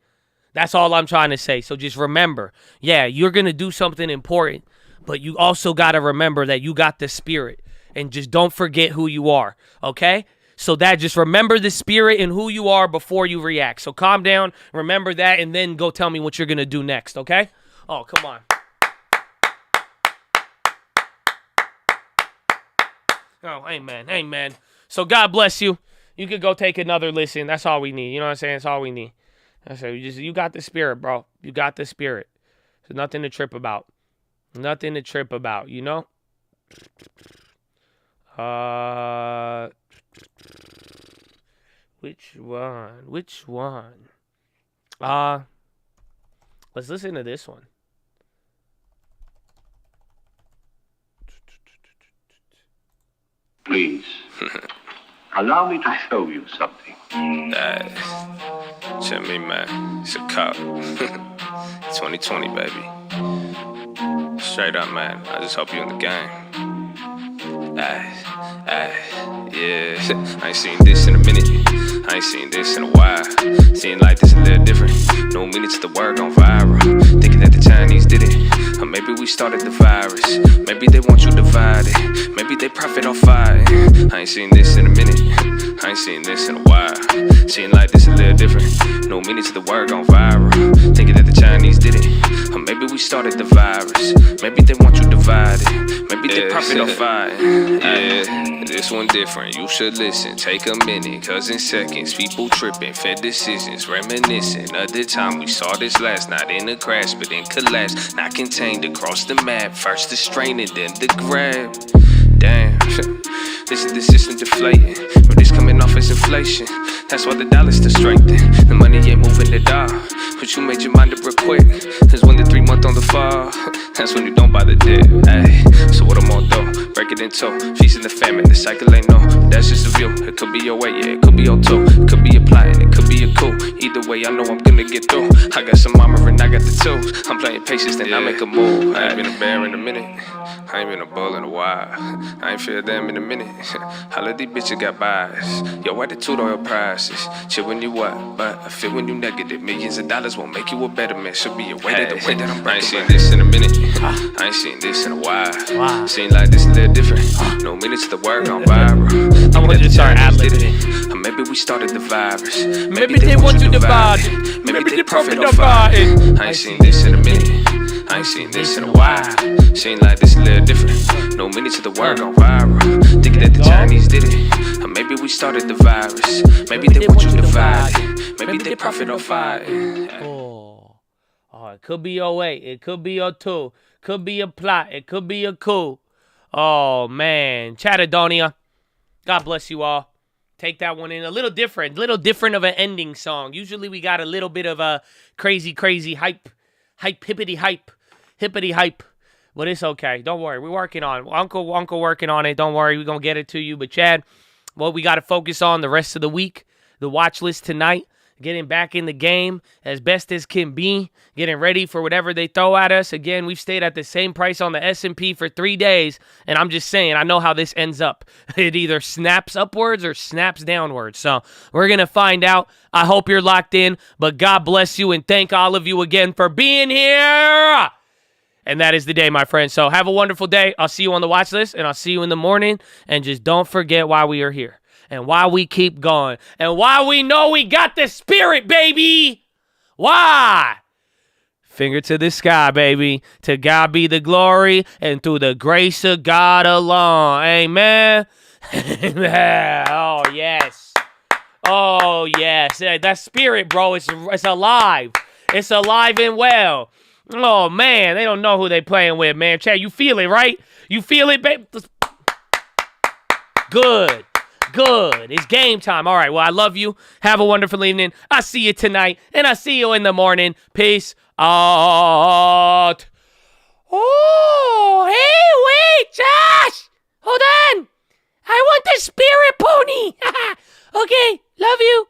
That's all I'm trying to say. So just remember, yeah, you're going to do something important, but you also got to remember that you got the Spirit, and just don't forget who you are, okay? So that just remember the Spirit and who you are before you react. So calm down, remember that, and then go tell me what you're going to do next, okay? Oh, come on. Oh, amen. So God bless you. You could go take another listen. That's all we need. You know what I'm saying? That's all we need. That's it. You got the Spirit, bro. You got the Spirit. There's nothing to trip about. Nothing to trip about, you know? Which one? Let's listen to this one. Please, allow me to show you something. Check me, man. It's a cop. 2020, baby. Straight up, man. I just hope you in the game. Yeah, I ain't seen this in a minute. I ain't seen this in a while. Seeing like this a little different. No minutes the word gone viral. Thinking that the Chinese did it. Or maybe we started the virus. Maybe they want you divided. Maybe they profit off fighting. I ain't seen this in a minute. I ain't seen this in a while. Seeing like this a little different. No minutes the word gone viral. Thinking that the Chinese did it. Or maybe we started the virus. Maybe they want you divided. Maybe they profit off fighting. Yeah, this one different. You should listen. Take a minute. Cause in seconds, people tripping. Fed decisions. Reminiscing of the time we saw this last. Not in a crash, but in collapse. Not contained across the map. First the strain and then the grab. Damn. This is the system deflating. But it's coming off as inflation. That's why the dollar's still strengthened. The money ain't moving the dollar. But you made your mind up real quick. Cause when the 3 month on the fall, that's when you don't buy the dip. Ay, so what I'm gonna do? Break it in two. Feast in the famine. The cycle ain't no. But that's just a view. It could be your way, yeah. It could be your toe. It could be a plot and it could be a coup. Either way, I know I'm gonna get through. I got some armor and I got the tools. I'm playing patience, then I make a move. I ain't been a bear in a minute. I ain't been a bull in a while. I ain't feel them in a minute. All of these bitches got bias. Yo, attitude oil prices. Chill when you up, but I feel when you negative. Millions of dollars won't make you a better man. Should be a way to the way that I'm. I ain't seen this in a minute. I ain't seen this in a while. Seen like this a little different. No minutes the word gone viral. I want you to start ad-libbing. Or maybe we started the virus. Maybe they want you divided. Maybe they profit off fighting. I ain't seen this in a minute. I ain't seen this in a while. Seen like this a little different. No minutes of the word gone viral. Thinking that the Chinese did it. Or maybe we started the virus. Maybe they want you divided. Maybe they profit off fighting. Oh, it could be your way. It could be your two. Could be a plot. It could be a coup. Oh, man. Chattadonia. God bless you all. Take that one in. A little different of an ending song. Usually we got a little bit of a crazy hype, hippity hype. But it's okay. Don't worry. We're working on it. Uncle working on it. Don't worry. We're going to get it to you. But Chad, what we got to focus on the rest of the week, the watch list tonight, getting back in the game as best as can be, getting ready for whatever they throw at us. Again, we've stayed at the same price on the S&P for 3 days, and I'm just saying, I know how this ends up. It either snaps upwards or snaps downwards. So we're going to find out. I hope you're locked in, but God bless you, and thank all of you again for being here. And that is the day, my friends. So have a wonderful day. I'll see you on the watch list, and I'll see you in the morning. And just don't forget why we are here. And why we keep going. And why we know we got the spirit, baby. Why? Finger to the sky, baby. To God be the glory. And through the grace of God alone. Amen. Oh, yes. Oh, yes. That spirit, bro, it's alive. It's alive and well. Oh, man. They don't know who they playing with, man. Chad, you feel it, right? You feel it, babe? Good. It's game time. All right. Well, I love you. Have a wonderful evening. I'll see you tonight, and I'll see you in the morning. Peace out. Oh, hey, wait, Josh. Hold on. I want the spirit pony. Okay. Love you.